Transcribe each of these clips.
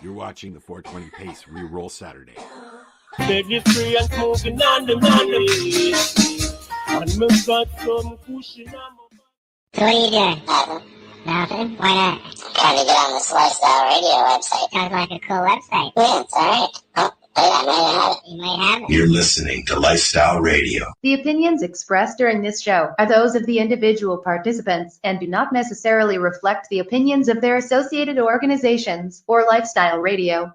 You're watching the 420 Pace Re-Roll Saturday. Deadly free and smoking on the money. And me got some cushion on my... So what are you doing? Nothing. Nothing? Why not? Trying to get on this Lifestyle Radio website. Sounds like a cool website. Yeah, it's alright. Oh, I might have it. You might have it. You're listening to Lifestyle Radio. The opinions expressed during this show are those of the individual participants and do not necessarily reflect the opinions of their associated organizations or Lifestyle Radio.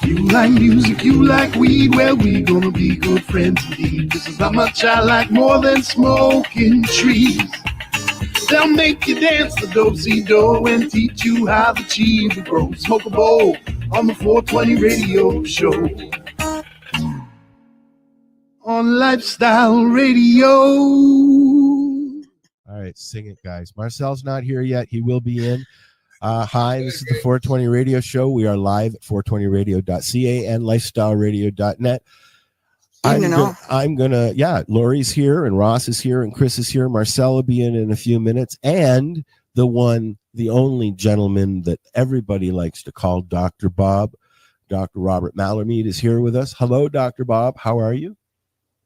You like music, you like weed, well, we gonna be good friends indeed. This is how much I like more than smoking trees. They'll make you dance the do-si-do and teach you how the cheese will grow. Smoke a bowl on the 420 radio show. On Lifestyle Radio. All right, sing it, guys. Marcel's not here yet. He will be in. Hi, this is the 420 Radio Show. We are live at 420radio.ca and lifestyleradio.net. I'm gonna, Lori's here and Ross is here and Chris is here. Marcel will be in a few minutes. And the one, the only gentleman that everybody likes to call Dr. Bob, Dr. Robert Mallarmead is here with us. Hello, Dr. Bob. How are you?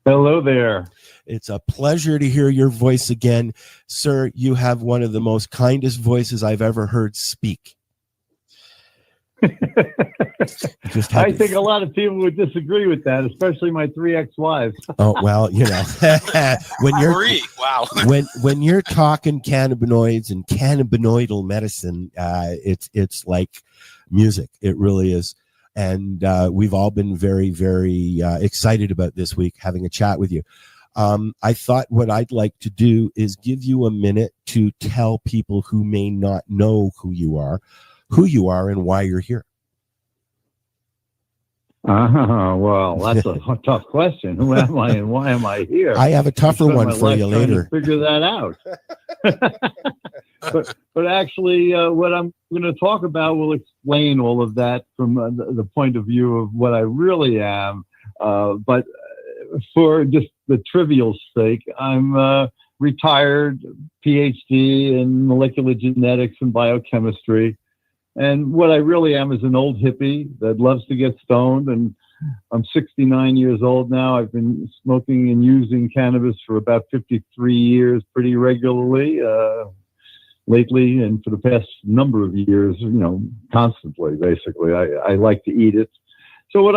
Hello there. It's a pleasure to hear your voice again. Sir, you have one of the most kindest voices I've ever heard speak. I think a lot of people would disagree with that, especially my 3 ex-wives. Oh, well, you know, when you're talking cannabinoids and cannabinoidal medicine, it's like music. It really is. And we've all been very, very excited about this week having a chat with you. I thought what I'd like to do is give you a minute to tell people who may not know who you are and why you're here. Well, that's a tough question. Who am I and why am I here? I have a tougher one for you later. Figure that out. but actually, what I'm going to talk about will explain all of that from the point of view of what I really am. But for just the trivial sake, I'm a retired PhD in molecular genetics and biochemistry. And what I really am is an old hippie that loves to get stoned. And I'm 69 years old now. I've been smoking and using cannabis for about 53 years pretty regularly. Lately, and for the past number of years, constantly, basically. I like to eat it. So what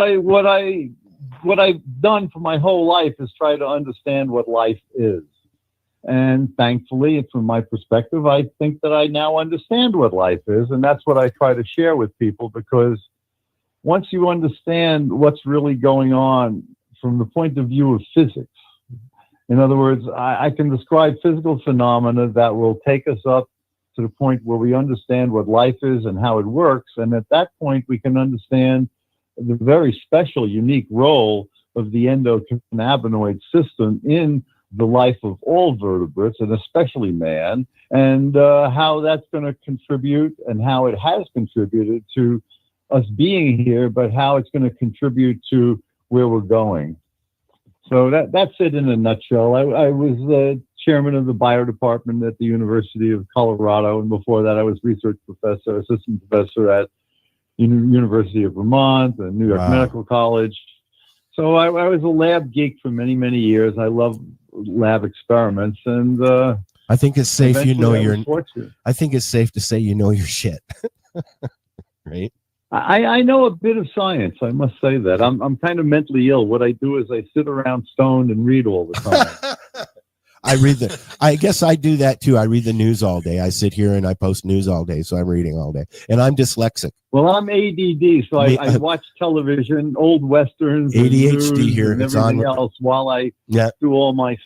I've done for my whole life is try to understand what life is. And thankfully, from my perspective, I think that I now understand what life is. And that's what I try to share with people, because once you understand what's really going on from the point of view of physics, in other words, I can describe physical phenomena that will take us up to the point where we understand what life is and how it works. And at that point, we can understand the very special, unique role of the endocannabinoid system in the life of all vertebrates, and especially man, and how that's going to contribute and how it has contributed to us being here, but how it's going to contribute to where we're going. So that's it in a nutshell. I was chairman of the bio department at the University of Colorado, and before that I was research professor, assistant professor at University of Vermont and New York Medical College. So I was a lab geek for many, many years. I love lab experiments, and I think it's safe I think it's safe to say you know your shit. Right? I know a bit of science, I must say that. I'm kind of mentally ill. What I do is I sit around stoned and read all the time. I guess I do that too. I read the news all day. I sit here and I post news all day, so I'm reading all day. And I'm dyslexic. Well, I'm ADD, so I watch television, old westerns, ADHD here. And everything else while I do all my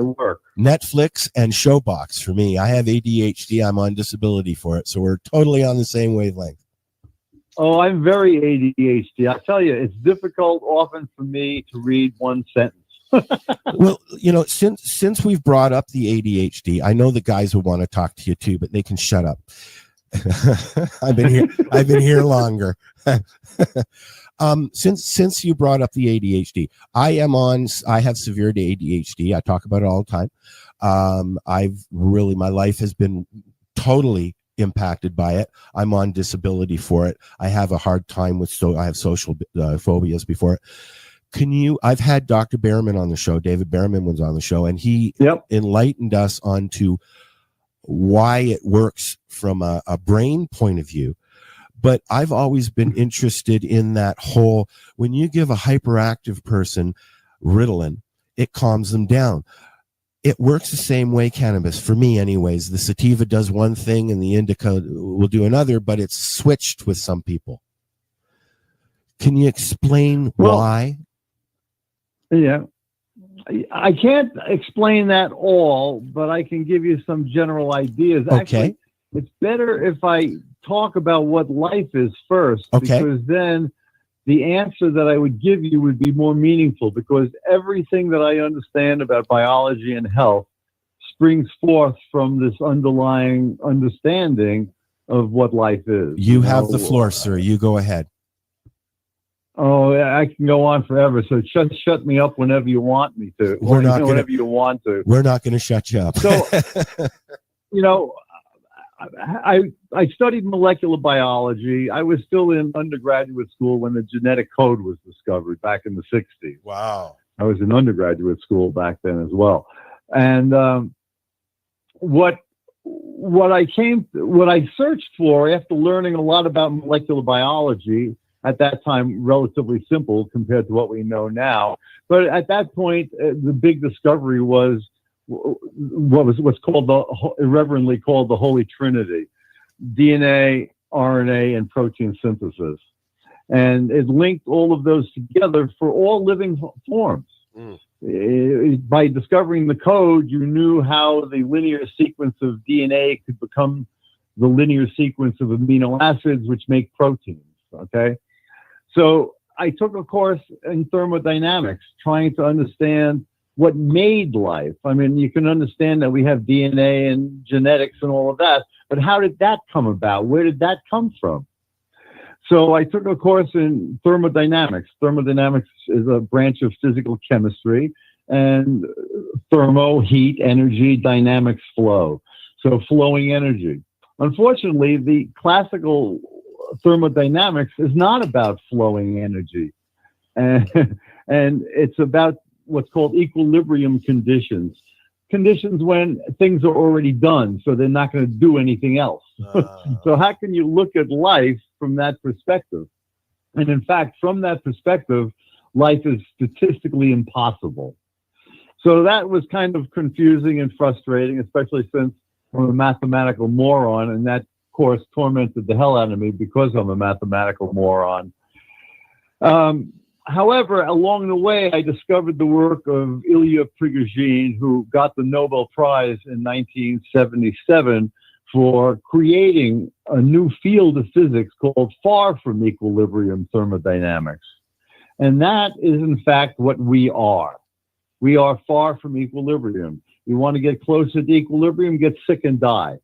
work. Netflix and Showbox for me. I have ADHD. I'm on disability for it, so we're totally on the same wavelength. Oh, I'm very ADHD. I tell you, it's difficult often for me to read one sentence. Well, since we've brought up the ADHD, I know the guys will want to talk to you too, but they can shut up. I've been here longer. Since you brought up the ADHD, I have severe ADHD. I talk about it all the time. My life has been totally impacted by it. I'm on disability for it. I have a hard time with, I have social phobias before it. I've had Dr. Behrman on the show. David Behrman was on the show, and he enlightened us onto why it works from a brain point of view. But I've always been interested in that whole, when you give a hyperactive person Ritalin, it calms them down. It works the same way, cannabis, for me anyways. The sativa does one thing and the indica will do another, but it's switched with some people. Can you explain why? Yeah. I can't explain that all, but I can give you some general ideas. Okay. Actually, it's better if I talk about what life is first, because then the answer that I would give you would be more meaningful, because everything that I understand about biology and health springs forth from this underlying understanding of what life is. You have the floor, sir. You go ahead. Oh, I can go on forever. So shut me up whenever you want me to. Whenever you want to. We're not going to shut you up. So, I studied molecular biology. I was still in undergraduate school when the genetic code was discovered back in the 60s. Wow. I was in undergraduate school back then as well. And what I searched for after learning a lot about molecular biology, at that time relatively simple compared to what we know now, but at that point the big discovery was what's called irreverently called the Holy Trinity: DNA, RNA, and protein synthesis. And it linked all of those together for all living forms. By discovering the code, you knew how the linear sequence of DNA could become the linear sequence of amino acids, which make proteins. Okay. So I took a course in thermodynamics, trying to understand what made life. I mean, you can understand that we have DNA and genetics and all of that, but how did that come about? Where did that come from? So I took a course in thermodynamics. Thermodynamics is a branch of physical chemistry, and thermo, heat, energy, dynamics, flow. So flowing energy. Unfortunately, the classical thermodynamics is not about flowing energy, and it's about what's called equilibrium conditions when things are already done, so they're not going to do anything else. So how can you look at life from that perspective? And in fact, from that perspective, life is statistically impossible. So that was kind of confusing and frustrating, especially since I'm a mathematical moron, and that course tormented the hell out of me because I'm a mathematical moron. However, along the way, I discovered the work of Ilya Prigogine, who got the Nobel Prize in 1977 for creating a new field of physics called far from equilibrium thermodynamics. And that is, in fact, what we are. We are far from equilibrium. You want to get closer to equilibrium, get sick and die.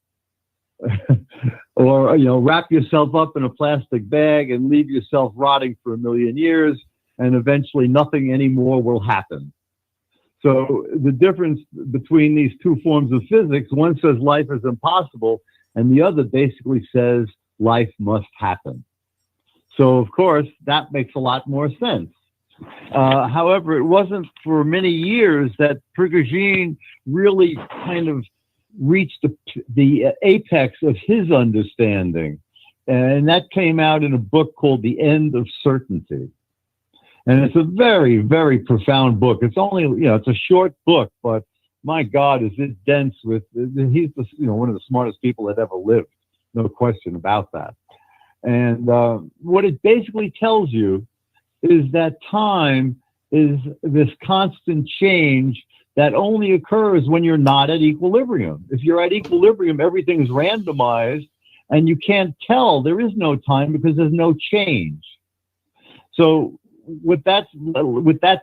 Or, wrap yourself up in a plastic bag and leave yourself rotting for 1 million years, and eventually nothing anymore will happen. So the difference between these two forms of physics, one says life is impossible, and the other basically says life must happen. So, of course, that makes a lot more sense. However, it wasn't for many years that Prigogine really kind of reached the apex of his understanding. And that came out in a book called The End of Certainty. And it's a very, very profound book. It's only, it's a short book, but my God, is it dense with, he's one of the smartest people that ever lived. No question about that. And what it basically tells you is that time is this constant change that only occurs when you're not at equilibrium. If you're at equilibrium, everything's randomized, and you can't tell. There is no time because there's no change. So with that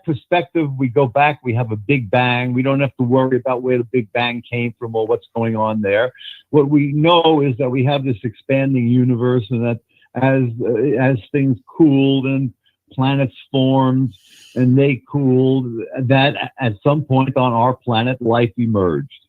perspective, we go back, we have a Big Bang. We don't have to worry about where the Big Bang came from or what's going on there. What we know is that we have this expanding universe, and that as things cooled and planets formed and they cooled, that at some point on our planet, life emerged.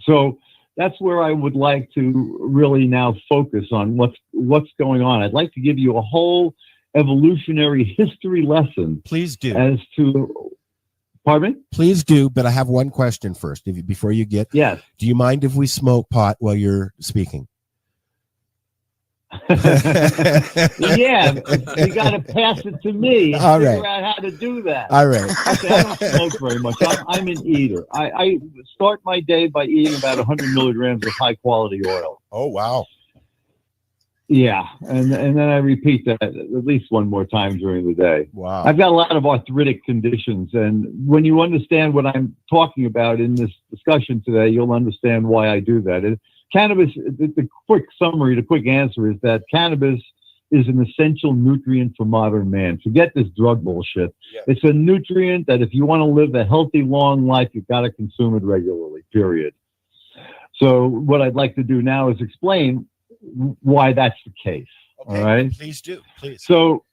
So that's where I would like to really now focus on what's going on. I'd like to give you a whole evolutionary history lesson. Please do. As to, pardon me? Please do, but I have one question first. Before you get, yes. Do you mind if we smoke pot while you're speaking? Yeah, you got to pass it to me. And All figure right. out how to do that. All right. Okay, I don't smoke very much. I'm an eater. I start my day by eating about 100 milligrams of high quality oil. Oh, wow. Yeah, and then I repeat that at least one more time during the day. Wow. I've got a lot of arthritic conditions, and when you understand what I'm talking about in this discussion today, you'll understand why I do that. Cannabis, the quick summary, the quick answer is that cannabis is an essential nutrient for modern man. Forget this drug bullshit. Yeah. It's a nutrient that if you want to live a healthy, long life, you've got to consume it regularly, period. So what I'd like to do now is explain why that's the case. Okay. All right? Please do. Please. So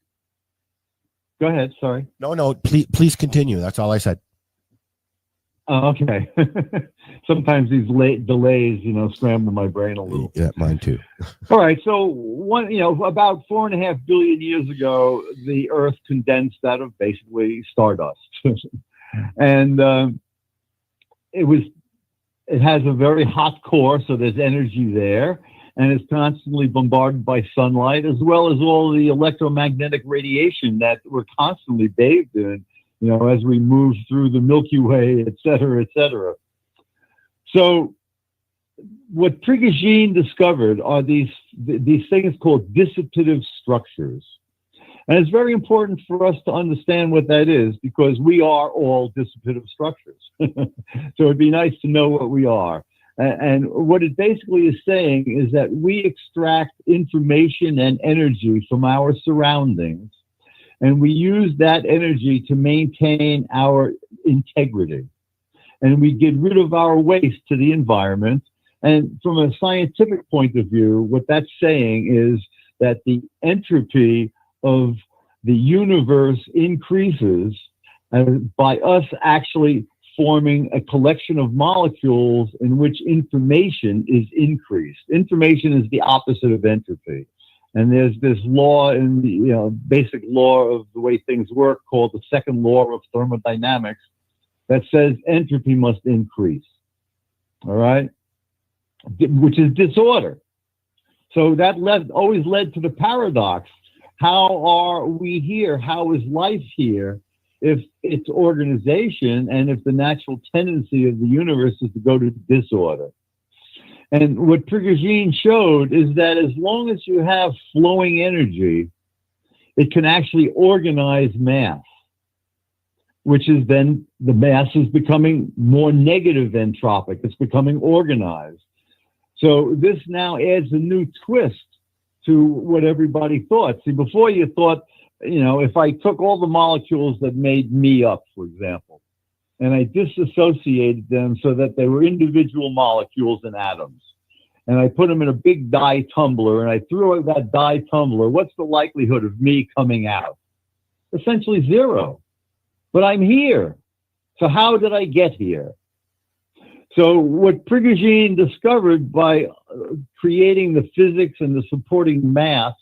go ahead. Sorry. No, please continue. That's all I said. Okay. Sometimes these late delays, scramble my brain a little. Yeah, mine too. All right. So about 4.5 billion years ago, the Earth condensed out of basically stardust, and it has a very hot core, so there's energy there, and it's constantly bombarded by sunlight, as well as all the electromagnetic radiation that we're constantly bathed in, as we move through the Milky Way, et cetera, et cetera. So what Prigogine discovered are these things called dissipative structures. And it's very important for us to understand what that is, because we are all dissipative structures. So it'd be nice to know what we are. And what it basically is saying is that we extract information and energy from our surroundings, and we use that energy to maintain our integrity. And we get rid of our waste to the environment. And from a scientific point of view, what that's saying is that the entropy of the universe increases by us actually forming a collection of molecules in which information is increased. Information is the opposite of entropy. And there's this law in the basic law of the way things work called the second law of thermodynamics that says entropy must increase. All right? Which is disorder. So that always led to the paradox. How are we here? How is life here if it's organization and if the natural tendency of the universe is to go to disorder? And what Prigogine showed is that as long as you have flowing energy, it can actually organize mass, which is then the mass is becoming more negative entropic. It's becoming organized. So this now adds a new twist to what everybody thought. See, before you thought, if I took all the molecules that made me up, for example, and I disassociated them so that they were individual molecules and atoms, and I put them in a big dye tumbler, and I threw out that dye tumbler, what's the likelihood of me coming out? Essentially zero. But I'm here. So how did I get here? So what Prigogine discovered by creating the physics and the supporting math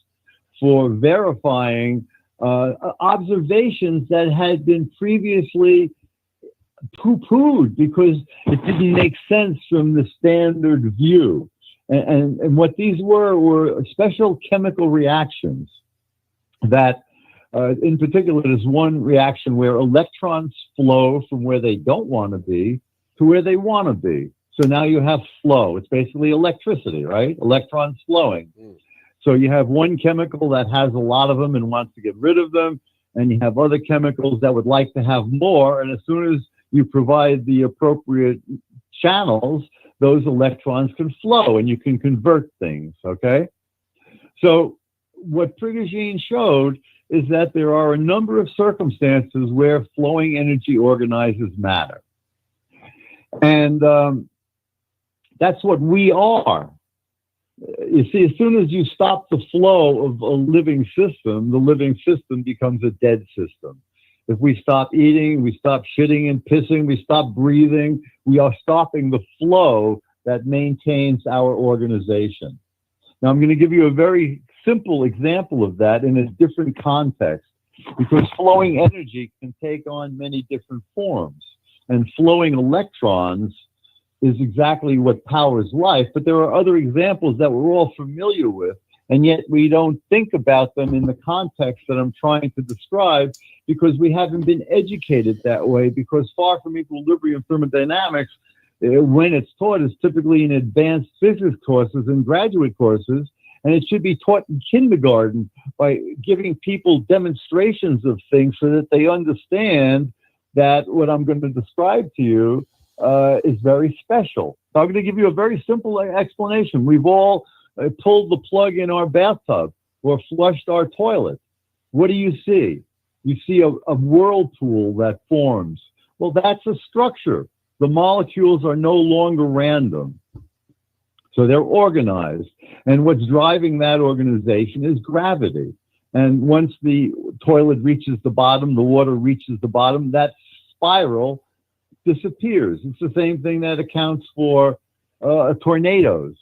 for verifying observations that had been previously poo-pooed because it didn't make sense from the standard view. And what these were special chemical reactions that, in particular, there's one reaction where electrons flow from where they don't want to be to where they want to be. So now you have flow. It's basically electricity, right? Electrons flowing. So you have one chemical that has a lot of them and wants to get rid of them, and you have other chemicals that would like to have more, and as soon as you provide the appropriate channels, those electrons can flow and you can convert things, okay? So what Prigogine showed is that there are a number of circumstances where flowing energy organizes matter. And that's what we are. You see, as soon as you stop the flow of a living system, the living system becomes a dead system. If we stop eating, we stop shitting and pissing, we stop breathing, we are stopping the flow that maintains our organization. Now, I'm going to give you a very simple example of that in a different context, because flowing energy can take on many different forms. And flowing electrons is exactly what powers life, but there are other examples that we're all familiar with, and yet we don't think about them in the context that I'm trying to describe, because we haven't been educated that way, because far from equilibrium thermodynamics, when it's taught, is typically in advanced physics courses and graduate courses, and it should be taught in kindergarten by giving people demonstrations of things so that they understand that what I'm going to describe to you is very special. So I'm going to give you a very simple explanation. We've all pulled the plug in our bathtub or flushed our toilet. What do you see? You see a whirlpool that forms. Well, that's a structure. The molecules are no longer random. So they're organized. And what's driving that organization is gravity. And once the toilet reaches the bottom, the water reaches the bottom, that spiral disappears. It's the same thing that accounts for tornadoes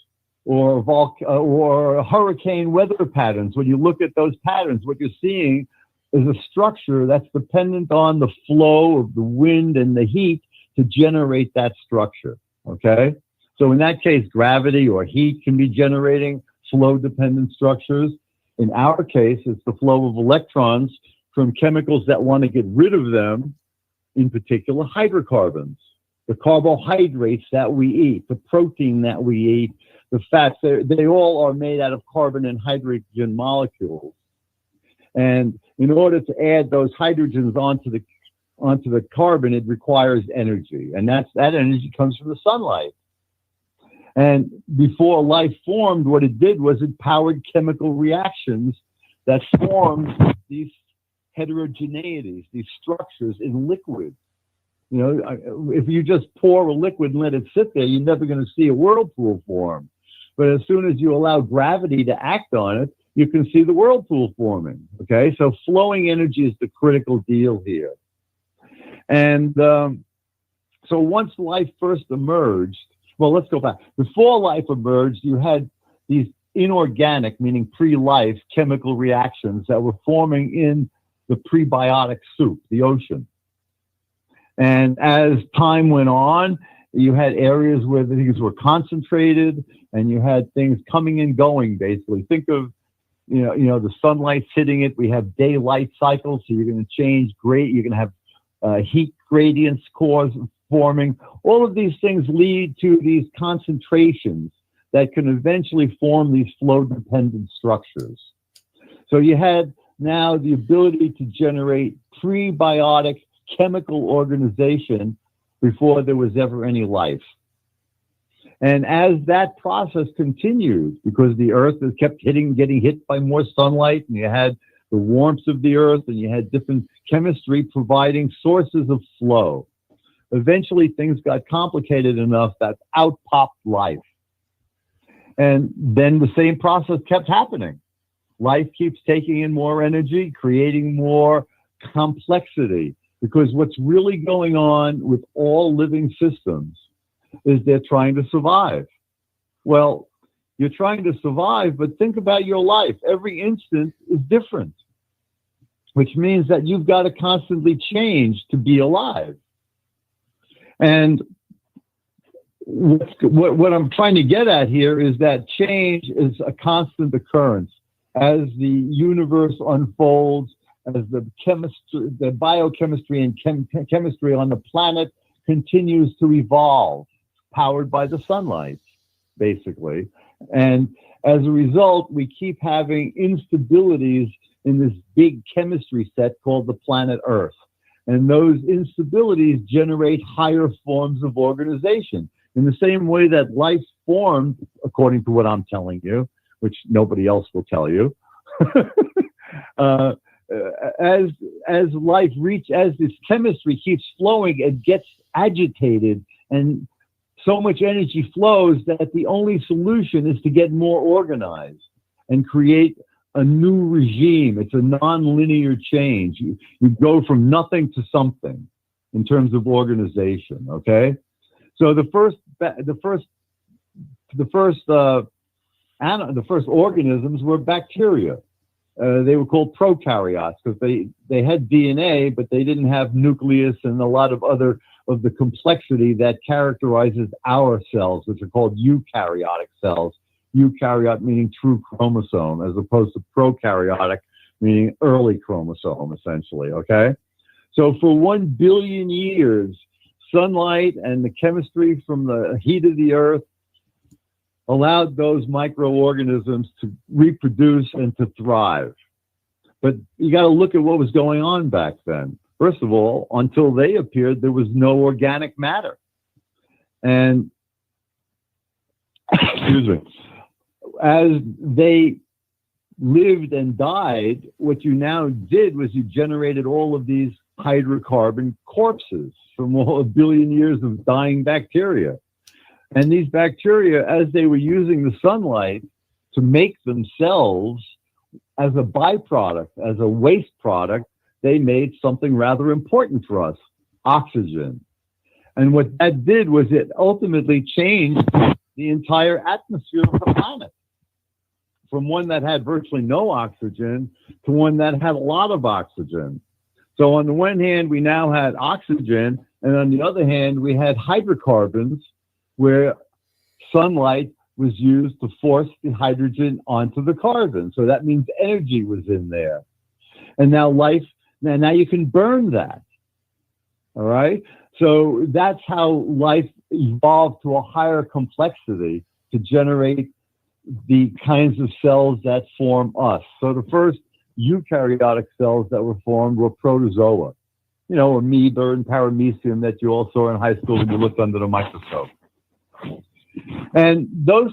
or hurricane weather patterns. When you look at those patterns, what you're seeing is a structure that's dependent on the flow of the wind and the heat to generate that structure, okay? So in that case, gravity or heat can be generating flow-dependent structures. In our case, it's the flow of electrons from chemicals that want to get rid of them, in particular hydrocarbons, the carbohydrates that we eat, the protein that we eat, the fats, they all are made out of carbon and hydrogen molecules. And in order to add those hydrogens onto the carbon, it requires energy. And that energy comes from the sunlight. And before life formed, what it did was it powered chemical reactions that formed these heterogeneities, these structures in liquid. You know, if you just pour a liquid and let it sit there, you're never going to see a whirlpool form. But as soon as you allow gravity to act on it, you can see the whirlpool forming. Okay, so flowing energy is the critical deal here. And so once life first emerged, well, let's go back. Before life emerged, you had these inorganic, meaning pre-life, chemical reactions that were forming in the prebiotic soup, the ocean. And as time went on, you had areas where the things were concentrated, and you had things coming and going, basically. Think of, you know, the sunlight's hitting it. We have daylight cycles, so you're going to change you're going to have heat gradients forming. All of these things lead to these concentrations that can eventually form these flow-dependent structures. So you had now the ability to generate prebiotic chemical organization before there was ever any life. And as that process continued, because the earth kept getting hit by more sunlight, and you had the warmth of the earth, and you had different chemistry providing sources of flow. Eventually, things got complicated enough that out popped life. And then the same process kept happening. Life keeps taking in more energy, creating more complexity, because what's really going on with all living systems is they're trying to survive. Well, you're trying to survive, but think about your life. Every instant is different, which means that you've got to constantly change to be alive. And what I'm trying to get at here is that change is a constant occurrence as the universe unfolds, as the biochemistry and chemistry on the planet continues to evolve, powered by the sunlight, basically. And as a result, we keep having instabilities in this big chemistry set called the planet Earth. And those instabilities generate higher forms of organization. In the same way that life formed, according to what I'm telling you, which nobody else will tell you, as this chemistry keeps flowing, it gets agitated, and so much energy flows that the only solution is to get more organized and create a new regime. It's a non-linear change. You go from nothing to something in terms of organization, okay? So the first the first organisms were bacteria. They were called prokaryotes because they had DNA, but they didn't have nucleus and a lot of other of the complexity that characterizes our cells, which are called eukaryotic cells. Eukaryote meaning true chromosome, as opposed to prokaryotic meaning early chromosome, essentially, okay? So for 1 billion years, sunlight and the chemistry from the heat of the earth allowed those microorganisms to reproduce and to thrive. But you got to look at what was going on back then. First of all, until they appeared, there was no organic matter. And, excuse me, as they lived and died, what you now did was you generated all of these hydrocarbon corpses from all 1 billion years of dying bacteria. And these bacteria, as they were using the sunlight to make themselves as a byproduct, as a waste product, they made something rather important for us, oxygen. And what that did was it ultimately changed the entire atmosphere of the planet, from one that had virtually no oxygen to one that had a lot of oxygen. So on the one hand, we now had oxygen, and on the other hand, we had hydrocarbons, where sunlight was used to force the hydrogen onto the carbon. So that means energy was in there. And now now you can burn that. All right? So that's how life evolved to a higher complexity to generate the kinds of cells that form us. So the first eukaryotic cells that were formed were protozoa. You know, amoeba and paramecium that you all saw in high school when you looked under the microscope. And those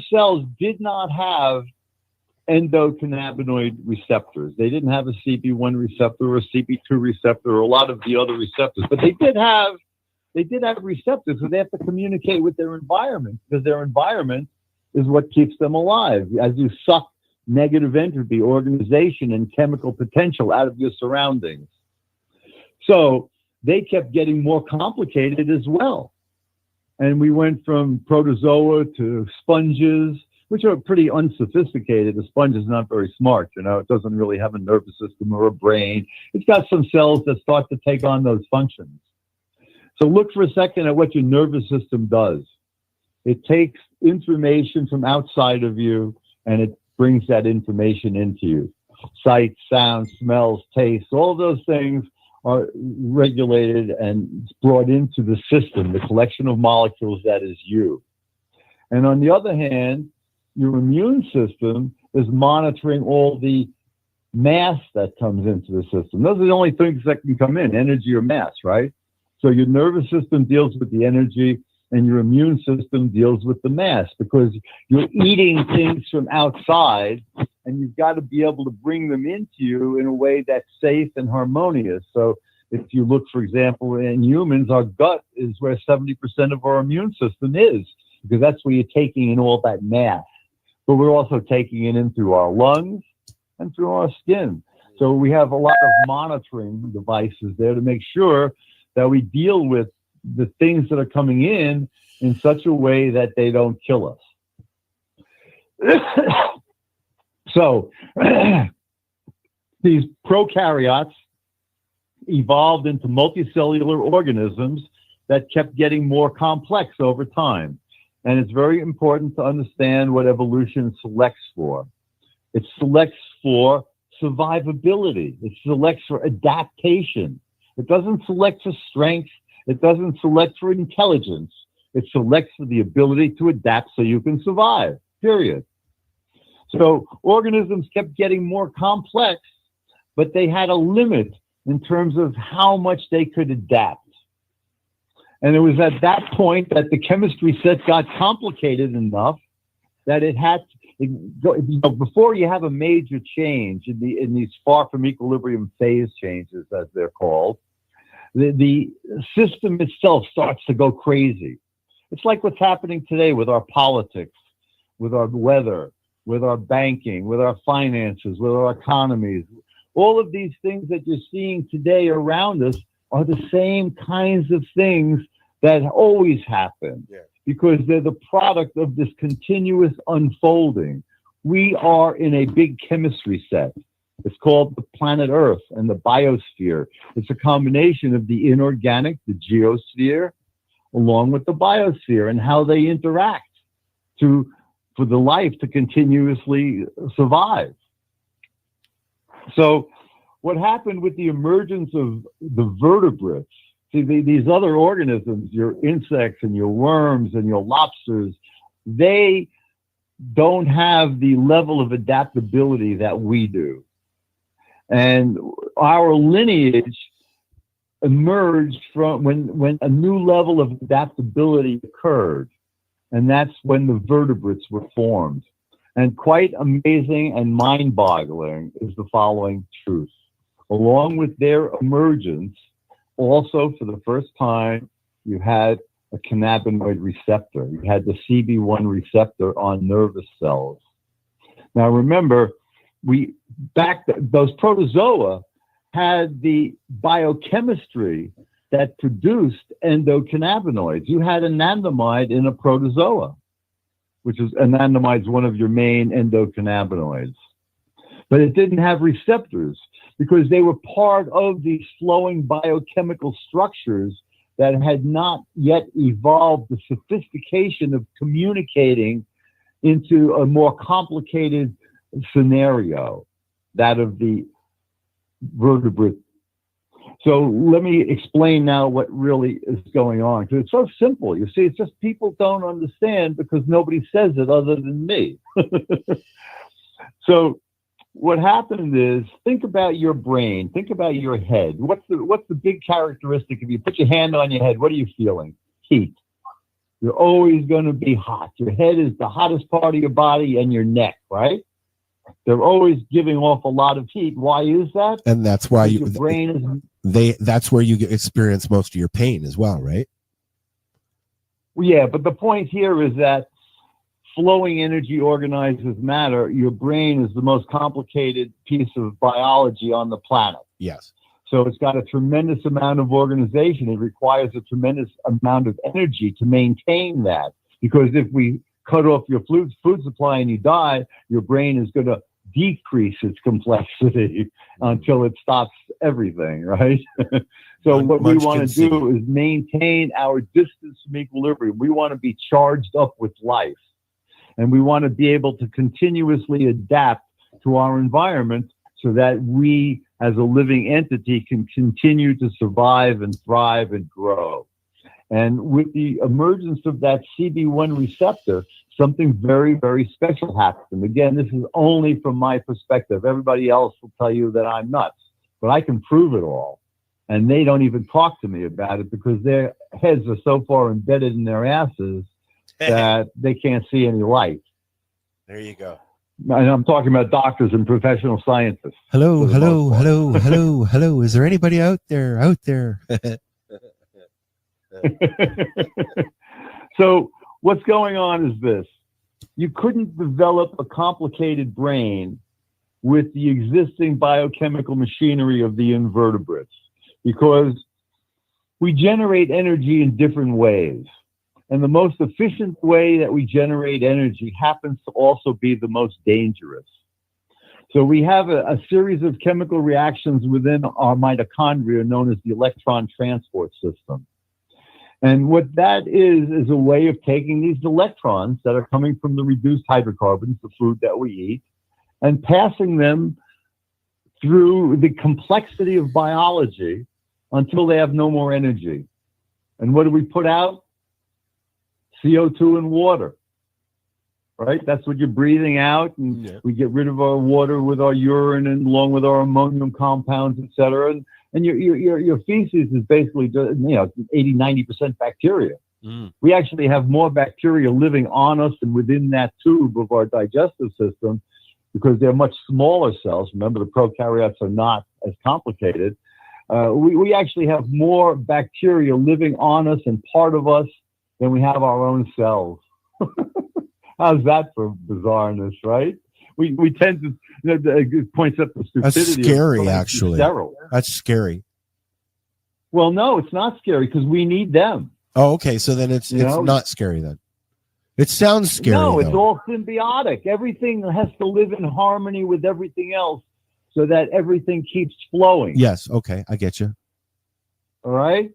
cells did not have endocannabinoid receptors. They didn't have a CB1 receptor or a CB2 receptor or a lot of the other receptors, but they did have receptors, so they have to communicate with their environment, because their environment is what keeps them alive. As you suck negative entropy, organization, and chemical potential out of your surroundings. So they kept getting more complicated as well. And we went from protozoa to sponges, which are pretty unsophisticated. The sponge is not very smart, you know. It doesn't really have a nervous system or a brain. It's got some cells that start to take on those functions. So look for a second at what your nervous system does. It takes information from outside of you, and it brings that information into you. Sight, sound, smells, taste, all of those things are regulated and brought into the system, the collection of molecules that is you. And on the other hand, your immune system is monitoring all the mass that comes into the system. Those are the only things that can come in, energy or mass, right? So your nervous system deals with the energy, and your immune system deals with the mass, because you're eating things from outside, and you've got to be able to bring them into you in a way that's safe and harmonious. So if you look, for example, in humans, our gut is where 70% of our immune system is, because that's where you're taking in all that mass. But we're also taking it in through our lungs and through our skin. So we have a lot of monitoring devices there to make sure that we deal with the things that are coming in such a way that they don't kill us. So these prokaryotes evolved into multicellular organisms that kept getting more complex over time. And it's very important to understand what evolution selects for. It selects for survivability. It selects for adaptation. It doesn't select for strength. It doesn't select for intelligence. It selects for the ability to adapt so you can survive, period. So organisms kept getting more complex, but they had a limit in terms of how much they could adapt. And it was at that point that the chemistry set got complicated enough that it had to, before you have a major change in these far from equilibrium phase changes, as they're called, the system itself starts to go crazy. It's like what's happening today with our politics, with our weather, with our banking, with our finances, with our economies. All of these things that you're seeing today around us are the same kinds of things that always happen. Yeah. because they're the product of this continuous unfolding. We are in a big chemistry set. It's called the planet Earth and the biosphere. It's a combination of the inorganic, the geosphere, along with the biosphere and how they interact for the life to continuously survive. So what happened with the emergence of the vertebrates, see, these other organisms, your insects and your worms and your lobsters, they don't have the level of adaptability that we do. And our lineage emerged from when a new level of adaptability occurred. And that's when the vertebrates were formed. And quite amazing and mind-boggling is the following truth. Along with their emergence, also for the first time, you had a cannabinoid receptor. You had the CB1 receptor on nervous cells. Now remember, those protozoa had the biochemistry that produced endocannabinoids. You had anandamide in a protozoa, which is anandamide is one of your main endocannabinoids. But it didn't have receptors because they were part of these flowing biochemical structures that had not yet evolved the sophistication of communicating into a more complicated scenario, that of the vertebrate. So let me explain now what really is going on, because it's so simple. You see, it's just people don't understand because nobody says it other than me. So what happened is, think about your brain, think about your head. What's the big characteristic? If you put your hand on your head, what are you feeling? Heat. You're always going to be hot. Your head is the hottest part of your body, and your neck, right? They're always giving off a lot of heat. Why is that? And that's why your brain is. That's where you experience most of your pain as well, right? Yeah, but the point here is that flowing energy organizes matter. Your brain is the most complicated piece of biology on the planet. Yes. So it's got a tremendous amount of organization. It requires a tremendous amount of energy to maintain that. Because if we cut off your food supply and you die, your brain is going to decrease its complexity until it stops everything, right? So what we want to do is maintain our distance from equilibrium. We want to be charged up with life. And we want to be able to continuously adapt to our environment so that we, as a living entity, can continue to survive and thrive and grow. And with the emergence of that CB1 receptor, something very, very special happened. Again, this is only from my perspective. Everybody else will tell you that I'm nuts, but I can prove it all. And they don't even talk to me about it because their heads are so far embedded in their asses that they can't see any light. There you go. And I'm talking about doctors and professional scientists. Hello. Is there anybody out there? So what's going on is this. You couldn't develop a complicated brain with the existing biochemical machinery of the invertebrates because we generate energy in different ways. And the most efficient way that we generate energy happens to also be the most dangerous. So we have a series of chemical reactions within our mitochondria known as the electron transport system. And what that is a way of taking these electrons that are coming from the reduced hydrocarbons, the food that we eat, and passing them through the complexity of biology until they have no more energy. And what do we put out? CO2 and water, right? That's what you're breathing out, and we get rid of our water with our urine and along with our ammonium compounds, et cetera. And your feces is basically, 80-90% bacteria. We actually have more bacteria living on us and within that tube of our digestive system because they're much smaller cells. Remember, the prokaryotes are not as complicated. We actually have more bacteria living on us and part of us than we have our own cells. How's that for bizarreness, right? We tend to, it points up the stupidity. That's scary, actually. That's scary. Well, no, it's not scary because we need them. Oh, okay. So then it's not scary then. It sounds scary. No, it's though. all symbiotic. Everything has to live in harmony with everything else so that everything keeps flowing. Yes. Okay. I get you. All right.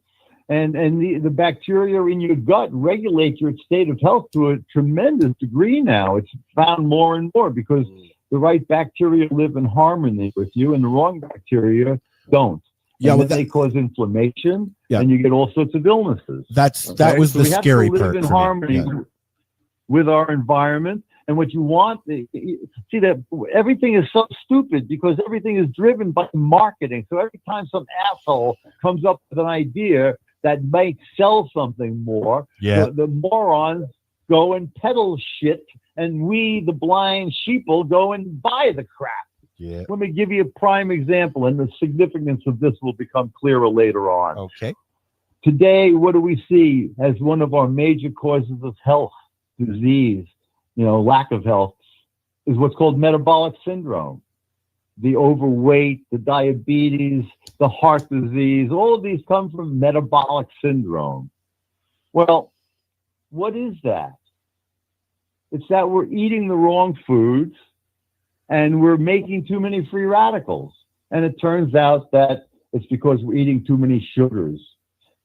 And the bacteria in your gut regulate your state of health to a tremendous degree now. It's found more and more because the right bacteria live in harmony with you and the wrong bacteria don't. Yeah, and they cause inflammation and you get all sorts of illnesses. That was the scary part. We have to live in harmony with our environment. And what you want, see that everything is so stupid because everything is driven by marketing. So every time some asshole comes up with an idea that might sell something more, the morons go and peddle shit, and we, the blind sheeple, go and buy the crap. Yeah. Let me give you a prime example, and the significance of this will become clearer later on. Okay. Today, what do we see as one of our major causes of health disease, lack of health, is what's called metabolic syndrome. The overweight, the diabetes, the heart disease, all of these come from metabolic syndrome. Well, what is that? It's that we're eating the wrong foods and we're making too many free radicals. And it turns out that it's because we're eating too many sugars.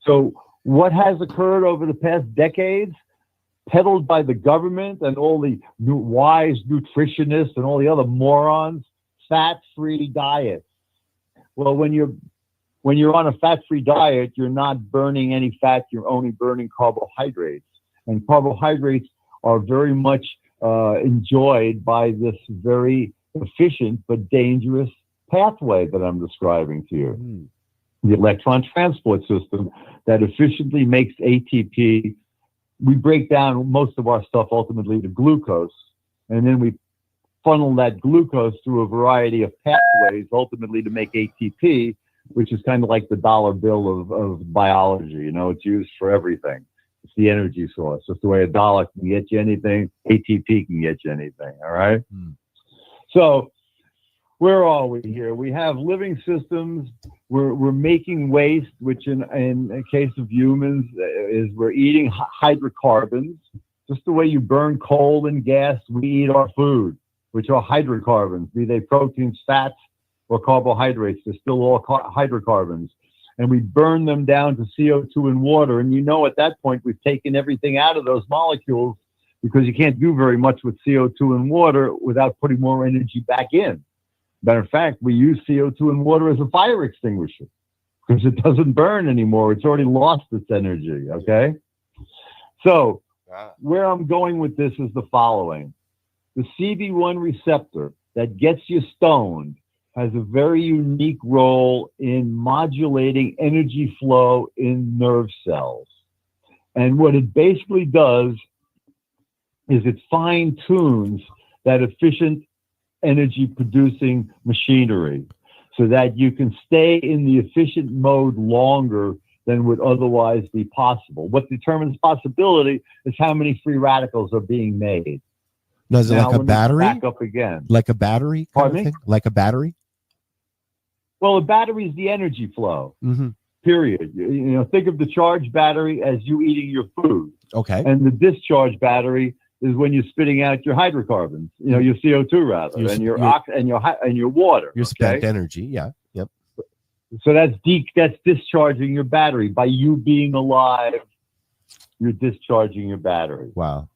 So what has occurred over the past decades, peddled by the government and all the wise nutritionists and all the other morons, fat-free diets. Well, when you're on a fat-free diet, you're not burning any fat, you're only burning carbohydrates. And carbohydrates are very much enjoyed by this very efficient but dangerous pathway that I'm describing to you. The electron transport system that efficiently makes ATP. We break down most of our stuff ultimately to glucose, and then we funnel that glucose through a variety of pathways ultimately to make ATP, which is kind of like the dollar bill of biology. It's used for everything. It's the energy source. Just the way a dollar can get you anything, ATP can get you anything. All right. So where are we here? We have living systems. We're making waste, which in a case of humans is we're eating hydrocarbons. Just the way you burn coal and gas, we eat our food, which are hydrocarbons, be they proteins, fats, or carbohydrates. They're still all hydrocarbons. And we burn them down to CO2 and water. And at that point, we've taken everything out of those molecules because you can't do very much with CO2 and water without putting more energy back in. Matter of fact, we use CO2 and water as a fire extinguisher because it doesn't burn anymore. It's already lost its energy, okay? So where I'm going with this is the following. The CB1 receptor that gets you stoned has a very unique role in modulating energy flow in nerve cells. And what it basically does is it fine-tunes that efficient energy-producing machinery so that you can stay in the efficient mode longer than would otherwise be possible. What determines possibility is how many free radicals are being made. Now, is it like a battery? Back up again. Like a battery? Pardon me? Thing? Like a battery? Well, a battery is the energy flow, period. Think of the charged battery as you eating your food. Okay. And the discharge battery is when you're spitting out your hydrocarbons, your CO2 rather, and your water. Your spent energy, yeah. Yep. So that's discharging your battery. By you being alive, you're discharging your battery. Wow.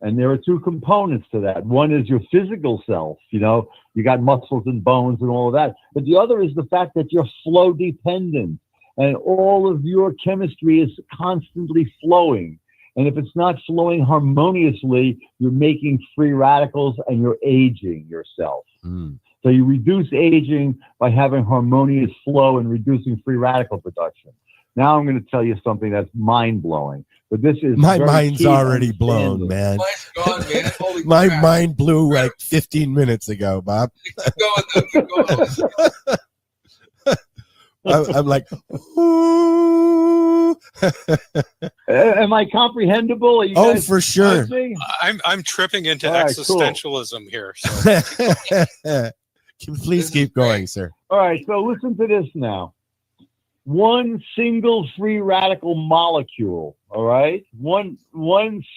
And there are two components to that. One is your physical self, you got muscles and bones and all of that. But the other is the fact that you're flow dependent and all of your chemistry is constantly flowing. And if it's not flowing harmoniously, you're making free radicals and you're aging yourself. So you reduce aging by having harmonious flow and reducing free radical production. Now I'm going to tell you something that's mind-blowing. But this is my mind's already blown, man. Mine's gone, man. Holy My crap. mind blew like 15 minutes ago, Bob. Keep going. I'm like, ooh. Am I comprehensible? Are you Oh, guys for sure. listening? I'm tripping into All right, existentialism here. So. Please keep going, sir. All right, so listen to this now. one single free radical molecule, all right? One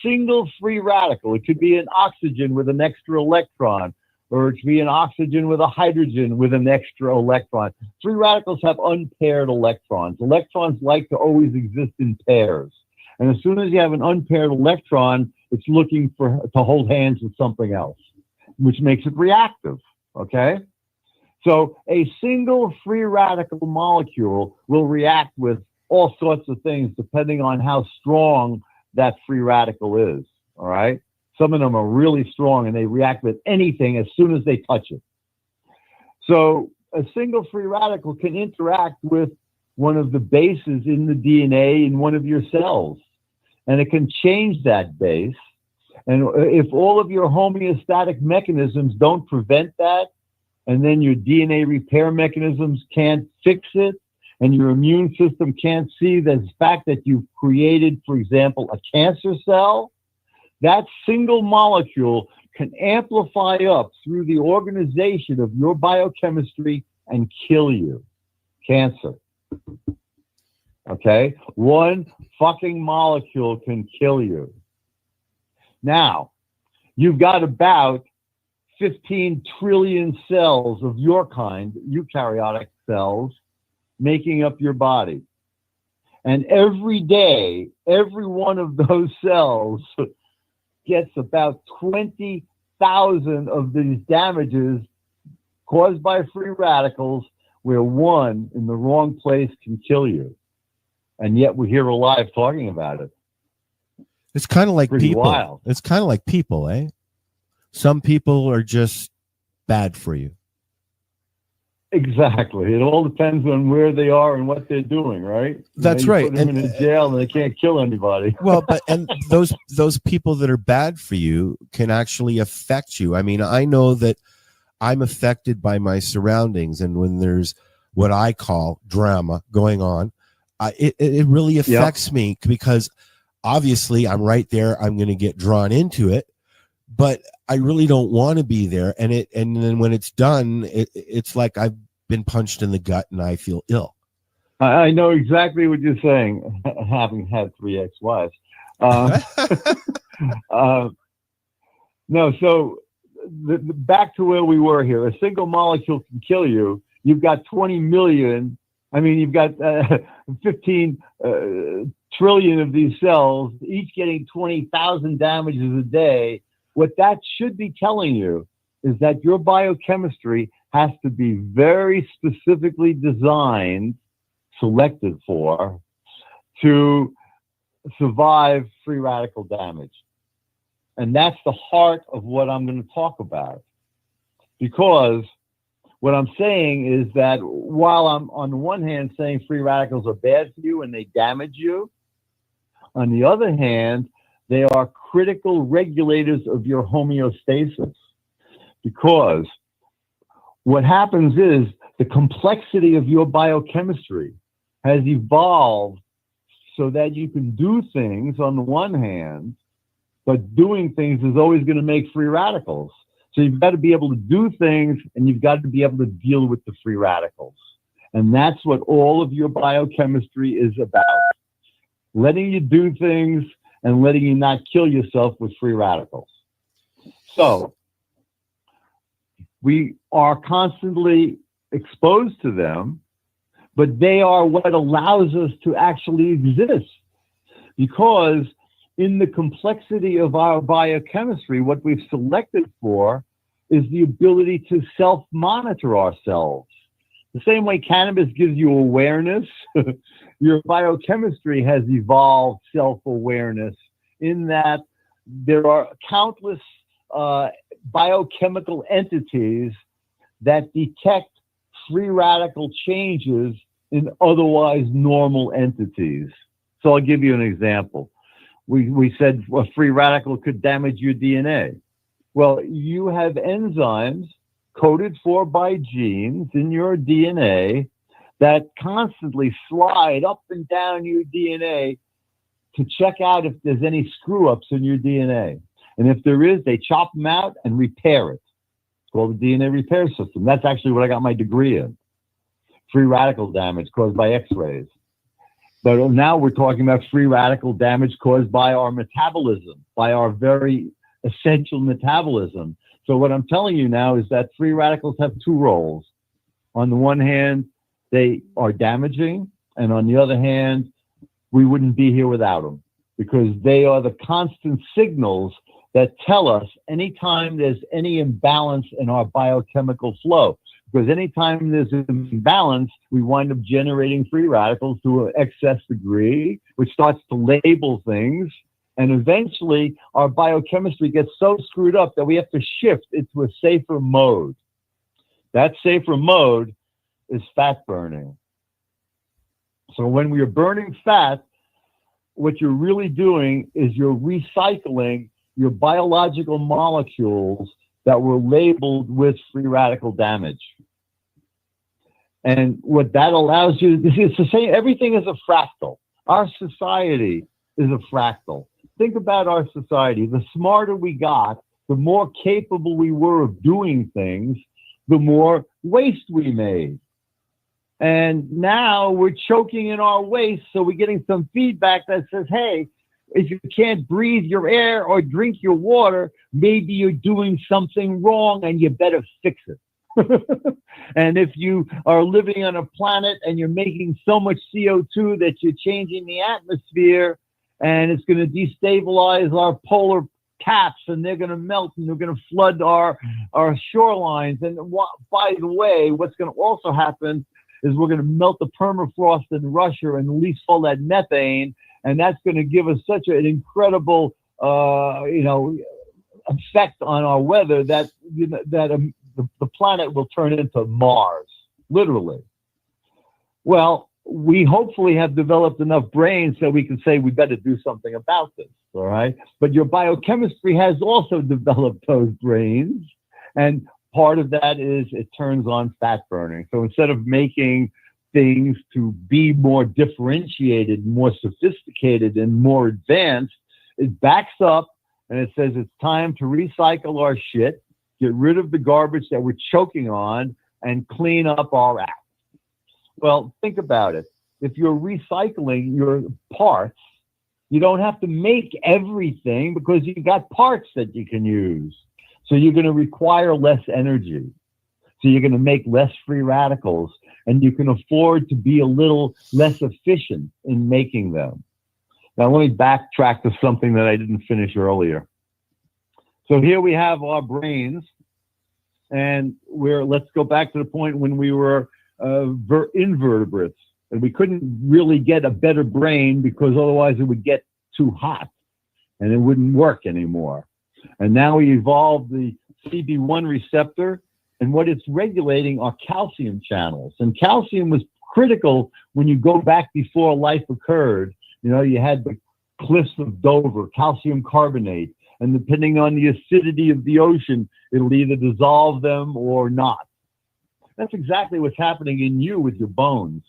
single free radical. It could be an oxygen with an extra electron, or it could be an oxygen with a hydrogen with an extra electron. Free radicals have unpaired electrons. Electrons like to always exist in pairs. And as soon as you have an unpaired electron, it's looking to hold hands with something else, which makes it reactive, okay? So a single free radical molecule will react with all sorts of things depending on how strong that free radical is, all right? Some of them are really strong and they react with anything as soon as they touch it. So a single free radical can interact with one of the bases in the DNA in one of your cells, and it can change that base. And if all of your homeostatic mechanisms don't prevent that, and then your DNA repair mechanisms can't fix it, and your immune system can't see the fact that you've created, for example, a cancer cell, that single molecule can amplify up through the organization of your biochemistry and kill you. Cancer. Okay? One fucking molecule can kill you. Now, you've got about 15 trillion cells of your kind, eukaryotic cells, making up your body. And every day, every one of those cells gets about 20,000 of these damages caused by free radicals, where one in the wrong place can kill you. And yet we're here alive talking about it. It's kind of like Pretty people. wild. It's kind of like people, eh? Some people are just bad for you. Exactly. It all depends on where they are and what they're doing, right? That's you right. Put them in a jail and they can't kill anybody. Well, but and those people that are bad for you can actually affect you. I mean, I know that I'm affected by my surroundings, and when there's what I call drama going on, it really affects me, because obviously I'm right there. I'm going to get drawn into it, but I really don't want to be there. And then when it's done, it's like I've been punched in the gut and I feel ill. I know exactly what you're saying, having had 3 ex-wives. No, so back to where we were here. A single molecule can kill you. You've got 20 million. I mean, you've got 15 trillion of these cells, each getting 20,000 damages a day. What that should be telling you is that your biochemistry has to be very specifically designed, selected for, to survive free radical damage. And that's the heart of what I'm going to talk about. Because what I'm saying is that while I'm on the one hand saying free radicals are bad for you and they damage you, on the other hand, they are critical regulators of your homeostasis. Because what happens is the complexity of your biochemistry has evolved so that you can do things on the one hand, but doing things is always going to make free radicals. So you've got to be able to do things, and you've got to be able to deal with the free radicals. And that's what all of your biochemistry is about. Letting you do things and letting you not kill yourself with free radicals. So we are constantly exposed to them, but they are what allows us to actually exist. Because in the complexity of our biochemistry, what we've selected for is the ability to self-monitor ourselves. The same way cannabis gives you awareness, your biochemistry has evolved self-awareness in that there are countless biochemical entities that detect free radical changes in otherwise normal entities. So I'll give you an example. We said a free radical could damage your DNA. Well, you have enzymes coded for by genes in your DNA that constantly slide up and down your DNA to check out if there's any screw-ups in your DNA. And if there is, they chop them out and repair it. It's called the DNA repair system. That's actually what I got my degree in. free radical damage caused by X-rays. But now we're talking about free radical damage caused by our metabolism, by our very essential metabolism. So what I'm telling you now is that free radicals have two roles. On the one hand, they are damaging, and on the other hand, we wouldn't be here without them, because they are the constant signals that tell us anytime there's any imbalance in our biochemical flow. Because anytime there's an imbalance, we wind up generating free radicals to an excess degree, which starts to label things. And eventually, our biochemistry gets so screwed up that we have to shift into a safer mode. That safer mode is fat burning. So when we are burning fat, what you're really doing is you're recycling your biological molecules that were labeled with free radical damage. And what that allows you, it's the same, everything is a fractal. Our society is a fractal. Think about our society. The smarter we got, the more capable we were of doing things, the more waste we made. And now we're choking in our waste, so we're getting some feedback that says, hey, if you can't breathe your air or drink your water, maybe you're doing something wrong and you better fix it. And if you are living on a planet and you're making so much CO2 that you're changing the atmosphere, and it's going to destabilize our polar caps, and they're going to melt, and they're going to flood our shorelines. And by the way, what's going to also happen is we're going to melt the permafrost in Russia and release all that methane, and that's going to give us such an incredible, effect on our weather that the planet will turn into Mars, literally. Well, we hopefully have developed enough brains so we can say we better do something about this, all right? But your biochemistry has also developed those brains, and part of that is it turns on fat burning. So instead of making things to be more differentiated, more sophisticated, and more advanced, it backs up and it says it's time to recycle our shit, get rid of the garbage that we're choking on, and clean up our act. Well, think about it. If you're recycling your parts, you don't have to make everything because you got parts that you can use. So you're going to require less energy. So you're going to make less free radicals, and you can afford to be a little less efficient in making them. Now, let me backtrack to something that I didn't finish earlier. So here we have our brains, and let's go back to the point when we were invertebrates, and we couldn't really get a better brain because otherwise it would get too hot and it wouldn't work anymore. And now we evolved the CB1 receptor, and what it's regulating are calcium channels. And calcium was critical when you go back before life occurred. You know, you had the cliffs of Dover, calcium carbonate, and depending on the acidity of the ocean, it'll either dissolve them or not. That's exactly what's happening in you with your bones.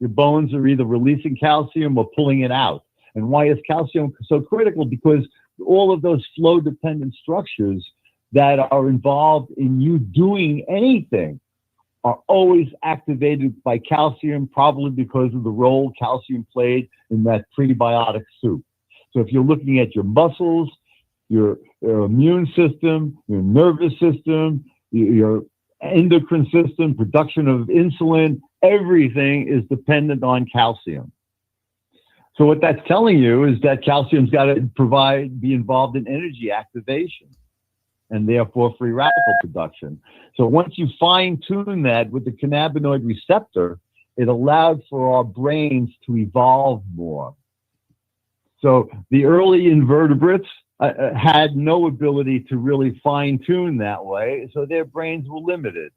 Your bones are either releasing calcium or pulling it out. And why is calcium so critical? Because all of those flow-dependent structures that are involved in you doing anything are always activated by calcium, probably because of the role calcium played in that prebiotic soup. So if you're looking at your muscles, your immune system, your nervous system, your endocrine system, production of insulin, everything is dependent on calcium. So what that's telling you is that calcium's got to be involved in energy activation and therefore free radical production. So once you fine tune that with the cannabinoid receptor, it allowed for our brains to evolve more. So the early invertebrates had no ability to really fine tune that way, so their brains were limited.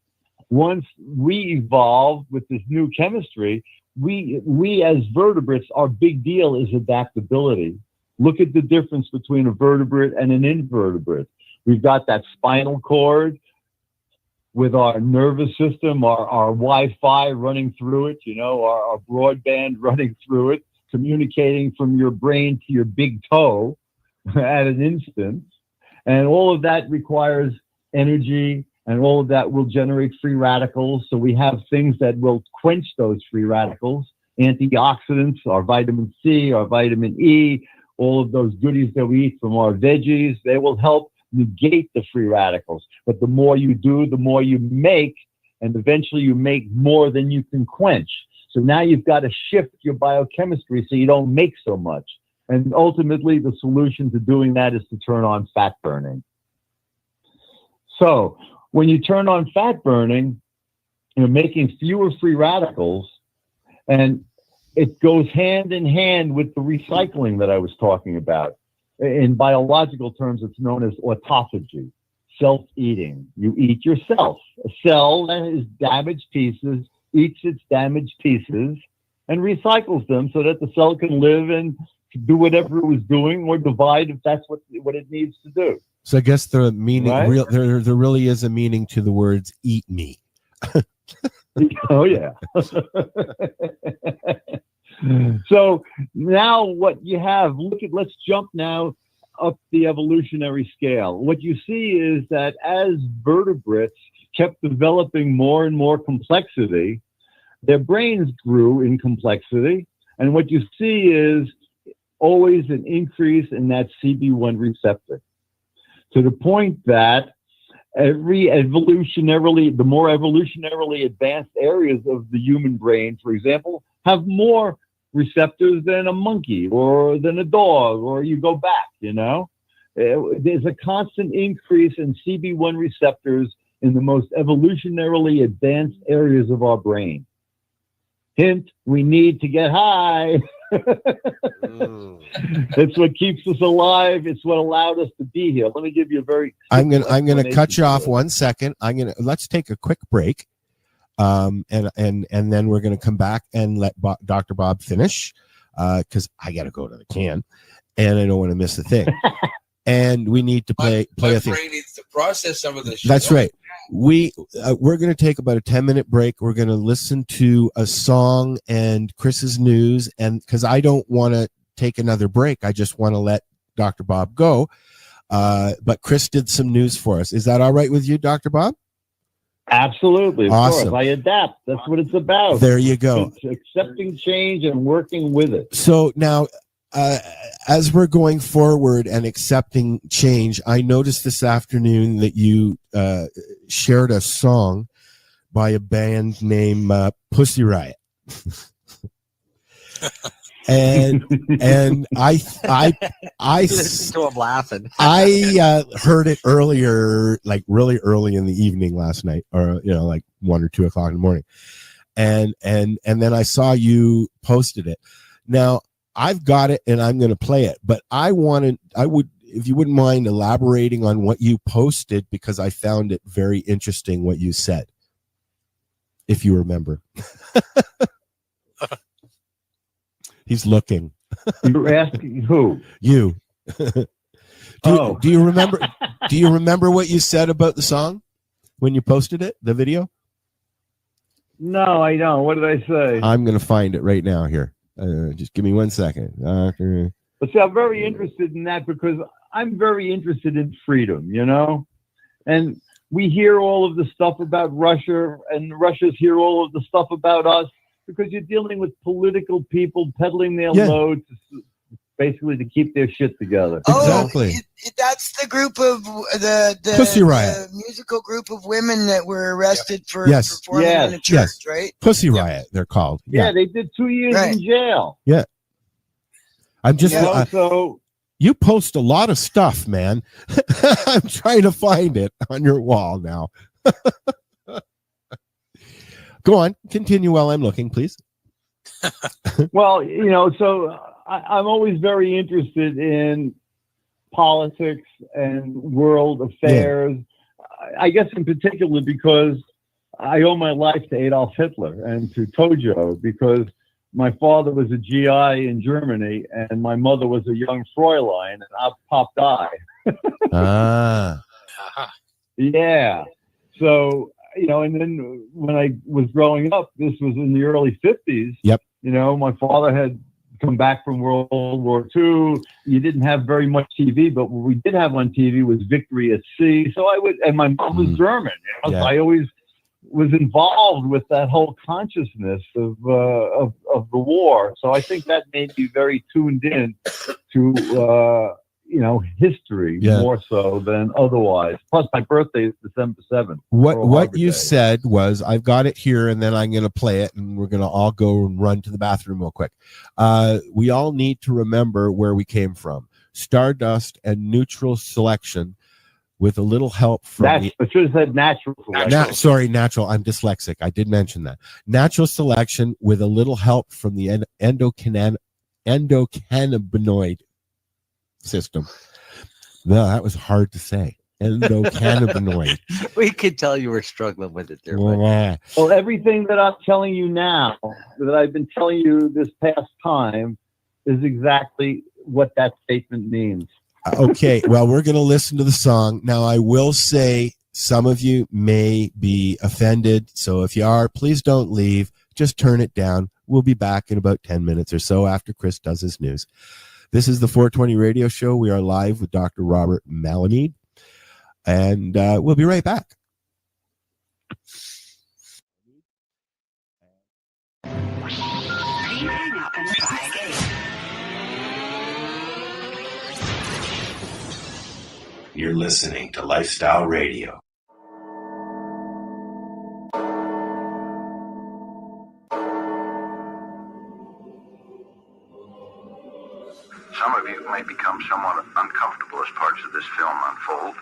Once we evolved with this new chemistry, we as vertebrates, our big deal is adaptability. Look at the difference between a vertebrate and an invertebrate. We've got that spinal cord with our nervous system, our Wi-Fi running through it, you know, our broadband running through it, communicating from your brain to your big toe at an instant. And all of that requires energy And all of that will generate free radicals. So we have things that will quench those free radicals. Antioxidants, our vitamin C, our vitamin E, all of those goodies that we eat from our veggies, they will help negate the free radicals. But the more you do, the more you make, and eventually you make more than you can quench. So now you've got to shift your biochemistry so you don't make so much. And ultimately, the solution to doing that is to turn on fat burning. So when you turn on fat burning, you're making fewer free radicals, and it goes hand in hand with the recycling that I was talking about. In biological terms, it's known as autophagy, self-eating. You eat yourself. A cell that is damaged pieces eats its damaged pieces and recycles them so that the cell can live and do whatever it was doing or divide if that's what it needs to do. So I guess the meaning, Right? there really is a meaning to the words "eat me." Oh yeah. So now what you have, let's jump now up the evolutionary scale. What you see is that as vertebrates kept developing more and more complexity, their brains grew in complexity. And what you see is always an increase in that CB1 receptor, to the point that the more evolutionarily advanced areas of the human brain, for example, have more receptors than a monkey or than a dog, or you go back, There's a constant increase in CB1 receptors in the most evolutionarily advanced areas of our brain. Hint, we need to get high. It's what keeps us alive. It's what allowed us to be here. Let me give you a very. I'm gonna cut you off 1 second. Let's take a quick break, and then we're gonna come back and let Dr. Bob finish, because I gotta go to the can, and I don't want to miss a thing. And we need to play my a thing. brain needs to process some of this shit. That's right. We're going to take about a 10-minute break. We're going to listen to a song and Chris's news, and because I don't want to take another break, I just want to let Dr. Bob go. But Chris did some news for us. Is that all right with you, Dr. Bob? Absolutely. Of Awesome. course. I adapt. That's what it's about. There you go. It's accepting change and working with it. So now, as we're going forward and accepting change, I noticed this afternoon that you shared a song by a band named Pussy Riot. and I listened to him laughing. I heard it earlier, like really early in the evening last night, or like 1 or 2 o'clock in the morning, and then I saw you posted it. Now I've got it and I'm going to play it, but I would, if you wouldn't mind elaborating on what you posted, because I found it very interesting what you said, if you remember. He's looking. You're asking who? You. Do you remember? Do you remember what you said about the song when you posted it, the video? No, I don't. What did I say? I'm going to find it right now here. Just give me 1 second. But see, I'm very interested in that because I'm very interested in freedom, and we hear all of the stuff about Russia, and Russians hear all of the stuff about us, because you're dealing with political people peddling their loads, basically to keep their shit together. Exactly. That's the group of the Pussy Riot, the musical group of women that were arrested for Yes. performing in a church, right? Pussy Riot, they're called. Yeah, they did 2 years in jail. Yeah. I'm just so you post a lot of stuff, man. I'm trying to find it on your wall now. Go on, continue while I'm looking, please. Well, so I'm always very interested in politics and world affairs. Yeah. I guess in particular because I owe my life to Adolf Hitler and to Tojo, because my father was a GI in Germany and my mother was a young Fräulein, and I popped eye. Yeah. So, and then when I was growing up, this was in the early 50s. Yep. My father had come back from World War II. You didn't have very much TV, but what we did have on TV was Victory at Sea. So and my mom was German. You know? So I always was involved with that whole consciousness of the war. So I think that made me very tuned in to history more so than otherwise. Plus, my birthday is December 7th. What you said was, I've got it here, and then I'm going to play it, and we're going to all go and run to the bathroom real quick. We all need to remember where we came from. Stardust and neutral selection, with a little help from I should have said natural selection. Sorry, natural. I'm dyslexic. I did mention that. Natural selection with a little help from the endocannabinoid system. No, that was hard to say. Endocannabinoid. We could tell you were struggling with it there. Yeah. Well, everything that I'm telling you now, that I've been telling you this past time, is exactly what that statement means. Okay, well, we're going to listen to the song. Now, I will say some of you may be offended, so if you are, please don't leave. Just turn it down. We'll be back in about 10 minutes or so after Chris does his news. This is the 420 Radio Show. We are live with Dr. Robert Malamede, and we'll be right back. You're listening to Lifestyle Radio. Some of you may become somewhat uncomfortable as parts of this film unfold.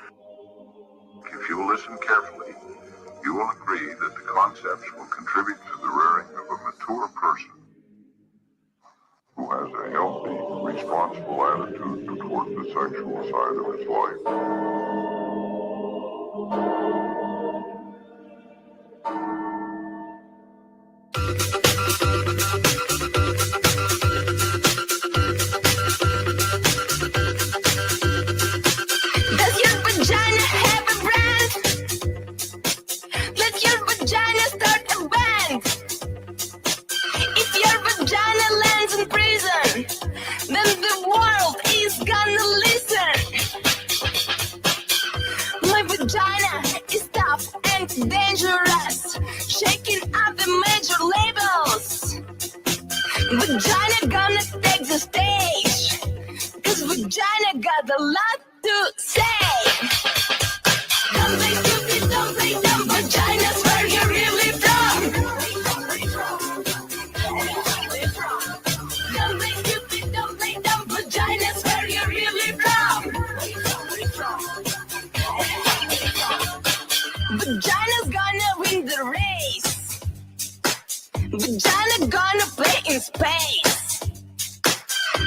If you will listen carefully, you will agree that the concepts will contribute to the rearing of a mature person who has a healthy, responsible attitude toward the sexual side of his life. Does your vagina have a brand? Let your vagina start a band. If your vagina lands in prison, then the world is gonna listen. My vagina is tough and dangerous, shaking up the major labels. Vagina gonna take the stage, 'cause vagina got a lot to say. Don't play stupid, don't play dumb, vagina's where you're really from. Don't play stupid, don't play dumb, vagina's where you're really from. Vagina's gonna win the race. Vagina gonna play in space.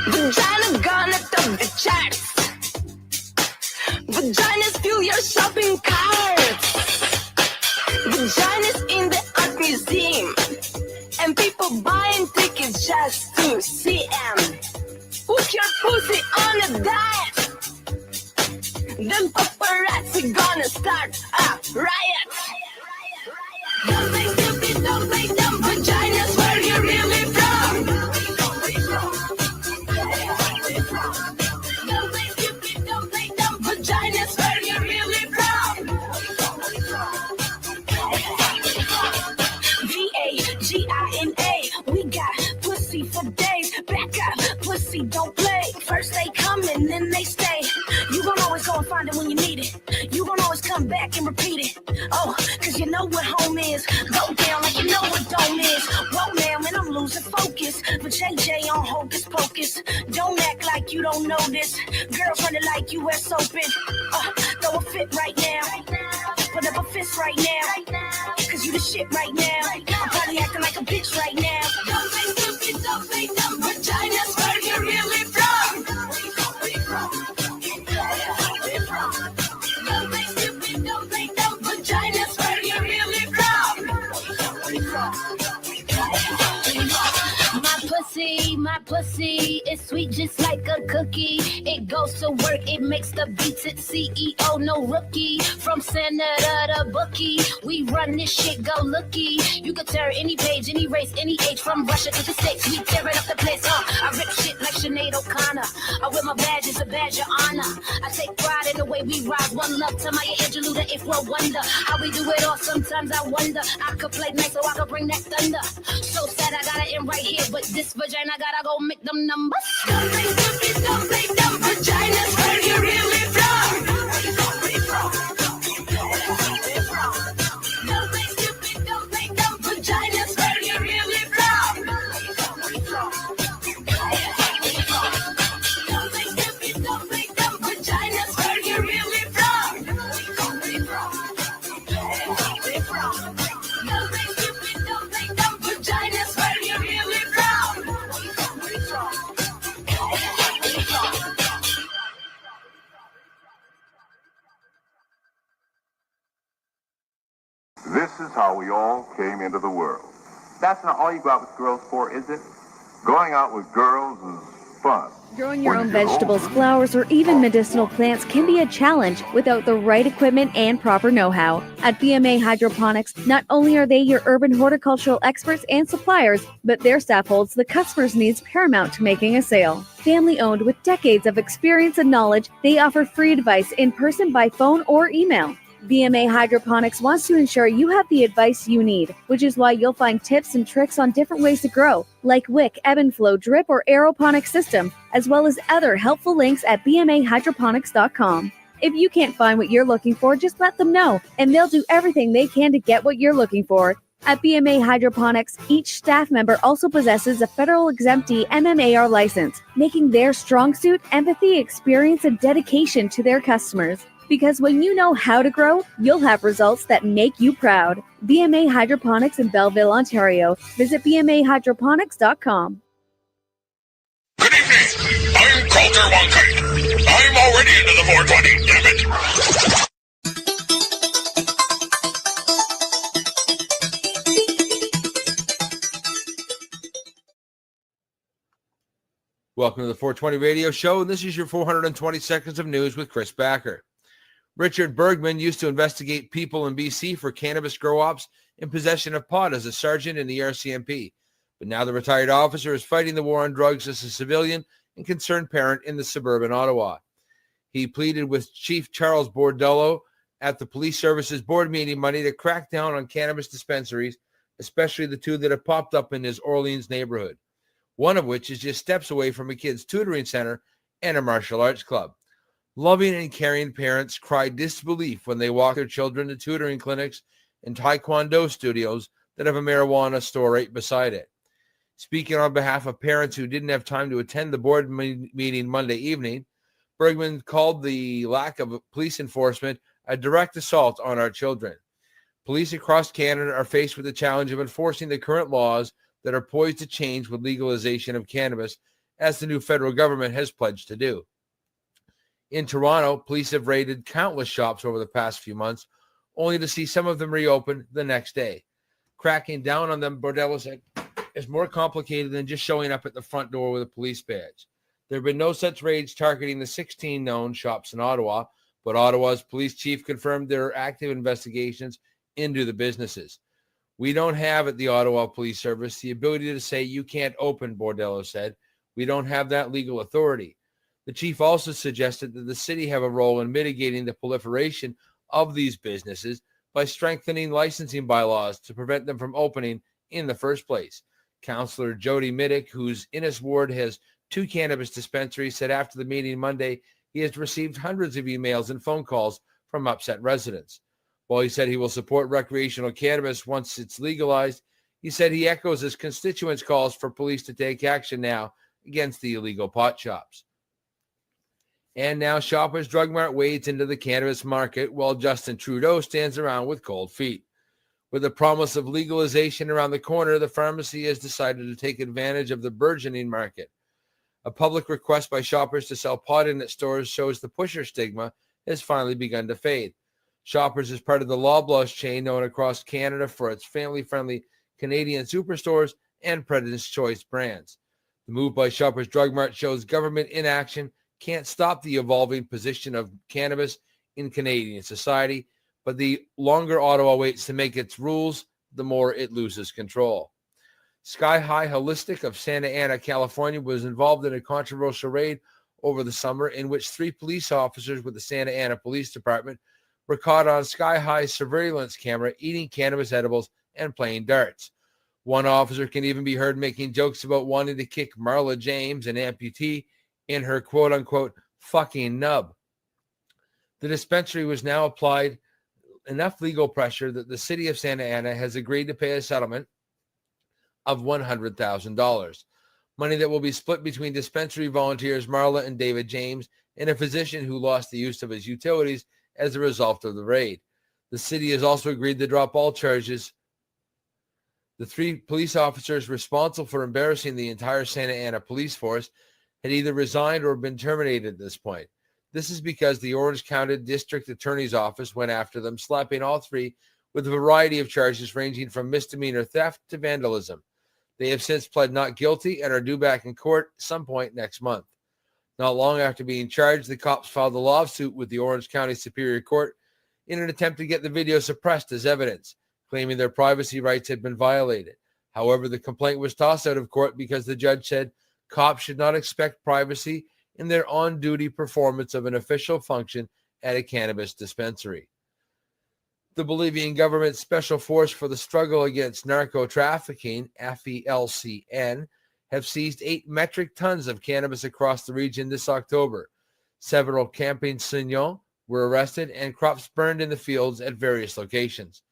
Vagina gonna top the charts. Vaginas fill your shopping carts. Vaginas in the art museum, and people buying tickets just to see them. Put your pussy on a diet, then paparazzi gonna start a riot. Don't play stupid, don't play dumb, vaginas where you're really from. Don't play stupid, don't play dumb, vaginas where you're really from. V-A-G-I-N-A, we got pussy for days. Back up, pussy don't play. First they come and then they stay. You gon' always go and find it when you need it. You gon' always come back and repeat it. Oh, 'cause you know what home is. Go down like you know what dome is. Whoa, man, when I'm losing focus. But JJ on hocus pocus. Don't act like you don't know this. Girls running like US Open. Throw a fit right now. Put up a fist right now. 'Cause you the shit right now. I'm probably acting like a bitch right now. Don't play stupid, don't play dumb. Vagina's where you're really from. Don't play stupid, don't play dumb. Vagina's where you're really from. My pussy It's sweet just like a cookie. It goes to work, it makes the beats. It's CEO, no rookie. From senator to bookie, we run this shit, go looky. You could turn any page, any race, any age, from Russia to the States. We tearing up the place, I rip shit like Sinead O'Connor. I wear my badge, it's a badge of honor. I take pride in the way we rise. One love to Maya Angelou, the if we'll wonder how we do it all. Sometimes I wonder. I could play nice so I could bring that thunder. So sad I got it in right here, but this vagina gotta go make them numbers. Don't play stupid, don't play dumb. Vaginas, where you really from? Don't play stupid, don't play dumb. Vaginas, where you really from? Don't play stupid, don't play dumb. Vaginas, where you really from? Don't play This is how we all came into the world. That's not all you go out with girls for, is it? Going out with girls is fun. Growing your own vegetables, flowers, or even medicinal plants can be a challenge without the right equipment and proper know-how. At BMA Hydroponics, not only are they your urban horticultural experts and suppliers, but their staff holds the customer's needs paramount to making a sale. Family-owned with decades of experience and knowledge, they offer free advice in person, by phone, or email. BMA Hydroponics wants to ensure you have the advice you need, which is why you'll find tips and tricks on different ways to grow, like wick, ebb and flow, drip, or aeroponic system, as well as other helpful links at bmahydroponics.com. If you can't find what you're looking for, just let them know, and they'll do everything they can to get what you're looking for. At BMA Hydroponics, each staff member also possesses a federal exemptee MMAR license, making their strong suit empathy, experience, and dedication to their customers. Because when you know how to grow, you'll have results that make you proud. BMA Hydroponics in Belleville, Ontario. Visit bmahydroponics.com. I'm Coulter Wonka. I'm already into the 420, damn it. Welcome to the 420 Radio Show, and this is your 420 seconds of news with Chris Backer. Richard Bergman used to investigate people in BC for cannabis grow-ops in possession of pot as a sergeant in the RCMP. But now the retired officer is fighting the war on drugs as a civilian and concerned parent in the suburban Ottawa. He pleaded with Chief Charles Bordello at the Police Services Board meeting Monday to crack down on cannabis dispensaries, especially the two that have popped up in his Orleans neighborhood, one of which is just steps away from a kids' tutoring center and a martial arts club. Loving and caring parents cry disbelief when they walk their children to tutoring clinics and taekwondo studios that have a marijuana store right beside it. Speaking on behalf of parents who didn't have time to attend the board meeting Monday evening, Bergman called the lack of police enforcement a direct assault on our children. Police across Canada are faced with the challenge of enforcing the current laws that are poised to change with legalization of cannabis, as the new federal government has pledged to do. In Toronto, police have raided countless shops over the past few months, only to see some of them reopen the next day. Cracking down on them, Bordello said, is more complicated than just showing up at the front door with a police badge. There have been no such raids targeting the 16 known shops in Ottawa, but Ottawa's police chief confirmed there are active investigations into the businesses. We don't have at the Ottawa Police Service the ability to say you can't open, Bordello said. We don't have that legal authority. The chief also suggested that the city have a role in mitigating the proliferation of these businesses by strengthening licensing bylaws to prevent them from opening in the first place. Councillor Jody Middick, whose Innes ward has 2 cannabis dispensaries, said after the meeting Monday he has received hundreds of emails and phone calls from upset residents. While he said he will support recreational cannabis once it's legalized, he said he echoes his constituents' calls for police to take action now against the illegal pot shops. And now Shoppers Drug Mart wades into the cannabis market while Justin Trudeau stands around with cold feet. With the promise of legalization around the corner, the pharmacy has decided to take advantage of the burgeoning market. A public request by shoppers to sell pot in its stores shows the pusher stigma has finally begun to fade. Shoppers is part of the Loblaws chain known across Canada for its family-friendly Canadian superstores and President's Choice brands. The move by Shoppers Drug Mart shows government inaction can't stop the evolving position of cannabis in Canadian society, but the longer Ottawa waits to make its rules, the more it loses control. Sky High Holistic of Santa Ana, California, was involved in a controversial raid over the summer in which 3 police officers with the Santa Ana Police Department were caught on Sky High's surveillance camera eating cannabis edibles and playing darts. One officer can even be heard making jokes about wanting to kick Marla James, an amputee, in her quote-unquote fucking nub. The dispensary was now applied enough legal pressure that the city of Santa Ana has agreed to pay a settlement of $100,000, money that will be split between dispensary volunteers Marla and David James and a physician who lost the use of his utilities as a result of the raid. The city has also agreed to drop all charges. The 3 police officers responsible for embarrassing the entire Santa Ana police force had either resigned or been terminated at this point. This is because the Orange County District Attorney's Office went after them, slapping all 3 with a variety of charges ranging from misdemeanor theft to vandalism. They have since pled not guilty and are due back in court some point next month. Not long after being charged, the cops filed a lawsuit with the Orange County Superior Court in an attempt to get the video suppressed as evidence, claiming their privacy rights had been violated. However, the complaint was tossed out of court because the judge said cops should not expect privacy in their on-duty performance of an official function at a cannabis dispensary. The Bolivian government's Special Force for the Struggle Against Narco-Trafficking, FELCN, have seized 8 metric tons of cannabis across the region this October. Several campesinos were arrested and crops burned in the fields at various locations.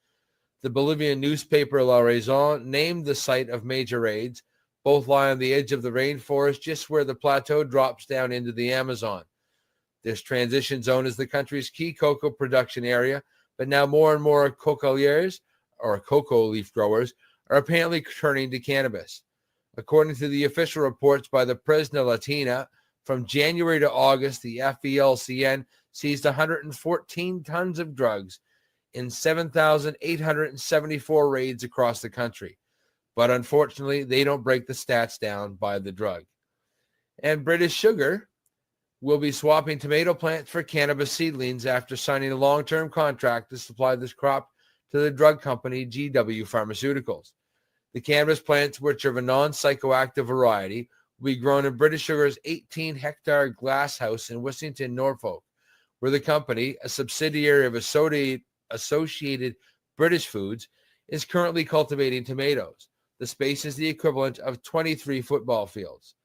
The Bolivian newspaper La Razón named the site of major raids. Both lie on the edge of the rainforest, just where the plateau drops down into the Amazon. This transition zone is the country's key cocoa production area, but now more and more cocaliers, or cocoa leaf growers, are apparently turning to cannabis. According to the official reports by the Prensa Latina, from January to August, the FELCN seized 114 tons of drugs in 7,874 raids across the country. But unfortunately, they don't break the stats down by the drug. And British Sugar will be swapping tomato plants for cannabis seedlings after signing a long-term contract to supply this crop to the drug company GW Pharmaceuticals. The cannabis plants, which are of a non-psychoactive variety, will be grown in British Sugar's 18-hectare glass house in Wissington, Norfolk, where the company, a subsidiary of Associated British Foods, is currently cultivating tomatoes. The space is the equivalent of 23 football fields.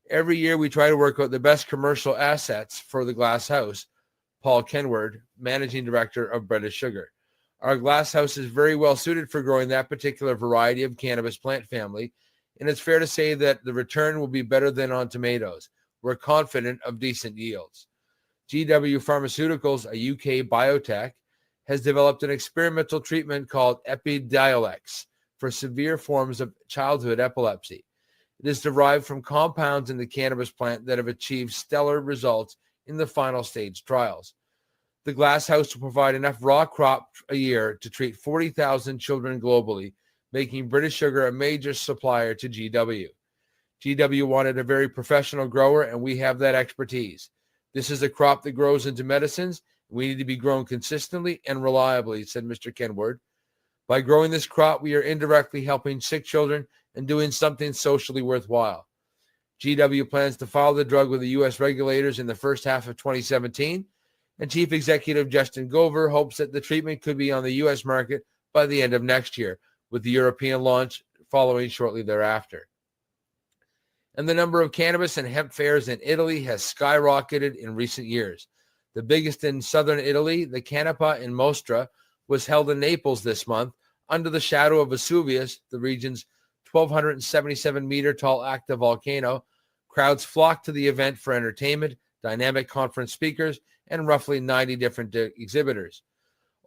Every year we try to work out the best commercial assets for the glass house. Paul Kenward, managing director of British Sugar. Our glass house is very well suited for growing that particular variety of cannabis plant family, and it's fair to say that the return will be better than on tomatoes. We're confident of decent yields. GW Pharmaceuticals, a UK biotech, has developed an experimental treatment called Epidiolex for severe forms of childhood epilepsy. It is derived from compounds in the cannabis plant that have achieved stellar results in the final stage trials. The glass house will provide enough raw crop a year to treat 40,000 children globally, making British Sugar a major supplier to GW. GW wanted a very professional grower, and we have that expertise. This is a crop that grows into medicines. We need to be grown consistently and reliably, said Mr. Kenward. By growing this crop, we are indirectly helping sick children and doing something socially worthwhile. GW plans to file the drug with the U.S. regulators in the first half of 2017, and Chief Executive Justin Gover hopes that the treatment could be on the U.S. market by the end of next year, with the European launch following shortly thereafter. And the number of cannabis and hemp fairs in Italy has skyrocketed in recent years. The biggest in southern Italy, the Canepa in Mostra, was held in Naples this month under the shadow of Vesuvius, the region's 1,277-meter tall active volcano. Crowds flocked to the event for entertainment, dynamic conference speakers, and roughly 90 different exhibitors.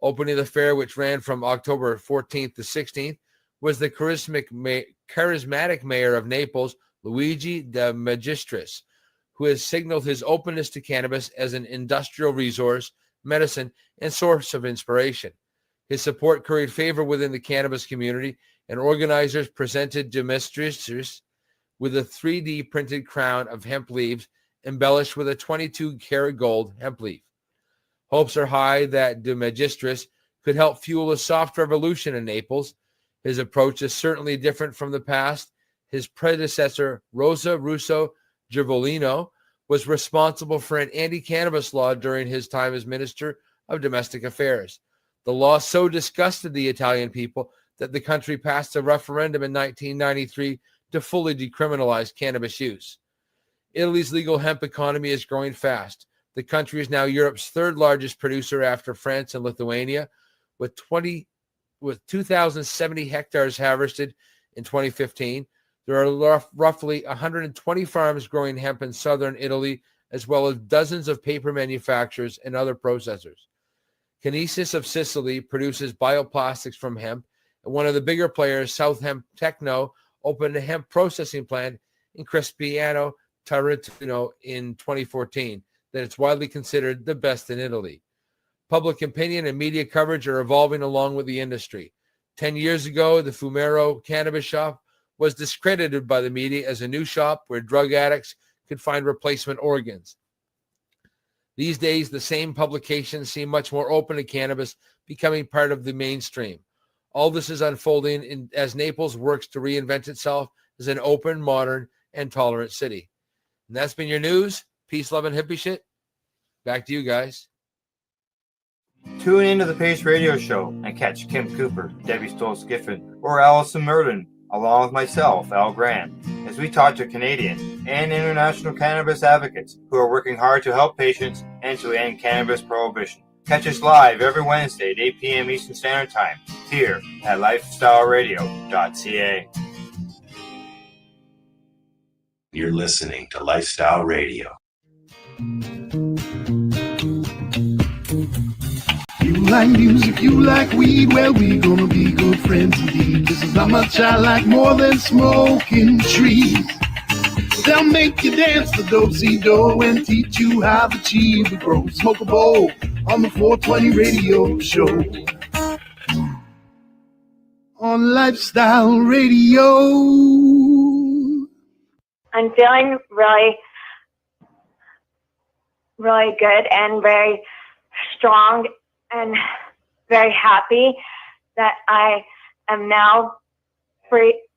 Opening the fair, which ran from October 14th to 16th, was the charismatic mayor of Naples, Luigi de Magistris, who has signaled his openness to cannabis as an industrial resource, medicine, and source of inspiration. His support curried favor within the cannabis community, and organizers presented de Magistris with a 3D printed crown of hemp leaves embellished with a 22-karat gold hemp leaf. Hopes are high that De Magistris could help fuel a soft revolution in Naples. His approach is certainly different from the past. His predecessor, Rosa Russo Gervolino, was responsible for an anti-cannabis law during his time as Minister of Domestic Affairs. The law so disgusted the Italian people that the country passed a referendum in 1993 to fully decriminalize cannabis use. Italy's legal hemp economy is growing fast. The country is now Europe's third largest producer after France and Lithuania, with 2,070 hectares harvested in 2015. There are roughly 120 farms growing hemp in southern Italy, as well as dozens of paper manufacturers and other processors. Kinesis of Sicily produces bioplastics from hemp, and one of the bigger players, South Hemp Techno, opened a hemp processing plant in Crispiano Tarantino in 2014 that it's widely considered the best in Italy. Public opinion and media coverage are evolving along with the industry. 10 years ago, the Fumero cannabis shop was discredited by the media as a new shop where drug addicts could find replacement organs. These days, the same publications seem much more open to cannabis becoming part of the mainstream. All this is unfolding as Naples works to reinvent itself as an open, modern, and tolerant city. And that's been your news. Peace, love, and hippie shit. Back to you guys. Tune into the Pace Radio Show and catch Kim Cooper, Debbie Stoll-Skiffen, or Allison Merlin, along with myself, Al Grant, as we talk to Canadian and international cannabis advocates who are working hard to help patients and to end cannabis prohibition. Catch us live every Wednesday at 8 p.m. Eastern Standard Time here at lifestyleradio.ca. You're listening to Lifestyle Radio. You like music, you like weed, well, we gonna be good friends indeed. This is how much I like more than smoking trees. They'll make you dance the do-si-do and teach you how the chiva grows. Smoke a bowl on the 420 radio show. On Lifestyle Radio. I'm feeling really good and very strong and very happy that I am now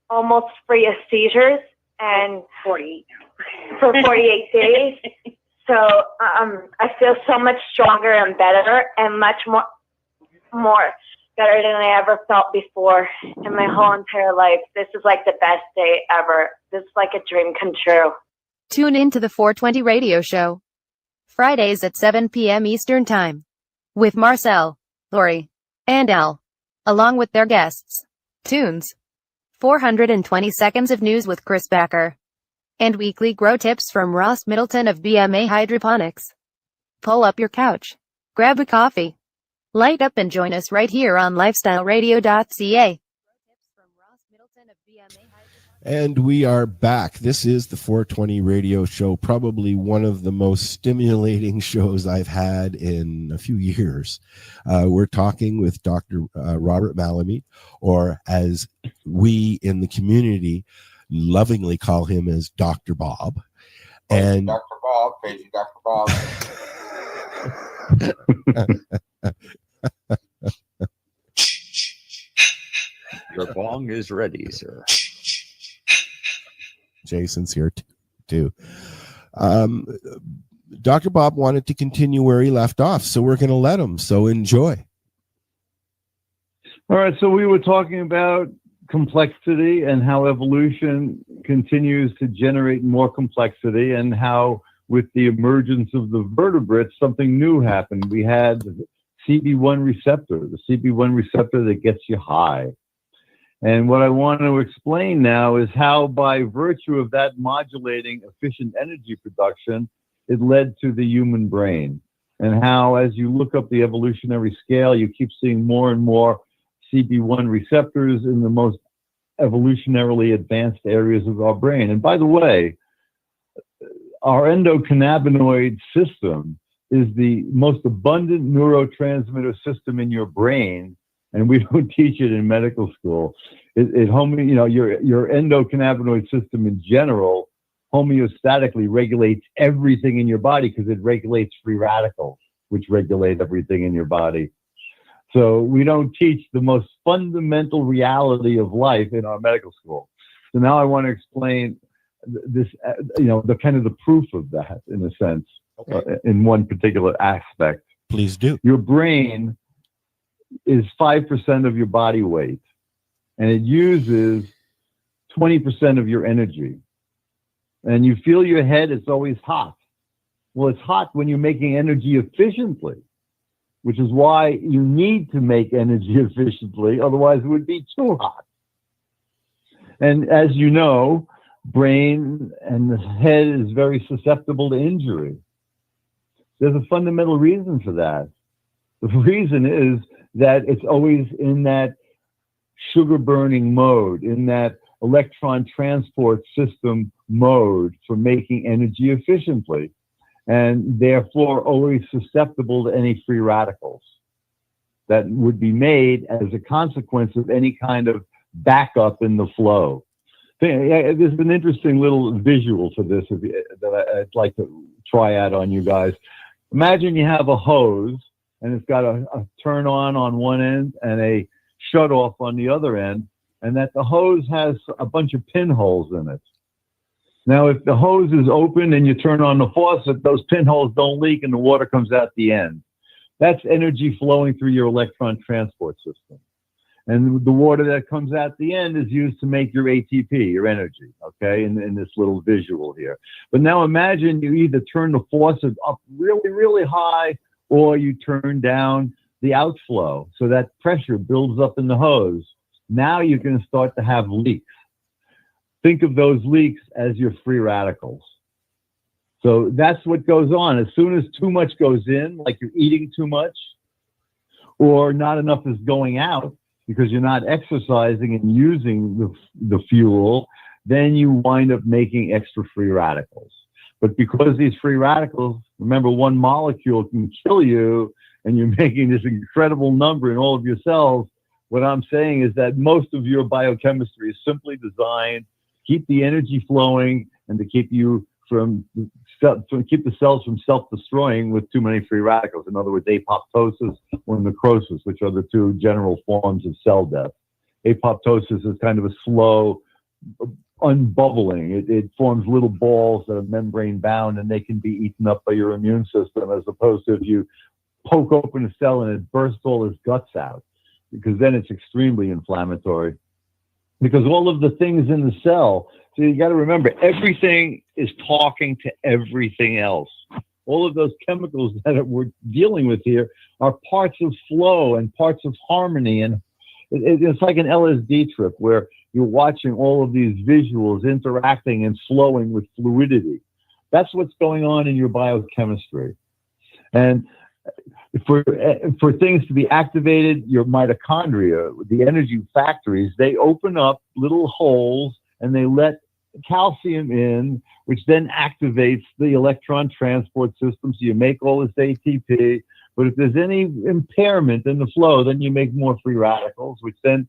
almost free of seizures and 48 for 48 days. So I feel so much stronger and better and much more better than I ever felt before in my whole entire life. This is like the best day ever. This is like a dream come true. Tune in to the 420 radio show. Fridays at 7 p.m. Eastern Time. With Marcel, Lori, and Al. Along with their guests. Tunes. 420 seconds of news with Chris Backer. And weekly grow tips from Ross Middleton of BMA Hydroponics. Pull up your couch. Grab a coffee. Light up and join us right here on lifestyleradio.ca. And we are back. This is the 420 radio show, probably one of the most stimulating shows I've had in a few years. We're talking with Dr. Robert Malamud, or as we in the community lovingly call him as Dr. Bob. And Dr. Bob, crazy Dr. Bob. Your bong is ready, sir. Jason's here too. Dr. Bob wanted to continue where he left off, so we're going to let him. So enjoy. All right. So we were talking about complexity and how evolution continues to generate more complexity, and how with the emergence of the vertebrates, something new happened. We had the CB1 receptor, that gets you high. And what I want to explain now is how, by virtue of that modulating efficient energy production, it led to the human brain. And how, as you look up the evolutionary scale, you keep seeing more and more CB1 receptors in the most evolutionarily advanced areas of our brain. And by the way, our endocannabinoid system is the most abundant neurotransmitter system in your brain. and we don't teach it in medical school. Your endocannabinoid system in general homeostatically regulates everything in your body because it regulates free radicals, which regulate everything in your body. So we don't teach the most fundamental reality of life in our medical school. So now I want to explain this, the kind of the proof of that, in a sense, in one particular aspect. Please do. Your brain is 5% of your body weight, and it uses 20% of your energy. And you feel your head is always hot. Well, it's hot when you're making energy efficiently, which is why you need to make energy efficiently. Otherwise, it would be too hot. And as you know, brain and the head is very susceptible to injury. There's a fundamental reason for that. The reason is that it's always in that sugar burning mode, in that electron transport system mode for making energy efficiently, and therefore always susceptible to any free radicals that would be made as a consequence of any kind of backup in the flow. There's an interesting little visual to this that I'd like to try out on you guys. Imagine you have a hose, and it's got a turn on one end and a shut off on the other end, and that the hose has a bunch of pinholes in it. Now, if the hose is open and you turn on the faucet, those pinholes don't leak and the water comes out the end. That's energy flowing through your electron transport system. And the water that comes out the end is used to make your ATP, your energy, okay, in this little visual here. But now imagine you either turn the faucet up really, really high, or you turn down the outflow so that pressure builds up in the hose. Now you're going to start to have leaks. Think of those leaks as your free radicals. So that's what goes on. As soon as too much goes in, like you're eating too much, or not enough is going out because you're not exercising and using the fuel, then you wind up making extra free radicals. But because these free radicals, remember, one molecule can kill you, and you're making this incredible number in all of your cells, what I'm saying is that most of your biochemistry is simply designed to keep the energy flowing and to keep you keep the cells from self-destroying with too many free radicals. In other words, apoptosis or necrosis, which are the two general forms of cell death. Apoptosis is kind of a slow unbubbling. It forms little balls that are membrane bound, and they can be eaten up by your immune system, as opposed to if you poke open a cell and it bursts all its guts out, because then it's extremely inflammatory. Because all of the things in the cell, so you got to remember, everything is talking to everything else. All of those chemicals that we're dealing with here are parts of flow and parts of harmony. And it's like an LSD trip where you're watching all of these visuals interacting and flowing with fluidity. That's what's going on in your biochemistry. And for things to be activated, your mitochondria, the energy factories, they open up little holes and they let calcium in, which then activates the electron transport system. So you make all this ATP. But if there's any impairment in the flow, then you make more free radicals, which then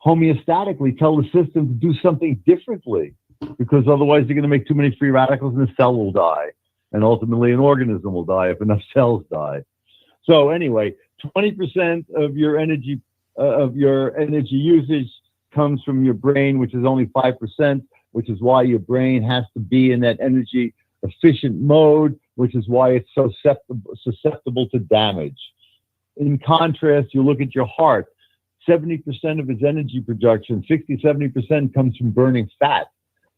homeostatically tell the system to do something differently, because otherwise you're going to make too many free radicals and the cell will die. And ultimately an organism will die if enough cells die. So anyway, 20% of your energy usage comes from your brain, which is only 5%, which is why your brain has to be in that energy efficient mode, which is why it's so susceptible to damage. In contrast, you look at your heart, 70% of its energy production, 60, 70% comes from burning fat.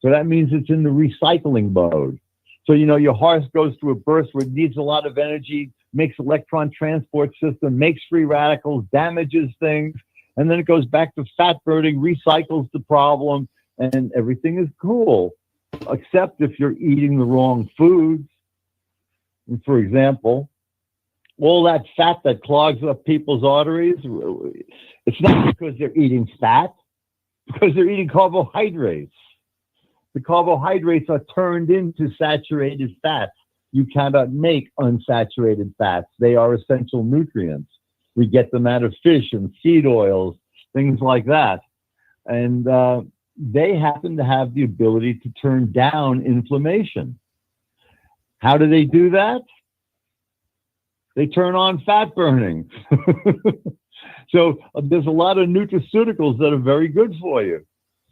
So that means it's in the recycling mode. So, your heart goes through a burst where it needs a lot of energy, makes electron transport system, makes free radicals, damages things, and then it goes back to fat burning, recycles the problem, and everything is cool, except if you're eating the wrong foods. And for example, all that fat that clogs up people's arteries, it's not because they're eating fat, because they're eating carbohydrates. The carbohydrates are turned into saturated fats. You cannot make unsaturated fats. They are essential nutrients. We get them out of fish and seed oils, things like that. And they happen to have the ability to turn down inflammation. How do they do that? They turn on fat burning. So there's a lot of nutraceuticals that are very good for you.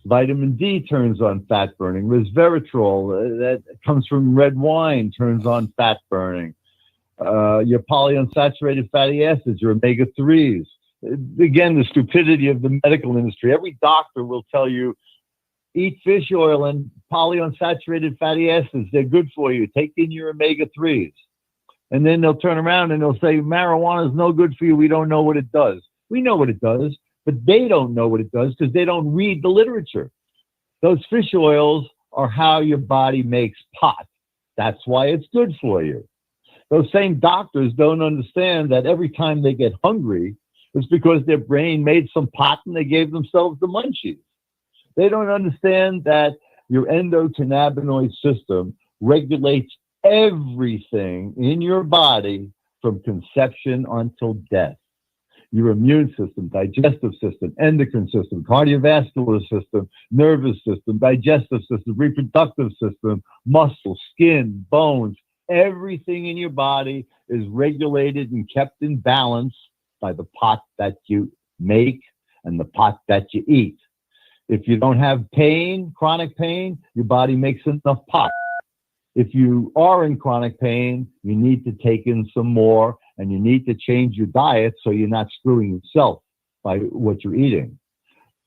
Vitamin D turns on fat burning. Resveratrol, that comes from red wine, turns on fat burning. Your polyunsaturated fatty acids, your omega-3s. Again, the stupidity of the medical industry. Every doctor will tell you, eat fish oil and polyunsaturated fatty acids. They're good for you. Take in your omega-3s. And then they'll turn around and they'll say, marijuana is no good for you. We don't know what it does. We know what it does, but they don't know what it does because they don't read the literature. Those fish oils are how your body makes pot. That's why it's good for you. Those same doctors don't understand that every time they get hungry, it's because their brain made some pot and they gave themselves the munchies. They don't understand that your endocannabinoid system regulates everything in your body from conception until death. Your immune system, digestive system, endocrine system, cardiovascular system, nervous system, digestive system, reproductive system, muscle, skin, bones, everything in your body is regulated and kept in balance by the pot that you make and the pot that you eat. If you don't have pain, chronic pain, your body makes enough pot. If you are in chronic pain, you need to take in some more, and you need to change your diet so you're not screwing yourself by what you're eating.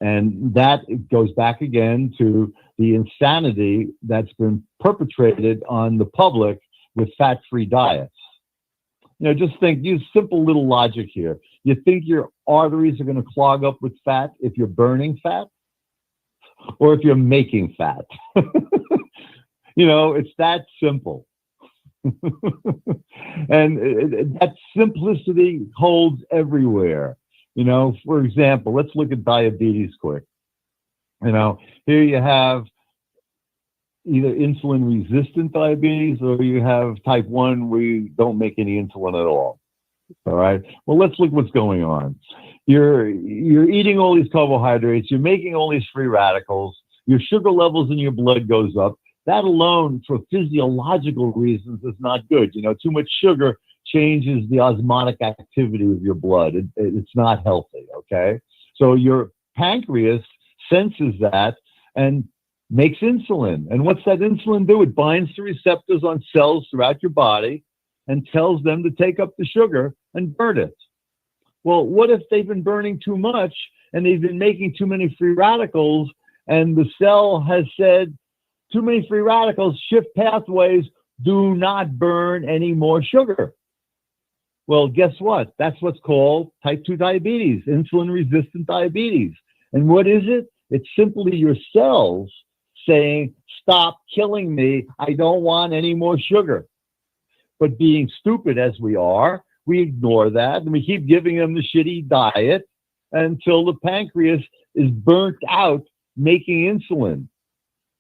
And that goes back again to the insanity that's been perpetrated on the public with fat-free diets. You know, just think, use simple little logic here. You think your arteries are going to clog up with fat if you're burning fat or if you're making fat? You know, it's that simple. And that simplicity holds everywhere. You know, for example, let's look at diabetes quick. You know, here you have either insulin-resistant diabetes or you have type 1 where you don't make any insulin at all. All right. Well, let's look what's going on. You're eating all these carbohydrates. You're making all these free radicals. Your sugar levels in your blood goes up. That alone, for physiological reasons, is not good. You know, too much sugar changes the osmotic activity of your blood. It's not healthy, okay? So your pancreas senses that and makes insulin. And what's that insulin do? It binds to receptors on cells throughout your body and tells them to take up the sugar and burn it. Well, what if they've been burning too much and they've been making too many free radicals and the cell has said, too many free radicals, shift pathways, do not burn any more sugar. Well, guess what? That's what's called type 2 diabetes, insulin-resistant diabetes. And what is it? It's simply your cells saying, stop killing me. I don't want any more sugar. But being stupid as we are, we ignore that and we keep giving them the shitty diet until the pancreas is burnt out making insulin.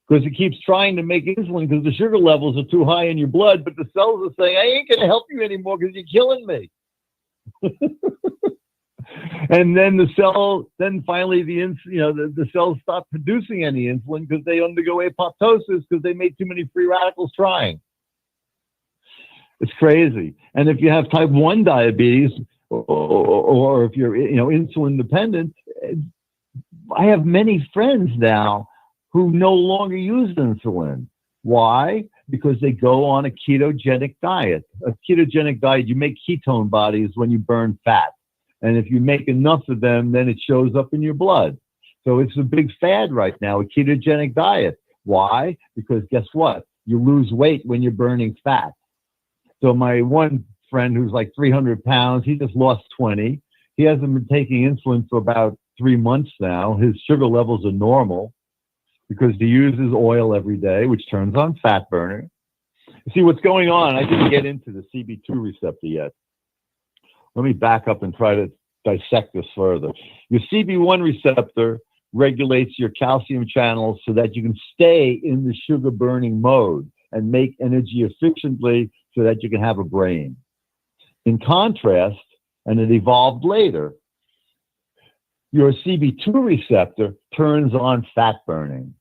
Because it keeps trying to make insulin because the sugar levels are too high in your blood, but the cells are saying, I ain't going to help you anymore because you're killing me. And then finally the cells stop producing any insulin because they undergo apoptosis because they made too many free radicals trying. It's crazy. And if you have type 1 diabetes or if you're insulin dependent, I have many friends now who no longer use insulin. Why? Because they go on a ketogenic diet. A ketogenic diet, you make ketone bodies when you burn fat. And if you make enough of them, then it shows up in your blood. So it's a big fad right now, a ketogenic diet. Why? Because guess what? You lose weight when you're burning fat. So my one friend who's like 300 pounds, he just lost 20. He hasn't been taking insulin for about 3 months now. His sugar levels are normal because he uses oil every day, which turns on fat burner. See what's going on. I didn't get into the CB2 receptor yet. Let me back up and try to dissect this further. Your CB1 receptor regulates your calcium channels so that you can stay in the sugar burning mode and make energy efficiently so that you can have a brain. In contrast, and it evolved later. Your CB2 receptor turns on fat burning.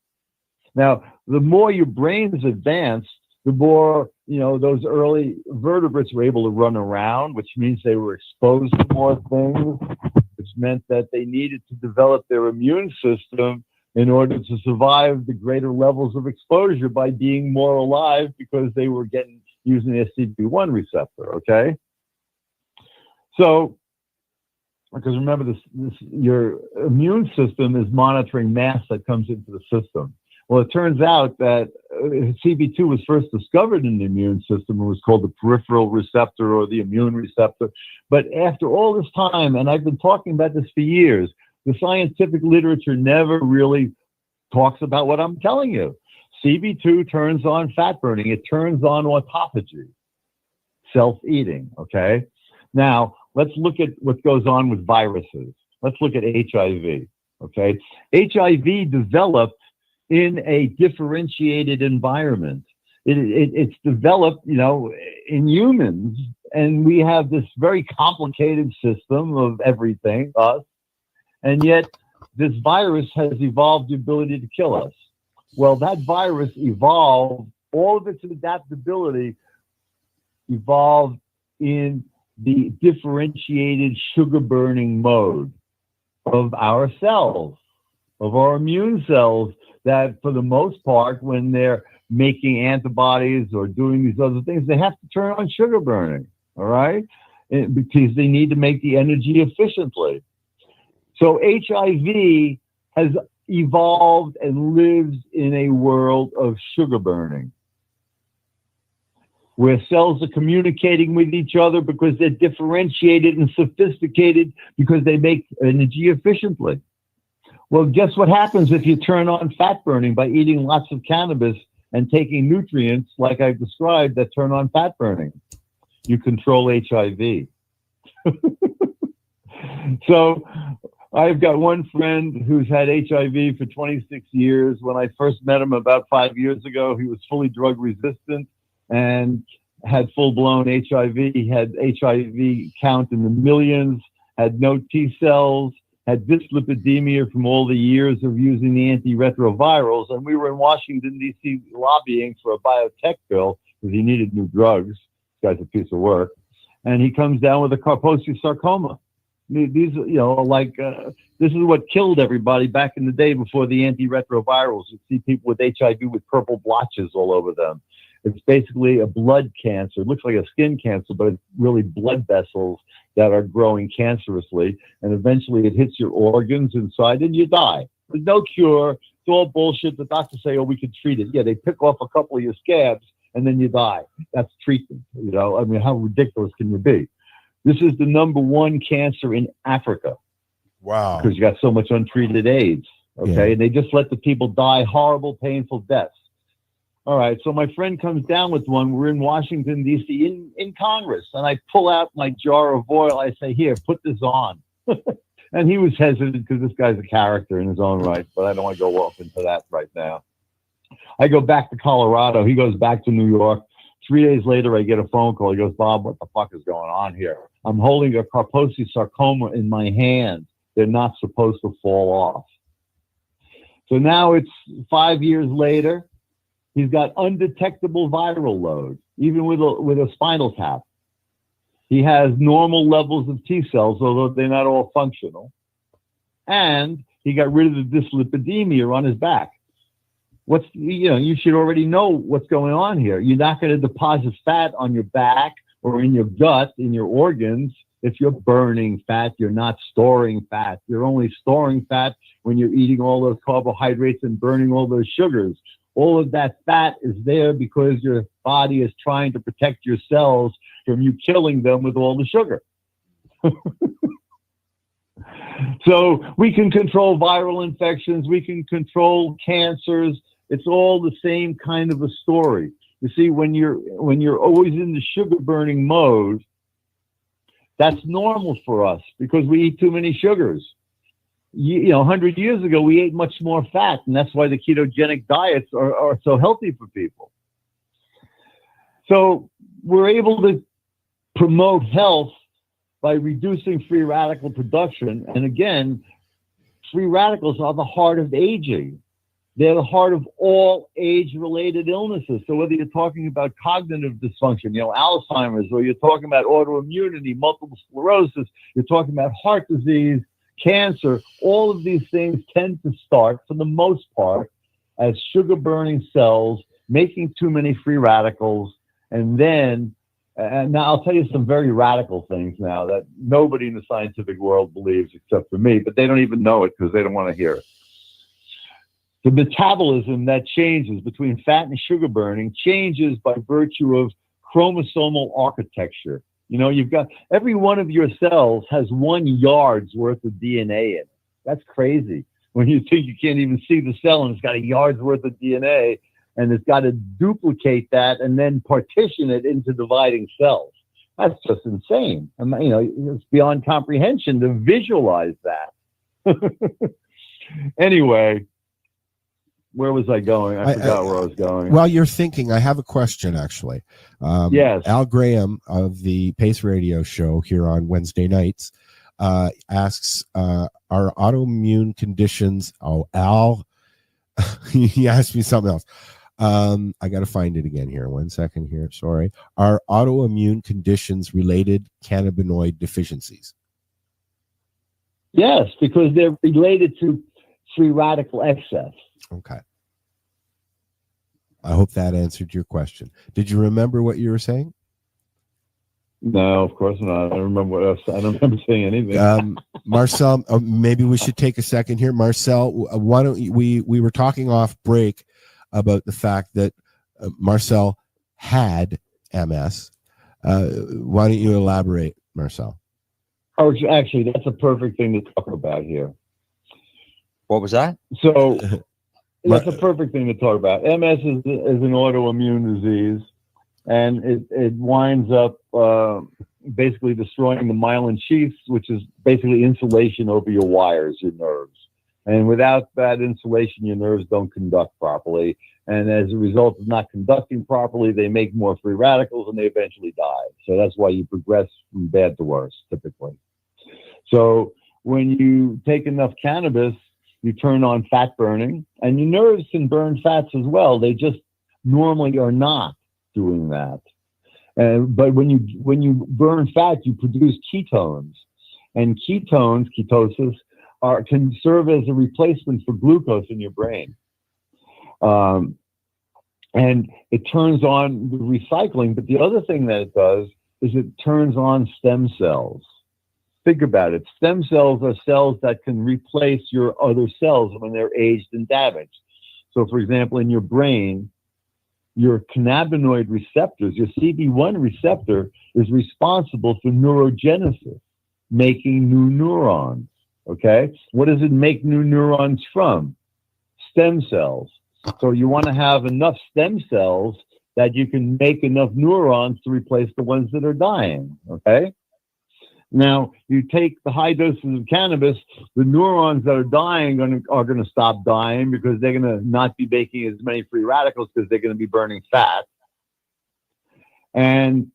Now, the more your brain is advanced, the more, those early vertebrates were able to run around, which means they were exposed to more things, which meant that they needed to develop their immune system in order to survive the greater levels of exposure by being more alive because they were using the CB1 receptor, okay? So, because remember, your immune system is monitoring mass that comes into the system. Well, it turns out that CB2 was first discovered in the immune system. It was called the peripheral receptor or the immune receptor. But after all this time, and I've been talking about this for years, the scientific literature never really talks about what I'm telling you. CB2 turns on fat burning. It turns on autophagy, self-eating, okay? Now, let's look at what goes on with viruses. Let's look at HIV, okay? HIV developed in a differentiated environment. It's developed, in humans, and we have this very complicated system of everything, us, and yet this virus has evolved the ability to kill us. Well, that virus evolved, all of its adaptability evolved in the differentiated sugar burning mode of our cells, of our immune cells, that for the most part, when they're making antibodies or doing these other things, they have to turn on sugar burning, all right? Because they need to make the energy efficiently. So HIV has evolved and lives in a world of sugar burning, where cells are communicating with each other because they're differentiated and sophisticated because they make energy efficiently. Well, guess what happens if you turn on fat burning by eating lots of cannabis and taking nutrients like I've described that turn on fat burning? You control HIV. So I've got one friend who's had HIV for 26 years. When I first met him about 5 years ago, he was fully drug resistant and had full-blown HIV. He had HIV count in the millions, had no T cells, had dyslipidemia from all the years of using the antiretrovirals. And we were in Washington, D.C. lobbying for a biotech bill because he needed new drugs. This guy's a piece of work. And he comes down with a Kaposi sarcoma. These, this is what killed everybody back in the day before the antiretrovirals. You see people with HIV with purple blotches all over them. It's basically a blood cancer. It looks like a skin cancer, but it's really blood vessels that are growing cancerously. And eventually it hits your organs inside and you die. There's no cure. It's all bullshit. The doctors say, we could treat it. Yeah, they pick off a couple of your scabs and then you die. That's treatment. How ridiculous can you be? This is the #1 cancer in Africa. Wow. Because you got so much untreated AIDS. Okay. Yeah. And they just let the people die horrible, painful deaths. All right, so my friend comes down with one. We're in Washington, D.C., in Congress, and I pull out my jar of oil. I say, here, put this on. And he was hesitant because this guy's a character in his own right, but I don't want to go off into that right now. I go back to Colorado. He goes back to New York. 3 days later, I get a phone call. He goes, Bob, what the fuck is going on here? I'm holding a Kaposi sarcoma in my hand. They're not supposed to fall off. So now it's 5 years later. He's got undetectable viral load, even with a spinal tap. He has normal levels of T cells, although they're not all functional. And he got rid of the dyslipidemia on his back. You should already know what's going on here. You're not going to deposit fat on your back or in your gut, in your organs. If you're burning fat, you're not storing fat. You're only storing fat when you're eating all those carbohydrates and burning all those sugars. All of that fat is there because your body is trying to protect your cells from you killing them with all the sugar. So we can control viral infections. We can control cancers. It's all the same kind of a story. You see, when you're always in the sugar burning mode, that's normal for us because we eat too many sugars. 100 years ago, we ate much more fat, and that's why the ketogenic diets are so healthy for people. So we're able to promote health by reducing free radical production. And again, free radicals are the heart of aging. They're the heart of all age-related illnesses. So whether you're talking about cognitive dysfunction, Alzheimer's, or you're talking about autoimmunity, multiple sclerosis, you're talking about heart disease, cancer, all of these things tend to start, for the most part, as sugar-burning cells making too many free radicals. And then, and now I'll tell you some very radical things now that nobody in the scientific world believes except for me, but they don't even know it because they don't want to hear it. The metabolism that changes between fat and sugar burning changes by virtue of chromosomal architecture. You've got every one of your cells has 1 yard's worth of DNA in it. That's crazy. When you think you can't even see the cell and it's got a yard's worth of DNA, and it's got to duplicate that and then partition it into dividing cells. That's just insane. It's beyond comprehension to visualize that. Anyway, where was I going? I forgot where I was going. While you're thinking, I have a question, actually. Yes. Al Graham of the Pace Radio Show here on Wednesday nights asks, are autoimmune conditions... Oh, Al, he asked me something else. I got to find it again here. 1 second here. Sorry. Are autoimmune conditions related cannabinoid deficiencies? Yes, because they're related to free radical excess. Okay. I hope that answered your question. Did you remember what you were saying? No, of course not. I don't remember what else. I don't remember saying anything. Marcel, maybe we should take a second here. Marcel, why don't we were talking off break about the fact that Marcel had MS. Why don't you elaborate, Marcel? Oh, actually, that's a perfect thing to talk about here. What was that? So that's a perfect thing to talk about. MS is an autoimmune disease, and it winds up basically destroying the myelin sheaths, which is basically insulation over your wires, your nerves. And without that insulation, your nerves don't conduct properly. And as a result of not conducting properly, they make more free radicals and they eventually die. So that's why you progress from bad to worse, typically. So when you take enough cannabis, you turn on fat burning, and your nerves can burn fats as well. They just normally are not doing that. But when you burn fat, you produce ketones. And ketosis, can serve as a replacement for glucose in your brain. And it turns on the recycling, but the other thing that it does is it turns on stem cells. Think about it. Stem cells are cells that can replace your other cells when they're aged and damaged. So, for example, in your brain, your cannabinoid receptors, your CB1 receptor, is responsible for neurogenesis, making new neurons. Okay? What does it make new neurons from? Stem cells. So you want to have enough stem cells that you can make enough neurons to replace the ones that are dying. Okay? Now, you take the high doses of cannabis, the neurons that are dying are going to stop dying because they're going to not be making as many free radicals because they're going to be burning fat. And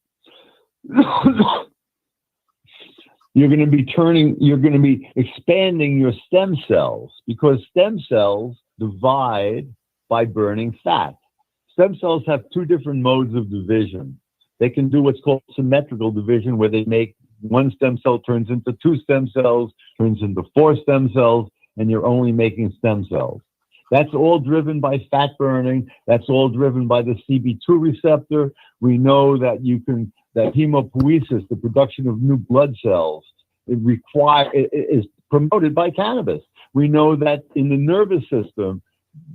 you're going to be expanding your stem cells because stem cells divide by burning fat. Stem cells have two different modes of division. They can do what's called symmetrical division, where they make one stem cell turns into two stem cells, turns into four stem cells, and you're only making stem cells. That's all driven by fat burning. That's all driven by the CB2 receptor. We know that that hemopoiesis, the production of new blood cells, is promoted by cannabis. We know that in the nervous system,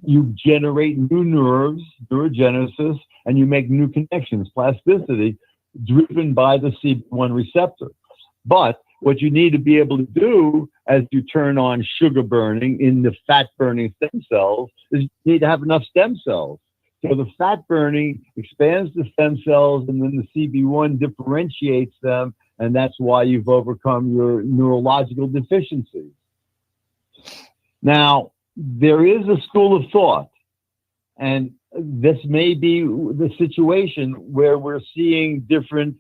you generate new nerves, neurogenesis, and you make new connections, plasticity, driven by the CB1 receptor. But what you need to be able to do as you turn on sugar burning in the fat burning stem cells is you need to have enough stem cells. So the fat burning expands the stem cells, and then the CB1 differentiates them, and that's why you've overcome your neurological deficiencies. Now, there is a school of thought, and this may be the situation where we're seeing different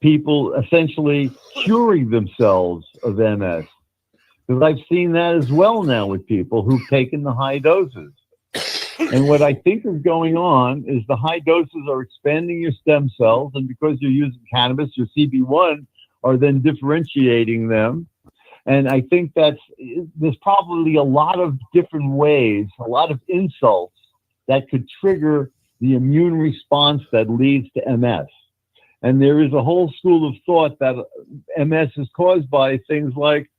people essentially curing themselves of MS. Because I've seen that as well now with people who've taken the high doses. And what I think is going on is the high doses are expanding your stem cells, and because you're using cannabis, your CB1 are then differentiating them. And I think there's probably a lot of different ways, a lot of insults that could trigger the immune response that leads to MS. And there is a whole school of thought that MS is caused by things like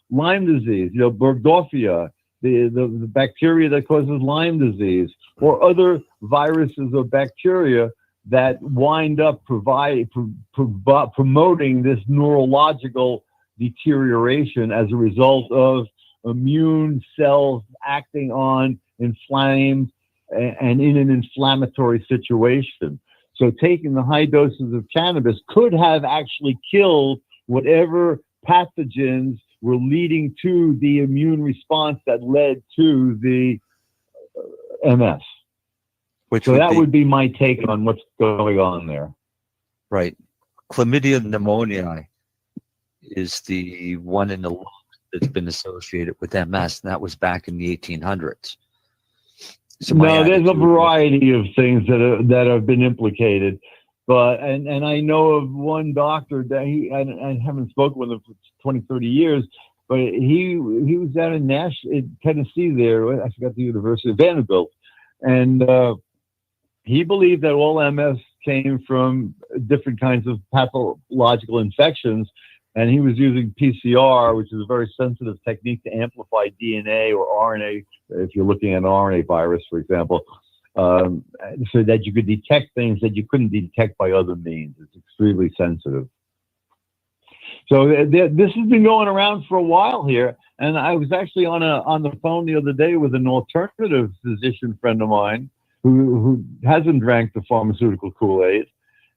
Lyme disease, Burgdorfia, the bacteria that causes Lyme disease, or other viruses or bacteria that wind up promoting this neurological deterioration as a result of immune cells acting on inflamed and in an inflammatory situation. So taking the high doses of cannabis could have actually killed whatever pathogens were leading to the immune response that led to the MS. So that would be my take on what's going on there. Right. Chlamydia pneumoniae is the one in the lungs that's been associated with MS, and that was back in the 1800s. So no, there's a variety of things that have been implicated, but and I know of one doctor that I haven't spoken with him for 20, 30 years, but he was down in Tennessee there. I forgot the University of Vanderbilt, and he believed that all MS came from different kinds of pathological infections. And he was using PCR, which is a very sensitive technique to amplify DNA or RNA, if you're looking at an RNA virus, for example, so that you could detect things that you couldn't detect by other means. It's extremely sensitive. So this has been going around for a while here. And I was actually on the phone the other day with an alternative physician friend of mine who hasn't drank the pharmaceutical Kool-Aid.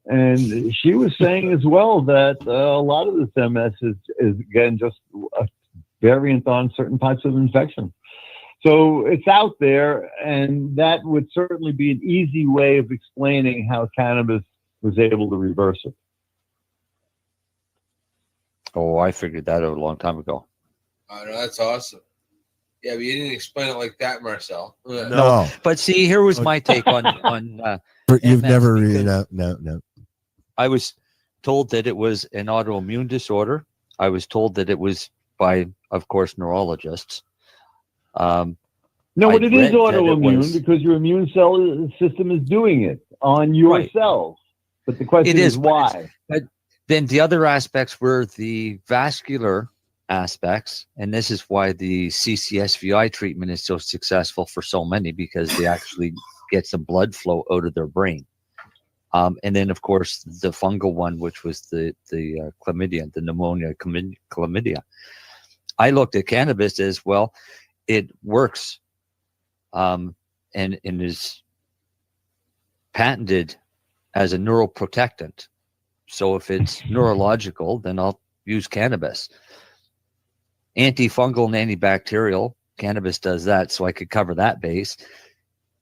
And she was saying as well that a lot of this MS is again, just a variant on certain types of infection. So it's out there, and that would certainly be an easy way of explaining how cannabis was able to reverse it. Oh, I figured that out a long time ago. Oh, no, that's awesome. Yeah, but you didn't explain it like that, Marcel. No, but see, here was my take on You've MS, never really no. I was told that it was an autoimmune disorder. I was told that it was by, of course, neurologists. No, but it is autoimmune because your immune cell system is doing it on your cells. But the question is why. But then the other aspects were the vascular aspects, and this is why the CCSVI treatment is so successful for so many, because they actually get some blood flow out of their brain. And then, of course, the fungal one, which was the chlamydia, the pneumonia chlamydia. I looked at cannabis as well. It works and is patented as a neuroprotectant. So if it's neurological, then I'll use cannabis. Antifungal and antibacterial, cannabis does that, so I could cover that base.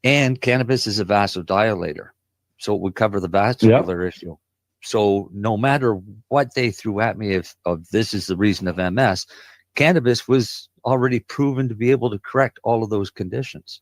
And cannabis is a vasodilator. So it would cover the vascular issue. So no matter what they threw at me of this is the reason of MS, cannabis was already proven to be able to correct all of those conditions.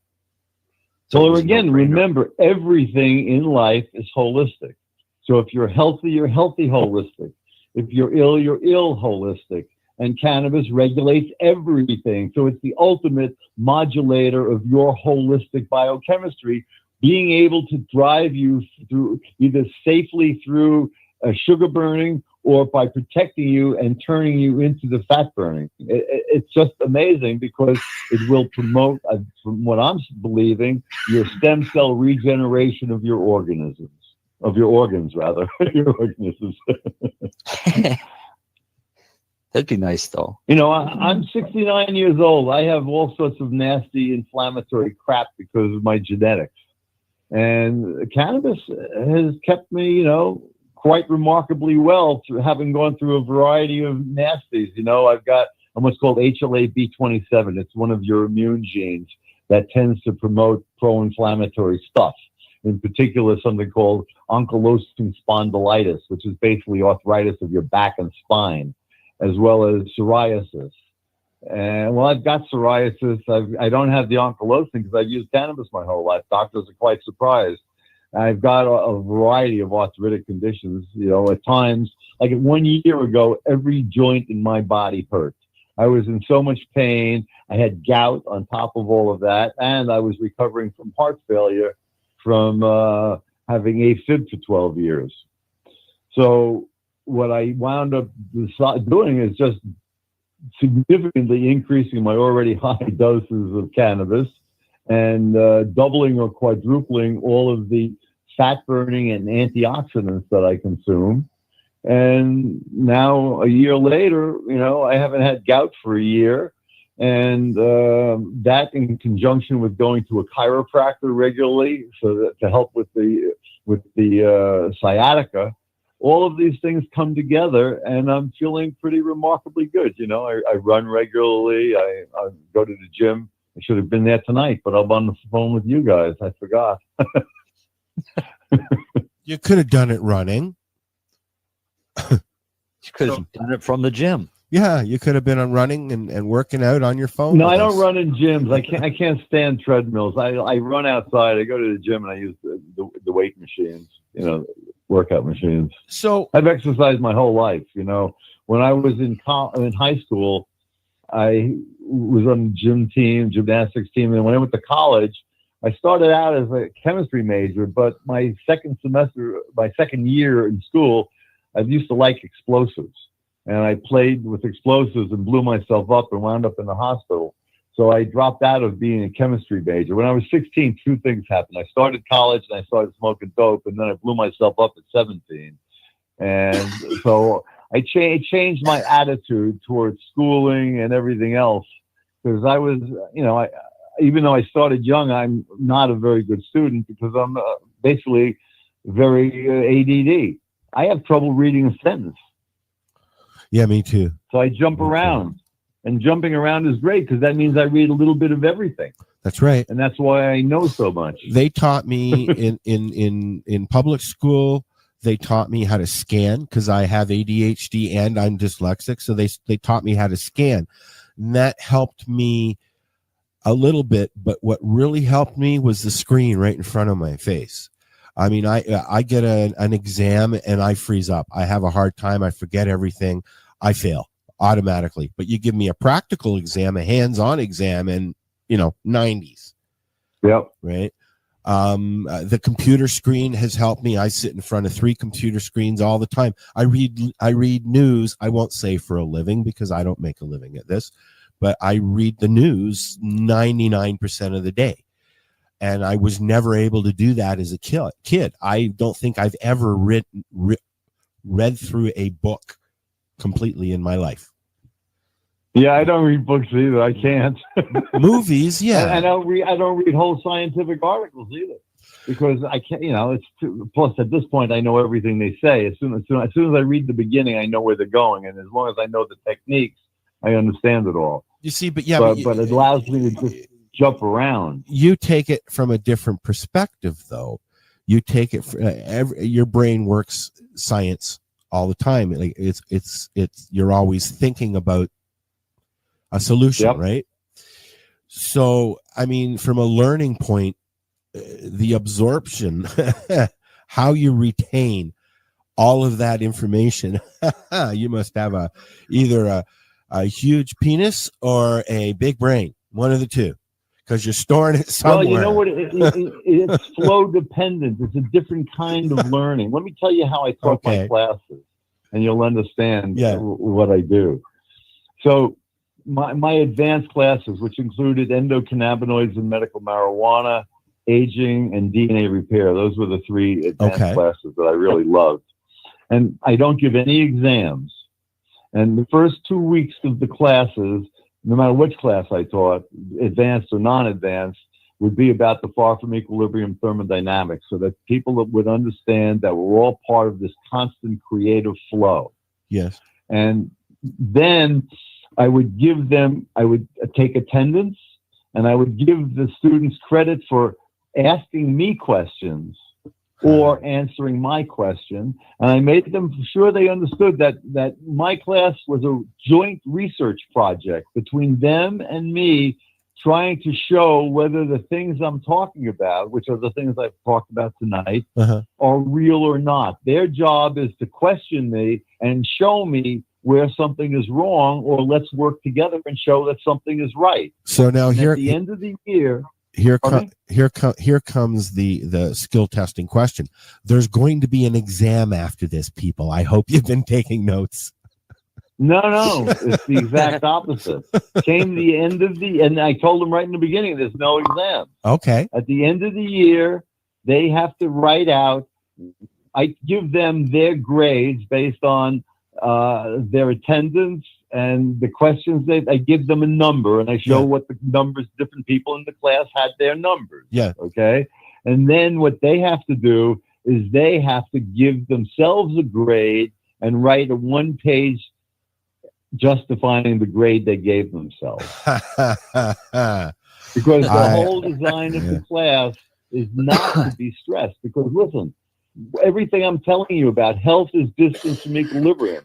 So again, remember, everything in life is holistic. So if you're healthy holistic. If you're ill holistic. And cannabis regulates everything. So it's the ultimate modulator of your holistic biochemistry, being able to drive you through either safely through sugar burning or by protecting you and turning you into the fat burning. It's just amazing because it will promote, from what I'm believing, your stem cell regeneration of your organisms, your organisms. That'd be nice, though. I'm 69 years old. I have all sorts of nasty inflammatory crap because of my genetics. And cannabis has kept me, quite remarkably well through having gone through a variety of nasties. I've got what's called HLA-B27. It's one of your immune genes that tends to promote pro-inflammatory stuff. in particular something called ankylosing spondylitis, which is basically arthritis of your back and spine, as well as psoriasis. And well, I've got psoriasis. I don't have the ankylosing because I've used cannabis my whole life. Doctors are quite surprised. I've got a variety of arthritic conditions. At times, like 1 year ago, every joint in my body hurt. I was in so much pain. I had gout on top of all of that, and I was recovering from heart failure from having AFib for 12 years. So what I wound up doing is just significantly increasing my already high doses of cannabis and doubling or quadrupling all of the fat burning and antioxidants that I consume. And now, a year later, I haven't had gout for a year. And that, in conjunction with going to a chiropractor regularly, so that to help with the sciatica, all of these things come together, and I'm feeling pretty remarkably good. I run regularly. I go to the gym. I should have been there tonight, but I'm on the phone with you guys. I forgot. You could have done it running. You could have done it from the gym. Yeah, you could have been on running and working out on your phone. No, I don't run in gyms. I can't stand treadmills. I run outside. I go to the gym and I use the weight machines, workout machines. So I've exercised my whole life. When I was in high school, I was on the gym team, gymnastics team, and when I went to college, I started out as a chemistry major, but my second year in school, I used to like explosives. And I played with explosives and blew myself up and wound up in the hospital. So I dropped out of being a chemistry major. When I was 16, two things happened. I started college and I started smoking dope, and then I blew myself up at 17. And so I changed my attitude towards schooling and everything else, because I was, even though I started young, I'm not a very good student because I'm basically very ADD. I have trouble reading a sentence. Yeah, me too. So I jump around, and jumping around is great because that means I read a little bit of everything. That's right. And that's why I know so much. They taught me in public school. They taught me how to scan because I have ADHD and I'm dyslexic. So they taught me how to scan, and that helped me a little bit. But what really helped me was the screen right in front of my face. I mean, I get an exam and I freeze up. I have a hard time. I forget everything. I fail automatically. But you give me a practical exam, a hands-on exam, and 90s. Yep. Right. The computer screen has helped me. I sit in front of 3 computer screens all the time. I read news. I won't say for a living because I don't make a living at this, but I read the news 99% of the day. And I was never able to do that as a kid. I don't think I've ever read through a book completely in my life. Yeah, I don't read books either. I can't. Movies, yeah. I don't read whole scientific articles either because I can't. It's plus at this point I know everything they say. As soon as I read the beginning, I know where they're going, and as long as I know the techniques, I understand it all. You see, but yeah, but it allows me to just jump around. You take it from a different perspective, though. You take it your brain works science all the time. Like it's you're always thinking about a solution, yep. Right? So, I mean, from a learning point, the absorption, how you retain all of that information, you must have either a huge penis or a big brain, one of the two. Because you're storing it somewhere. Well, you know what? It's flow dependent. It's a different kind of learning. Let me tell you how I taught my classes, and you'll understand what I do. So my advanced classes, which included endocannabinoids and medical marijuana, aging, and DNA repair, those were the 3 advanced classes that I really loved. And I don't give any exams. And the first 2 weeks of the classes, no matter which class I taught, advanced or non-advanced, would be about the far from equilibrium thermodynamics, so that people would understand that we're all part of this constant creative flow. Yes. And then I would take attendance, and I would give the students credit for asking me questions or answering my question. And I made them sure they understood that my class was a joint research project between them and me, trying to show whether the things I'm talking about, which are the things I've talked about tonight, are real or not. Their job is to question me and show me where something is wrong, or let's work together and show that something is right. So now at the end of the year, here comes the skill testing question. There's going to be an exam after this, people. I hope you've been taking notes. No, it's the exact opposite. Came the end of and I told them right in the beginning, there's no exam. Okay. At the end of the year, they have to write out. I give them their grades based on their attendance and the questions. I give them a number, and I show what the numbers, different people in the class had their numbers. Yeah. Okay. And then what they have to do is they have to give themselves a grade and write a one-page justifying the grade they gave themselves. Because the whole design of the class is not to be stressed. Because listen, everything I'm telling you about, health is distance from equilibrium.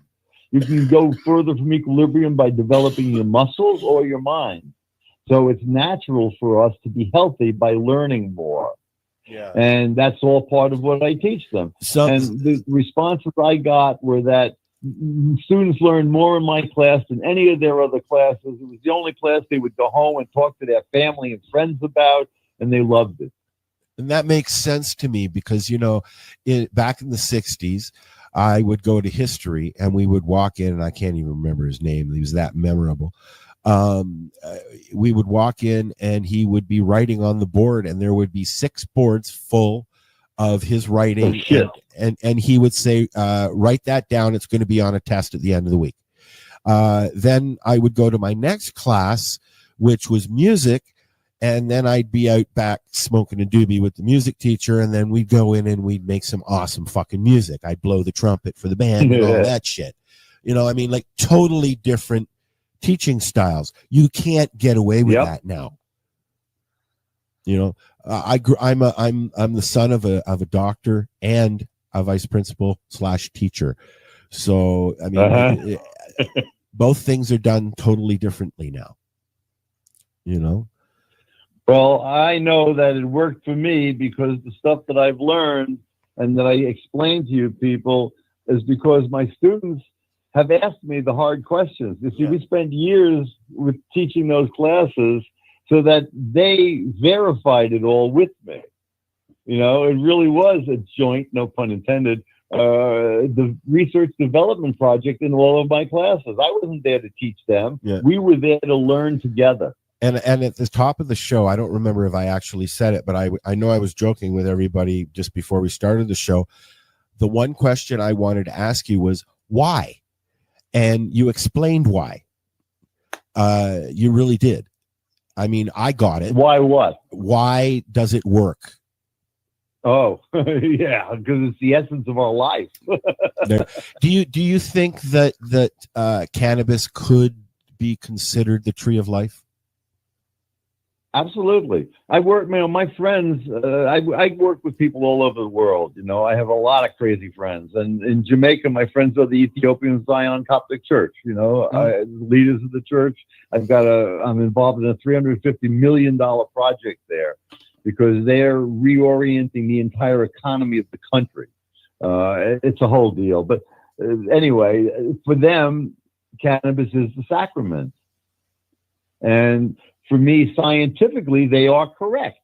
You can go further from equilibrium by developing your muscles or your mind. So it's natural for us to be healthy by learning more. Yeah. And that's all part of what I teach them. And the responses I got were that students learned more in my class than any of their other classes. It was the only class they would go home and talk to their family and friends about, and they loved it. And that makes sense to me because, back in the 60s, I would go to history and we would walk in, and I can't even remember his name. He was that memorable. We would walk in and he would be writing on the board, and there would be 6 boards full of his writing. And he would say, write that down. It's going to be on a test at the end of the week. Then I would go to my next class, which was music. And then I'd be out back smoking a doobie with the music teacher. And then we'd go in and we'd make some awesome fucking music. I'd blow the trumpet for the band and all that shit. Like totally different teaching styles. You can't get away with that now. I'm the son of a doctor and a vice principal / teacher. So, both things are done totally differently now, Well, I know that it worked for me because the stuff that I've learned and that I explain to you people is because my students have asked me the hard questions. You see, we spent years with teaching those classes so that they verified it all with me. It really was a joint, no pun intended, the research development project in all of my classes. I wasn't there to teach them. Yeah. We were there to learn together. And at the top of the show, I don't remember if I actually said it, but I know I was joking with everybody just before we started the show. The one question I wanted to ask you was why? And you explained why. You really did. I got it. Why what? Why does it work? Oh, yeah, because it's the essence of our life. Do you think that cannabis could be considered the tree of life? Absolutely. I work, my friends, I work with people all over the world. I have a lot of crazy friends. And in Jamaica, my friends are the Ethiopian Zion Coptic Church, leaders of the church. I'm involved in a $350 million project there because they're reorienting the entire economy of the country. It's a whole deal. But anyway, for them, cannabis is the sacrament. And for me, scientifically, they are correct.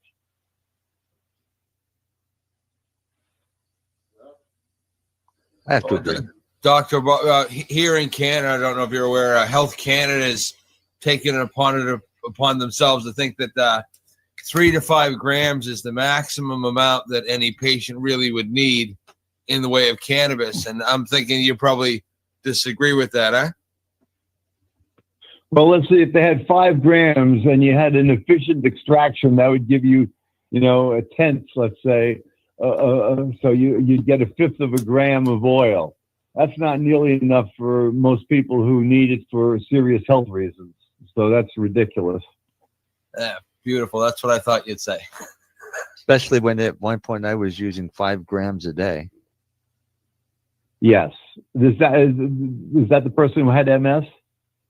I have to agree. Doctor, here in Canada, I don't know if you're aware, Health Canada is taking it upon themselves to think that 3 to 5 grams is the maximum amount that any patient really would need in the way of cannabis. And I'm thinking you probably disagree with that, huh? Well, let's see, if they had 5 grams and you had an efficient extraction, that would give you, a tenth, let's say. So you'd get 1/5 of a gram of oil. That's not nearly enough for most people who need it for serious health reasons. So that's ridiculous. Yeah, beautiful. That's what I thought you'd say. Especially when at one point I was using 5 grams a day. Yes. Is that the person who had MS?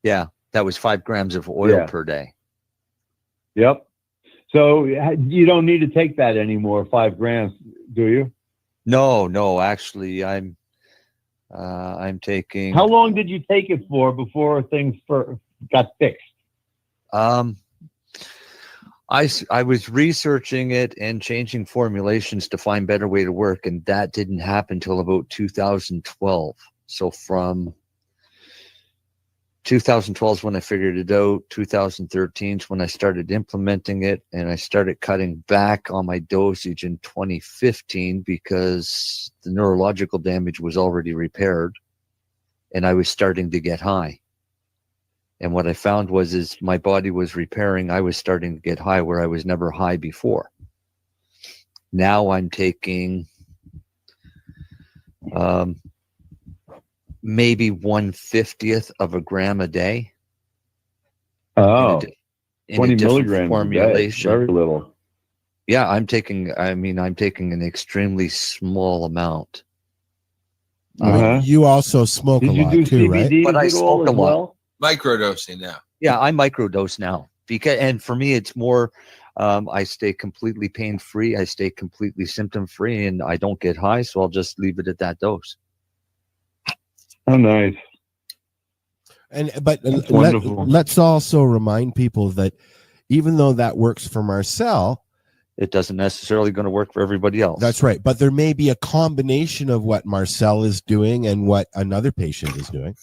Yeah, that was 5 grams of oil Yeah. per day. Yep. So you don't need to take that anymore, 5 grams, do you? No, actually, I'm taking. How long did you take it for before things got fixed? I was researching it and changing formulations to find better way to work, and that didn't happen until about 2012. So from 2012 is when I figured it out. 2013 is when I started implementing it, and I started cutting back on my dosage in 2015 because the neurological damage was already repaired, and I was starting to get high. And what I found is my body was repairing. I was starting to get high where I was never high before. Now I'm taking maybe 1/50th of a gram a day. Oh, in 20 a different milligrams formulation. a day. Very little. Yeah, I'm taking an extremely small amount. You also smoke a lot too, right? But I smoke a lot. Well? Microdosing now. Yeah, I microdose now and for me, it's more. I stay completely pain-free. I stay completely symptom-free, and I don't get high, so I'll just leave it at that dose. Oh, nice. But let's also remind people that even though that works for Marcel, it doesn't necessarily going to work for everybody else. That's right. But there may be a combination of what Marcel is doing and what another patient is doing.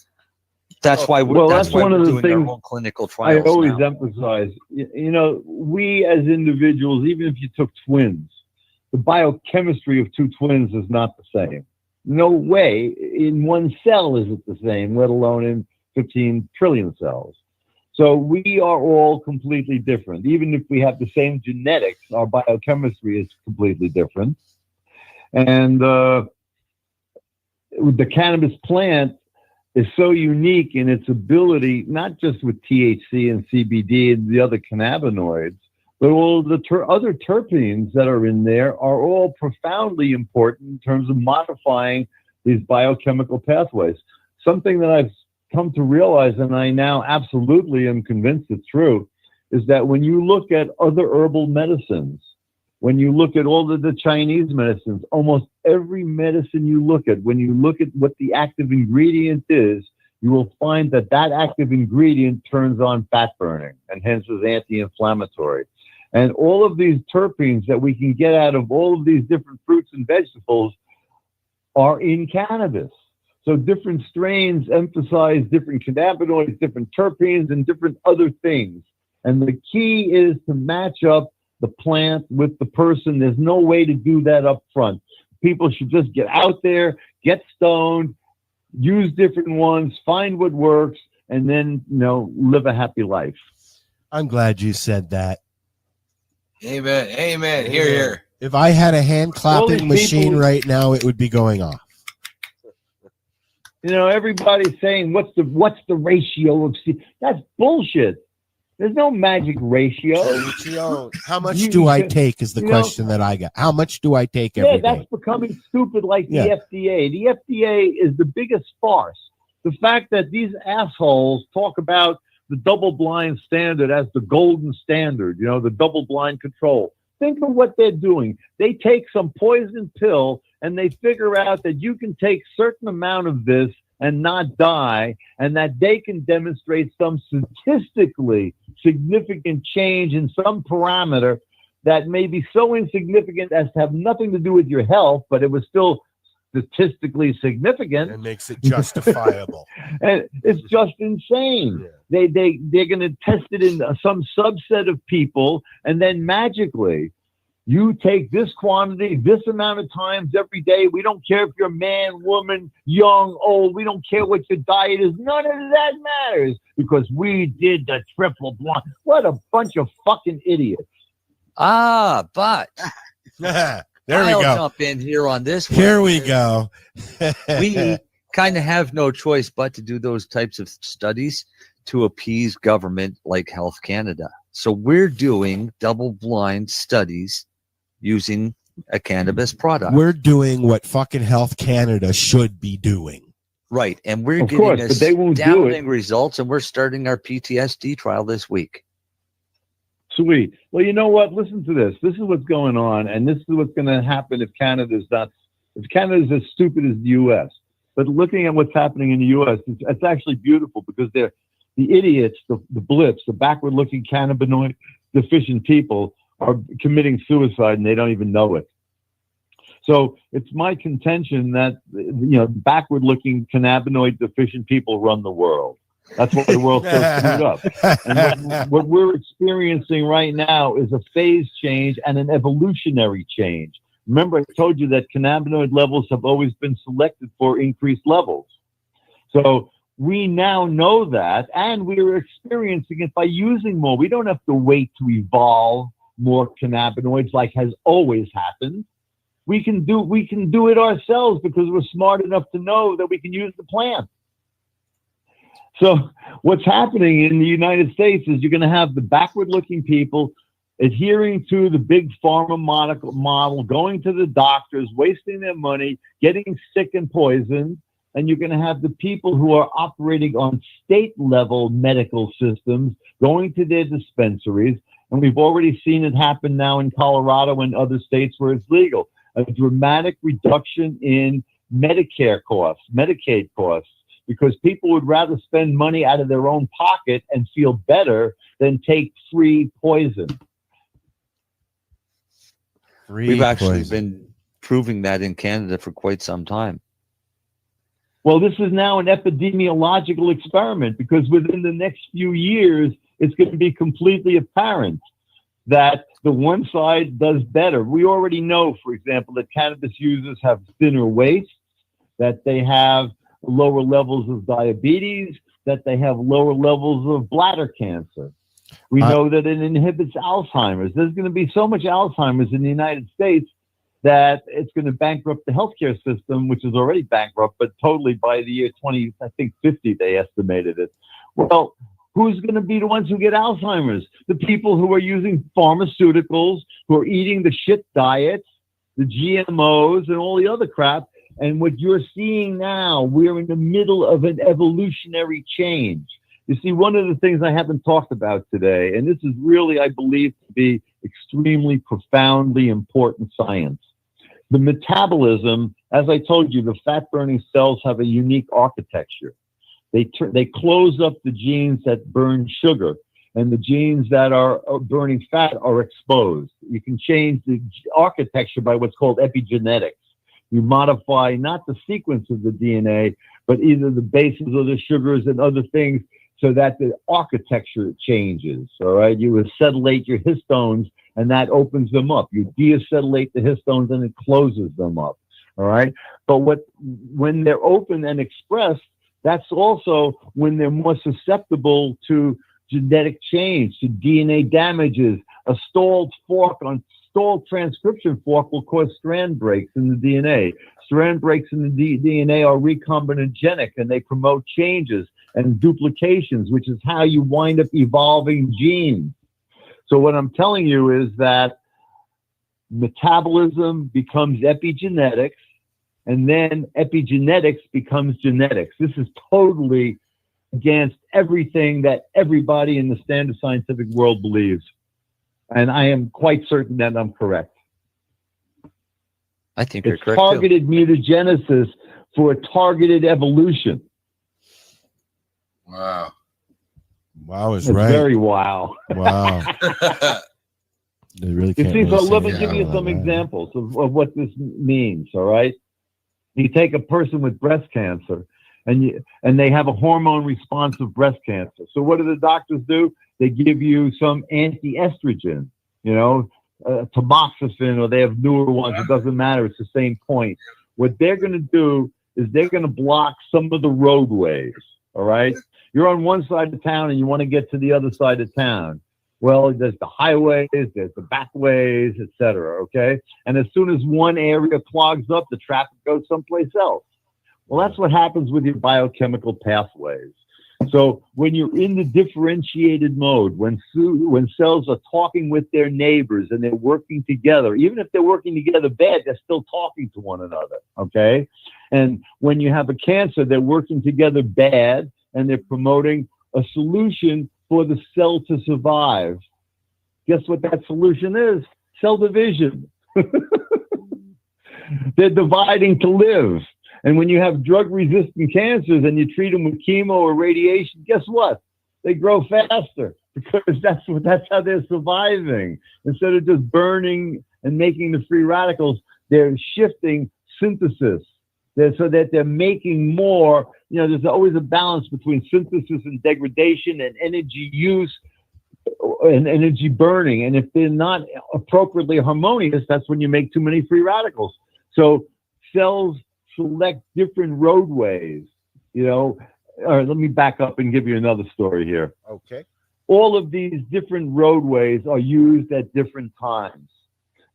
That's why. That's one of the things clinical trials. I always emphasize. You know, we as individuals, even if you took twins, the biochemistry of 2 twins is not the same. No way in one cell is it the same, let alone in 15 trillion cells. So we are all completely different. Even if we have the same genetics, our biochemistry is completely different. And the cannabis plant is so unique in its ability, not just with THC and CBD and the other cannabinoids, but all the other terpenes that are in there are all profoundly important in terms of modifying these biochemical pathways. Something that I've come to realize, and I now absolutely am convinced it's true, is that when you look at other herbal medicines, when you look at all of the Chinese medicines, almost every medicine you look at, when you look at what the active ingredient is, you will find that that active ingredient turns on fat burning and hence is anti-inflammatory. And all of these terpenes that we can get out of all of these different fruits and vegetables are in cannabis. So different strains emphasize different cannabinoids, different terpenes, and different other things. And the key is to match up the plant with the person. There's no way to do that up front. People should just get out there, get stoned, use different ones, find what works, and then, live a happy life. I'm glad you said that. Amen. Amen. Hear, hear. If I had a hand clapping machine people, right now, it would be going off. Everybody's saying, what's the ratio of C? That's bullshit. There's no magic ratio. How much do I take is the question that I got. How much do I take every day? Yeah, that's becoming stupid like the FDA. The FDA is the biggest farce. The fact that these assholes talk about the double-blind standard as the golden standard, the double-blind control. Think of what they're doing. They take some poison pill and they figure out that you can take certain amount of this and not die, and that they can demonstrate some statistically significant change in some parameter that may be so insignificant as to have nothing to do with your health, but it was still statistically significant. It makes it justifiable. And it's just insane. Yeah. They're going to test it in some subset of people, and then magically, you take this quantity, this amount of times every day. We don't care if you're man, woman, young, old. We don't care what your diet is. None of that matters because we did the triple blind. What a bunch of fucking idiots. But there we I'll go. Jump in here on this one. Here we go. We kind of have no choice but to do those types of studies to appease government like Health Canada. So we're doing double-blind studies using a cannabis product. We're doing what fucking Health Canada should be doing. Right. And we're Of getting course, but they won't do it. astounding results, and we're starting our PTSD trial this week. Sweet. Well, you know what? Listen to this. This is what's going on, and this is what's going to happen if Canada's as stupid as the U.S. But looking at what's happening in the U.S., it's actually beautiful because they're the idiots, the blips, the backward-looking cannabinoid deficient people are committing suicide and they don't even know it. So it's my contention that backward-looking cannabinoid deficient people run the world. That's why the world's so screwed up. And what we're experiencing right now is a phase change and an evolutionary change. Remember, I told you that cannabinoid levels have always been selected for increased levels. So we now know that, and we are experiencing it by using more. We don't have to wait to evolve more cannabinoids like has always happened. We can do it ourselves because we're smart enough to know that we can use the plant. So what's happening in the United States is you're going to have the backward-looking people adhering to the big pharma model, going to the doctors, wasting their money, getting sick and poisoned, and you're going to have the people who are operating on state-level medical systems going to their dispensaries, and we've already seen it happen now in Colorado and other states where it's legal. A dramatic reduction in Medicare costs, Medicaid costs, because people would rather spend money out of their own pocket and feel better than take free poison. We've actually been proving that in Canada for quite some time. Well, this is now an epidemiological experiment because within the next few years, it's going to be completely apparent that the one side does better. We already know, for example, that cannabis users have thinner waists, that they have lower levels of diabetes, that they have lower levels of bladder cancer. We know that it inhibits Alzheimer's. There's going to be so much Alzheimer's in the United States that it's going to bankrupt the healthcare system, which is already bankrupt, but totally by the year 2050, they estimated it. Well, who's going to be the ones who get Alzheimer's? The people who are using pharmaceuticals, who are eating the shit diets, the GMOs, and all the other crap. And what you're seeing now, we're in the middle of an evolutionary change. You see, one of the things I haven't talked about today, and this is really, I believe, to be extremely profoundly important science. The metabolism, as I told you, the fat-burning cells have a unique architecture. They close up the genes that burn sugar, and the genes that are burning fat are exposed. You can change the architecture by what's called epigenetics. You modify not the sequence of the DNA, but either the bases or the sugars and other things so that the architecture changes, all right? You acetylate your histones, and that opens them up. You deacetylate the histones, and it closes them up, all right? But when they're open and expressed, that's also when they're more susceptible to genetic change, to DNA damages. A stalled transcription fork will cause strand breaks in the DNA. Strand breaks in the DNA are recombinogenic, and they promote changes and duplications, which is how you wind up evolving genes. So what I'm telling you is that metabolism becomes epigenetics, and then epigenetics becomes genetics. This is totally against everything that everybody in the standard scientific world believes. And I am quite certain that I'm correct. I think you're it's correct. Targeted mutagenesis for a targeted evolution. Wow. Wow is It's right. very wow. Wow. They really You can't see, really so say let me that give you like some that. examples of what this means, all right? You take a person with breast cancer, and they have a hormone responsive breast cancer. So what do the doctors do? They give you some anti-estrogen, tamoxifen, or they have newer ones. It doesn't matter. It's the same point. What they're going to do is they're going to block some of the roadways, all right? You're on one side of town and you want to get to the other side of town. Well, there's the highways, there's the back ways, etc. Okay? And as soon as one area clogs up, the traffic goes someplace else. Well, that's what happens with your biochemical pathways. So when you're in the differentiated mode, when cells are talking with their neighbors and they're working together, even if they're working together bad, they're still talking to one another, okay? And when you have a cancer, they're working together bad and they're promoting a solution for the cell to survive. Guess what that solution is? Cell division. They're dividing to live. And when you have drug-resistant cancers and you treat them with chemo or radiation, guess what? They grow faster because that's how they're surviving. Instead of just burning and making the free radicals, they're shifting synthesis so that they're making more. You know, there's always a balance between synthesis and degradation and energy use and energy burning. And if they're not appropriately harmonious, that's when you make too many free radicals. So cells select different roadways, you know. All right, let me back up and give you another story here. Okay. All of these different roadways are used at different times.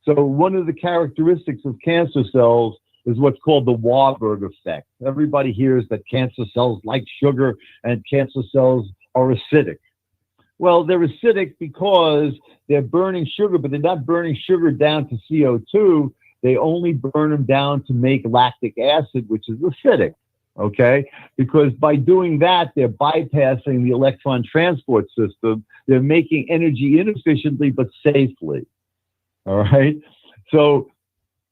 So one of the characteristics of cancer cells is what's called the Warburg effect. Everybody hears that cancer cells like sugar and cancer cells are acidic. Well, they're acidic because they're burning sugar, but they're not burning sugar down to CO2. They only burn them down to make lactic acid, which is acidic, okay? Because by doing that, they're bypassing the electron transport system. They're making energy inefficiently but safely, all right? So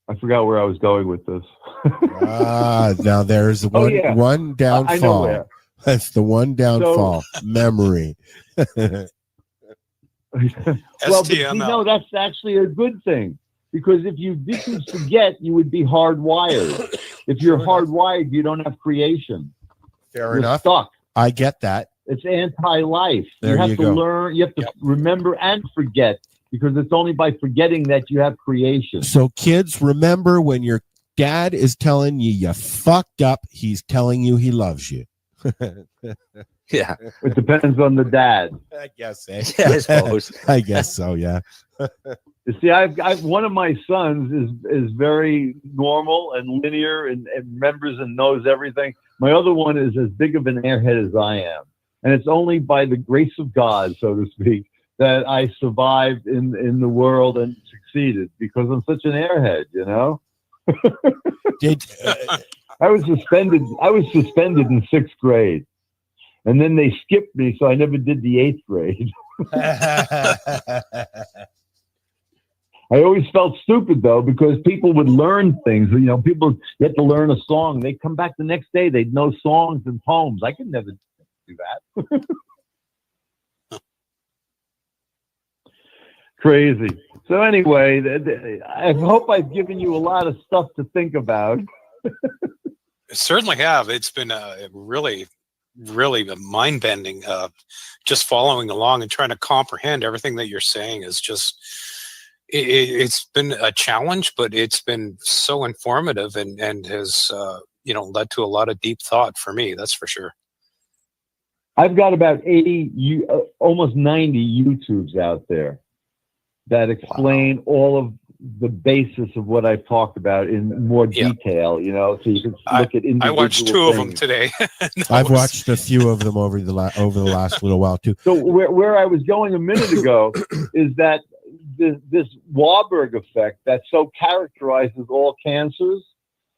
I forgot where I was going with this. Now there's one downfall. I know where. That's the one downfall. Memory. Well, but you know, that's actually a good thing. Because if you didn't forget, you would be hardwired. If you're hardwired, you don't have creation. Fair You're enough. Stuck. I get that. It's anti-life. There you have you to go. learn. You have to remember and forget, because it's only by forgetting that you have creation. So kids, remember when your dad is telling you fucked up, he's telling you he loves you. Yeah. It depends on the dad. I guess. Yeah, I suppose. I guess so. Yeah. You see, I've one of my sons is very normal and linear and remembers and knows everything. My other one is as big of an airhead as I am, and it's only by the grace of God, so to speak, that I survived in the world and succeeded, because I'm such an airhead, you know. I was suspended in 6th grade, and then they skipped me, so I never did the 8th grade. I always felt stupid, though, because people would learn things. You know, people get to learn a song. They'd come back the next day. They'd know songs and poems. I could never do that. Crazy. So anyway, I hope I've given you a lot of stuff to think about. Certainly have. It's been really mind-bending. Just following along and trying to comprehend everything that you're saying is just... It's been a challenge, but it's been so informative and has led to a lot of deep thought for me. That's for sure. I've got about 80, almost 90 YouTubes out there that explain all of the basis of what I've talked about in more detail. You know, so you can look at individual I watched 2 of them today. I've watched a few of them over the last little while too. So where I was going a minute ago is that this Warburg effect that so characterizes all cancers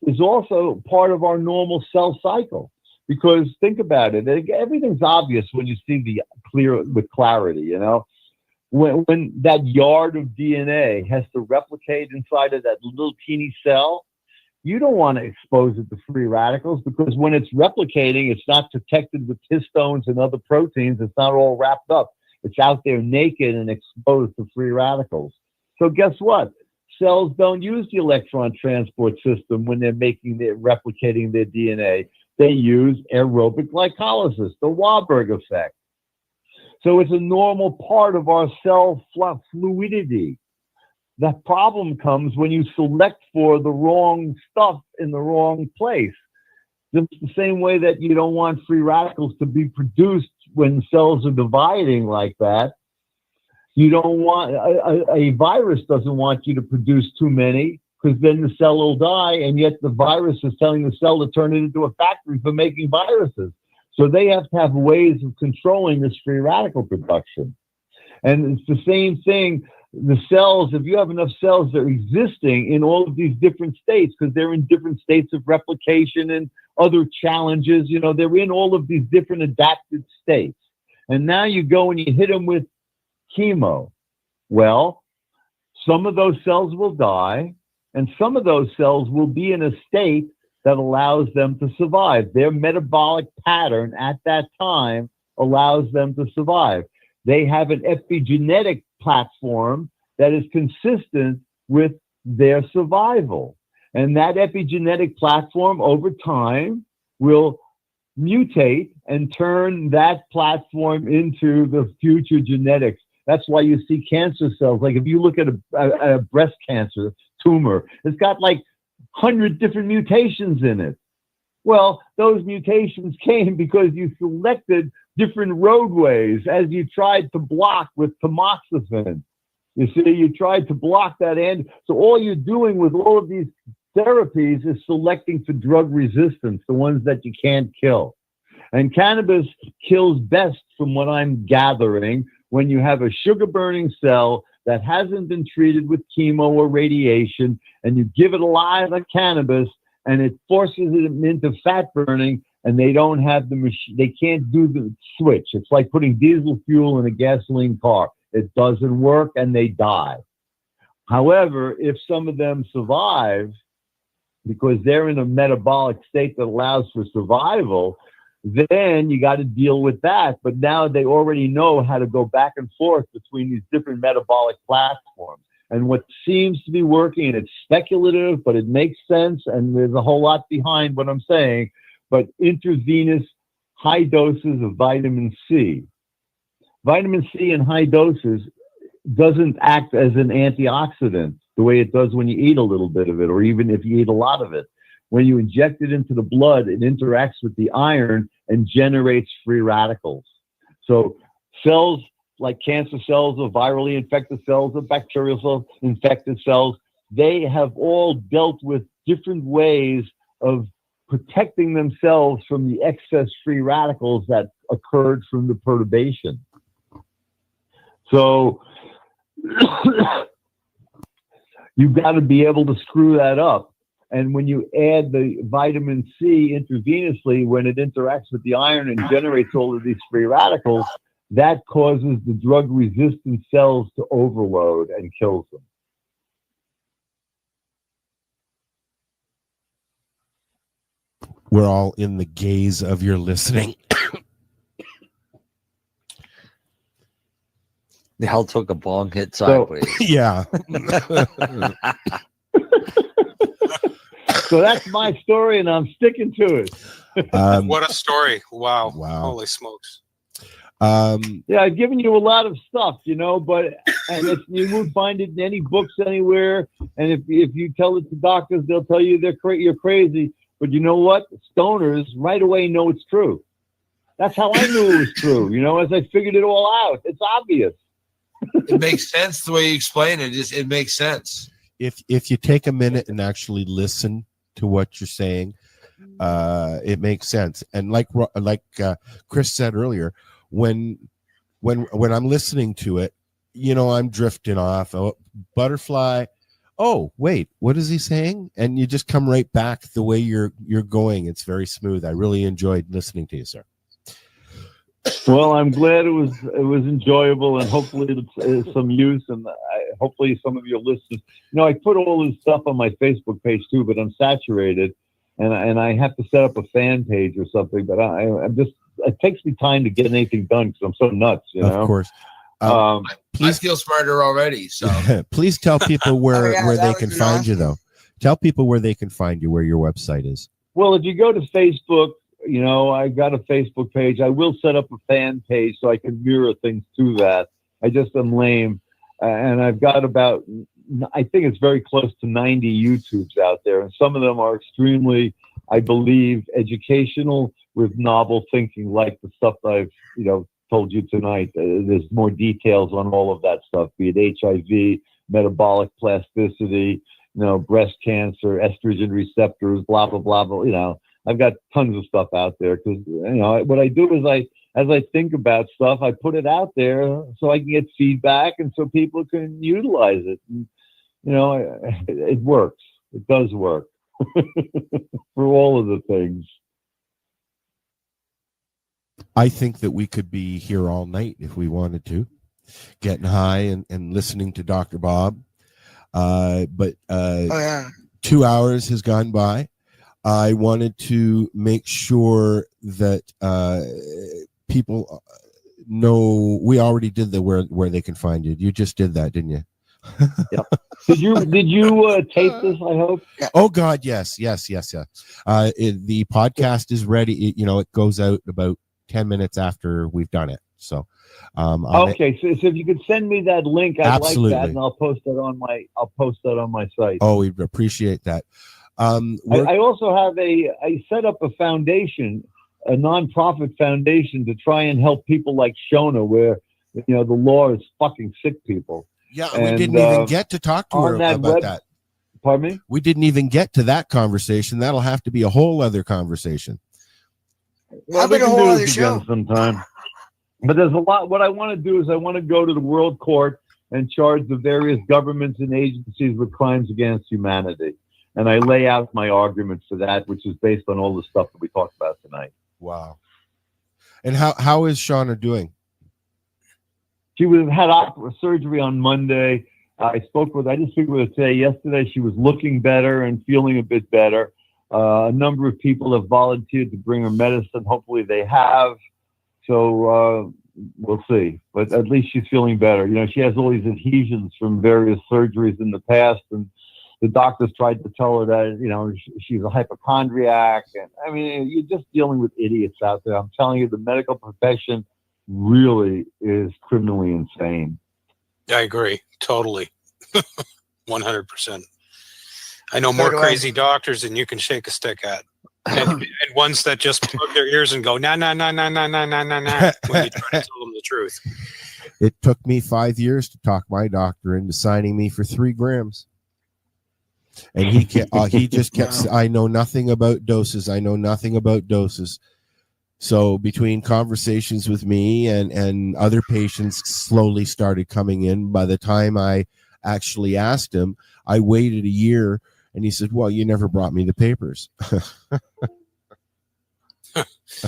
is also part of our normal cell cycle. Because think about it, everything's obvious when you see the clear with clarity, you know. When that yard of DNA has to replicate inside of that little teeny cell, you don't want to expose it to free radicals, because when it's replicating, it's not protected with histones and other proteins. It's not all wrapped up. It's out there naked and exposed to free radicals. So guess what? Cells don't use the electron transport system when they're replicating their DNA. They use aerobic glycolysis, the Warburg effect. So it's a normal part of our cell fluidity. The problem comes when you select for the wrong stuff in the wrong place. Just the same way that you don't want free radicals to be produced when cells are dividing like that. You don't want, a virus doesn't want you to produce too many, because then the cell will die, and yet the virus is telling the cell to turn it into a factory for making viruses. So they have to have ways of controlling this free radical production. And it's the same thing. The cells, if you have enough cells that are existing in all of these different states, because they're in different states of replication and other challenges, they're in all of these different adapted states. And now you go and you hit them with chemo. Well, some of those cells will die, and some of those cells will be in a state that allows them to survive. Their metabolic pattern at that time allows them to survive. They have an epigenetic platform that is consistent with their survival. And that epigenetic platform over time will mutate and turn that platform into the future genetics. That's why you see cancer cells. Like if you look at a breast cancer tumor, it's got like 100 different mutations in it. Well, those mutations came because you selected different roadways as you tried to block with tamoxifen. You see, you tried to block that end. So all you're doing with all of these therapies is selecting for drug resistance, the ones that you can't kill. And cannabis kills best, from what I'm gathering, when you have a sugar-burning cell that hasn't been treated with chemo or radiation, and you give it a lot of cannabis, and it forces it into fat burning, and they don't have the machine. They can't do the switch. It's like putting diesel fuel in a gasoline car. It doesn't work, and they die. However, if some of them survive, because they're in a metabolic state that allows for survival, then you got to deal with that. But now they already know how to go back and forth between these different metabolic platforms. And what seems to be working, and it's speculative, but it makes sense, and there's a whole lot behind what I'm saying, but intravenous high doses of vitamin C. Vitamin C in high doses doesn't act as an antioxidant the way it does when you eat a little bit of it, or even if you eat a lot of it. When you inject it into the blood, it interacts with the iron and generates free radicals. So cells like cancer cells or virally infected cells or bacterial cells, infected cells, they have all dealt with different ways of protecting themselves from the excess free radicals that occurred from the perturbation. So you've got to be able to screw that up. And when you add the vitamin C intravenously, when it interacts with the iron and generates all of these free radicals, that causes the drug-resistant cells to overload and kills them. We're all in the gaze of your listening. The hell took a bong hit sideways. Yeah. So that's my story, and I'm sticking to it. What a story. Wow. Holy smokes. Yeah, I've given you a lot of stuff, but you won't find it in any books anywhere. And if you tell it to doctors, they'll tell you you're crazy. But you know what? Stoners right away know it's true. That's how I knew it was true, as I figured it all out. It's obvious. It makes sense the way you explain it. It makes sense. If you take a minute and actually listen to what you're saying, it makes sense. And like Chris said earlier, when I'm listening to it, I'm drifting off. Oh, butterfly. Oh, wait, what is he saying? And you just come right back the way you're going. It's very smooth. I really enjoyed listening to you, sir. Well, I'm glad it was enjoyable, and hopefully it's some use, and hopefully some of your listeners. I put all this stuff on my Facebook page too, but I'm saturated, and I have to set up a fan page or something. But I'm just, it takes me time to get anything done because I'm so nuts. Of course. I feel smarter already. So please tell people where they can find you, though. Tell people where they can find you, where your website is. Well, if you go to Facebook. I got a Facebook page. I will set up a fan page so I can mirror things to that. I just am lame. And I've got about, I think it's very close to 90 YouTubes out there. And some of them are extremely, I believe, educational with novel thinking, like the stuff that I've, told you tonight. There's more details on all of that stuff, be it HIV, metabolic plasticity, breast cancer, estrogen receptors, blah, blah, blah, blah, I've got tons of stuff out there because what I do is as I think about stuff, I put it out there so I can get feedback and so people can utilize it. And, it works. It does work for all of the things. I think that we could be here all night if we wanted to, getting high and listening to Dr. Bob. But 2 hours has gone by. I wanted to make sure that people know we already did the where they can find you. You just did that, didn't you? Yep. Did you tape this? I hope. Oh God, yes. The podcast is ready. It goes out about 10 minutes after we've done it. So, okay. So if you could send me that link, I'd Absolutely. like that, and I'll post that on my site. Oh, we'd appreciate that. I also have I set up a foundation, a nonprofit foundation to try and help people like Shona, where the law is fucking sick people. Yeah, and we didn't even get to talk to her about that. Pardon me? We didn't even get to that conversation. That'll have to be a whole other conversation. Well, we can do this again sometime. But there's a lot. What I want to do is I want to go to the World Court and charge the various governments and agencies with crimes against humanity. And I lay out my arguments for that, which is based on all the stuff that we talked about tonight. Wow. And how is Shauna doing? She had surgery on Monday. I didn't speak with her today. Yesterday, she was looking better and feeling a bit better. A number of people have volunteered to bring her medicine. Hopefully they have. So we'll see. But at least she's feeling better. She has all these adhesions from various surgeries in the past. And the doctors tried to tell her that, she's a hypochondriac. And I mean, you're just dealing with idiots out there. I'm telling you, the medical profession really is criminally insane. I agree. Totally. 100%. I know more crazy doctors than you can shake a stick at. And ones that just plug their ears and go, nah, when you try to tell them the truth. It took me 5 years to talk my doctor into signing me for 3 grams. And he just kept, I know nothing about doses. So between conversations with me and other patients slowly started coming in. By the time I actually asked him, I waited a year, and he said, well, you never brought me the papers.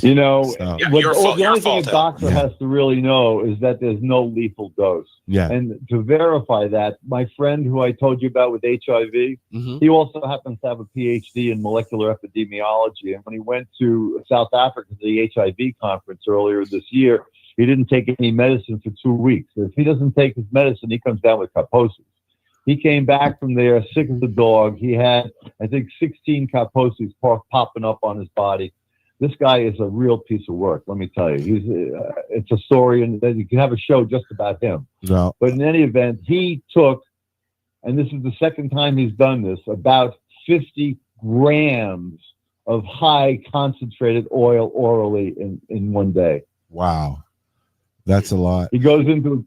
The only thing a doctor has to really know is that there's no lethal dose. Yeah. And to verify that, my friend who I told you about with HIV, he also happens to have a PhD in molecular epidemiology. And when he went to South Africa to the HIV conference earlier this year, he didn't take any medicine for 2 weeks. If he doesn't take his medicine, he comes down with Kaposis. He came back from there sick as a dog. He had, I think, 16 Kaposis popping up on his body. This guy is a real piece of work, let me tell you. It's a story, and you can have a show just about him. No. But in any event, he took, and this is the second time he's done this, about 50 grams of high concentrated oil orally in one day. Wow. That's a lot. He goes into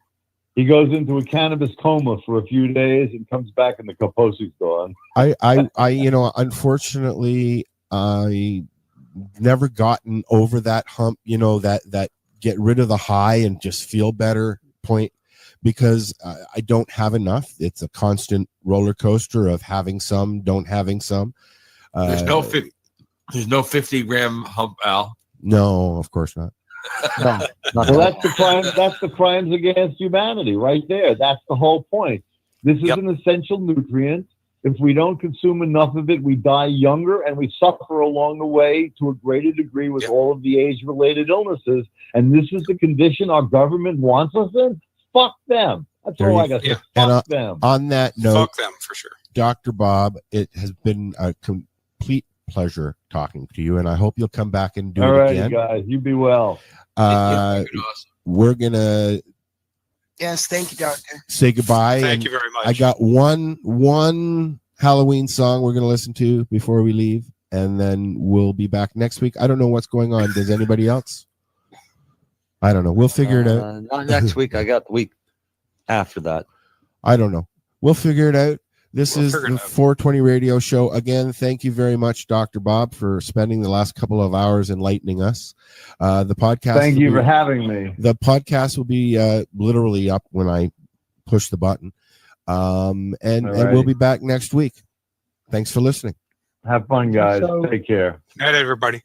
a cannabis coma for a few days and comes back and the Kaposi's gone. Unfortunately, I never gotten over that hump, that get rid of the high and just feel better point, because I don't have enough. It's a constant roller coaster of having some, don't having some. There's no 50 gram hump, Al. No, of course not. No, well, that's the crime. That's the crimes against humanity, right there. That's the whole point. This is an essential nutrient. If we don't consume enough of it, we die younger, and we suffer along the way to a greater degree with all of the age-related illnesses. And this is the condition our government wants us in. Fuck them. That's all I got to say. Fuck them. On that note, fuck them for sure. Dr. Bob, it has been a complete pleasure talking to you, and I hope you'll come back and do it again. All right, guys. You be well. We're going to Yes, thank you, Doctor. say goodbye. Thank you very much. I got one Halloween song we're going to listen to before we leave, and then we'll be back next week. I don't know what's going on. Does anybody else? I don't know. We'll figure it out. Not next week. I got the week after that. I don't know. We'll figure it out. This is the 420 radio show. Again, thank you very much, Dr. Bob, for spending the last couple of hours enlightening us. The podcast. Thank you for having me. The podcast will be literally up when I push the button. And we'll be back next week. Thanks for listening. Have fun, guys. Take care. Night, everybody.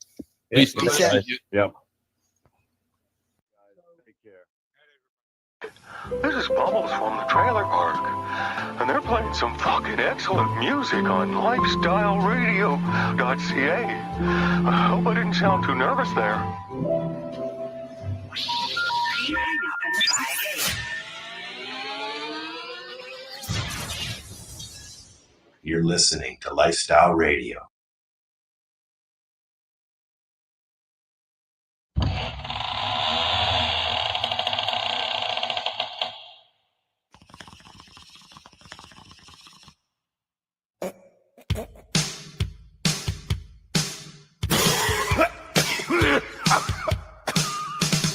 Peace. Yep. This is Bubbles from the trailer park, and they're playing some fucking excellent music on lifestyleradio.ca. I hope I didn't sound too nervous there. You're listening to Lifestyle Radio.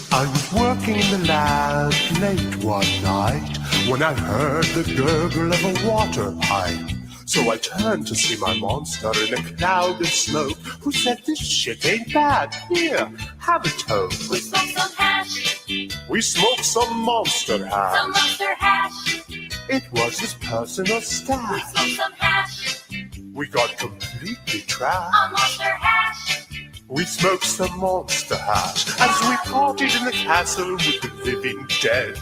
I was working in the lab late one night when I heard the gurgle of a water pipe. So I turned to see my monster in a cloud of smoke, who said, "This shit ain't bad. Here, have a toke." We smoked some hash. We smoked some monster hash. Some monster hash. It was his personal stash. We smoked some hash. We got completely trashed. On monster hash. We smoked some monster hash as we partied in the castle with the living dead.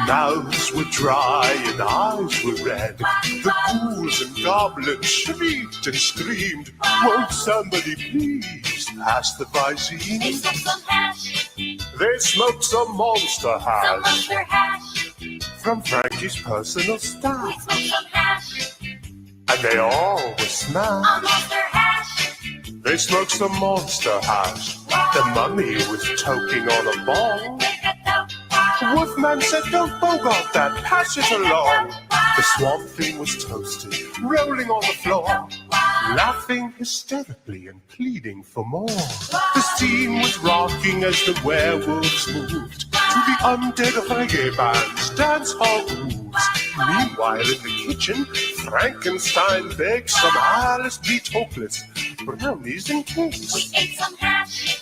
Mouths were dry and eyes were red. The ghouls and goblins shrieked and screamed. Won't somebody please pass the Visine? They smoked some hash. They smoked some monster hash. Some monster hash. From Frankie's personal stash. We smoked some hash. And they all were smashed. On monster hash. They smoked some monster hash. The mummy was toking on a ball. Wolfman said, "Don't bogart that, pass it along." The swamp thing was toasted, rolling on the floor, laughing hysterically and pleading for more. The scene was rocking as the werewolves moved to the undead reggae band's dance hall grooves. Meanwhile, in the kitchen, Frankenstein baked some Alice B. Tokeless brownies and cakes. We ate some hash.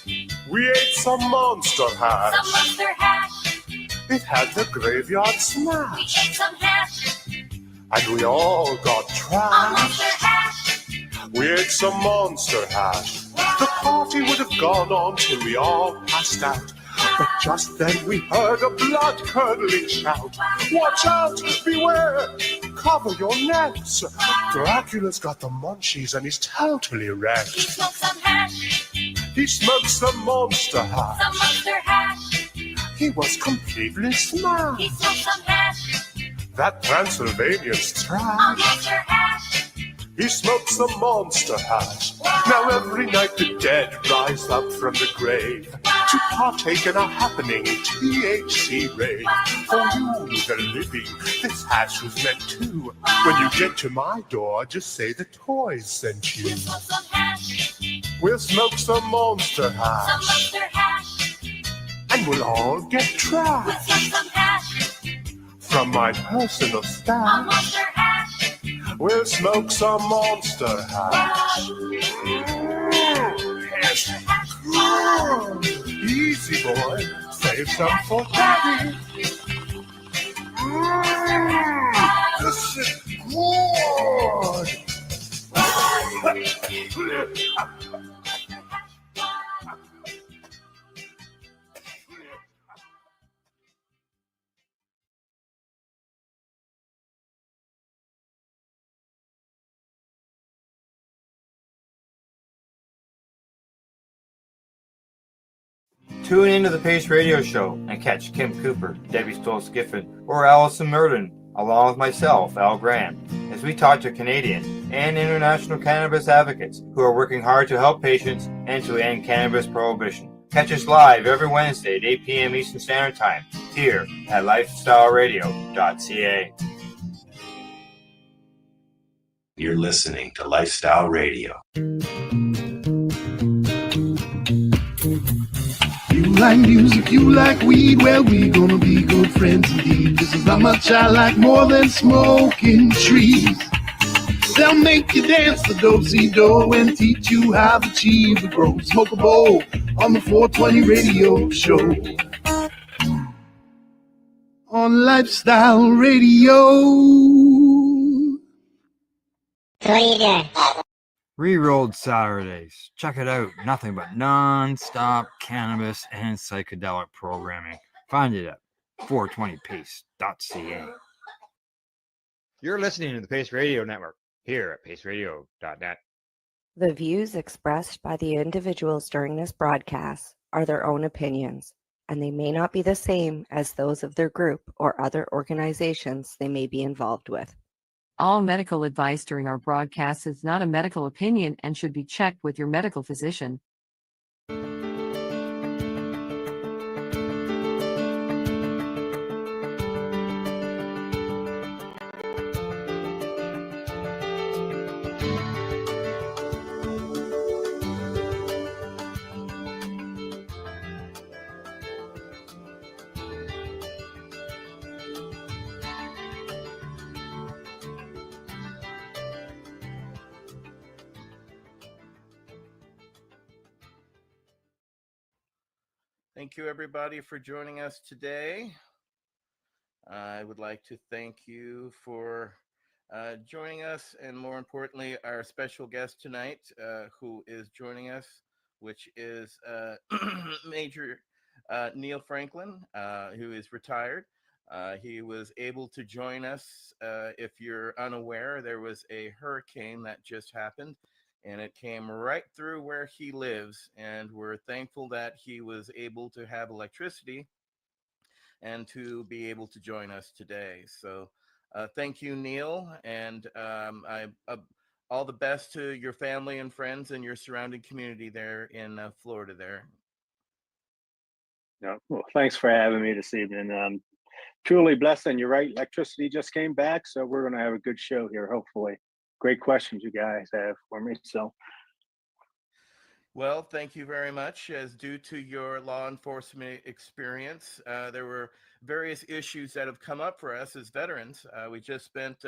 We ate some monster hash. Some monster hash. It had the graveyard We smash. ate some hash. And we all got On trashed. monster hash. We ate some monster hash. The party would have gone on till we all passed out. But just then we heard a blood-curdling shout. "Watch out! Beware! Cover your necks! Dracula's got the munchies and he's totally wrecked." He smoked some hash. He smoked some monster hash. Some monster hash. He was completely He smashed. smoked some hash. That Transylvanian's On trash. monster hash. He smoked some monster hash. Now every night the dead rise up from the grave to partake in a happening THC rave. For you, the living, this hash was meant to. When you get to my door, just say the toys sent you. We smoked some hash. We'll smoke some monster Some hash, monster hash. and we'll all get We trashed smoked some hash. from my personal On stash. monster hash. We'll smoke some monster hash. Yes. Easy, boy. Save some for daddy. This is good. Tune into the Pace Radio Show and catch Kim Cooper, Debbie Stoll-Skiffin, or Allison Murden, along with myself, Al Grant, as we talk to Canadian and international cannabis advocates who are working hard to help patients and to end cannabis prohibition. Catch us live every Wednesday at 8 p.m. Eastern Standard Time here at lifestyleradio.ca. You're listening to Lifestyle Radio. You like music, you like weed, well, we gonna be good friends indeed. This is how much I like more than smoking trees. They'll make you dance the do-si-do and teach you how to achieve the growth. Smoke a bowl on the 420 radio show. On Lifestyle Radio. So what are you doing? Re-rolled Saturdays. Check it out. Nothing but non-stop cannabis and psychedelic programming. Find it at 420pace.ca. You're listening to the Pace Radio Network here at paceradio.net. The views expressed by the individuals during this broadcast are their own opinions, and they may not be the same as those of their group or other organizations they may be involved with. All medical advice during our broadcast is not a medical opinion and should be checked with your medical physician. Thank you, everybody, for joining us today. I would like to thank you for joining us, and more importantly, our special guest tonight, who is joining us, which is Major Neil Franklin, who is retired. He was able to join us. If you're unaware, there was a hurricane that just happened, and it came right through where he lives, and we're thankful that he was able to have electricity and to be able to join us today. So thank you, Neil, and all the best to your family and friends and your surrounding community there in Florida there. Yeah, well, thanks for having me this evening. Truly blessed, and you're right, electricity just came back, so we're going to have a good show here, hopefully. Great questions you guys have for me. So, well, thank you very much. As due to your law enforcement experience, there were various issues that have come up for us as veterans. We just spent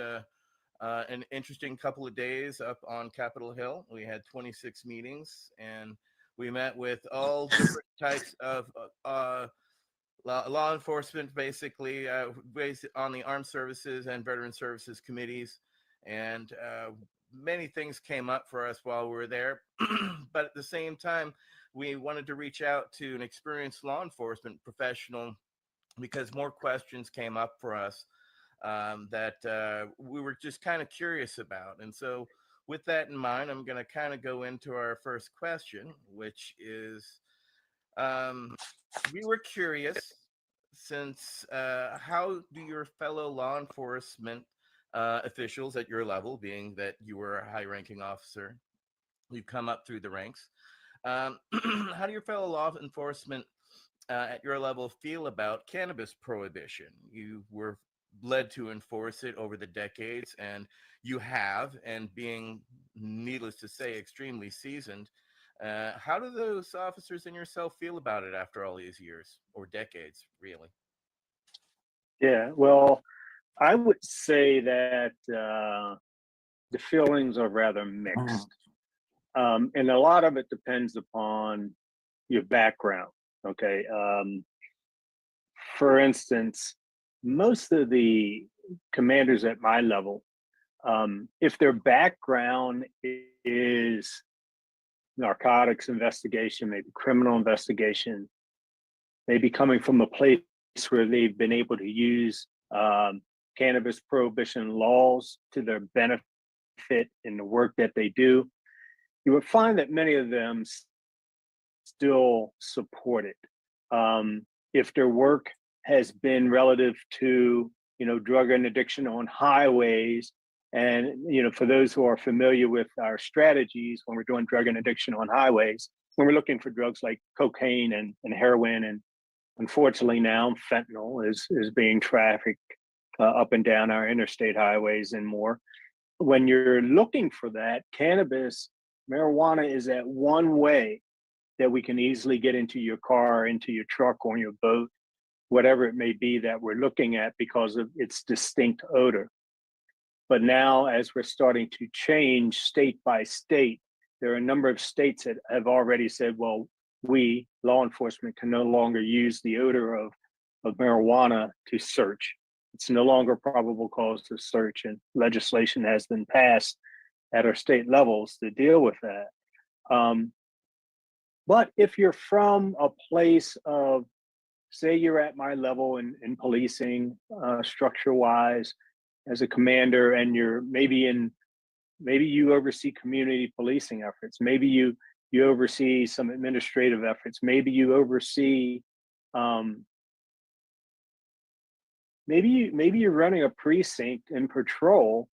an interesting couple of days up on Capitol Hill. We had 26 meetings, and we met with all different types of law enforcement, basically, based on the Armed Services and Veteran Services committees. And many things came up for us while we were there. But at the same time, we wanted to reach out to an experienced law enforcement professional because more questions came up for us that we were just kind of curious about. And so with that in mind, I'm going to kind of go into our first question, which is we were curious since how do your fellow law enforcement officials at your level, being that you were a high-ranking officer, you've come up through the ranks. How do your fellow law enforcement at your level feel about cannabis prohibition? You were led to enforce it over the decades, and you have, and being, needless to say, extremely seasoned. How do those officers and yourself feel about it after all these years, or decades, really? yeah, well, I would say that the feelings are rather mixed. And a lot of it depends upon your background. Okay. For instance, most of the commanders at my level, if their background is narcotics investigation, maybe criminal investigation, maybe coming from a place where they've been able to use cannabis prohibition laws to their benefit in the work that they do, you would find that many of them still support it. If their work has been relative to, drug and addiction on highways, and, for those who are familiar with our strategies when we're doing drug and addiction on highways, when we're looking for drugs like cocaine and heroin, and unfortunately now fentanyl is being trafficked up and down our interstate highways and more. When you're looking for that, marijuana is that one way that we can easily get into your car, into your truck, or your boat, whatever it may be that we're looking at, because of its distinct odor. But now, as we're starting to change state by state, there are a number of states that have already said, well, we, law enforcement, can no longer use the odor of marijuana to search. It's no longer probable cause to search, and legislation has been passed at our state levels to deal with that. But if you're from a place of, say you're at my level in policing, structure-wise, as a commander, and you're maybe you oversee community policing efforts, maybe you oversee some administrative efforts, maybe you oversee, maybe you're running a precinct and patrol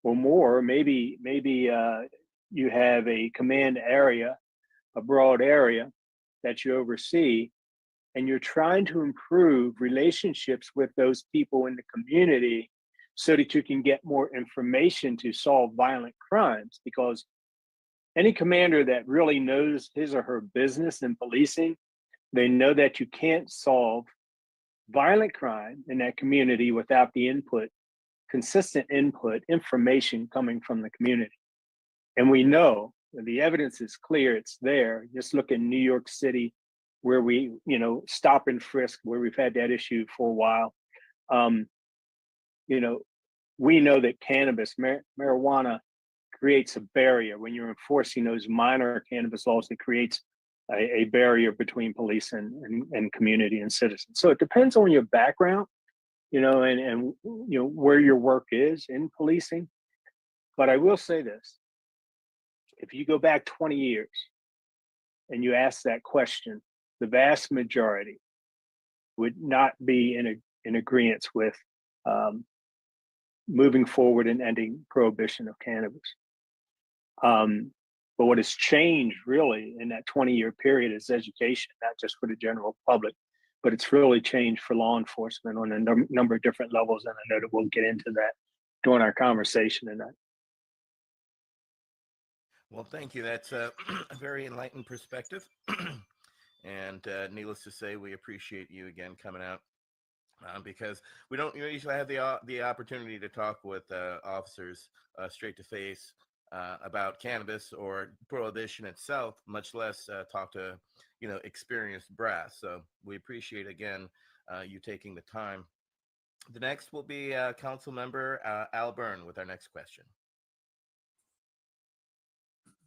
or more, maybe you have a command area, a broad area that you oversee, and you're trying to improve relationships with those people in the community so that you can get more information to solve violent crimes. Because any commander that really knows his or her business in policing, they know that you can't solve violent crime in that community without the input, consistent input, information coming from the community. And we know the evidence is clear, it's there. Just look in New York City, where we, stop and frisk, where we've had that issue for a while. We know that cannabis, marijuana, creates a barrier. When you're enforcing those minor cannabis laws, it creates a barrier between police and community and citizens. So it depends on your background, and where your work is in policing. But I will say this: if you go back 20 years and you ask that question, the vast majority would not be in agreement with moving forward and ending prohibition of cannabis. But what has changed really in that 20-year period is education, not just for the general public, but it's really changed for law enforcement on a number of different levels. And I know that we'll get into that during our conversation tonight. Well, thank you. That's a very enlightened perspective. And needless to say, we appreciate you again coming out, because we don't usually have the opportunity to talk with officers straight to face about cannabis or prohibition itself, much less talk to experienced brass. So we appreciate again you taking the time. The next will be Council Member Al Byrne with our next question.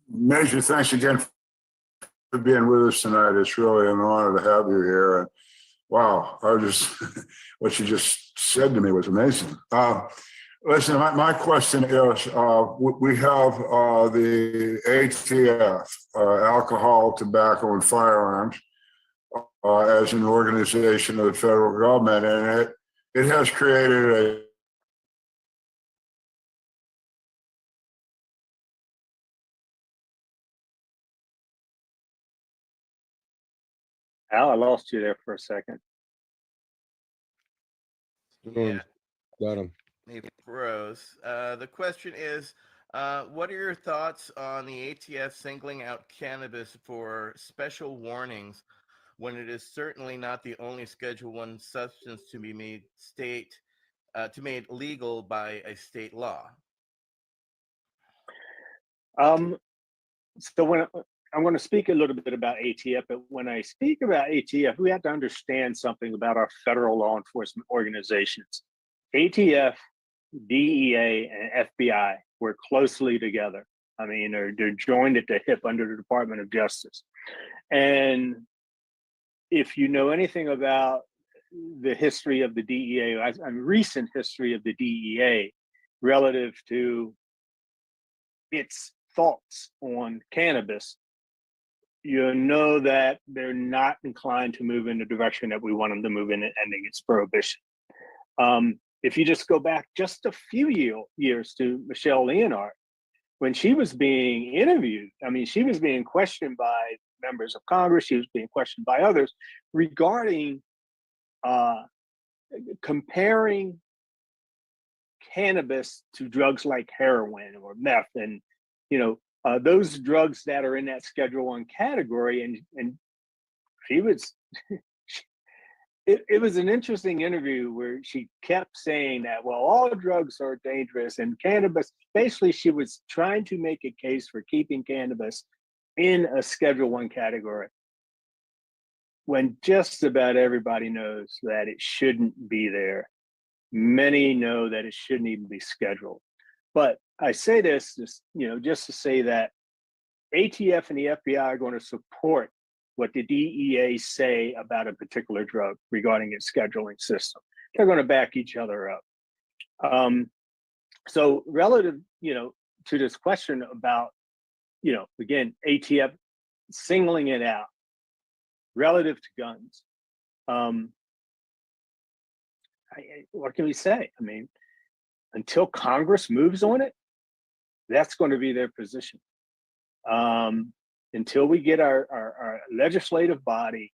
Major thanks again for being with us tonight. It's really an honor to have you here. And wow, what you just said to me was amazing. Listen, my question is, we have the ATF, Alcohol, Tobacco, and Firearms, as an organization of the federal government, and it has created a Al, I lost you there for a second. Yeah. Got him. He froze. The question is, what are your thoughts on the ATF singling out cannabis for special warnings when it is certainly not the only Schedule I substance to be made legal by a state law? So when I'm going to speak a little bit about ATF, but when I speak about ATF, we have to understand something about our federal law enforcement organizations. ATF, DEA, and FBI work closely together. I mean, they're joined at the hip under the Department of Justice. And if you know anything about the history of the DEA, recent history of the DEA relative to its thoughts on cannabis, you know that they're not inclined to move in the direction that we want them to move in, ending its prohibition. If you just go back just a few years to Michelle Leonard, when she was being interviewed, I mean, she was being questioned by members of Congress, she was being questioned by others regarding comparing cannabis to drugs like heroin or meth, and those drugs that are in that Schedule I category, and she was it was an interesting interview where she kept saying that, well, all drugs are dangerous and cannabis, basically she was trying to make a case for keeping cannabis in a Schedule 1 category, when just about everybody knows that it shouldn't be there. Many know that it shouldn't even be scheduled. But I say this, just to say that ATF and the FBI are going to support what the DEA say about a particular drug regarding its scheduling system. They're going to back each other up. So relative, to this question about, again, ATF singling it out relative to guns. What can we say? I mean, until Congress moves on it, that's going to be their position. Until we get our legislative body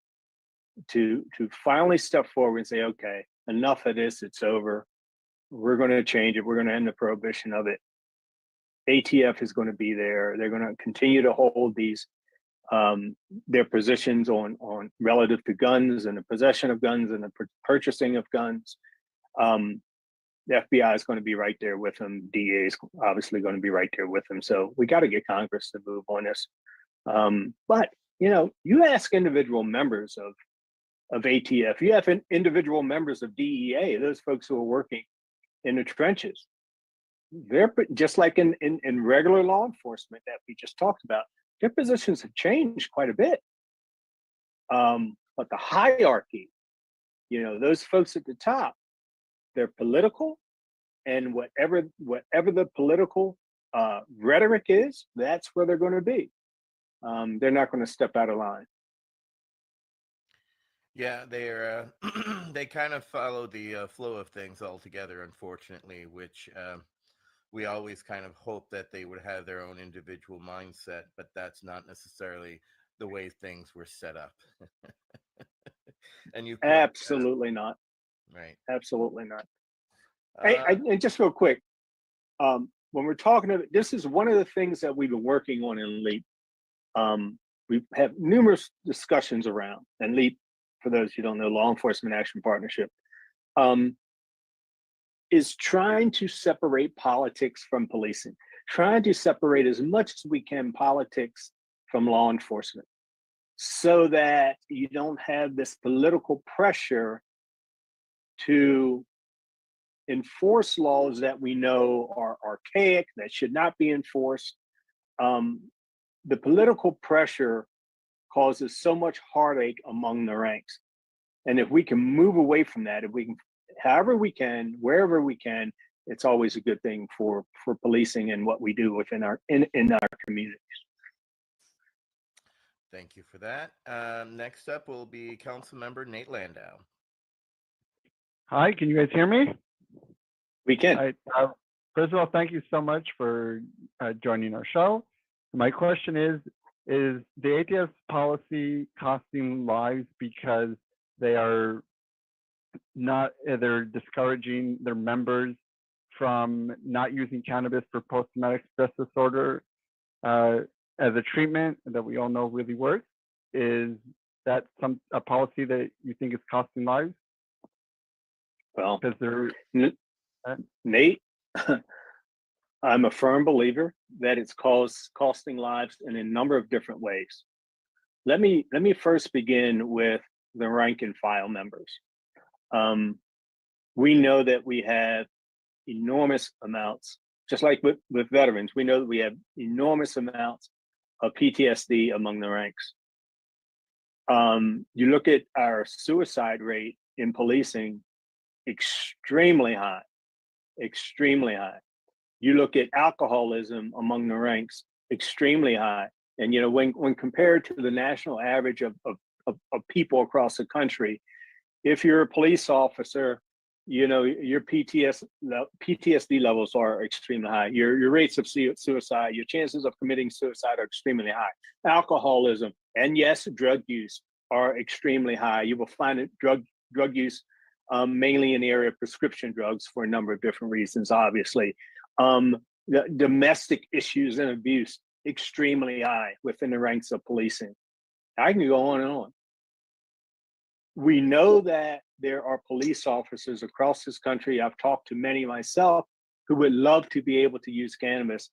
to finally step forward and say, okay, enough of this, it's over. We're going to change it. We're going to end the prohibition of it. ATF is going to be there. They're going to continue to hold these their positions on relative to guns and the possession of guns and the purchasing of guns. The FBI is going to be right there with them. DEA is obviously going to be right there with them. So we got to get Congress to move on this. But you ask individual members of ATF, you have individual members of DEA, those folks who are working in the trenches. They're just like in regular law enforcement that we just talked about. Their positions have changed quite a bit. But the hierarchy, those folks at the top, they're political, and whatever the political rhetoric is, that's where they're going to be. They're not going to step out of line. Yeah, they're they kind of follow the flow of things altogether, unfortunately, which we always kind of hope that they would have their own individual mindset, but that's not necessarily the way things were set up. And you absolutely not. Right. Absolutely not. And just real quick, when we're talking about this, is one of the things that we've been working on in LEAP. We have numerous discussions around, and LEAP, for those who don't know, Law Enforcement Action Partnership, is trying to separate politics from policing, trying to separate as much as we can politics from law enforcement, so that you don't have this political pressure to enforce laws that we know are archaic, that should not be enforced. The political pressure causes so much heartache among the ranks. And if we can move away from that, if we can, however we can, wherever we can, it's always a good thing for policing and what we do within our in our communities. Thank you for that. Next up will be Council Member Nate Landau. Hi, can you guys hear me? We can. First of all, thank you so much for joining our show. My question is the ATF's policy costing lives because they are not, they're discouraging their members from not using cannabis for post-traumatic stress disorder as a treatment that we all know really works? Is that a policy that you think is costing lives? Well, Nate, I'm a firm believer that it's costing lives in a number of different ways. Let me first begin with the rank and file members. We know that we have enormous amounts, just like with veterans, we know that we have enormous amounts of PTSD among the ranks. You look at our suicide rate in policing, extremely high. You look at alcoholism among the ranks, extremely high. And when compared to the national average of people across the country, if you're a police officer, your PTSD levels are extremely high. Your rates of suicide, your chances of committing suicide are extremely high. Alcoholism and yes, drug use are extremely high. You will find that drug use mainly in the area of prescription drugs for a number of different reasons, obviously. The domestic issues and abuse, extremely high within the ranks of policing. I can go on and on. We know that there are police officers across this country, I've talked to many myself, who would love to be able to use cannabis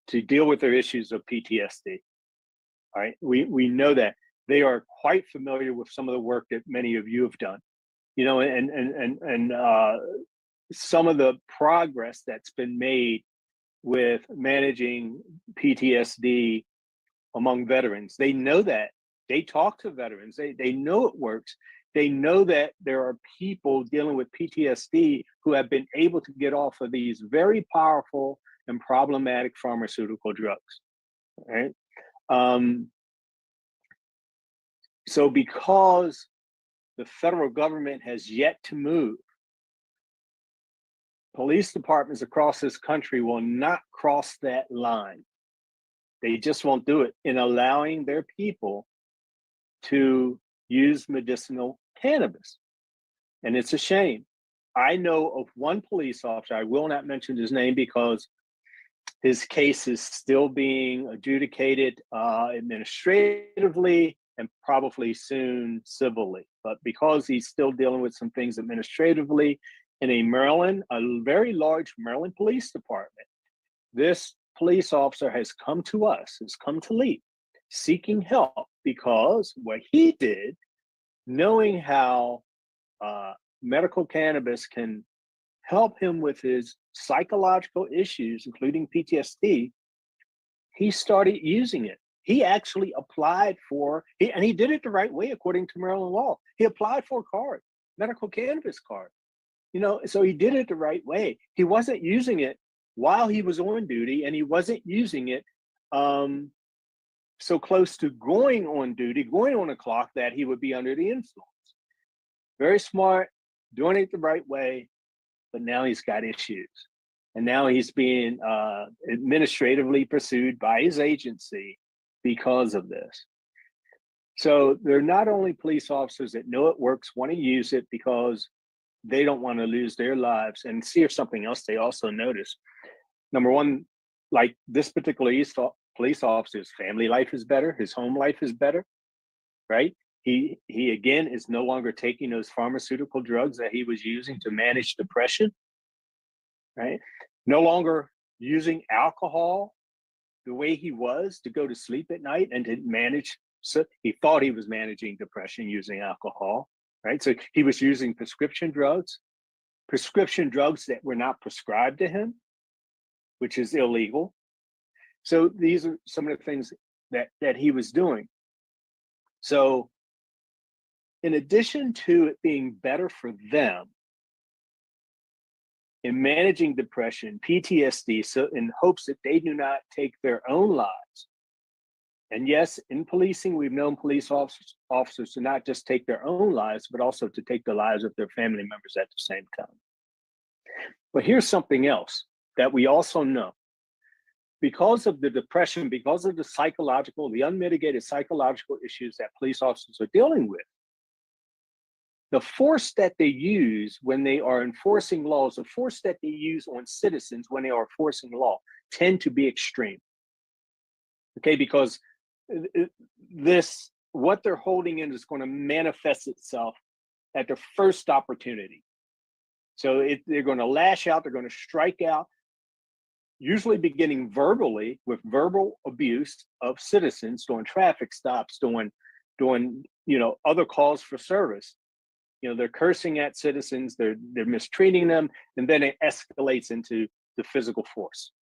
to deal with their issues of PTSD. All right, we know that. They are quite familiar with some of the work that many of you have done, you know, and some of the progress that's been made with managing PTSD among veterans. They know that. They talk to veterans. They know it works. They know that there are people dealing with PTSD who have been able to get off of these very powerful and problematic pharmaceutical drugs. Right? So because the federal government has yet to move, police departments across this country will not cross that line. They just won't do it in allowing their people to use medicinal cannabis. And it's a shame. I know of one police officer, I will not mention his name because his case is still being adjudicated administratively and probably soon civilly. But because he's still dealing with some things administratively in a very large Maryland police department, this police officer has come to us, has come to LEAP, seeking help because what he did, knowing how medical cannabis can help him with his psychological issues, including PTSD, he started using it. He actually applied for, and he did it the right way according to Maryland law. He applied for a card, medical cannabis card. You know, so he did it the right way. He wasn't using it while he was on duty, and he wasn't using it so close to going on duty, going on a clock that he would be under the influence. Very smart, doing it the right way, but now he's got issues. And now he's being administratively pursued by his agency because of this. So they're not only police officers that know it works, want to use it because they don't want to lose their lives. And see if something else they also notice. Number one, like this particular police officer's family life is better, his home life is better, right? He again is no longer taking those pharmaceutical drugs that he was using to manage depression, right? No longer using alcohol the way he was to go to sleep at night and to manage. So he thought he was managing depression using alcohol, right? So he was using prescription drugs that were not prescribed to him, which is illegal. So these are some of the things that he was doing. So in addition to it being better for them in managing depression, PTSD, so in hopes that they do not take their own lives. And yes, in policing, we've known police officers to not just take their own lives, but also to take the lives of their family members at the same time. But here's something else that we also know. Because of the depression, because of the unmitigated psychological issues that police officers are dealing with, the force that they use when they are enforcing laws, the force that they use on citizens when they are enforcing law, tend to be extreme. Okay, because what they're holding in is going to manifest itself at the first opportunity. So they're going to lash out, they're going to strike out, usually beginning verbally with verbal abuse of citizens, doing traffic stops, doing other calls for service. They're cursing at citizens, they're mistreating them, and then it escalates into the physical force.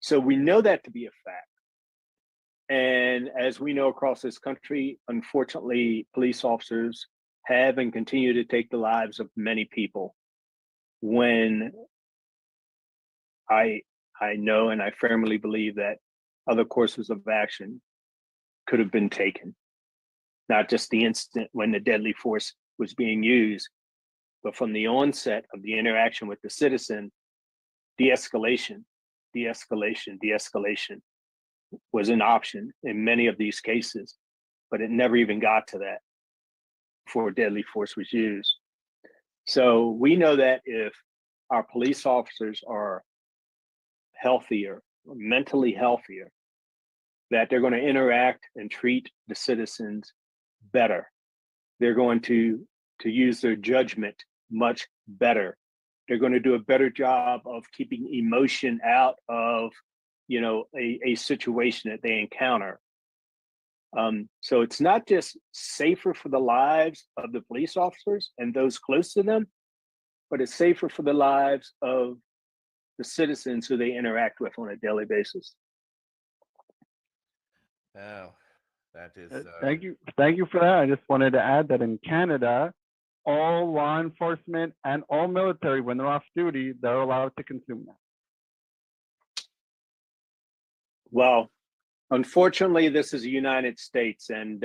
So we know that to be a fact. And as we know across this country, unfortunately, police officers have and continue to take the lives of many people when I know and I firmly believe that other courses of action could have been taken. Not just the instant when the deadly force was being used, but from the onset of the interaction with the citizen, de-escalation was an option in many of these cases, but it never even got to that before deadly force was used. So we know that if our police officers are healthier, mentally healthier, that they're going to interact and treat the citizens better they're going to use their judgment much better. They're going to do a better job of keeping emotion out of, a situation that they encounter. So it's not just safer for the lives of the police officers and those close to them, but it's safer for the lives of the citizens who they interact with on a daily basis. Oh, that is. Thank you for that. I just wanted to add that in Canada, all law enforcement and all military, when they're off duty, they're allowed to consume that. Well, unfortunately, this is the United States, and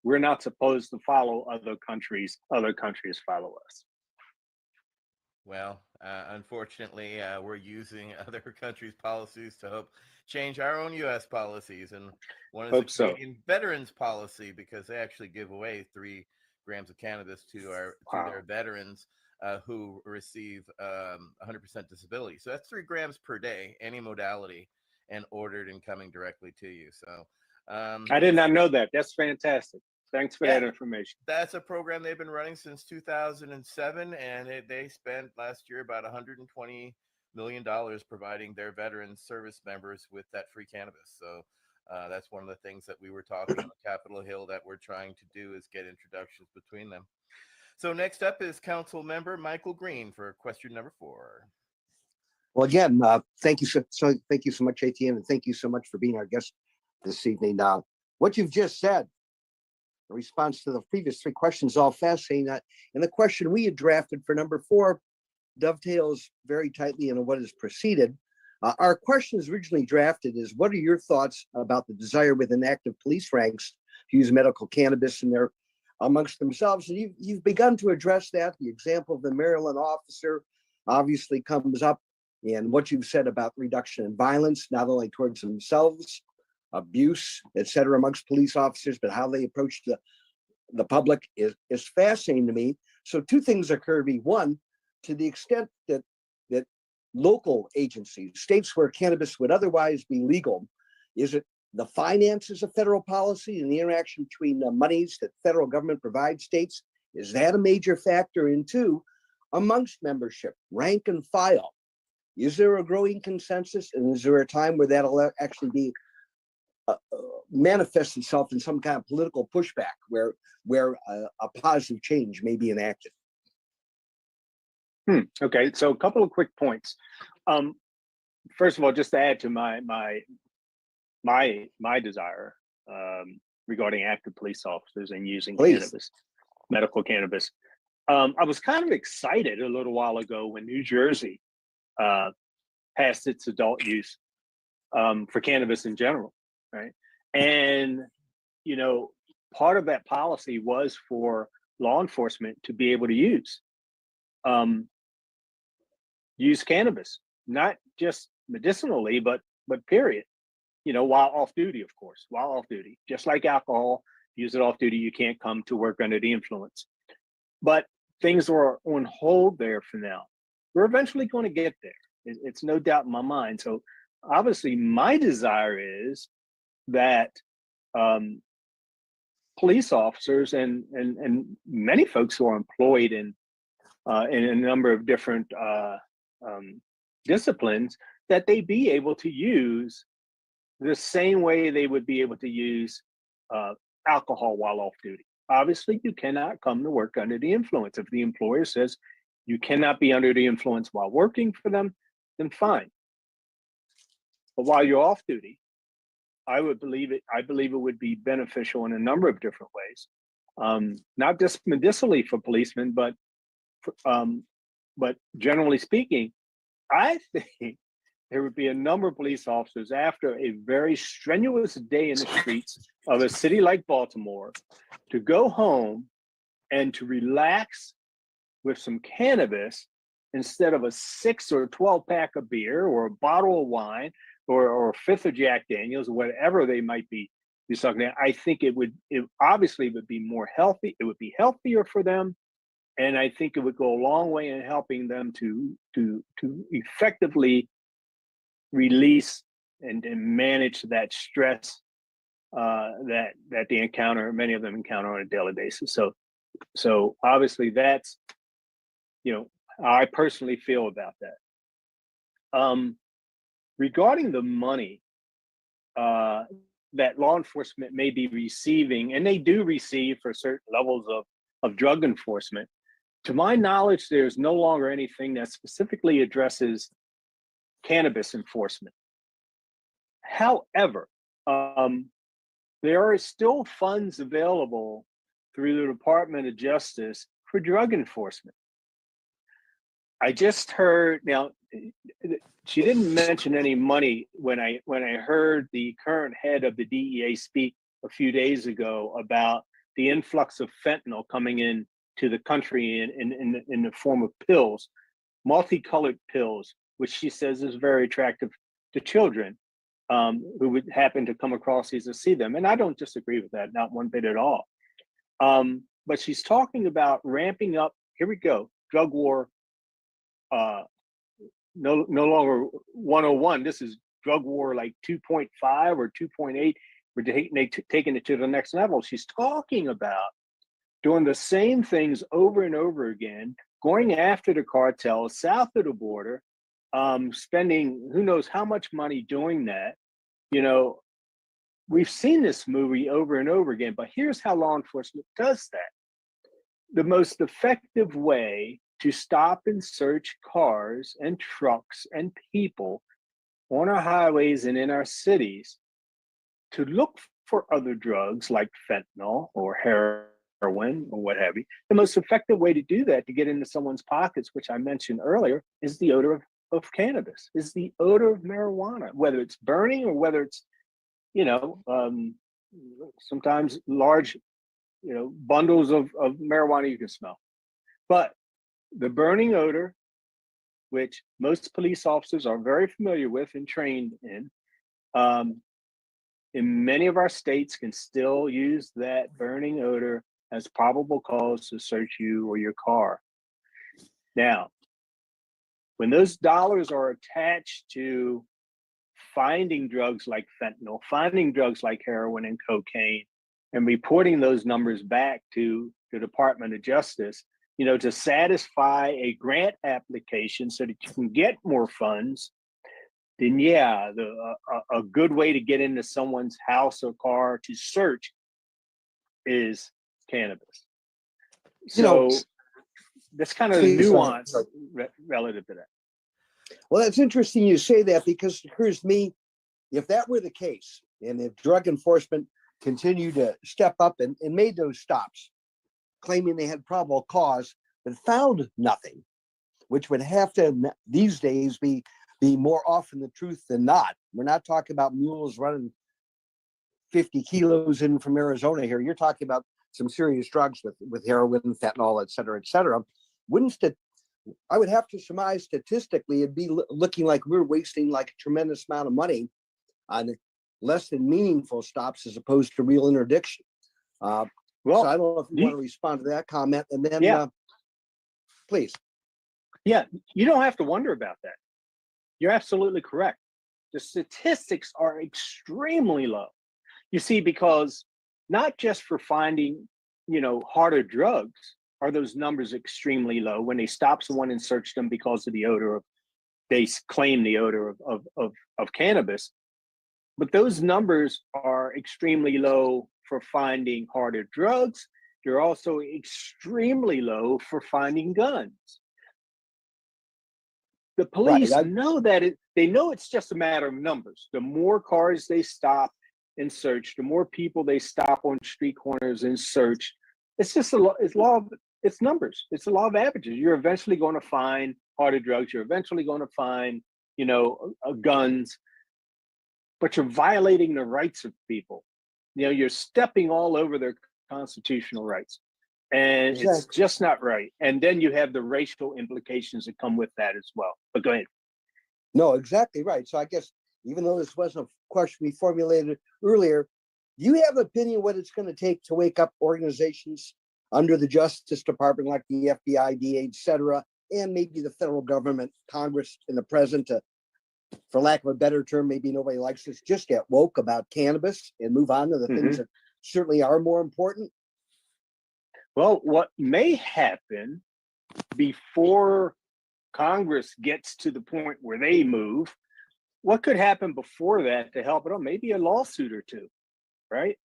we're not supposed to follow other countries. Other countries follow us. Well, unfortunately, we're using other countries' policies to help change our own U.S. policies, and one is the Canadian Veterans Policy, because they actually give away 3 grams of cannabis to their veterans who receive 100% disability. So that's 3 grams per day, any modality, and ordered and coming directly to you. So I did not know that. That's fantastic. Thanks for that information. That's a program they've been running since 2007, and they spent last year about $120 million providing their veteran service members with that free cannabis. So that's one of the things that we were talking on Capitol Hill that we're trying to do, is get introductions between them. So next up is Council Member Michael Green for question number 4. Well, again, thank you so much, ATM, and thank you so much for being our guest this evening. What you've just said, in response to the previous 3 questions, all fascinating. That, and the question we had drafted for number 4 dovetails very tightly into what has preceded. Our questions originally drafted is, what are your thoughts about the desire within active police ranks to use medical cannabis in their amongst themselves? And you've begun to address that. The example of the Maryland officer obviously comes up, and what you've said about reduction in violence, not only towards themselves, abuse, etc., amongst police officers, but how they approach the public is fascinating to me. So 2 things occur to me. One, to the extent that local agencies, states where cannabis would otherwise be legal, is it the finances of federal policy and the interaction between the monies that federal government provides states? Is that a major factor? And 2, amongst membership, rank and file, is there a growing consensus, and is there a time where that'll actually be manifest itself in some kind of political pushback where a positive change may be enacted? Okay, so a couple of quick points. First of all, just to add to my desire regarding active police officers and using cannabis, medical cannabis. I was kind of excited a little while ago when New Jersey passed its adult use for cannabis in general, right? And part of that policy was for law enforcement to be able to use cannabis, not just medicinally, but period. While off duty, of course, while off duty, just like alcohol, use it off duty. You can't come to work under the influence. But things are on hold there for now. We're eventually going to get there. It's no doubt in my mind. So obviously my desire is that police officers and many folks who are employed in a number of different disciplines, that they be able to use the same way they would be able to use alcohol while off duty. Obviously, you cannot come to work under the influence. If the employer says you cannot be under the influence while working for them, then fine. But while you're off duty, I believe it would be beneficial in a number of different ways. Not just medicinally for policemen, but generally speaking, I think there would be a number of police officers after a very strenuous day in the streets of a city like Baltimore to go home and to relax with some cannabis instead of a 6 or 12 pack of beer or a bottle of wine or a 5th of Jack Daniels or whatever they might be sucking at. I think it obviously would be more healthy. It would be healthier for them. And I think it would go a long way in helping them to effectively release and manage that stress that they encounter, many of them encounter on a daily basis. So obviously that's, how I personally feel about that. Regarding the money that law enforcement may be receiving, and they do receive for certain levels of drug enforcement, to my knowledge, there's no longer anything that specifically addresses cannabis enforcement. However, there are still funds available through the Department of Justice for drug enforcement. I just heard, now, she didn't mention any money when I heard the current head of the DEA speak a few days ago about the influx of fentanyl coming in to the country in the form of pills, multicolored pills, which she says is very attractive to children who would happen to come across these or see them. And I don't disagree with that, not one bit at all. But she's talking about ramping up, here we go, drug war, no longer 101. This is drug war like 2.5 or 2.8. We're taking it to the next level. She's talking about doing the same things over and over again, going after the cartels south of the border, spending who knows how much money doing that. We've seen this movie over and over again, but here's how law enforcement does that. The most effective way to stop and search cars and trucks and people on our highways and in our cities to look for other drugs like fentanyl or heroin or what have you, the most effective way to do that, to get into someone's pockets, which I mentioned earlier, is the odor of cannabis, is the odor of marijuana, whether it's burning or whether it's, sometimes large, bundles of marijuana you can smell. But the burning odor, which most police officers are very familiar with and trained in many of our states can still use that burning odor as probable cause to search you or your car. Now, when those dollars are attached to finding drugs like fentanyl, finding drugs like heroin and cocaine, and reporting those numbers back to the Department of Justice, to satisfy a grant application so that you can get more funds, then yeah, a good way to get into someone's house or car to search is cannabis. So that's kind of the nuance relative to that. Well, that's interesting you say that, because it occurs to me, if that were the case, and if drug enforcement continued to step up and made those stops, claiming they had probable cause, but found nothing, which would have to these days be more often the truth than not. We're not talking about mules running 50 kilos in from Arizona here. You're talking about some serious drugs with heroin, fentanyl, et cetera, I would have to surmise statistically it'd be looking like we're wasting like a tremendous amount of money on less than meaningful stops as opposed to real interdiction. So I don't know if you want to respond to that comment, and then please. Yeah, you don't have to wonder about that. You're absolutely correct. The statistics are extremely low. You see, because not just for finding, harder drugs are those numbers extremely low when they stop someone and search them because of the odor of, they claim the odor of cannabis, but those numbers are extremely low for finding harder drugs. They're also extremely low for finding guns. The police know that they know it's just a matter of numbers. The more cars they stop and search, the more people they stop on street corners and search. It's just it's numbers. It's a law of averages. You're eventually going to find harder drugs. You're eventually going to find, guns, but you're violating the rights of people. You're stepping all over their constitutional rights. And it's just not right. And then you have the racial implications that come with that as well. But go ahead. No, exactly right. So I guess even though this wasn't a question we formulated earlier, do you have an opinion what it's going to take to wake up organizations under the Justice Department like the FBI, DA, et cetera, and maybe the federal government, Congress, and the president for lack of a better term, maybe nobody likes this, just get woke about cannabis and move on to the things that certainly are more important? Well, what may happen before Congress gets to the point where they move, what could happen before that to help it on? Maybe a lawsuit or two, right?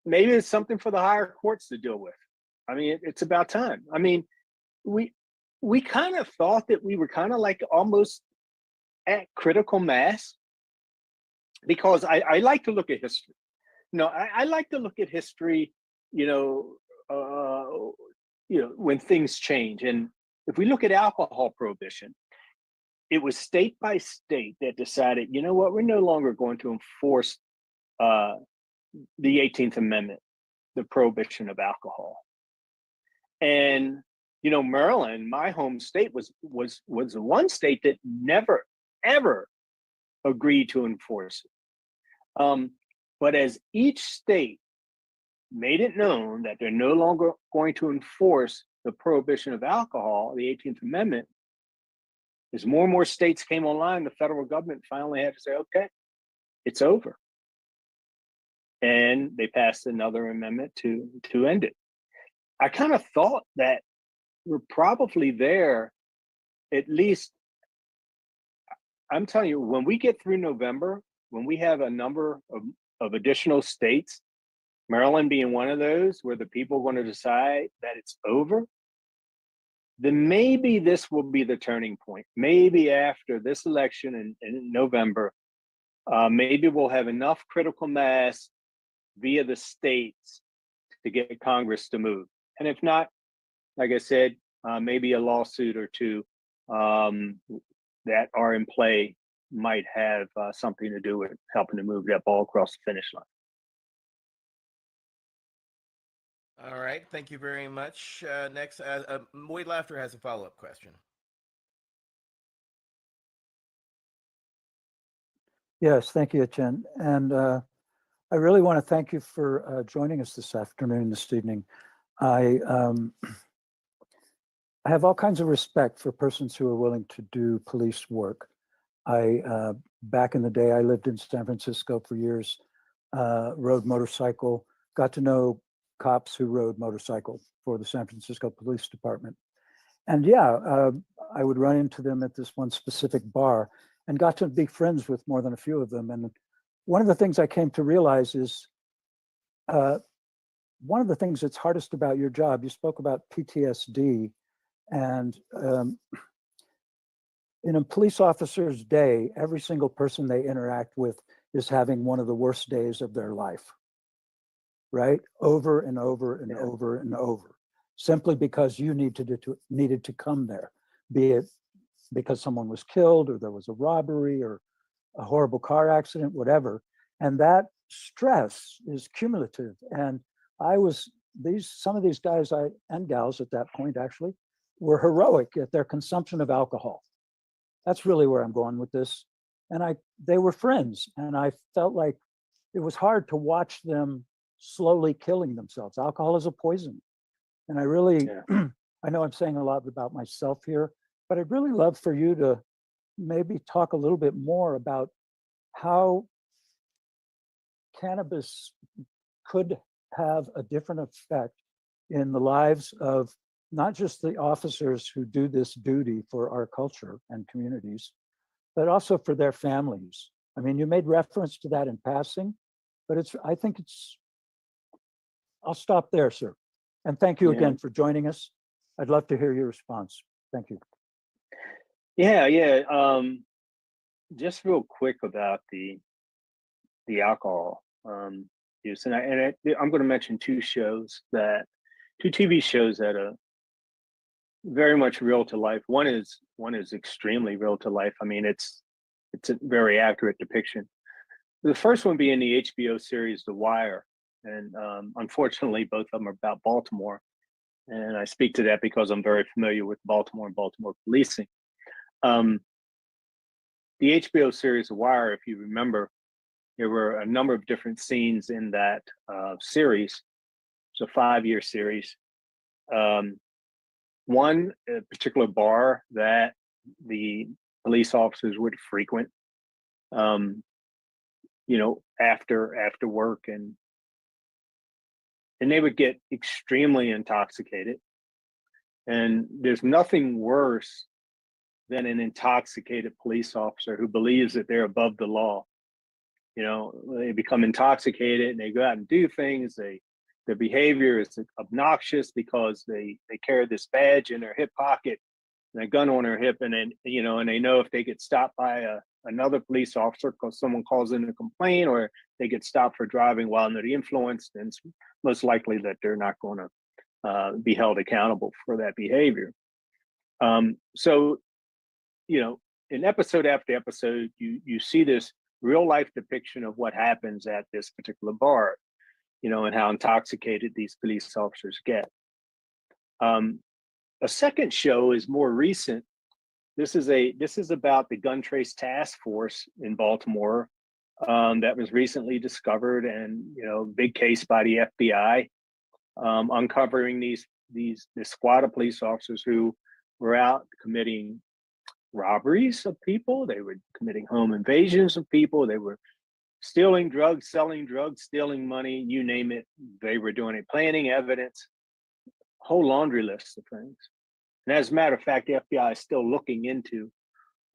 Maybe it's something for the higher courts to deal with. I mean, it's about time. I mean, we kind of thought that we were kind of like almost at critical mass, because I like to look at history. I like to look at history, when things change. And if we look at alcohol prohibition, it was state by state that decided, you know what, we're no longer going to enforce the 18th Amendment, the prohibition of alcohol. And Maryland, my home state, was the one state that never ever agreed to enforce it. But as each state made it known that they're no longer going to enforce the prohibition of alcohol, the 18th Amendment, as more and more states came online, the federal government finally had to say, okay, it's over. And they passed another amendment to end it. I kind of thought that we're probably there, at least. I'm telling you, when we get through November, when we have a number of additional states, Maryland being one of those, where the people are going to decide that it's over, then maybe this will be the turning point. Maybe after this election in November, maybe we'll have enough critical mass via the states to get Congress to move. And if not, like I said, maybe a lawsuit or two that are in play might have something to do with helping to move that ball across the finish line. All right, thank you very much. Next, Wade Laughter has a follow-up question. Yes, thank you, Chen. And I really want to thank you for joining us this afternoon, this evening. I have all kinds of respect for persons who are willing to do police work. Back in the day, I lived in San Francisco for years, rode motorcycle, got to know cops who rode motorcycle for the San Francisco Police Department. And yeah, I would run into them at this one specific bar and got to be friends with more than a few of them. And one of the things I came to realize is one of the things that's hardest about your job, you spoke about PTSD, and in a police officer's day, every single person they interact with is having one of the worst days of their life, right? Over and over and over and over, simply because you needed to come there, be it because someone was killed or there was a robbery or a horrible car accident, whatever. And that stress is cumulative. And some of these guys and gals at that point actually were heroic at their consumption of alcohol. That's really where I'm going with this. And they were friends, and I felt like it was hard to watch them slowly killing themselves. Alcohol is a poison. And I really, I know I'm saying a lot about myself here, but I'd really love for you to maybe talk a little bit more about how cannabis could have a different effect in the lives of not just the officers who do this duty for our culture and communities, but also for their families. I mean, you made reference to that in passing, but I'll stop there, sir. And thank you again for joining us. I'd love to hear your response. Thank you. Yeah. Just real quick about the alcohol use, and I'm going to mention two TV shows that are very much real to life. One is extremely real to life. I mean, it's a very accurate depiction. The first one being the HBO series The Wire, and unfortunately, both of them are about Baltimore. And I speak to that because I'm very familiar with Baltimore and Baltimore policing. The HBO series The Wire, if you remember, there were a number of different scenes in that series. It's a 5-year series. One particular bar that the police officers would frequent, after work, and they would get extremely intoxicated. And there's nothing worse than an intoxicated police officer who believes that they're above the law. They become intoxicated and they go out and do things. Their behavior is obnoxious because they carry this badge in their hip pocket and a gun on their hip, and then and they know if they get stopped by another police officer because someone calls in a complaint, or they get stopped for driving while under the influence, then it's most likely that they're not going to be held accountable for that behavior. So, in episode after episode, you see this real life depiction of what happens at this particular bar, and how intoxicated these police officers get. A second show is more recent. This is about the gun trace task force in Baltimore that was recently discovered, and big case by the FBI, uncovering this squad of police officers who were out committing robberies of people. They were committing home invasions of people. They were stealing drugs, selling drugs, stealing money, you name it. They were doing it, planting evidence, whole laundry list of things. And as a matter of fact, the FBI is still looking into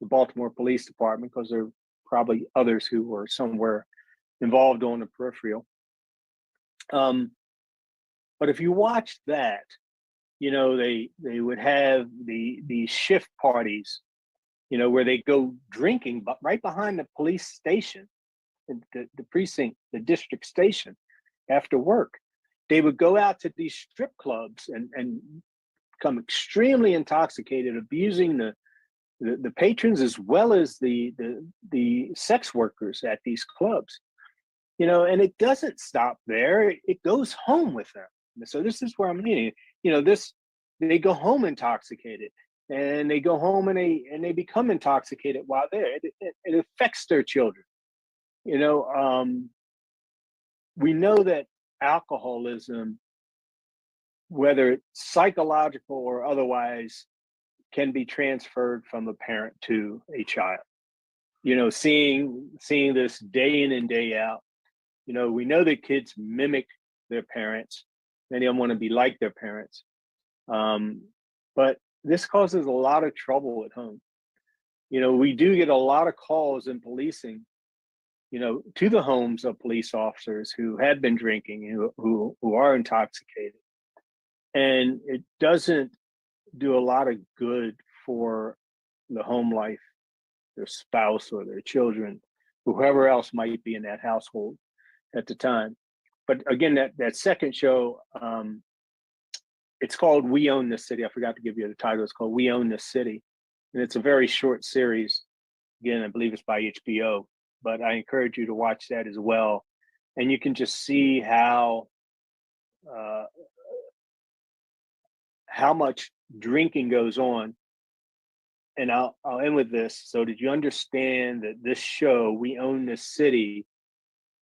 the Baltimore Police Department because there are probably others who were somewhere involved on the peripheral. But if you watch that, they would have the shift parties, where they go drinking, but right behind the police station, the precinct, the district station, after work. They would go out to these strip clubs and become extremely intoxicated, abusing the patrons as well as the sex workers at these clubs. And it doesn't stop there. It goes home with them. So this is where I'm leaning. They go home intoxicated, and they go home and they become intoxicated while there. It affects their children. We know that alcoholism, whether it's psychological or otherwise, can be transferred from a parent to a child. Seeing this day in and day out. We know that kids mimic their parents. Many of them want to be like their parents. But this causes a lot of trouble at home. We do get a lot of calls in policing, to the homes of police officers who had been drinking, who are intoxicated. And it doesn't do a lot of good for the home life, their spouse or their children, whoever else might be in that household at the time. But again, that second show, it's called We Own This City. I forgot to give you the title. It's called We Own This City. And it's a very short series. Again, I believe it's by HBO, but I encourage you to watch that as well. And you can just see how much drinking goes on. And I'll end with this. So did you understand that this show, We Own This City,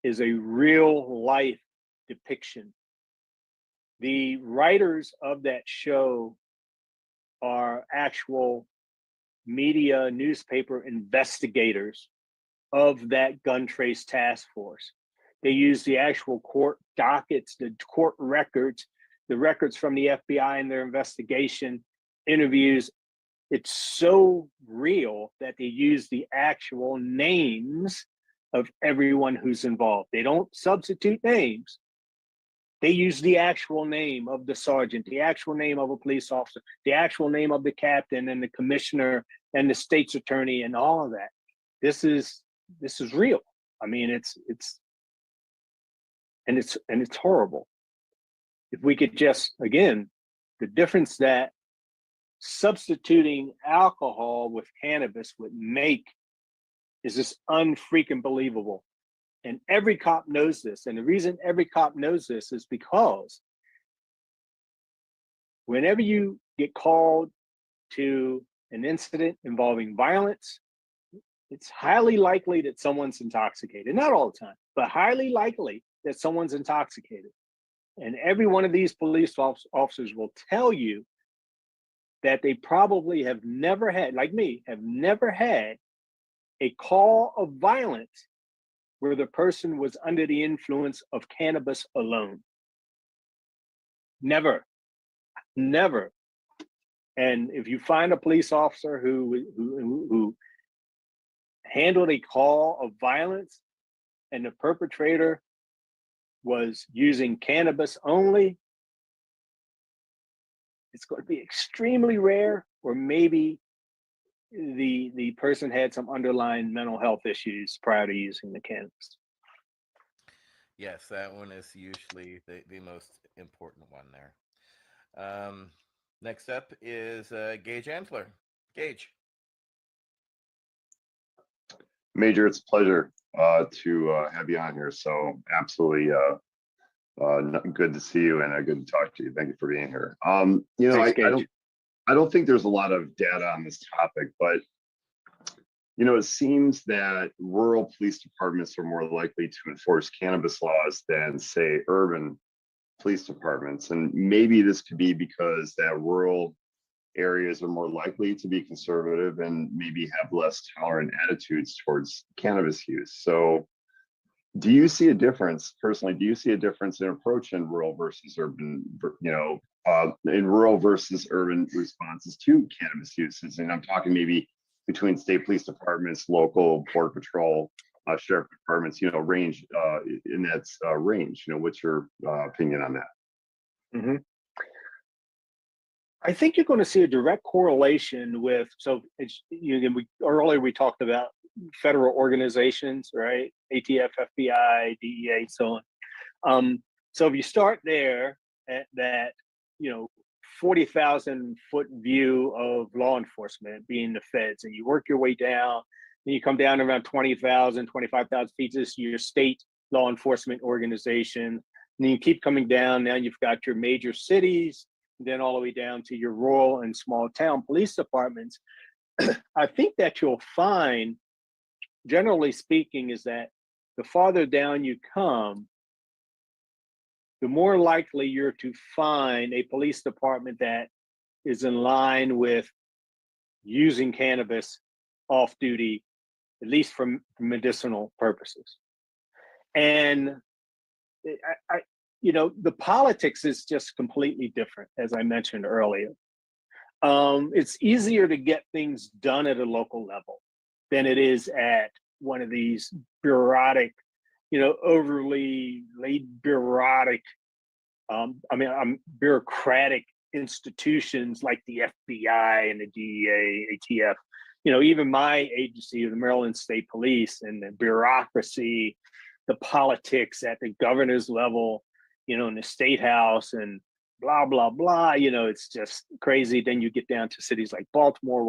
is a real life depiction? The writers of that show are actual media, newspaper investigators of that gun trace task force. They use the actual court dockets, the court records, the records from the FBI and their investigation, interviews. It's so real that they use the actual names of everyone who's involved. They don't substitute names. They use the actual name of the sergeant, the actual name of a police officer, the actual name of the captain and the commissioner and the state's attorney and all of that. This is real. I mean, it's horrible. If we could just, again, the difference that substituting alcohol with cannabis would make is just unfreaking believable. And every cop knows this. And the reason every cop knows this is because whenever you get called to an incident involving violence, it's highly likely that someone's intoxicated. Not all the time, but highly likely that someone's intoxicated. And every one of these police officers will tell you that they probably have never had, like me, have never had a call of violence where the person was under the influence of cannabis alone. Never, never. And if you find a police officer who handled a call of violence and the perpetrator was using cannabis only, it's going to be extremely rare, or maybe the person had some underlying mental health issues prior to using the cannabis. Yes, that one is usually the most important one there. Next up is Gage Ansler. Gage. Major, it's a pleasure to have you on here. So absolutely good to see you and good to talk to you. Thank you for being here. You know, Thanks, I don't think there's a lot of data on this topic, but you know, it seems that rural police departments are more likely to enforce cannabis laws than, say, urban police departments. And maybe this could be because that rural areas are more likely to be conservative and maybe have less tolerant attitudes towards cannabis use. So do you see a difference, personally, do you see a difference in approach in rural versus urban, you know, in rural versus urban responses to cannabis uses? And I'm talking maybe between state police departments, local border patrol, sheriff departments, you know, range in that range. You know, what's your opinion on that? Mm-hmm. I think you're going to see a direct correlation with, so it's, earlier we talked about federal organizations, right? ATF, FBI, DEA, so on. So if you start there at that, you know, 40,000 foot view of law enforcement being the feds, and you work your way down, and you come down around 20,000, 25,000 feet, this is your state law enforcement organization. And then you keep coming down, now you've got your major cities, then all the way down to your rural and small town police departments. I think that you'll find, generally speaking, is that the farther down you come, the more likely you're to find a police department that is in line with using cannabis off duty, at least for medicinal purposes. And you know, the politics is just completely different, as I mentioned earlier. It's easier to get things done at a local level than it is at one of these bureaucratic, you know, overly bureaucratic, bureaucratic institutions like the FBI and the DEA, ATF. You know, even my agency, the Maryland State Police, and the bureaucracy, the politics at the governor's level, you know, in the state house and blah, blah, blah, you know, it's just crazy. Then you get down to cities like Baltimore,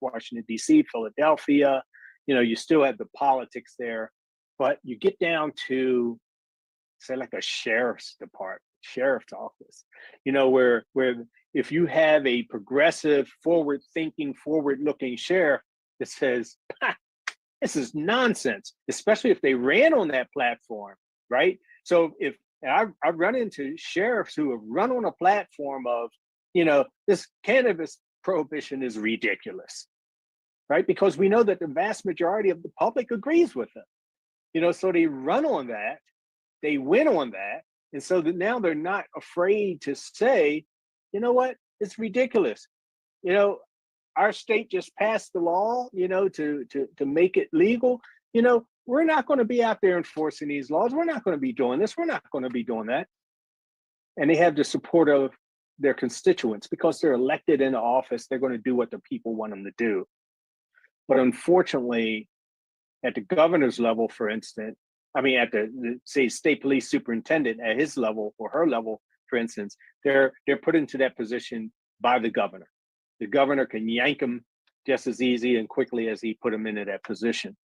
Washington, D.C., Philadelphia, you know, you still have the politics there, but you get down to, say, like a sheriff's department, sheriff's office, you know, where if you have a progressive, forward-thinking, forward-looking sheriff that says, this is nonsense, especially if they ran on that platform, right? So if I've run into sheriffs who have run on a platform of, you know, this cannabis prohibition is ridiculous, right? Because we know that the vast majority of the public agrees with them, you know, so they run on that, they win on that. And so that now they're not afraid to say, you know what, it's ridiculous. You know, our state just passed the law, you know, to make it legal. You know, we're not going to be out there enforcing these laws. We're not going to be doing this. We're not going to be doing that. And they have the support of their constituents because they're elected into office. They're going to do what the people want them to do. But unfortunately, at the governor's level, for instance, I mean, at the say state police superintendent at his level or her level, for instance, they're put into that position by the governor. The governor can yank them just as easy and quickly as he put them into that position.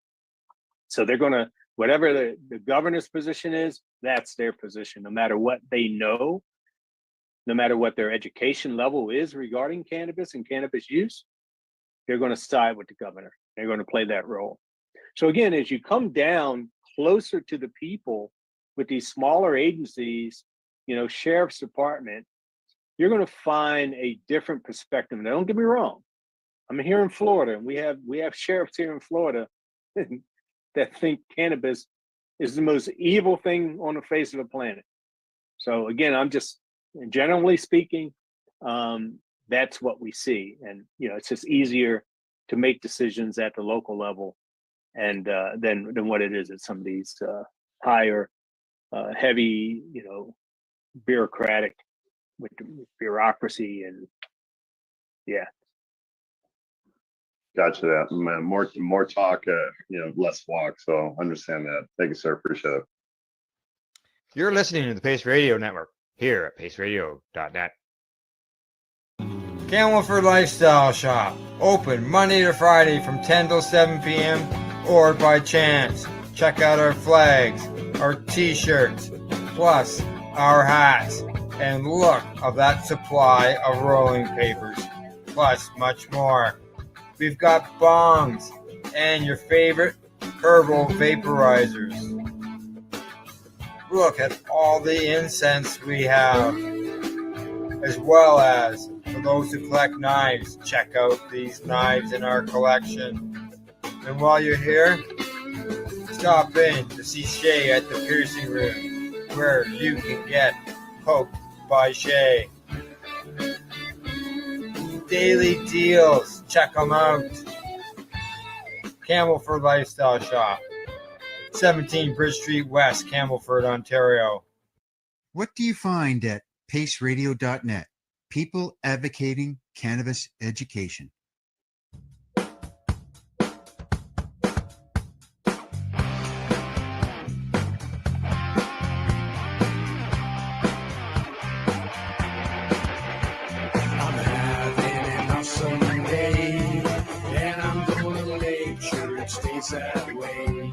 So they're going to, whatever the governor's position is, that's their position, no matter what they know, no matter what their education level is regarding cannabis and cannabis use, they're going to side with the governor. They're going to play that role. So again, as you come down closer to the people with these smaller agencies, you know, sheriff's department, you're going to find a different perspective. Now, don't get me wrong. I'm here in Florida, and we have sheriffs here in Florida that think cannabis is the most evil thing on the face of the planet. So again, I'm just generally speaking, that's what we see, and it's just easier to make decisions at the local level, and than what it is at some of these higher, heavy, bureaucratic with bureaucracy and yeah. Gotcha. That more talk, less walk. So understand that. Thank you, sir. Appreciate it. You're listening to the Pace Radio Network here at paceradio.net. Camelford Lifestyle Shop, open Monday to Friday from 10 till 7 p.m. or by chance. Check out our flags, our t-shirts, plus our hats, and look of that supply of rolling papers, plus much more. We've got bongs and your favorite herbal vaporizers. Look at all the incense we have, as well as for those who collect knives, check out these knives in our collection. And while you're here, stop in to see Shay at the piercing room, where you can get poked by Shay. Daily deals, check them out. Camelford Lifestyle Shop, 17 Bridge Street West, Camelford, Ontario. What do you find at paceradio.net? People advocating cannabis education. That way.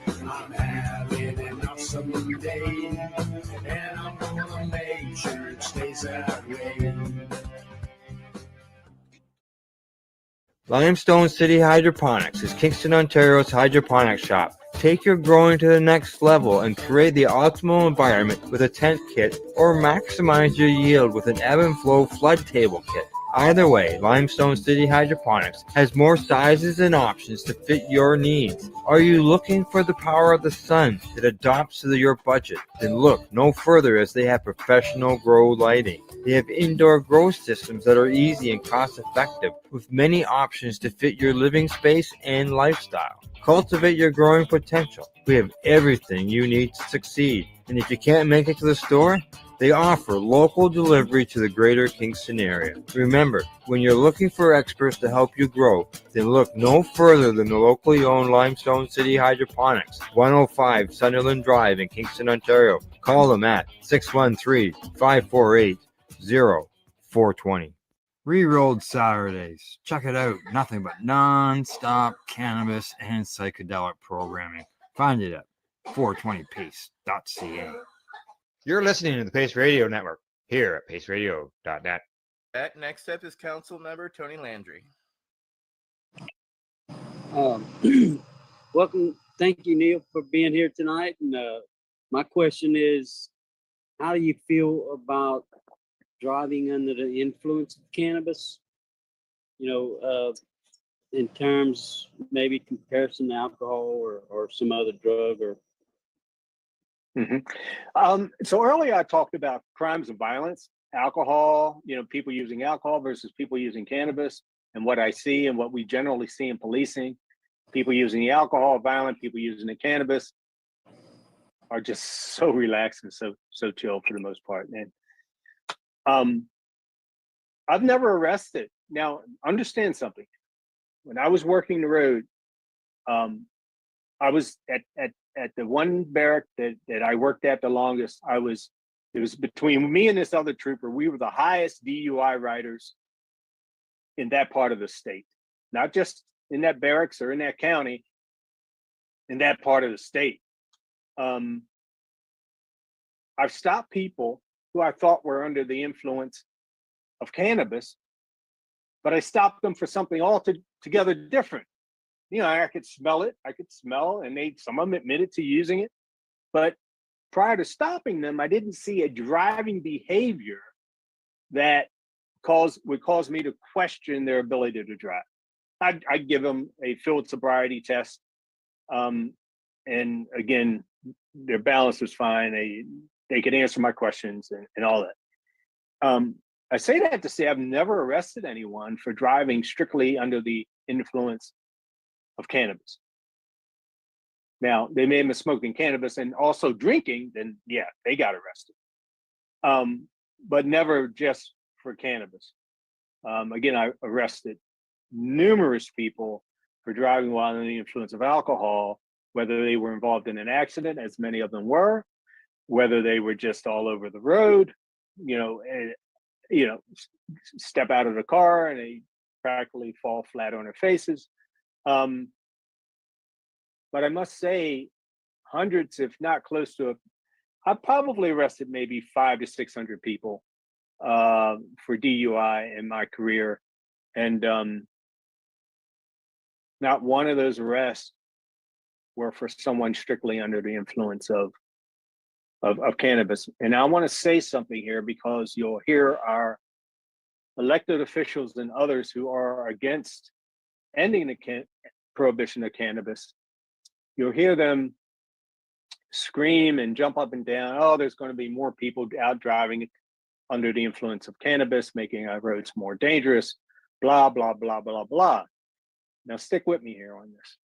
I'm having an awesome day, and I'm gonna make sure it stays that way. Limestone City Hydroponics is Kingston, Ontario's hydroponics shop. Take your growing to the next level and create the optimal environment with a tent kit, or maximize your yield with an ebb and flow flood table kit. Either way, Limestone City Hydroponics has more sizes and options to fit your needs. Are you looking for the power of the sun that adapts to your budget? Then look no further, as they have professional grow lighting. They have indoor grow systems that are easy and cost effective, with many options to fit your living space and lifestyle. Cultivate your growing potential. We have everything you need to succeed. And if you can't make it to the store, they offer local delivery to the greater Kingston area. Remember, when you're looking for experts to help you grow, then look no further than the locally owned Limestone City Hydroponics, 105 Sunderland Drive in Kingston, Ontario. Call them at 613-548-0420. Rerolled Saturdays. Check it out. Nothing but non-stop cannabis and psychedelic programming. Find it at 420pace.ca. You're listening to the Pace Radio Network here at paceradio.net. Next up is Council Member Tony Landry. Welcome. Thank you, Neil, for being here tonight. And my question is, how do you feel about driving under the influence of cannabis? In terms, maybe comparison to alcohol or some other drug or. So earlier I talked about crimes and violence, alcohol, people using alcohol versus people using cannabis, and what I see and what we generally see in policing. People using the alcohol, violent, people using the cannabis are just so relaxed and so chill for the most part. And I've never arrested. Now, understand something. When I was working the road, I was at the one barrack that I worked at the longest. It was between me and this other trooper. We were the highest DUI riders in that part of the state, not just in that barracks or in that county, in that part of the state. I've stopped people who I thought were under the influence of cannabis, but I stopped them for something altogether different. I could smell it. And some of them admitted to using it. But prior to stopping them, I didn't see a driving behavior that would cause me to question their ability to drive. I'd give them a field sobriety test. And again, their balance was fine. They could answer my questions and all that. I say that to say I've never arrested anyone for driving strictly under the influence of cannabis. Now, they may have been smoking cannabis and also drinking, then yeah, they got arrested. But never just for cannabis. Again, I arrested numerous people for driving while under the influence of alcohol, whether they were involved in an accident, as many of them were, whether they were just all over the road, step out of the car and they practically fall flat on their faces. But I must say, hundreds, if not close to I probably arrested maybe 500 to 600 people for DUI in my career. And not one of those arrests were for someone strictly under the influence of cannabis. And I want to say something here because you'll hear our elected officials and others who are against ending the prohibition of cannabis. You'll hear them scream and jump up and down, oh, there's going to be more people out driving under the influence of cannabis, making our roads more dangerous, blah, blah, blah, blah, blah. Now stick with me here on this.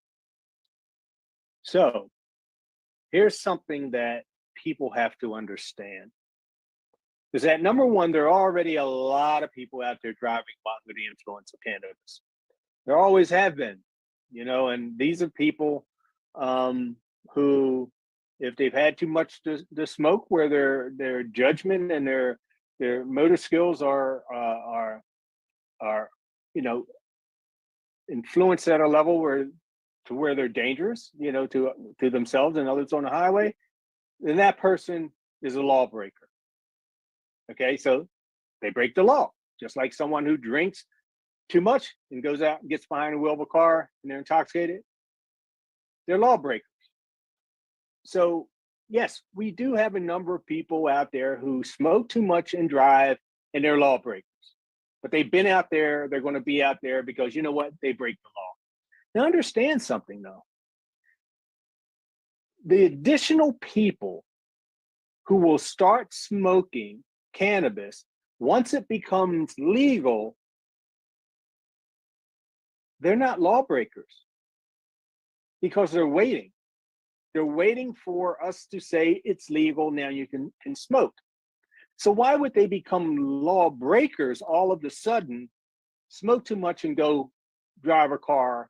So here's something that people have to understand. Is that number one, there are already a lot of people out there driving under the influence of cannabis. There always have been, and these are people who, if they've had too much to smoke, where their judgment and their motor skills are influenced at a level where they're dangerous, to themselves and others on the highway, then that person is a lawbreaker. Okay, so they break the law, just like someone who drinks too much and goes out and gets behind the wheel of a car and they're intoxicated. They're lawbreakers. So yes, we do have a number of people out there who smoke too much and drive, and they're lawbreakers. But they've been out there, they're going to be out there because you know what? They break the law. Now understand something though. The additional people who will start smoking cannabis once it becomes legal, they're not lawbreakers because they're waiting. They're waiting for us to say it's legal, now you can smoke. So why would they become lawbreakers all of a sudden, smoke too much and go drive a car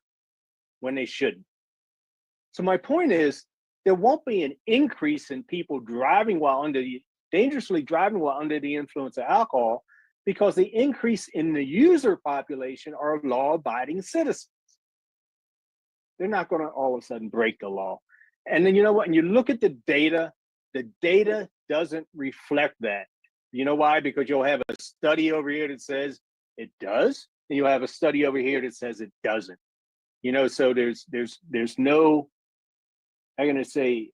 when they shouldn't? So my point is, there won't be an increase in people dangerously driving while under the influence of alcohol, because the increase in the user population are law-abiding citizens. They're not going to all of a sudden break the law. And then you know what? And you look at the data doesn't reflect that. You know why? Because you'll have a study over here that says it does, and you'll have a study over here that says it doesn't. So there's no, I'm going to say,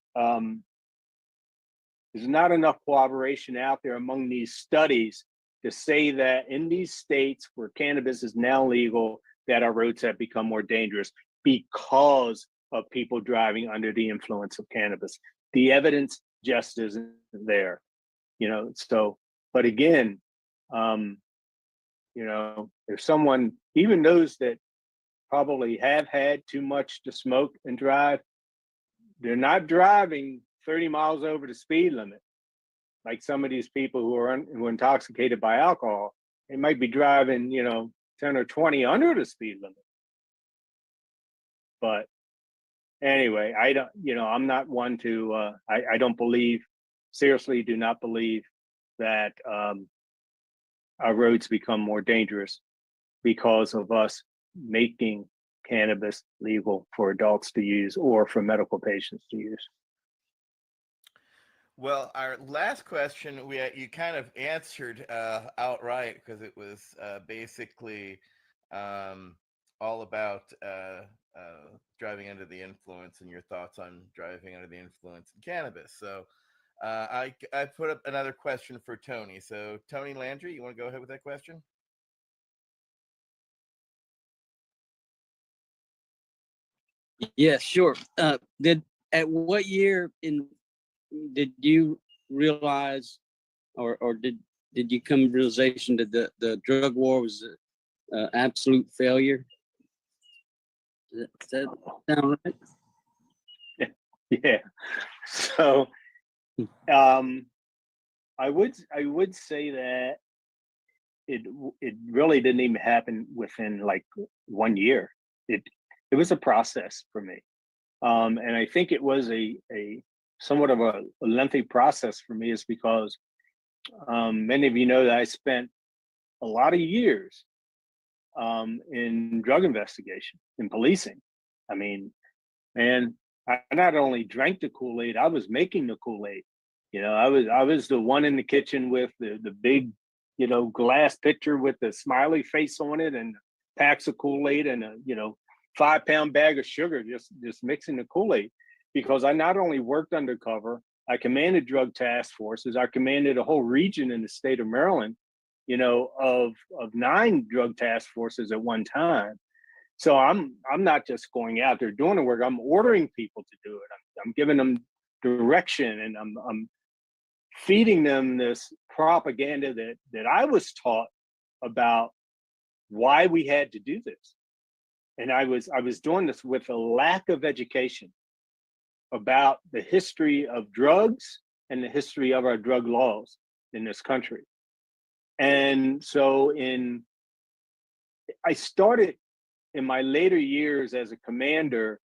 there's not enough cooperation out there among these studies to say that in these states where cannabis is now legal, that our roads have become more dangerous because of people driving under the influence of cannabis. The evidence just isn't there, so, but again, if someone, even those that probably have had too much to smoke and drive, they're not driving 30 miles over the speed limit. Like some of these people who are intoxicated by alcohol, they might be driving, 10 or 20 under the speed limit. But anyway, I don't, I'm not one to, I don't believe, seriously do not believe that our roads become more dangerous because of us making cannabis legal for adults to use or for medical patients to use. Well, our last question, you kind of answered outright, because it was basically all about driving under the influence and your thoughts on driving under the influence of cannabis. So I put up another question for Tony. So Tony Landry, you want to go ahead with that question? Yeah, sure. At what year did you realize, or did you come to realization that the drug war was an absolute failure? Does that sound right? Yeah. So I would say that it really didn't even happen within like 1 year. It was a process for me. And I think it was a somewhat of a lengthy process for me, is because many of you know that I spent a lot of years in drug investigation, in policing. I mean, man, I not only drank the Kool-Aid, I was making the Kool-Aid. I was the one in the kitchen with the big, glass pitcher with the smiley face on it, and packs of Kool-Aid, and a 5-pound bag of sugar, just mixing the Kool-Aid. Because I not only worked undercover, I commanded drug task forces. I commanded a whole region in the state of Maryland, of 9 drug task forces at one time. So I'm not just going out there doing the work. I'm ordering people to do it. I'm giving them direction, and I'm feeding them this propaganda that I was taught about why we had to do this. And I was doing this with a lack of education about the history of drugs and the history of our drug laws in this country. And so I started in my later years as a commander,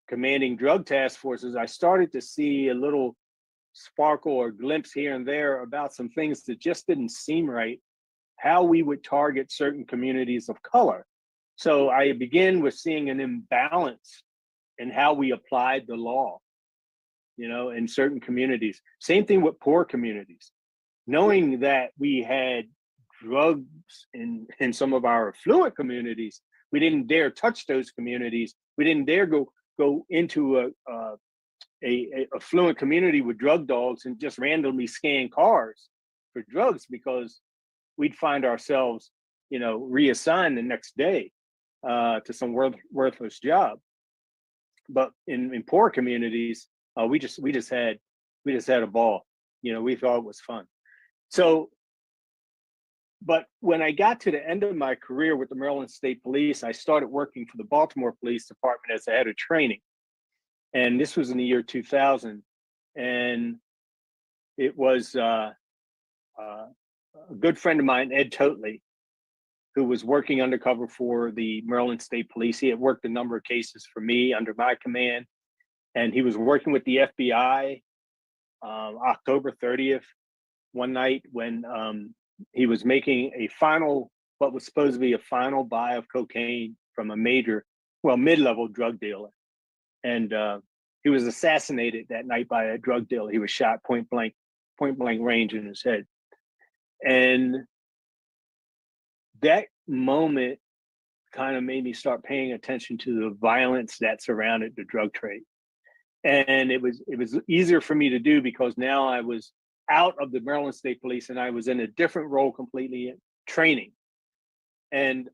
commanding drug task forces. I started to see a little sparkle or glimpse here and there about some things that just didn't seem right, how we would target certain communities of color. So I began with seeing an imbalance in how we applied the law, in certain communities. Same thing with poor communities. Knowing that we had drugs in some of our affluent communities, we didn't dare touch those communities. We didn't dare go into a affluent community with drug dogs and just randomly scan cars for drugs, because we'd find ourselves, reassigned the next day to some worthless job. But in poor communities, we just had a ball. We thought it was fun. So, but when I got to the end of my career with the Maryland State Police, I started working for the Baltimore Police Department as the head of training. And this was in the year 2000. And it was a good friend of mine, Ed Totley, who was working undercover for the Maryland State Police. He had worked a number of cases for me under my command. And he was working with the FBI October 30th, one night when he was making what was supposed to be a final buy of cocaine from a mid-level drug dealer. And he was assassinated that night by a drug dealer. He was shot point blank range in his head. And that moment kind of made me start paying attention to the violence that surrounded the drug trade. And it was easier for me to do because now I was out of the Maryland State Police and I was in a different role completely, training. And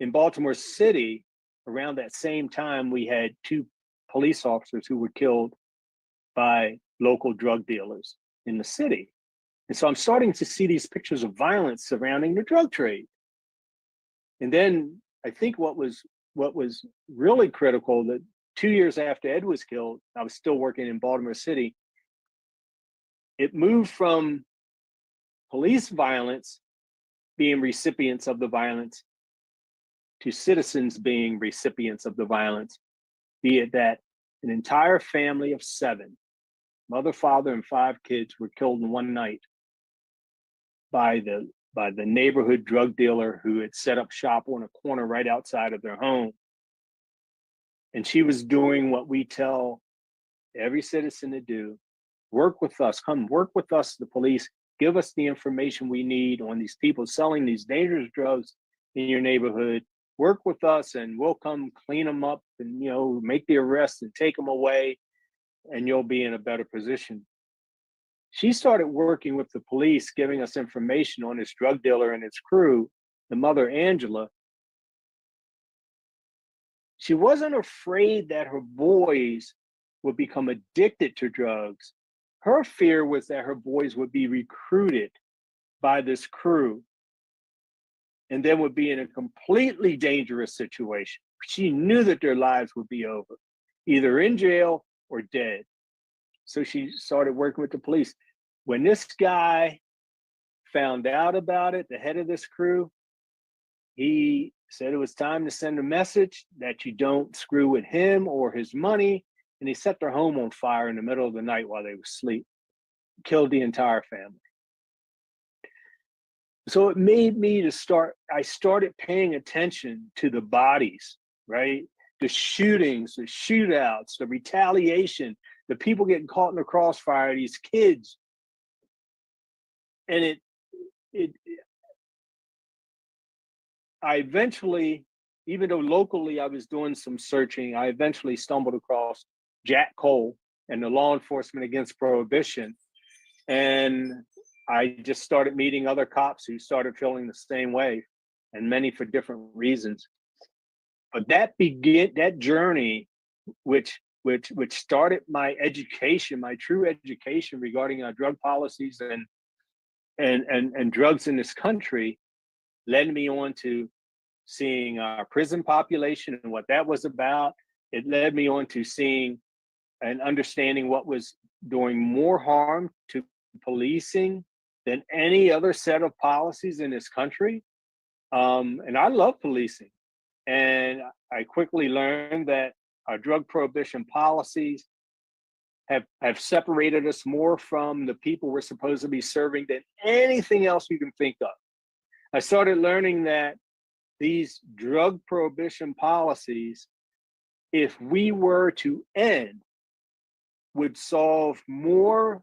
in Baltimore City, around that same time, we had 2 police officers who were killed by local drug dealers in the city. And so I'm starting to see these pictures of violence surrounding the drug trade. And then I think what was really critical, that 2 years after Ed was killed, I was still working in Baltimore City. It moved from police violence being recipients of the violence to citizens being recipients of the violence, be it that an entire family of 7, mother, father, and 5 kids were killed in one night by the neighborhood drug dealer who had set up shop on a corner right outside of their home. And she was doing what we tell every citizen to do: work with us, come work with us, the police, give us the information we need on these people selling these dangerous drugs in your neighborhood. Work with us and we'll come clean them up and, make the arrests and take them away. and you'll be in a better position. She started working with the police, giving us information on this drug dealer and his crew, the mother, Angela. She wasn't afraid that her boys would become addicted to drugs. Her fear was that her boys would be recruited by this crew and then would be in a completely dangerous situation. She knew that their lives would be over, either in jail or dead. So she started working with the police. When this guy found out about it, the head of this crew, he said it was time to send a message that you don't screw with him or his money. And he set their home on fire in the middle of the night while they were asleep, killed the entire family. So it made me I started paying attention to the bodies, right? The shootings, the shootouts, the retaliation, the people getting caught in the crossfire, these kids. And I eventually, even though locally I was doing some searching, I eventually stumbled across Jack Cole and the Law Enforcement Against Prohibition. And I just started meeting other cops who started feeling the same way, and many for different reasons. But that journey, which started my education, my true education regarding drug policies and drugs in this country, led me on to seeing our prison population and what that was about. It led me on to seeing and understanding what was doing more harm to policing than any other set of policies in this country. And I love policing. And I quickly learned that our drug prohibition policies have separated us more from the people we're supposed to be serving than anything else you can think of. I started learning that these drug prohibition policies, if we were to end, would solve more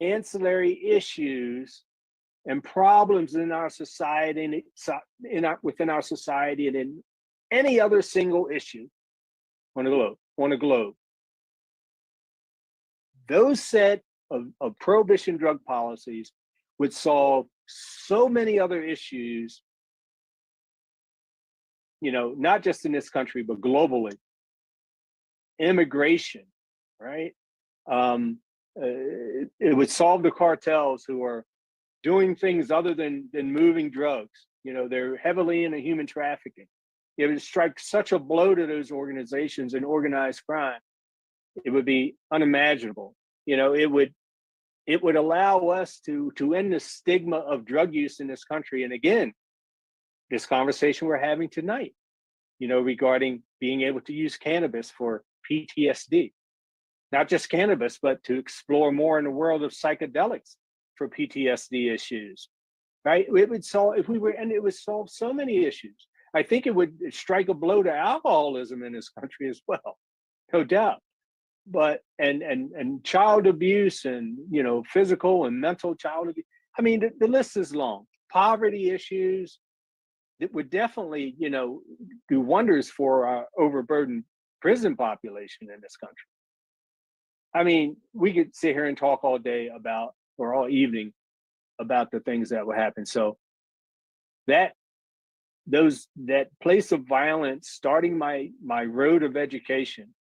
ancillary issues and problems in our society, within our society, and in any other single issue on the globe. Those set of prohibition drug policies would solve so many other issues, not just in this country, but globally. Immigration, right? It would solve the cartels who are doing things other than moving drugs. They're heavily into human trafficking. It would strike such a blow to those organizations and organized crime. It would be unimaginable. It would allow us to end the stigma of drug use in this country. And again, this conversation we're having tonight, regarding being able to use cannabis for PTSD, not just cannabis, but to explore more in the world of psychedelics for PTSD issues, right? It would solve, it would solve so many issues. I think it would strike a blow to alcoholism in this country as well, no doubt. But and child abuse and physical and mental child abuse. I mean, the list is long. Poverty issues that would definitely do wonders for our overburdened prison population in this country. I mean, we could sit here and talk all day about, or all evening, about the things that would happen. So that place of violence, starting my road of education,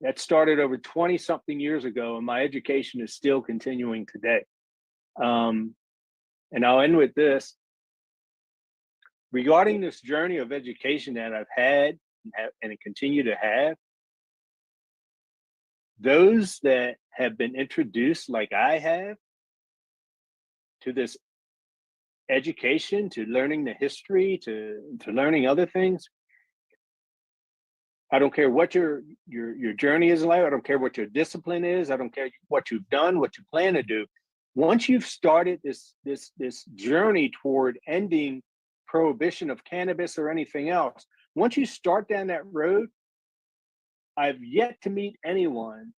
that started over 20 something years ago, and my education is still continuing today. And I'll end with this. Regarding this journey of education that I've had and continue to have, those that have been introduced, like I have, to this education, to learning the history, to learning other things, I don't care what your journey is like. I don't care what your discipline is. I don't care what you've done, what you plan to do. Once you've started this journey toward ending prohibition of cannabis or anything else, once you start down that road, I've yet to meet anyone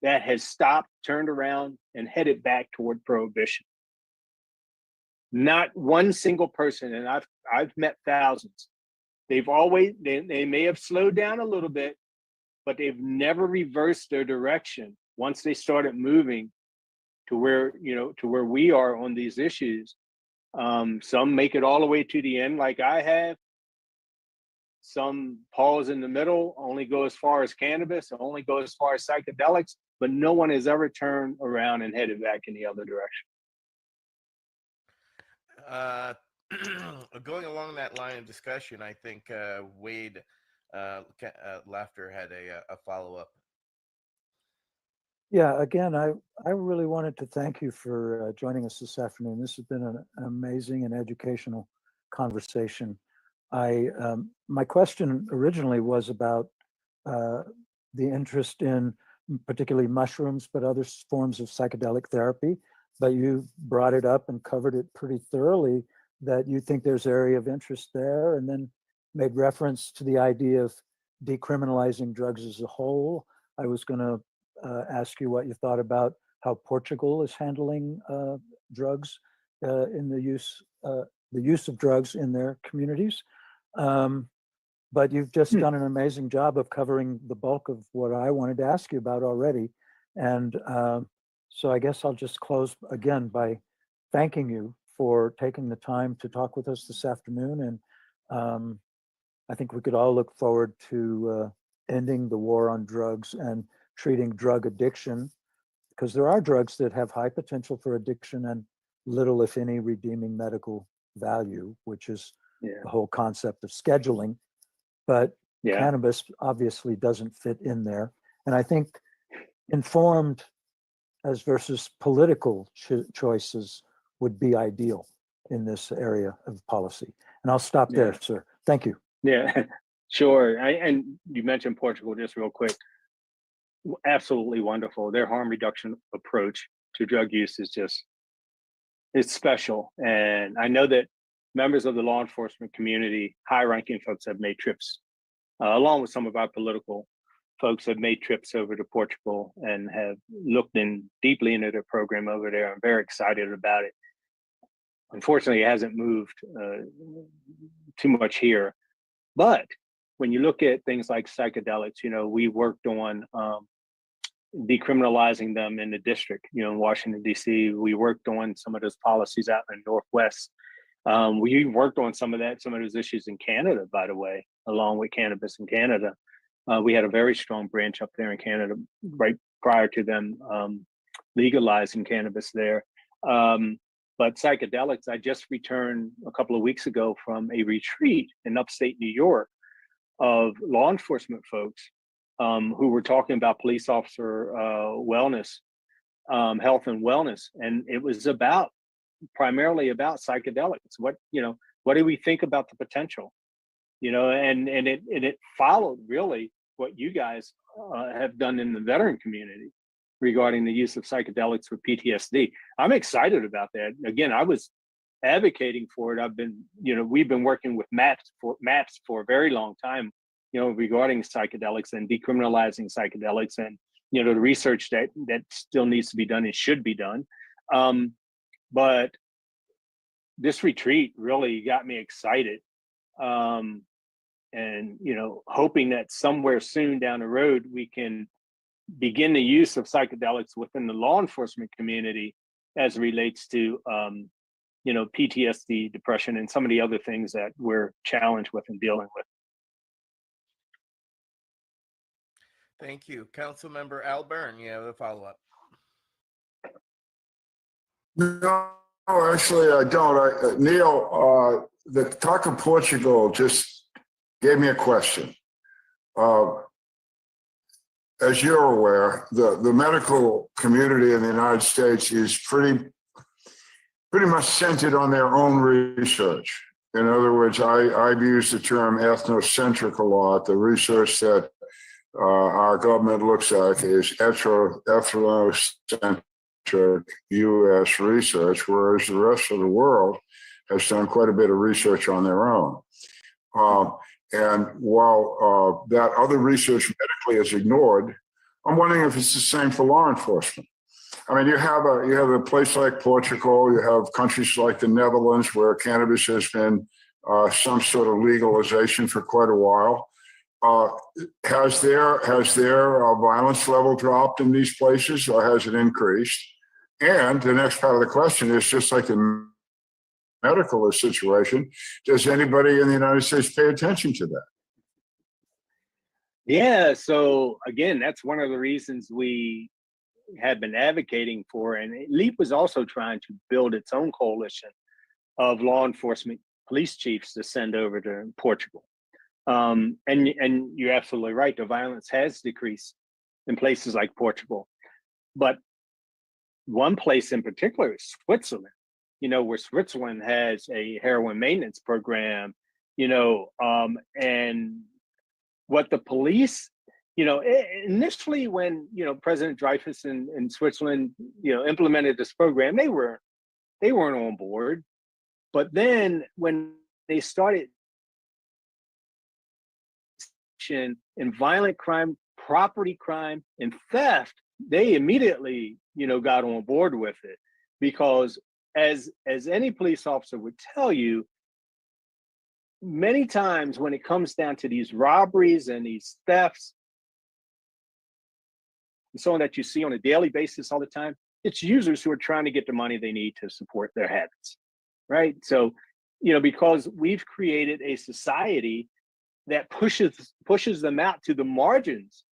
that has stopped, turned around, and headed back toward prohibition. Not one single person, and I've met thousands. They may have slowed down a little bit, but they've never reversed their direction once they started moving to where, to where we are on these issues. Some make it all the way to the end, like I have. Some pause in the middle, only go as far as cannabis, only go as far as psychedelics, but no one has ever turned around and headed back in the other direction. Going along that line of discussion, I think Wade Laughter had a follow-up. Yeah, again, I really wanted to thank you for joining us this afternoon. This has been an amazing and educational conversation. My question originally was about the interest in particularly mushrooms, but other forms of psychedelic therapy. But you brought it up and covered it pretty thoroughly, that you think there's area of interest there, and then made reference to the idea of decriminalizing drugs as a whole. I was going to ask you what you thought about how Portugal is handling drugs in the use of drugs in their communities. But you've just done an amazing job of covering the bulk of what I wanted to ask you about already. And so I guess I'll just close again by thanking you for taking the time to talk with us this afternoon. And I think we could all look forward to ending the war on drugs and treating drug addiction, because there are drugs that have high potential for addiction and little, if any, redeeming medical value, which is the whole concept of scheduling. But cannabis obviously doesn't fit in there. And I think informed as versus political choices would be ideal in this area of policy. And I'll stop there, sir. Thank you. Yeah, sure. And you mentioned Portugal just real quick. Absolutely wonderful. Their harm reduction approach to drug use is it's special. And I know that members of the law enforcement community, high-ranking folks, have made trips, along with some of our political folks, have made trips over to Portugal and have looked in deeply into their program over there. I'm very excited about it. Unfortunately, it hasn't moved too much here. But when you look at things like psychedelics, we worked on decriminalizing them in the district, in Washington, D.C. We worked on some of those policies out in the Northwest. We worked on some of those issues in Canada, by the way, along with cannabis in Canada. We had a very strong branch up there in Canada right prior to them legalizing cannabis there. But psychedelics, I just returned a couple of weeks ago from a retreat in upstate New York of law enforcement folks who were talking about police officer wellness, health and wellness. And it was primarily about psychedelics. What do we think about the potential? And it followed really what you guys have done in the veteran community regarding the use of psychedelics for PTSD. I'm excited about that. Again, I was advocating for it. We've been working with MAPS for a very long time, regarding psychedelics and decriminalizing psychedelics, and the research that still needs to be done and should be done. But this retreat really got me excited. And hoping that somewhere soon down the road we can begin the use of psychedelics within the law enforcement community as it relates to PTSD, depression, and some of the other things that we're challenged with and dealing with. Thank you. Councilmember Al Byrne, you have a follow-up. No, actually, I don't. Neil, the talk of Portugal just gave me a question. As you're aware, the medical community in the United States is pretty much centered on their own research. In other words, I've used the term ethnocentric a lot. The research that our government looks at is ethnocentric U.S. research, whereas the rest of the world has done quite a bit of research on their own. And while that other research medically is ignored, I'm wondering if it's the same for law enforcement. I mean, you have a place like Portugal, you have countries like the Netherlands where cannabis has been some sort of legalization for quite a while. uh, has their violence level dropped in these places, or has it increased? And the next part of the question is, just like the medical situation, does anybody in the United States pay attention to that? Yeah, so again, that's one of the reasons we have been advocating for, and LEAP was also trying to build its own coalition of law enforcement police chiefs to send over to Portugal. And you're absolutely right, the violence has decreased in places like Portugal. But one place in particular is Switzerland, where Switzerland has a heroin maintenance program, and what the police, initially when, President Dreyfus in Switzerland, implemented this program, they weren't on board. But then when they started in violent crime, property crime, and theft, they immediately, got on board with it, because as any police officer would tell you, many times when it comes down to these robberies and these thefts and so on that you see on a daily basis all the time, it's users who are trying to get the money they need to support their habits, right? So, because we've created a society that pushes them out to the margins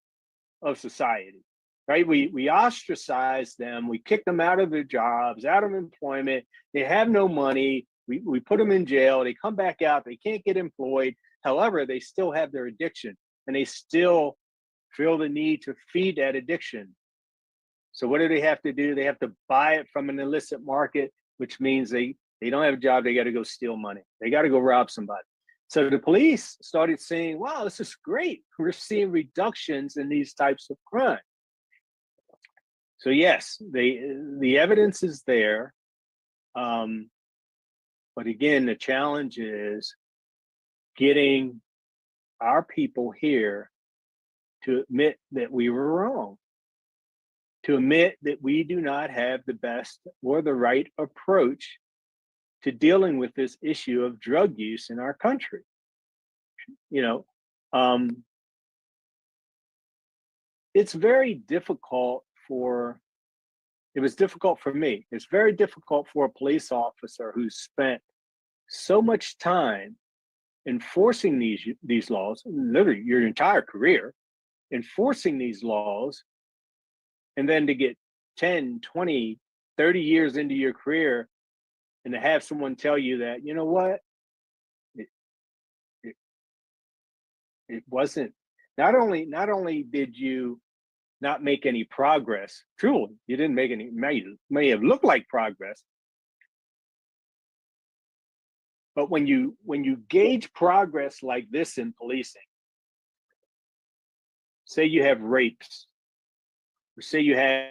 of society, right? We ostracize them, we kick them out of their jobs, out of employment, they have no money, we put them in jail, they come back out, they can't get employed. However, they still have their addiction and they still feel the need to feed that addiction. So what do they have to do? They have to buy it from an illicit market, which means they don't have a job, they got to go steal money. They got to go rob somebody. So the police started saying, wow, this is great. We're seeing reductions in these types of crime. So yes, the evidence is there. But again, the challenge is getting our people here to admit that we were wrong, to admit that we do not have the best or the right approach to dealing with this issue of drug use in our country. It's very difficult it was difficult for me. It's very difficult for a police officer who's spent so much time enforcing these laws, literally your entire career, enforcing these laws, and then to get 10, 20, 30 years into your career and to have someone tell you that, you know what, it wasn't, not only did you not make any progress, truly, you didn't make any, may have looked like progress, but when you gauge progress like this in policing, say you have rapes, or say you have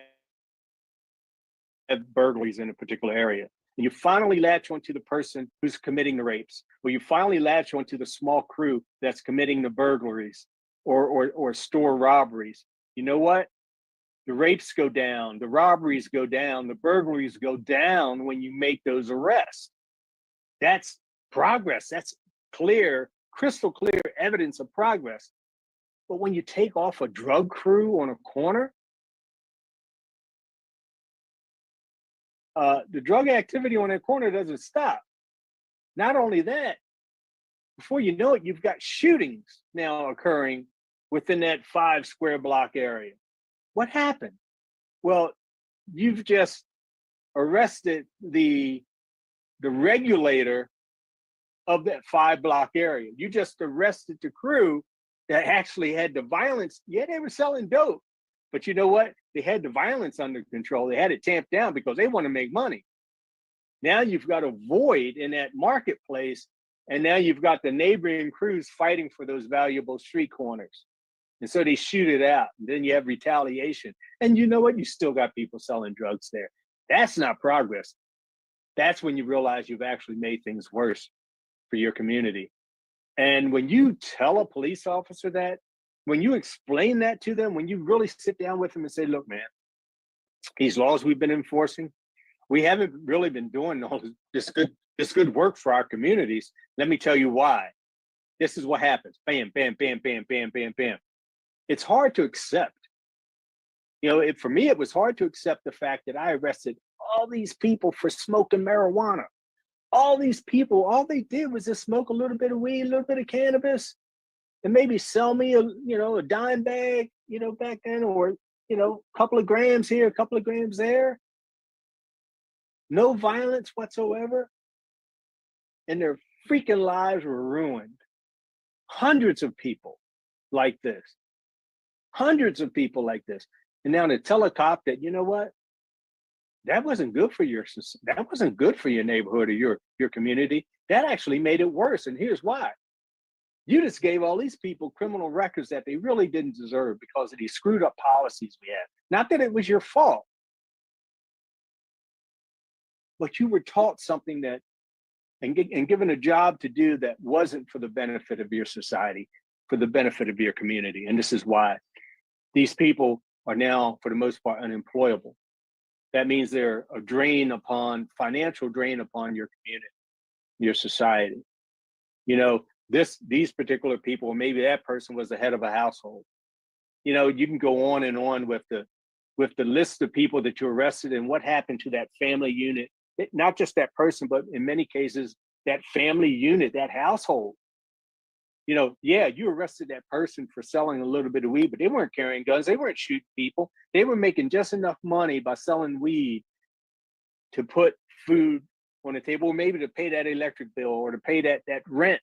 burglaries in a particular area, and you finally latch onto the person who's committing the rapes, or you finally latch onto the small crew that's committing the burglaries or store robberies, you know what? The rapes go down, the robberies go down, the burglaries go down when you make those arrests. That's progress. That's clear, crystal clear evidence of progress. But when you take off a drug crew on a corner, the drug activity on that corner doesn't stop. Not only that, before you know it, you've got shootings now occurring within that 5 square block area. What happened? Well, you've just arrested the regulator of that 5 block area. You just arrested the crew that actually had the violence. Yeah, they were selling dope, but you know what? They had the violence under control. They had it tamped down because they want to make money. Now you've got a void in that marketplace, and now you've got the neighboring crews fighting for those valuable street corners. And so they shoot it out, and then you have retaliation. And you know what? You still got people selling drugs there. That's not progress. That's when you realize you've actually made things worse for your community. And when you tell a police officer that, when you explain that to them, when you really sit down with them and say, look, man, these laws we've been enforcing, we haven't really been doing all this good work for our communities. Let me tell you why. this is what happens. Bam, bam, bam, bam, bam, bam, bam. It's hard to accept. For me, it was hard to accept the fact that I arrested all these people for smoking marijuana. All these people, all they did was just smoke a little bit of weed, a little bit of cannabis, and maybe sell me a dime bag, back then, or a couple of grams here, a couple of grams there. No violence whatsoever. And their freaking lives were ruined. Hundreds of people like this. Hundreds of people like this. And now to tell a cop that, you know what? That wasn't good for your neighborhood or your community. That actually made it worse. And here's why. You just gave all these people criminal records that they really didn't deserve because of these screwed up policies we had. Not that it was your fault, but you were taught something that and given a job to do that wasn't for the benefit of your society, for the benefit of your community. And this is why these people are now, for the most part, unemployable. That means they're a financial drain upon your community, your society. These particular people, maybe that person was the head of a household. You can go on and on with the list of people that you arrested and what happened to that family unit. Not just that person, but in many cases, that family unit, that household. You arrested that person for selling a little bit of weed, but they weren't carrying guns. They weren't shooting people. They were making just enough money by selling weed to put food on the table, or maybe to pay that electric bill or to pay that rent.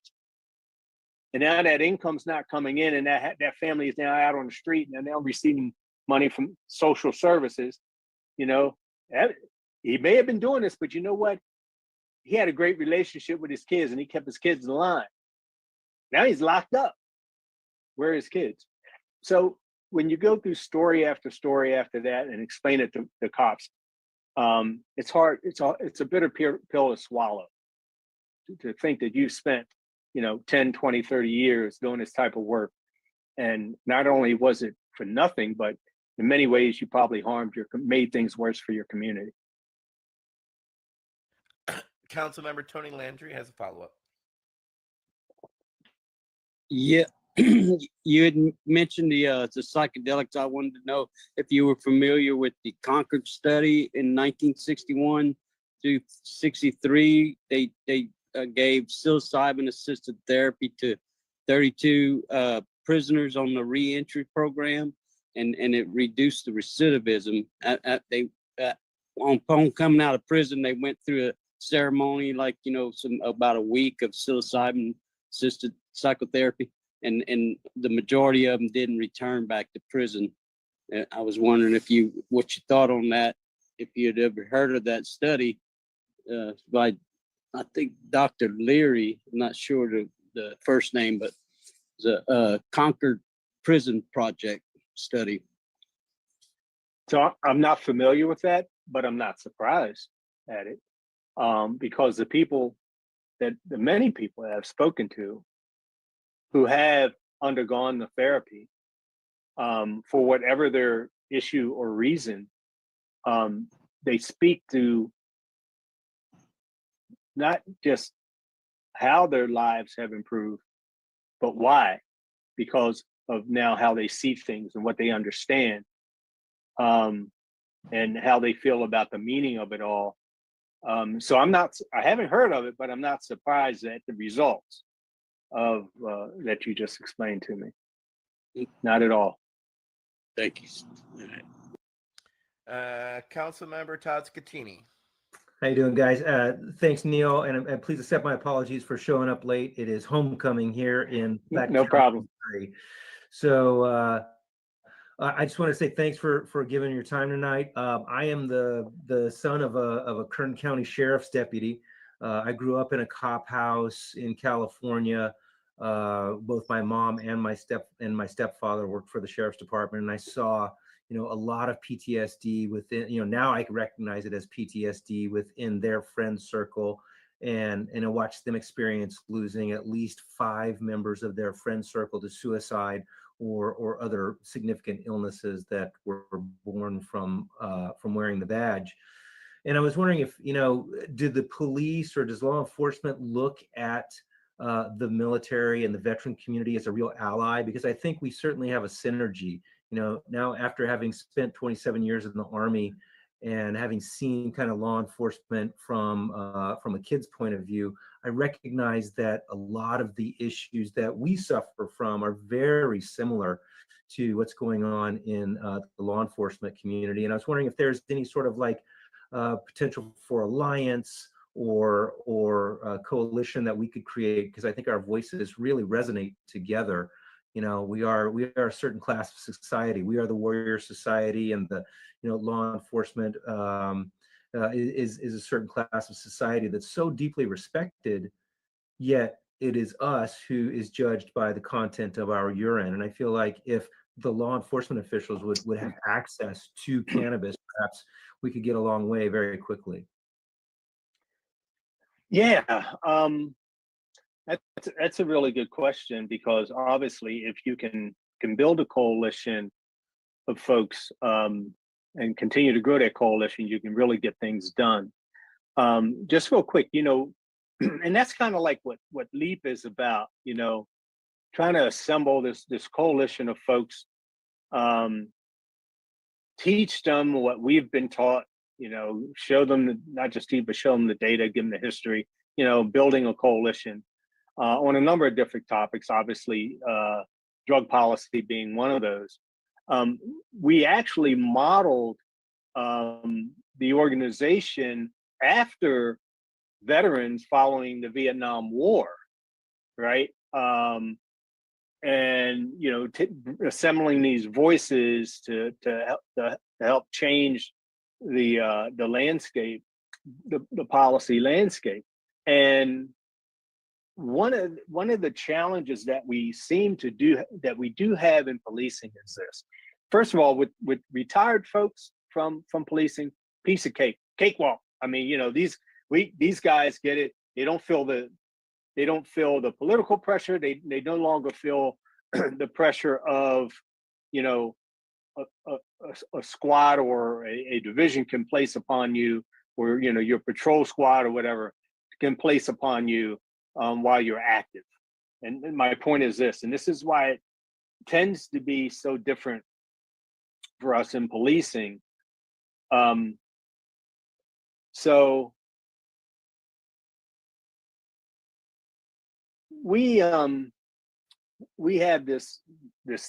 And now that income's not coming in, and that family is now out on the street, and they're now receiving money from social services. He may have been doing this, but you know what? He had a great relationship with his kids, and he kept his kids in line. Now he's locked up. Where are his kids? So when you go through story after story after that and explain it to the cops, it's hard. It's a bitter pill to swallow to think that you've spent 10, 20, 30 years doing this type of work. And not only was it for nothing, but in many ways, you probably made things worse for your community. Councilmember Tony Landry has a follow-up. Yeah, you had mentioned the psychedelics. I wanted to know if you were familiar with the Concord study in 1961 to 63. They gave psilocybin-assisted therapy to 32 prisoners on the reentry program, and it reduced the recidivism. Upon coming out of prison, they went through a ceremony about a week of psilocybin-assisted psychotherapy, and the majority of them didn't return back to prison. I was wondering what you thought on that, if you had ever heard of that study by, I think, Dr. Leary. I'm not sure the first name, but the Concord Prison Project study. So I'm not familiar with that, but I'm not surprised at it, because the many people I've spoken to who have undergone the therapy, for whatever their issue or reason, they speak to not just how their lives have improved, but why, because of now how they see things and what they understand, and how they feel about the meaning of it all. So I haven't heard of it, but I'm not surprised at the results of that you just explained to me. Not at all. Thank you. Councilmember Todd Scatini. How you doing, guys? Thanks, Neil, and please accept my apologies for showing up late. It is homecoming here in No problem. So I just want to say thanks for giving your time tonight. I am the son of a Kern County Sheriff's deputy. I grew up in a cop house in California. Both my mom and my stepfather worked for the Sheriff's Department, and I saw a lot of PTSD within, now I recognize it as PTSD within their friend circle, and I watched them experience losing at least 5 members of their friend circle to suicide or other significant illnesses that were born from wearing the badge. And I was wondering if, did the police or does law enforcement look at the military and the veteran community as a real ally, because I think we certainly have a synergy. Now after having spent 27 years in the Army and having seen kind of law enforcement from a kid's point of view, I recognize that a lot of the issues that we suffer from are very similar to what's going on in the law enforcement community. And I was wondering if there's any sort of like potential for alliance or a coalition that we could create, because I think our voices really resonate together. We are a certain class of society. We are the warrior society, and the law enforcement is a certain class of society that's so deeply respected, yet it is us who is judged by the content of our urine. And I feel like if the law enforcement officials would have access to cannabis, perhaps we could get a long way very quickly. Yeah, that's a really good question, because obviously, if you can build a coalition of folks and continue to grow that coalition, you can really get things done. Just real quick, and that's kind of like what LEAP is about. Trying to assemble this coalition of folks, teach them what we've been taught. Show them not just teach, but show them the data, give them the history. Building a coalition on a number of different topics. Obviously, drug policy being one of those. We actually modeled the organization after veterans following the Vietnam War, right? And assembling these voices to help change the landscape, the policy landscape. And one of the challenges that we do have in policing is this. First of all, with retired folks from policing, piece of cakewalk. I mean, these guys get it. They don't feel the political pressure. They no longer feel the pressure of a squad or a division can place upon you, or your patrol squad or whatever can place upon you while you're active. And my point is this, and this is why it tends to be so different for us in policing. So we have this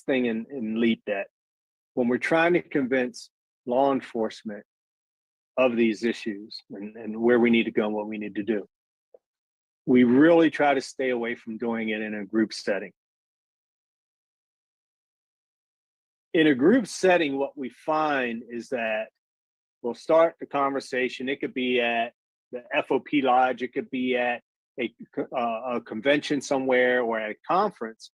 thing in LEAP that when we're trying to convince law enforcement of these issues and where we need to go and what we need to do, we really try to stay away from doing it in a group setting. In a group setting, what we find is that we'll start the conversation. It could be at the FOP Lodge, it could be at a convention somewhere or at a conference,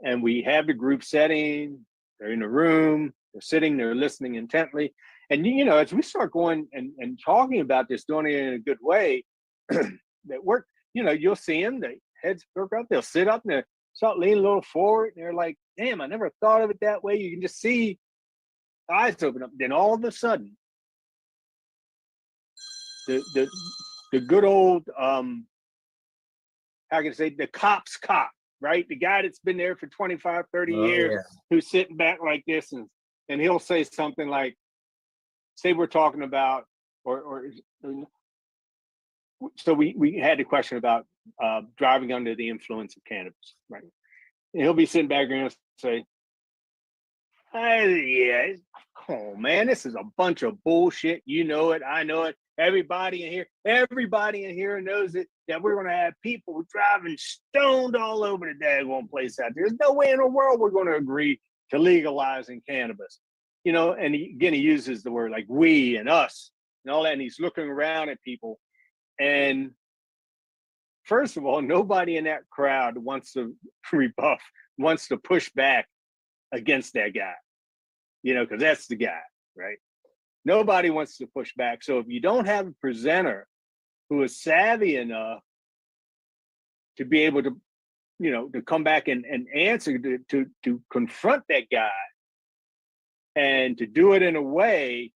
and we have the group setting. They're in the room, they're sitting, they're listening intently. And as we start going and talking about this, doing it in a good way, that work, you'll see them, the heads perk up, they'll sit up and they start leaning a little forward, and they're like, damn, I never thought of it that way. You can just see eyes open up. Then all of a sudden, the good old how can I say, the cop's cop, right? The guy that's been there for 25, 30 years, yeah. who's sitting back like this, and he'll say something like, say we're talking about, or so we had the question about driving under the influence of cannabis, right? And he'll be sitting back and say, yeah, come on, man, this is a bunch of bullshit. You know it, I know it. Everybody in here knows it, that we're going to have people driving stoned all over the daggone place out there. There's no way in the world we're going to agree to legalizing cannabis. And he uses the word like we and us and all that, and he's looking around at people. And first of all, nobody in that crowd wants to rebuff, wants to push back against that guy, because that's the guy, right? Nobody wants to push back. So if you don't have a presenter who is savvy enough to be able to, to come back and answer, to confront that guy, and to do it in a way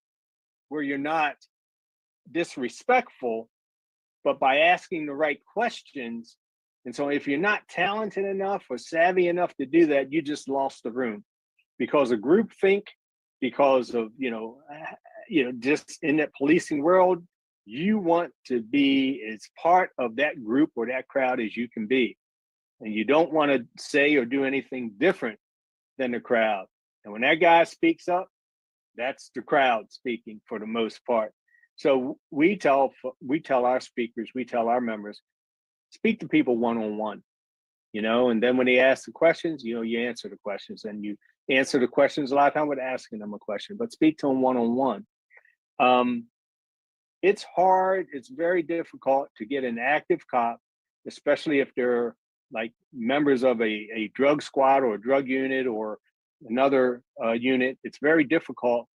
where you're not disrespectful, but by asking the right questions And so if you're not talented enough or savvy enough to do that, you just lost the room because of groupthink, because of, just in that policing world, you want to be as part of that group or that crowd as you can be. And you don't want to say or do anything different than the crowd. And when that guy speaks up, that's the crowd speaking for the most part. So we tell our speakers, we tell our members, speak to people one-on-one, and then when they ask the questions, you answer the questions, and you answer the questions a lot of time with asking them a question, but speak to them one-on-one. It's hard. It's very difficult to get an active cop, especially if they're like members of a drug squad or a drug unit or another unit. It's very difficult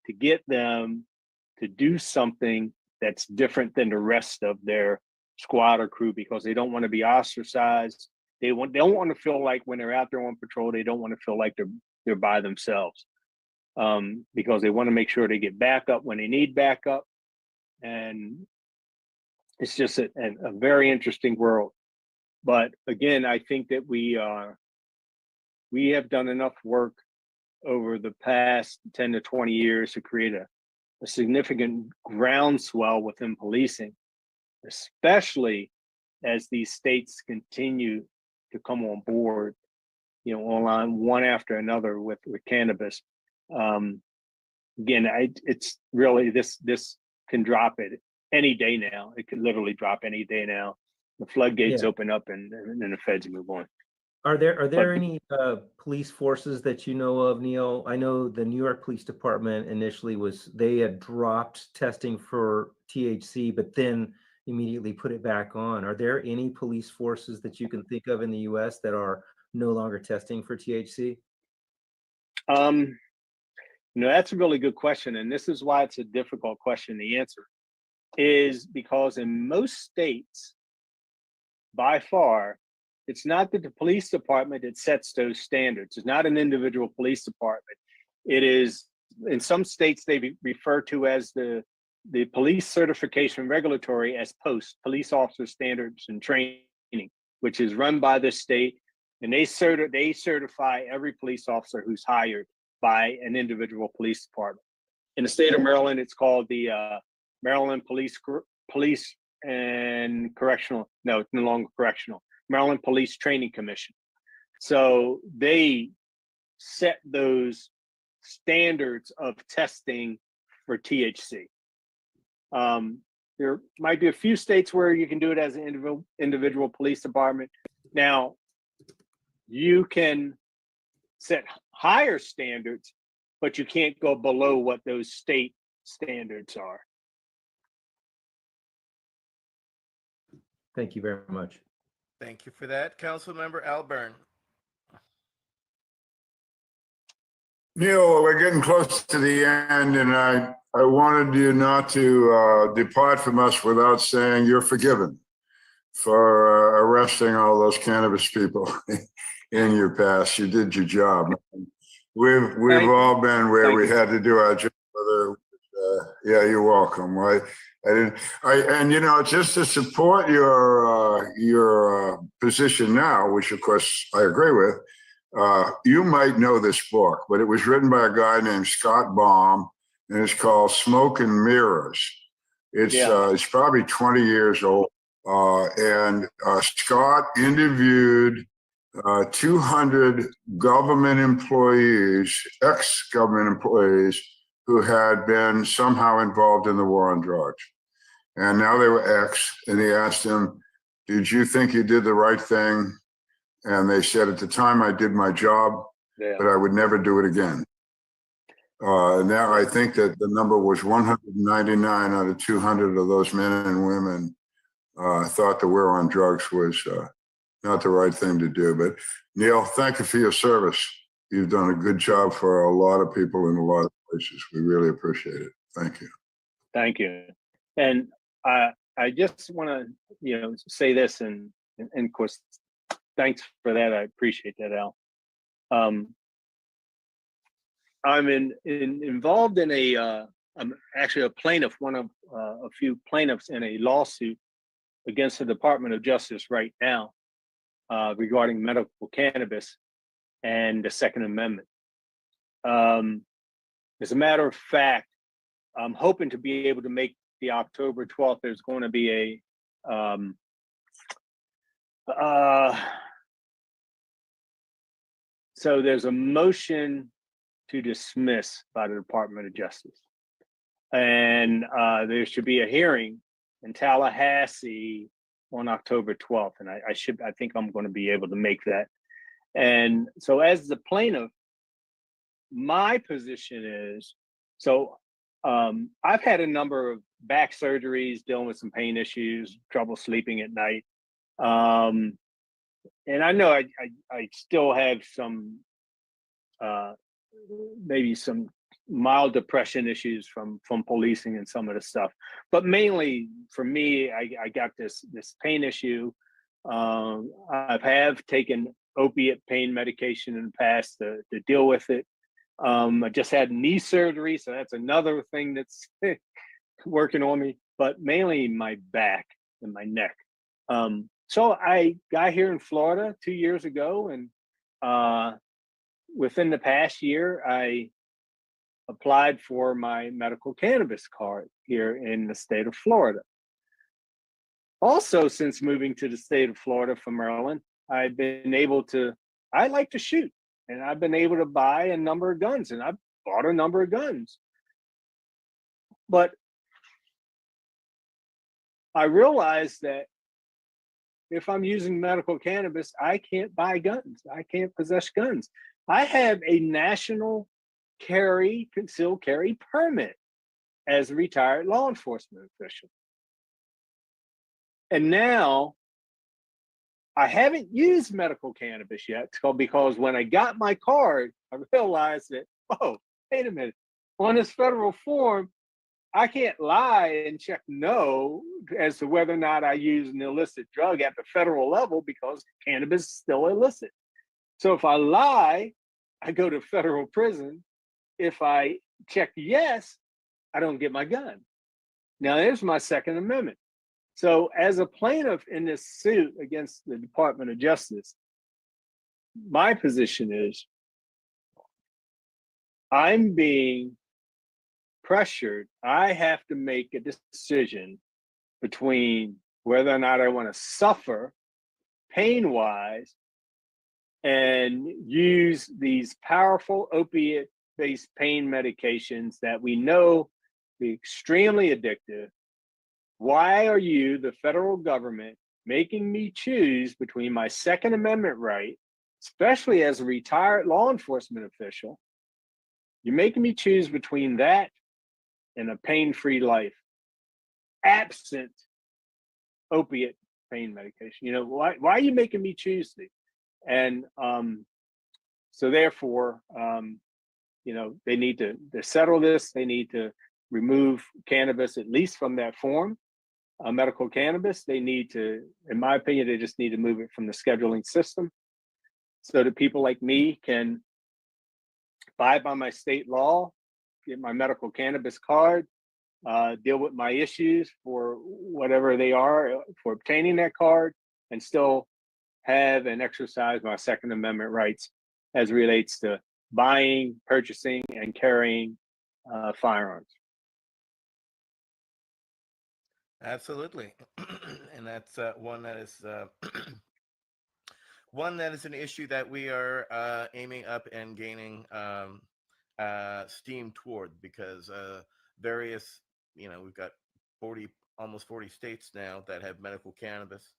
to get them to do something that's different than the rest of their squad or crew because they don't want to be ostracized. They don't want to feel like when they're out there on patrol, they don't want to feel like they're by themselves because they want to make sure they get backup when they need backup. And it's just a very interesting world. But again, I think that we have done enough work over the past 10 to 20 years to create a significant groundswell within policing, especially as these states continue to come on board, online one after another with cannabis. Again, it's really this can drop it any day now. It could literally drop any day now. The floodgates open up and then the feds move on. Are there any police forces that you know of, Neil? I know the New York Police Department initially they had dropped testing for THC, but then immediately put it back on. Are there any police forces that you can think of in the U.S. that are no longer testing for THC? That's a really good question, and this is why it's a difficult question to answer. Is because in most states, by far, it's not that the police department that sets those standards. It's not an individual police department. It is, in some states, they refer to as the police certification regulatory as POST, Police Officer Standards and Training, which is run by the state. And they certify every police officer who's hired by an individual police department. In the state of Maryland, it's called the Maryland Police and Correctional. No, it's no longer correctional. Maryland Police Training Commission. So they set those standards of testing for THC. There might be a few states where you can do it as an individual police department. Now, you can set higher standards, but you can't go below what those state standards are. Thank you very much. Thank you for that. Councilmember Al Byrne. Neil, we're getting close to the end, and I wanted you not to depart from us without saying you're forgiven for arresting all those cannabis people in your past. You did your job. We've all been where we had to do our job. Yeah, you're welcome. Just to support your position now, which of course I agree with. You might know this book, but it was written by a guy named Scott Baum, and it's called Smoke and Mirrors. It's probably 20 years old, and Scott interviewed 200 government employees, ex-government employees, who had been somehow involved in the war on drugs. And now they were ex, and he asked them, did you think you did the right thing? And they said, at the time I did my job, but I would never do it again. Now I think that the number was 199 out of 200 of those men and women thought the war on drugs was not the right thing to do. But Neil, thank you for your service. You've done a good job for a lot of people in a lot of places. We really appreciate it. Thank you. Thank you. And I just want to, say this, and of course, thanks for that. I appreciate that, Al. I'm involved in I'm actually a plaintiff, one of a few plaintiffs in a lawsuit against the Department of Justice right now. regarding medical cannabis and the Second Amendment. As a matter of fact, I'm hoping to be able to make the October 12th. There's going to be so there's a motion to dismiss by the Department of Justice. And there should be a hearing in Tallahassee on October 12th. And I think I'm going to be able to make that. And so as the plaintiff, my position is, I've had a number of back surgeries, dealing with some pain issues, trouble sleeping at night. And I know I still have some, maybe some mild depression issues from policing and some of the stuff, but mainly for me, I got this pain issue. I have taken opiate pain medication in the past to deal with it. I just had knee surgery, so that's another thing that's working on me, but mainly my back and my neck. So I got here in Florida 2 years ago, and within the past year, I applied for my medical cannabis card here in the state of Florida. Also, since moving to the state of Florida from Maryland, I've been able to, I like to shoot, and I've been able to buy a number of guns, and I've bought a number of guns. But I realized that if I'm using medical cannabis, I can't buy guns. I can't possess guns. I have a national concealed carry permit as a retired law enforcement official. And now I haven't used medical cannabis yet, because when I got my card, I realized that, oh, wait a minute, on this federal form, I can't lie and check no as to whether or not I use an illicit drug at the federal level, because cannabis is still illicit. So if I lie, I go to federal prison. If I check yes, I don't get my gun. Now there's my Second Amendment. So as a plaintiff in this suit against the Department of Justice, my position is I'm being pressured. I have to make a decision between whether or not I want to suffer pain-wise and use these powerful opiate-based pain medications that we know be extremely addictive. Why are you, the federal government, making me choose between my Second Amendment right, especially as a retired law enforcement official? You're making me choose between that and a pain-free life, absent opiate pain medication. You know, why are you making me choose these? And so therefore, you know, they need to settle this. They need to remove cannabis, at least from that form, medical cannabis. They need to, in my opinion, they just need to move it from the scheduling system so that people like me can abide by my state law, get my medical cannabis card, deal with my issues for whatever they are for obtaining that card, and still have and exercise my Second Amendment rights as relates to buying, purchasing, and carrying firearms. Absolutely. And that's one that is one that is an issue that we are aiming up and gaining steam toward, because various, you know, we've got almost 40 states now that have medical cannabis,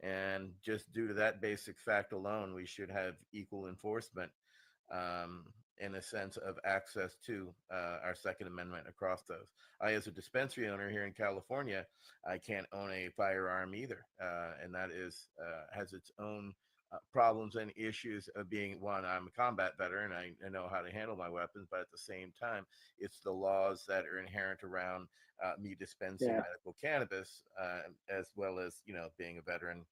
and just due to that basic fact alone, we should have equal enforcement in a sense of access to our Second Amendment across those. I, as a dispensary owner here in California, I can't own a firearm either, and that is has its own problems and issues of being, one, I'm a combat veteran, I know how to handle my weapons, but at the same time, it's the laws that are inherent around me dispensing medical cannabis, as well as, you know, being a veteran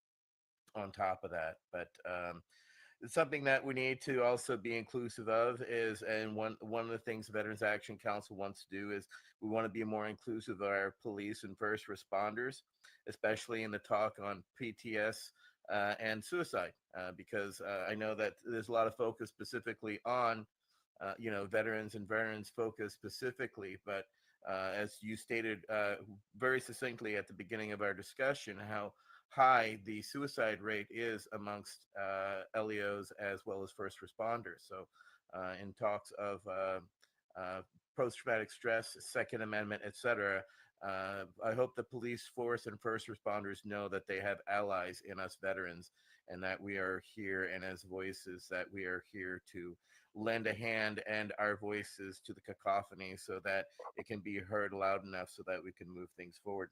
on top of that. But it's something that we need to also be inclusive of is, and one of the things the Veterans Action Council wants to do is we want to be more inclusive of our police and first responders, especially in the talk on PTS and suicide, because I know that there's a lot of focus specifically on, veterans and veterans focus specifically. But as you stated very succinctly at the beginning of our discussion, how high the suicide rate is amongst LEOs as well as first responders. So in talks of post-traumatic stress, Second Amendment, etc., I hope the police force and first responders know that they have allies in us veterans, and that we are here, and as voices that we are here to lend a hand and our voices to the cacophony so that it can be heard loud enough so that we can move things forward.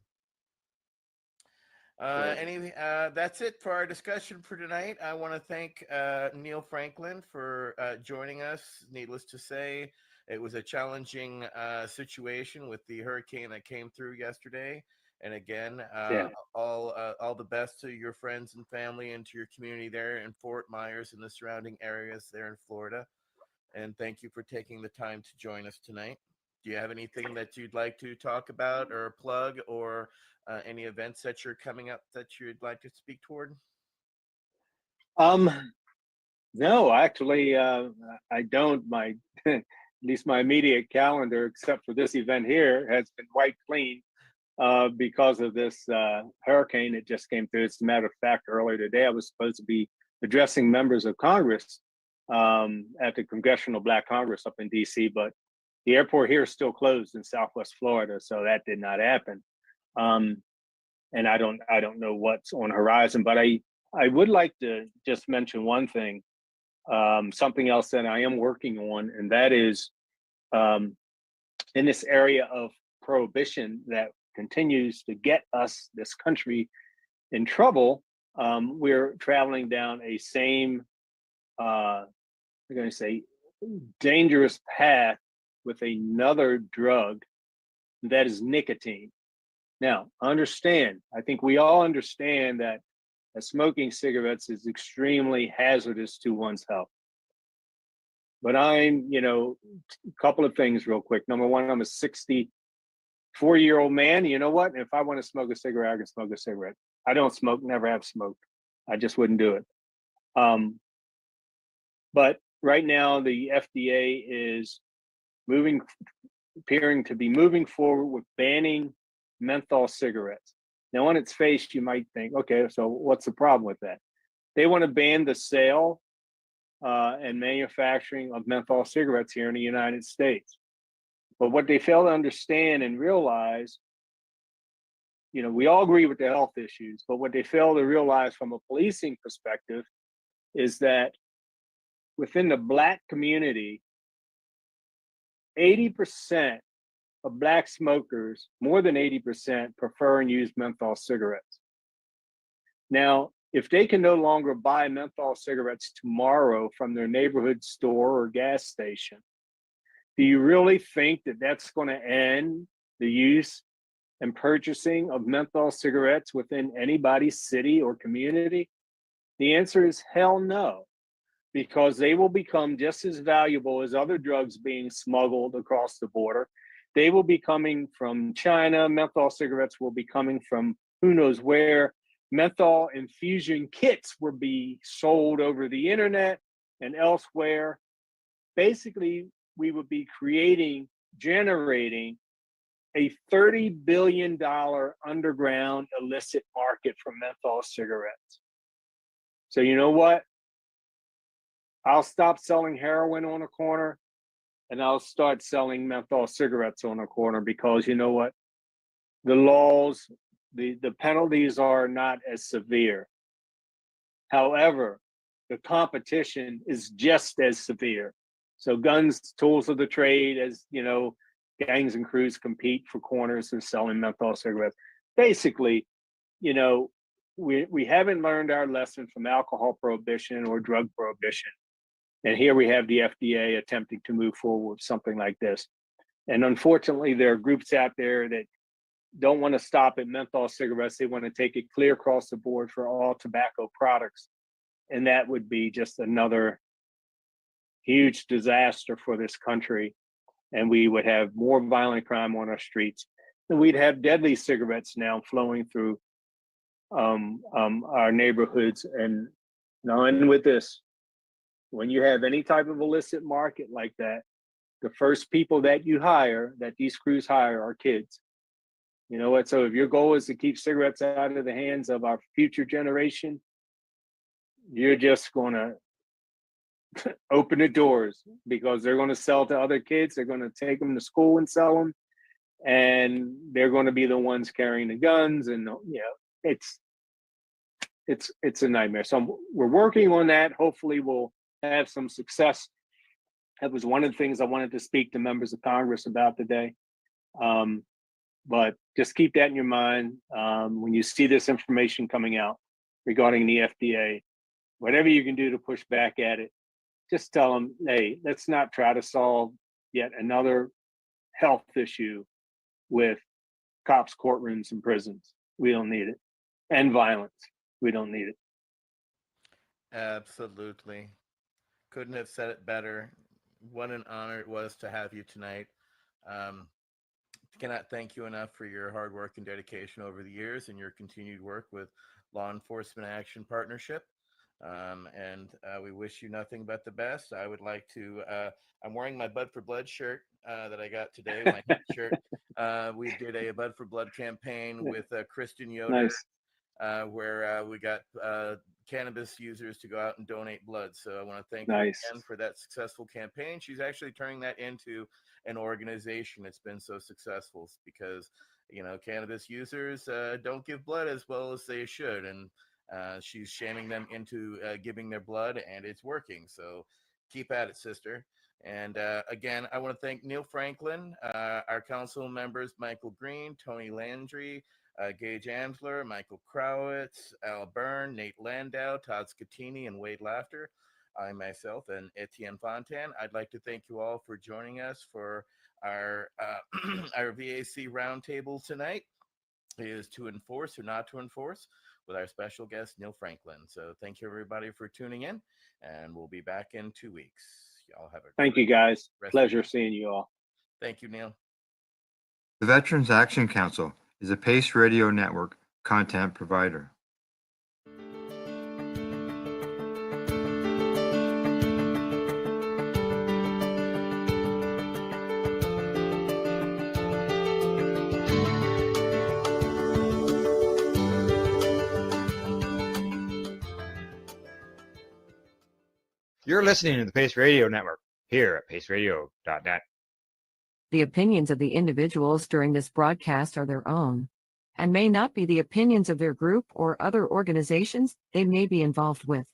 That's it for our discussion for tonight. I want to thank Neil Franklin for joining us. Needless to say, it was a challenging situation with the hurricane that came through yesterday. And again, all the best to your friends and family and to your community there in Fort Myers and the surrounding areas there in Florida. And thank you for taking the time to join us tonight. Do you have anything that you'd like to talk about or plug, or any events that you're coming up that you'd like to speak toward? No, actually, I don't. My at least my immediate calendar, except for this event here, has been wiped clean because of this hurricane that just came through. As a matter of fact, earlier today, I was supposed to be addressing members of Congress at the Congressional Black Congress up in DC, but the airport here is still closed in Southwest Florida, so that did not happen. And I don't know what's on the horizon, but I would like to just mention one thing, something else that I am working on, and that is in this area of prohibition that continues to get us, this country, in trouble. We're traveling down a same, I'm going to say, dangerous path with another drug that is nicotine. Now, understand, I think we all understand that smoking cigarettes is extremely hazardous to one's health. But I'm, a couple of things real quick. Number one, I'm a 64-year-old man. You know what? If I want to smoke a cigarette, I can smoke a cigarette. I don't smoke, never have smoked. I just wouldn't do it. But right now, the FDA is appearing to be moving forward with banning menthol cigarettes. Now, on its face, you might think, okay, so what's the problem with that? They want to ban the sale and manufacturing of menthol cigarettes here in the United States. But what they fail to understand and realize, we all agree with the health issues, but what they fail to realize from a policing perspective is that within the Black community, 80% of Black smokers, more than 80%, prefer and use menthol cigarettes. Now, if they can no longer buy menthol cigarettes tomorrow from their neighborhood store or gas station, do you really think that that's going to end the use and purchasing of menthol cigarettes within anybody's city or community? The answer is hell no, because they will become just as valuable as other drugs being smuggled across the border. They will be coming from China. Menthol cigarettes will be coming from who knows where. Menthol infusion kits will be sold over the internet and elsewhere. Basically, we would be generating a $30 billion underground illicit market for menthol cigarettes. So you know what? I'll stop selling heroin on a corner and I'll start selling menthol cigarettes on a corner, because you know what? The laws, the penalties are not as severe. However, the competition is just as severe. So guns, tools of the trade, as gangs and crews compete for corners of selling menthol cigarettes. Basically, we haven't learned our lesson from alcohol prohibition or drug prohibition. And here we have the FDA attempting to move forward with something like this. And unfortunately, there are groups out there that don't want to stop at menthol cigarettes. They want to take it clear across the board for all tobacco products. And that would be just another huge disaster for this country. And we would have more violent crime on our streets. And we'd have deadly cigarettes now flowing through our neighborhoods. And and with this, when you have any type of illicit market like that, the first people that you hire, that these crews hire, are kids. You know what? So if your goal is to keep cigarettes out of the hands of our future generation, you're just going to open the doors, because they're going to sell to other kids. They're going to take them to school and sell them, and they're going to be the ones carrying the guns. And it's a nightmare. So we're working on that. Hopefully we'll have some success. That was one of the things I wanted to speak to members of Congress about today. But just keep that in your mind when you see this information coming out regarding the FDA. Whatever you can do to push back at it, just tell them, hey, let's not try to solve yet another health issue with cops, courtrooms, and prisons. We don't need it. And violence. We don't need it. Absolutely. Couldn't have said it better. What an honor it was to have you tonight. Cannot thank you enough for your hard work and dedication over the years and your continued work with Law Enforcement Action Partnership. And we wish you nothing but the best. I would like to, I'm wearing my Bud for Blood shirt that I got today, my hip shirt. We did a Bud for Blood campaign with Kristen Yoder, Nice. where we got cannabis users to go out and donate blood. So I want to thank you again for that successful campaign. She's actually turning that into an organization. It's been so successful because, cannabis users don't give blood as well as they should. And she's shaming them into giving their blood, and it's working. So keep at it, sister. And again, I want to thank Neil Franklin, our council members, Michael Green, Tony Landry, Gage Amsler, Michael Crowitz, Al Byrne, Nate Landau, Todd Scatini, and Wade Laughter. I myself and Etienne Fontan. I'd like to thank you all for joining us for our our VAC roundtable tonight. It is to enforce or not to enforce with our special guest, Neil Franklin. So thank you, everybody, for tuning in, and we'll be back in 2 weeks. Y'all have a Thank you, guys. Pleasure seeing you all. Thank you, Neil. The Veterans Action Council is a Pace Radio Network content provider. You're listening to the Pace Radio Network here at paceradio.net. The opinions of the individuals during this broadcast are their own and may not be the opinions of their group or other organizations they may be involved with.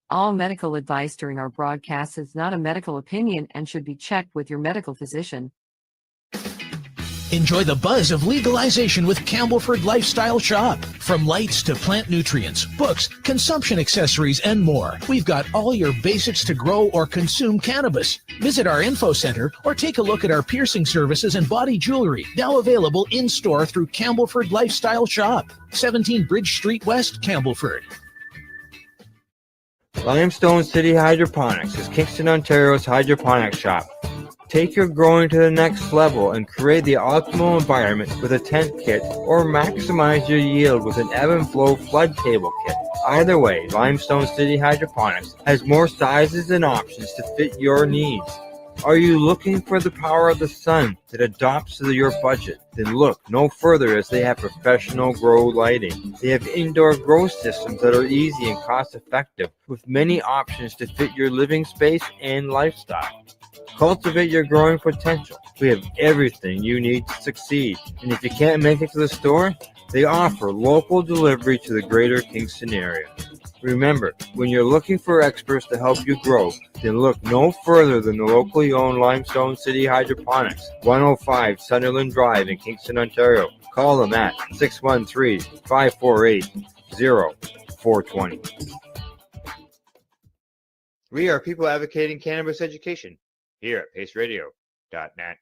All medical advice during our broadcast is not a medical opinion and should be checked with your medical physician. Enjoy the buzz of legalization with Campbellford Lifestyle Shop. From lights to plant nutrients, books, consumption accessories, and more, we've got all your basics to grow or consume cannabis. Visit our info center or take a look at our piercing services and body jewelry, now available in-store through Campbellford Lifestyle Shop, 17 Bridge Street West, Campbellford. Limestone City Hydroponics is Kingston, Ontario's hydroponics shop. Take your growing to the next level and create the optimal environment with a tent kit, or maximize your yield with an ebb and flow flood table kit. Either way, Limestone City Hydroponics has more sizes and options to fit your needs. Are you looking for the power of the sun that adapts to your budget? Then look no further, as they have professional grow lighting. They have indoor grow systems that are easy and cost effective, with many options to fit your living space and lifestyle. Cultivate your growing potential. We have everything you need to succeed. And if you can't make it to the store, they offer local delivery to the greater Kingston area. Remember, when you're looking for experts to help you grow, then look no further than the locally owned Limestone City Hydroponics, 105 Sunderland Drive in Kingston, Ontario. Call them at 613-548-0420. We are people advocating cannabis education here at paceradio.net.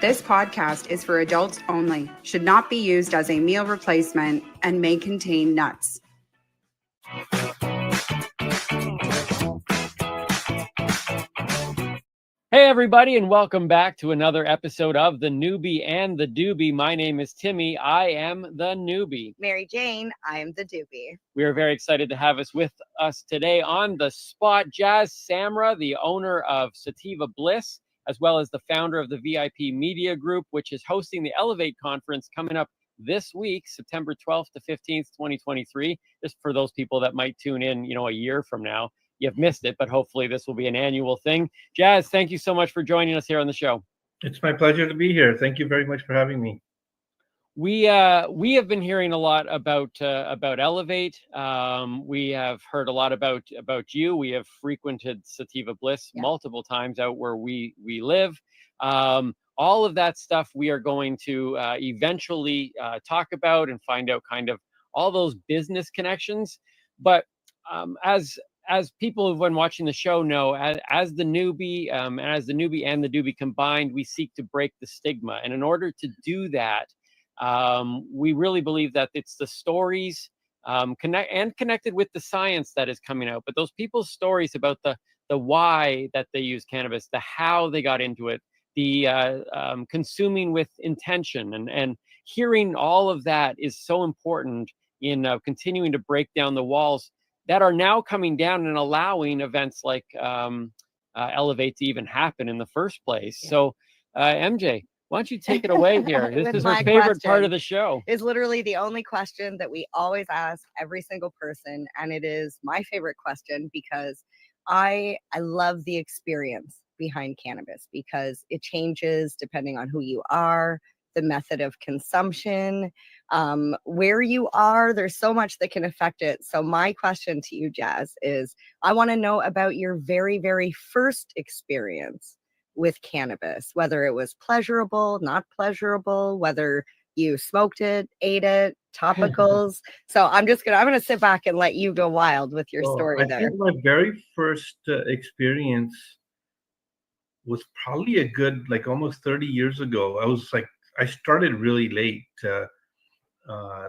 This podcast is for adults only, should not be used as a meal replacement, and may contain nuts. Hey, everybody, and welcome back to another episode of The Newbie and the Doobie. My name is Timmy. I am the newbie. Mary Jane, I am the doobie. We are very excited to have with us today on the spot Jazz Samra, the owner of Sativa Bliss, as well as the founder of the VIP Media Group, which is hosting the Elevate Conference coming up this week, September 12th to 15th, 2023. Just for those people that might tune in, a year from now. You've missed it, but hopefully this will be an annual thing. Jazz, thank you so much for joining us here on the show. It's my pleasure to be here. Thank you very much for having me. We have been hearing a lot about Elevate. We have heard a lot about you. We have frequented Sativa Bliss multiple times out where we live. All of that stuff we are going to eventually talk about and find out kind of all those business connections. But as people who've been watching the show know, as the newbie and the doobie combined, we seek to break the stigma. And in order to do that, we really believe that it's the stories connected with the science that is coming out. But those people's stories about the why that they use cannabis, the how they got into it, the consuming with intention, and hearing all of that is so important in continuing to break down the walls that are now coming down and allowing events like Elevate to even happen in the first place. Yeah. So, MJ, why don't you take it away here? This is her favorite part of the show. It's literally the only question that we always ask every single person, and it is my favorite question because I love the experience behind cannabis because it changes depending on who you are, the method of consumption, where you are. There's so much that can affect it. So my question to you, Jazz, is I want to know about your very, very first experience with cannabis, whether it was pleasurable, not pleasurable, whether you smoked it, ate it, topicals. So I'm gonna sit back and let you go wild with your story there. I think my very first experience was probably a good, almost 30 years ago. I started really late. I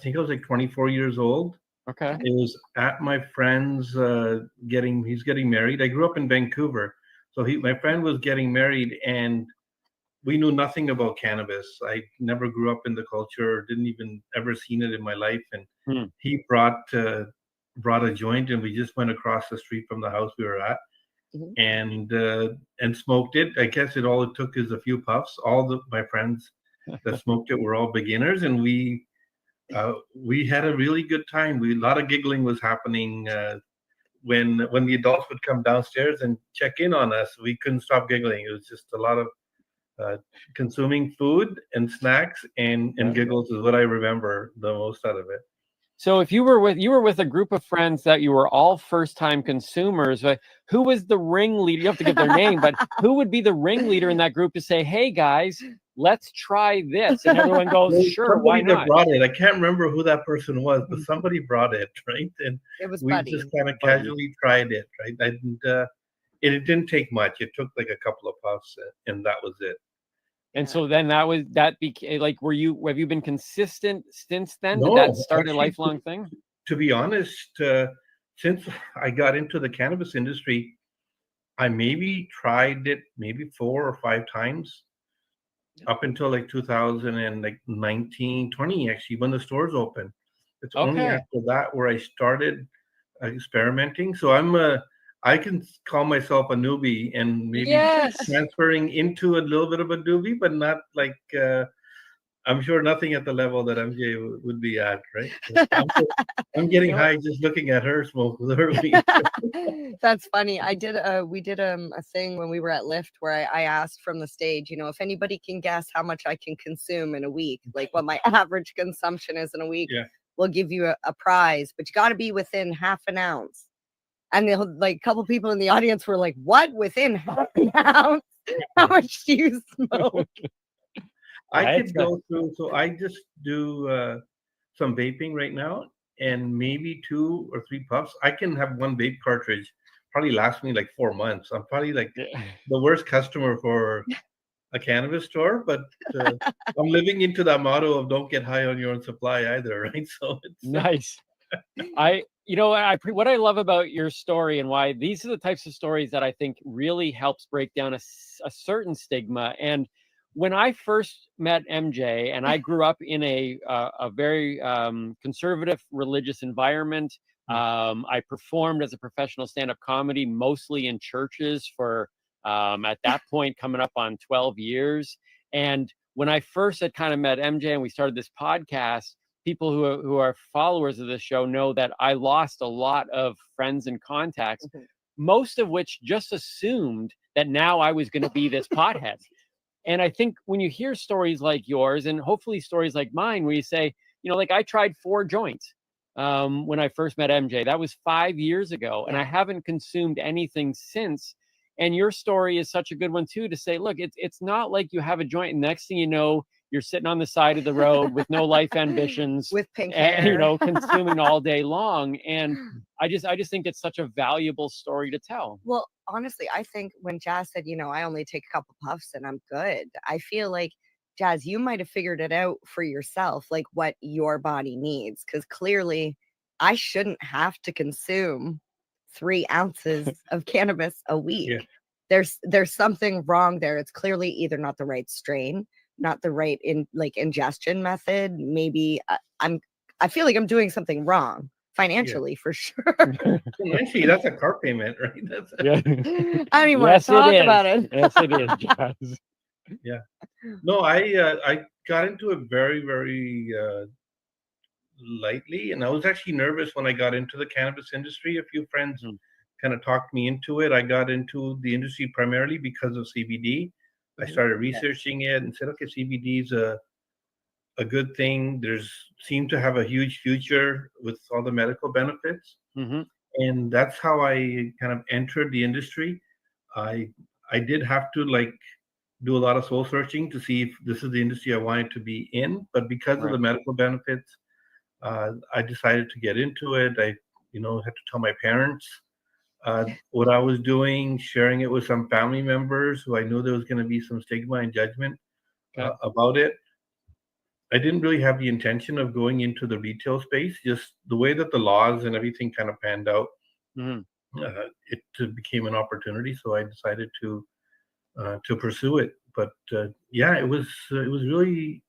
think I was 24 years old. Okay. It was at my friend's he's getting married. I grew up in Vancouver. So my friend was getting married and we knew nothing about cannabis. I never grew up in the culture, didn't even ever seen it in my life. And he brought a joint and we just went across the street from the house we were at. Mm-hmm. and smoked it. I guess all it took is a few puffs. My friends that smoked it were all beginners, and we had a really good time. A lot of giggling was happening when the adults would come downstairs and check in on us. We couldn't stop giggling. It was just a lot of consuming food and snacks and giggles is what I remember the most out of it. So if you were with a group of friends that you were all first-time consumers, who was the ringleader? You have to give their name, but who would be the ringleader in that group to say, "Hey guys, let's try this," and everyone goes, "Sure, why not?" Brought it. I can't remember who that person was, but somebody brought it, right? And it was we just kind of casually tried it, right? It didn't take much. It took a couple of puffs, and that was it. And so then that became have you been consistent since then? No, did that start a lifelong thing? To be honest, since I got into the cannabis industry, I maybe tried it 4 or 5 times up until 2019, 20 actually, when the stores opened. It's only after that where I started experimenting. So I can call myself a newbie and maybe transferring into a little bit of a doobie, but not I'm sure nothing at the level that MJ would be at, right? I'm getting high just looking at her smoke with her weed. That's funny. We did a thing when we were at Lyft where I asked from the stage, if anybody can guess how much I can consume in a week, what my average consumption is in a week, we'll give you a prize, but you got to be within half an ounce. And a couple people in the audience were like, "What? Within half an ounce? How much do you smoke?" I could go through. So I just do some vaping right now, and maybe 2 or 3 puffs. I can have one vape cartridge probably last me 4 months. I'm probably the worst customer for a cannabis store, but I'm living into that motto of don't get high on your own supply either, right? So it's nice. You know, what I love about your story and why these are the types of stories that I think really helps break down a certain stigma. And when I first met MJ, and I grew up in a very conservative religious environment, I performed as a professional stand-up comedy, mostly in churches for at that point coming up on 12 years. And when I first had kind of met MJ and we started this podcast, people who are followers of this show know that I lost a lot of friends and contacts, most of which just assumed that now I was going to be this pothead. And I think when you hear stories like yours, and hopefully stories like mine, where you say, you know, like I tried 4 joints when I first met MJ. That was 5 years ago, and I haven't consumed anything since. And your story is such a good one too, to say, look, it's not like you have a joint, and next thing you know, you're sitting on the side of the road with no life ambitions, with pink and, hair, you know, consuming all day long. And I just think it's such a valuable story to tell. Well, honestly, I think when Jazz said, you know, I only take a couple puffs and I'm good, I feel like, Jazz, you might have figured it out for yourself, like what your body needs. Because clearly, I shouldn't have to consume 3 ounces of cannabis a week. There's something wrong there. It's clearly either not the right strain, not the right ingestion method. Maybe I feel like I'm doing something wrong financially for sure. Actually, that's a car payment, right? That's Yeah. I don't even want to talk about it. Yes, it is, Jazz. Yeah. No, I got into it very, very lightly, and I was actually nervous when I got into the cannabis industry. A few friends kind of talked me into it. I got into the industry primarily because of CBD. I started researching it and said, okay, CBD is a good thing. There's seemed to have a huge future with all the medical benefits. And that's how I kind of entered the industry. I did have to do a lot of soul searching to see if this is the industry I wanted to be in, but because of the medical benefits, I decided to get into it. I had to tell my parents what I was doing, sharing it with some family members who I knew there was going to be some stigma and judgment about it. I didn't really have the intention of going into the retail space. Just the way that the laws and everything kind of panned out, it became an opportunity. So I decided to pursue it. But yeah, it was really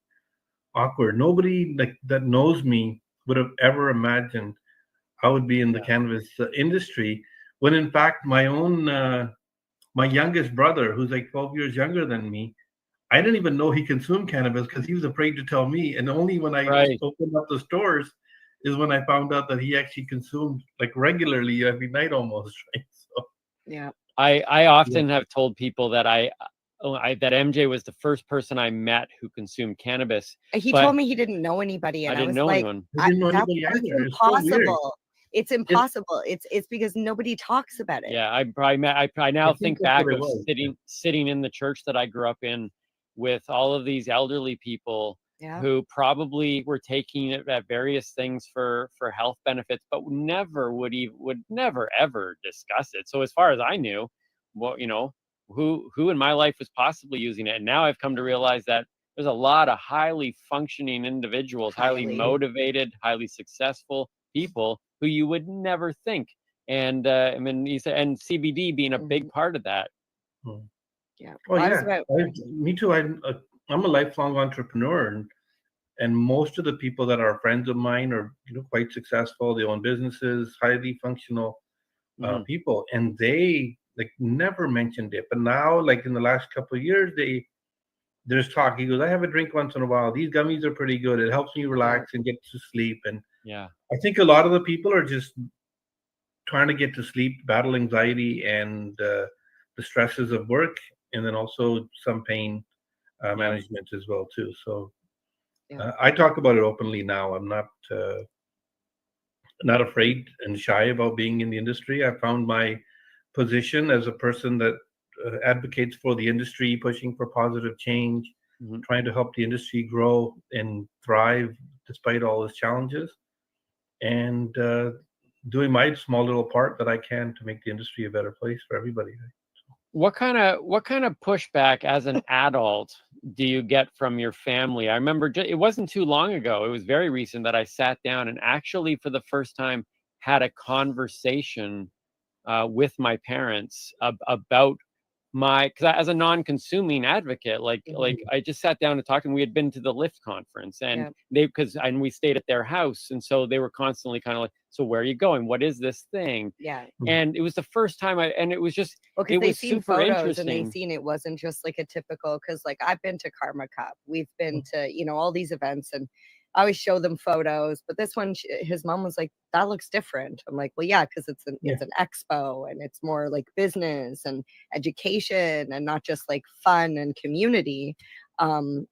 awkward. Nobody that knows me would have ever imagined I would be in the cannabis industry, when in fact my own my youngest brother, who's like 12 years younger than me, I didn't even know he consumed cannabis because he was afraid to tell me. And only when I opened up the stores is when I found out that he actually consumed regularly every night almost. Right? So, yeah. I often have told people that that MJ was the first person I met who consumed cannabis. He told me he didn't know anybody, and I was like, "It's impossible. It's impossible. It's because nobody talks about it." Yeah, I now think back of sitting in the church that I grew up in with all of these elderly people who probably were taking it at various things for health benefits, but would never ever discuss it. So as far as I knew, who in my life was possibly using it. And now I've come to realize that there's a lot of highly functioning individuals, highly motivated, highly successful people who you would never think. And I mean, and CBD being a big part of that. Yeah. Oh yeah, me too. I'm a lifelong entrepreneur, and most of the people that are friends of mine are quite successful. They own businesses, highly functional people, and they never mentioned it. But now, in the last couple of years, there's talk. He goes, I have a drink once in a while. These gummies are pretty good. It helps me relax and get to sleep. And I think a lot of the people are just trying to get to sleep, battle anxiety and the stresses of work, and then also some pain management as well too. So I talk about it openly now. I'm not afraid and shy about being in the industry. I found my position as a person that advocates for the industry, pushing for positive change, trying to help the industry grow and thrive despite all its challenges, and doing my small little part that I can to make the industry a better place for everybody. What kind of pushback as an adult do you get from your family? I remember it wasn't too long ago. It was very recent that I sat down and actually for the first time had a conversation with my parents about because as a non-consuming advocate, like I just sat down and talked, and we had been to the Lyft conference, and we stayed at their house, and so they were constantly kind of like, so where are you going? What is this thing? Yeah. And it was the first time and it was just Well, because it they've was seen super photos and they've interesting. seen it wasn't just like a typical, because like I've been to Karma Cup, we've been to, all these events, and I always show them photos, but this one, his mom was like, that looks different. I'm like, well, yeah, because it's an expo, and it's more like business and education and not just like fun and community. So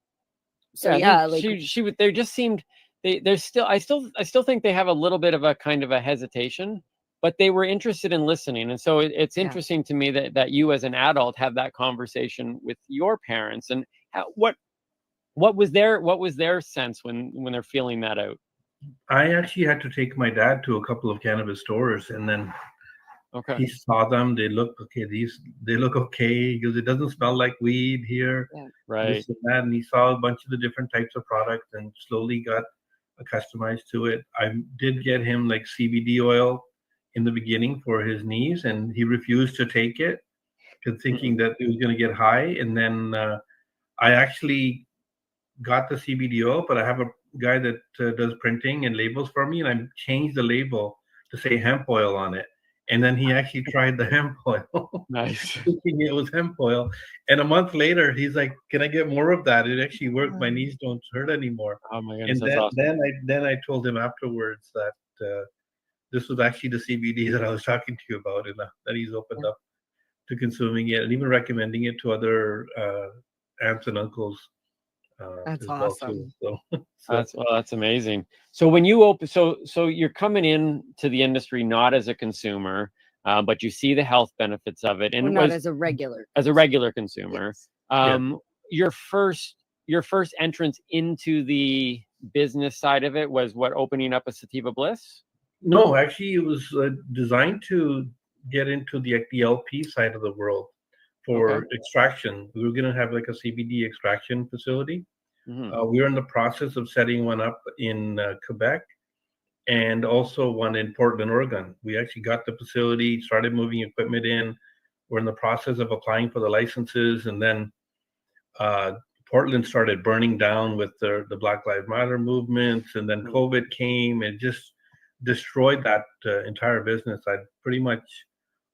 yeah, like she would, they just seemed, there's still, I still think they have a little bit of a kind of a hesitation, but they were interested in listening. And so it's interesting to me that you as an adult have that conversation with your parents, and what was their sense when they're feeling that out? I actually had to take my dad to a couple of cannabis stores, and then he saw them. They look okay. They look okay. He goes, it doesn't smell like weed here. Right. This and that. And he saw a bunch of the different types of products and slowly got customized to it. I did get him like CBD oil in the beginning for his knees, and he refused to take it because thinking that it was going to get high. And then I actually got the CBD oil, but I have a guy that does printing and labels for me, and I changed the label to say hemp oil on it. And then he actually tried the hemp oil. Nice. Thinking it was hemp oil. And a month later, he's like, can I get more of that? It actually worked. My knees don't hurt anymore. Oh my goodness, And that's awesome. then I told him afterwards that this was actually the CBD that I was talking to you about, and that he's opened up to consuming it and even recommending it to other aunts and uncles. That's as well, awesome. too. That's amazing. So when you open, so you're coming in to the industry not as a consumer, but you see the health benefits of it, and Well, it not was as a regular consumer. Yes. Your first entrance into the business side of it was what, opening up a Sativa Bliss? No, actually, it was designed to get into the LP side of the world for extraction. We were going to have like a CBD extraction facility. We were in the process of setting one up in Quebec and also one in Portland, Oregon. We actually got the facility, started moving equipment in. We're in the process of applying for the licenses, and then Portland started burning down with the Black Lives Matter movements, and then COVID came and just destroyed that entire business. I pretty much,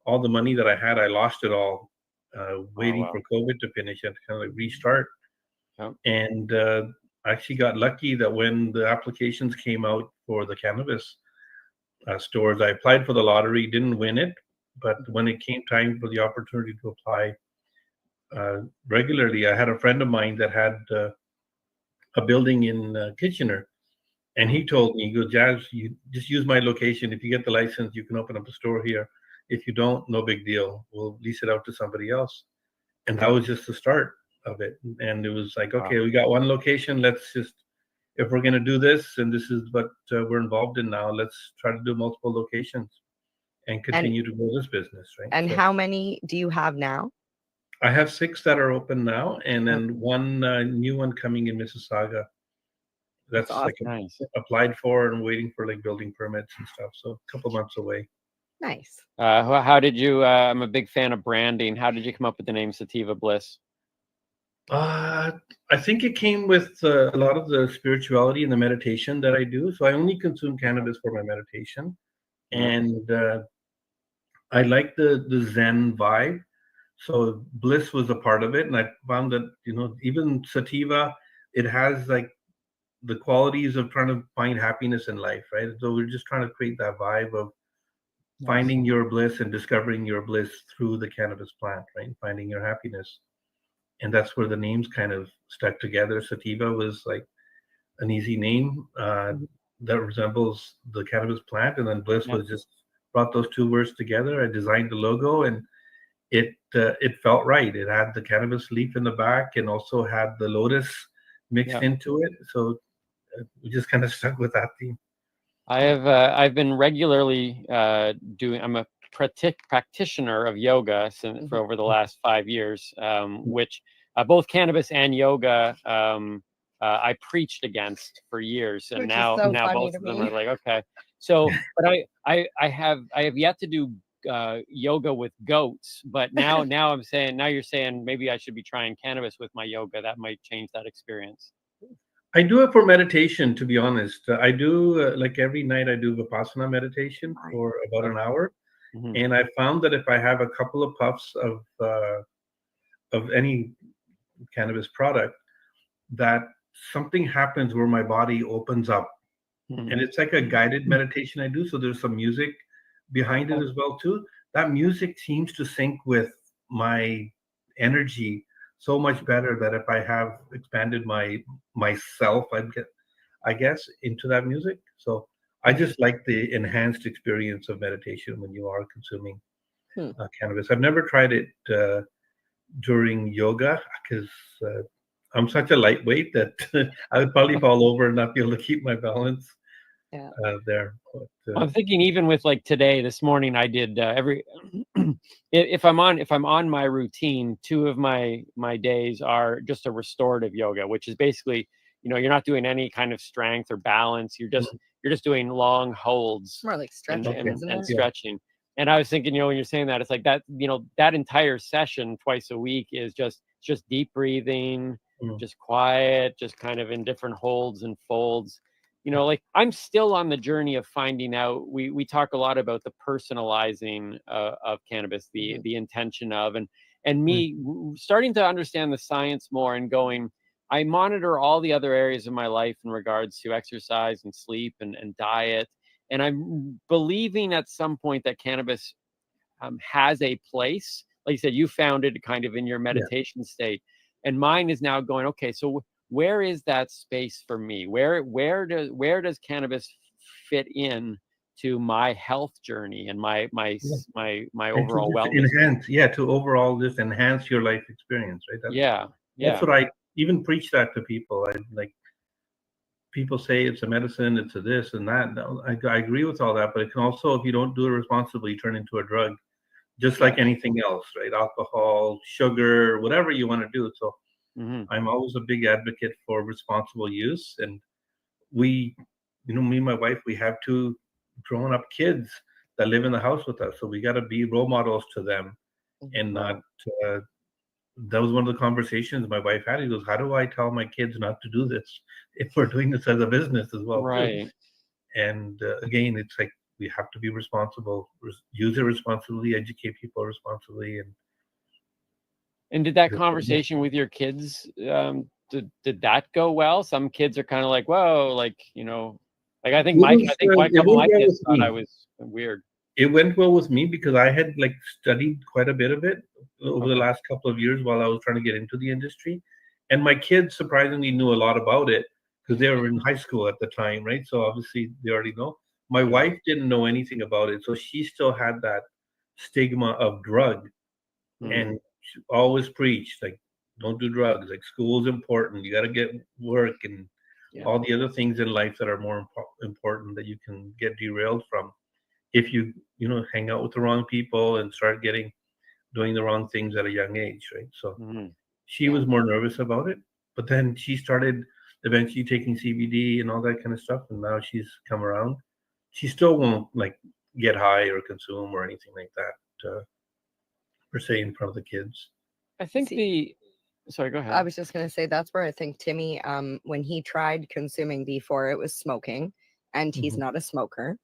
all the money that I had, I lost it all waiting for COVID to finish and kind of like restart. And I actually got lucky that when the applications came out for the cannabis stores, I applied for the lottery, didn't win it, but when it came time for the opportunity to apply regularly, I had a friend of mine that had a building in Kitchener, and he told me, he goes, Jazz, you just use my location. If you get the license, you can open up a store here. If you don't, no big deal. We'll lease it out to somebody else. And that was just the start of it. And it was like, okay, we got one location. Let's just, if we're going to do this, and this is what we're involved in now, let's try to do multiple locations and continue to grow this business, right? And So how many do you have now? I have 6 that are open now, and then one new one coming in Mississauga. That's awesome. like applied for and waiting for like building permits and stuff. So a couple months away. Nice. How did you? I'm a big fan of branding. How did you come up with the name Sativa Bliss? I think it came with a lot of the spirituality and the meditation that I do. So I only consume cannabis for my meditation, and I like the Zen vibe. So bliss was a part of it, and I found that even sativa, it has like the qualities of trying to find happiness in life, right? So we're just trying to create that vibe of finding your bliss and discovering your bliss through the cannabis plant, right? Finding your happiness. And that's where the names kind of stuck together. Sativa was like an easy name that resembles the cannabis plant. And then bliss was just brought those two words together. I designed the logo, and it felt right. It had the cannabis leaf in the back and also had the lotus mixed into it. So we just kind of stuck with that theme. I've been regularly doing. I'm a practitioner of yoga for over the last 5 years, which both cannabis and yoga I preached against for years, and now both of them are like, okay. So, but I have yet to do yoga with goats, but now you're saying maybe I should be trying cannabis with my yoga. That might change that experience. I do it for meditation, to be honest. I do like every night I do Vipassana meditation for about an hour. And I found that if I have a couple of puffs of any cannabis product, that something happens where my body opens up. And it's like a guided meditation I do. So there's some music behind it as well too. That music seems to sync with my energy so much better that if I have expanded myself, I guess, into that music. So I just like the enhanced experience of meditation when you are consuming cannabis. I've never tried it during yoga because I'm such a lightweight that I would probably fall over and not be able to keep my balance there. But, I'm thinking even with like today, this morning, I did every if I'm on my routine, 2 of my days are just a restorative yoga, which is basically, you're not doing any kind of strength or balance. You're just doing long holds, More like stretching, isn't and it? stretching. And I was thinking, when you're saying that, it's like that, that entire session twice a week is just deep breathing, just quiet, just kind of in different holds and folds. Like I'm still on the journey of finding out. We talk a lot about the personalizing of cannabis, the intention of, and me starting to understand the science more and going. I monitor all the other areas of my life in regards to exercise and sleep and diet, and I'm believing at some point that cannabis has a place. Like you said, you found it kind of in your meditation state, and mine is now going. Okay, so where is that space for me? Where does cannabis fit in to my health journey and my overall wellness? To overall just enhance your life experience, right? That's what I even preach that to people. I like people say it's a medicine, it's a this and that. No, I agree with all that, but it can also, if you don't do it responsibly, turn into a drug, just like anything else, right? Alcohol, sugar, whatever you want to do. So I'm always a big advocate for responsible use. And we, me and my wife, we have 2 grown up kids that live in the house with us. So we got to be role models to them and not, that was one of the conversations my wife had. He goes, how do I tell my kids not to do this if we're doing this as a business as well? Right. Too? And again, it's like, we have to be responsible, use it responsibly, educate people responsibly. And did that conversation with your kids, did that go well? Some kids are kind of like, whoa, like, like I think a couple of my kids thought I was weird. It went well with me because I had like studied quite a bit of it over the last couple of years while I was trying to get into the industry. And my kids surprisingly knew a lot about it because they were in high school at the time, right? So obviously they already know. My wife didn't know anything about it. So she still had that stigma of drug. And she always preached, like, don't do drugs. Like, school is important. You got to get work and all the other things in life that are more important that you can get derailed from if you hang out with the wrong people and start doing the wrong things at a young age, right? So she was more nervous about it, but then she started eventually taking CBD and all that kind of stuff, and now she's come around. She still won't like get high or consume or anything like that per se in front of the kids. I think sorry, go ahead. I was just going to say that's where I think Timmy, when he tried consuming before, it was smoking, and he's not a smoker.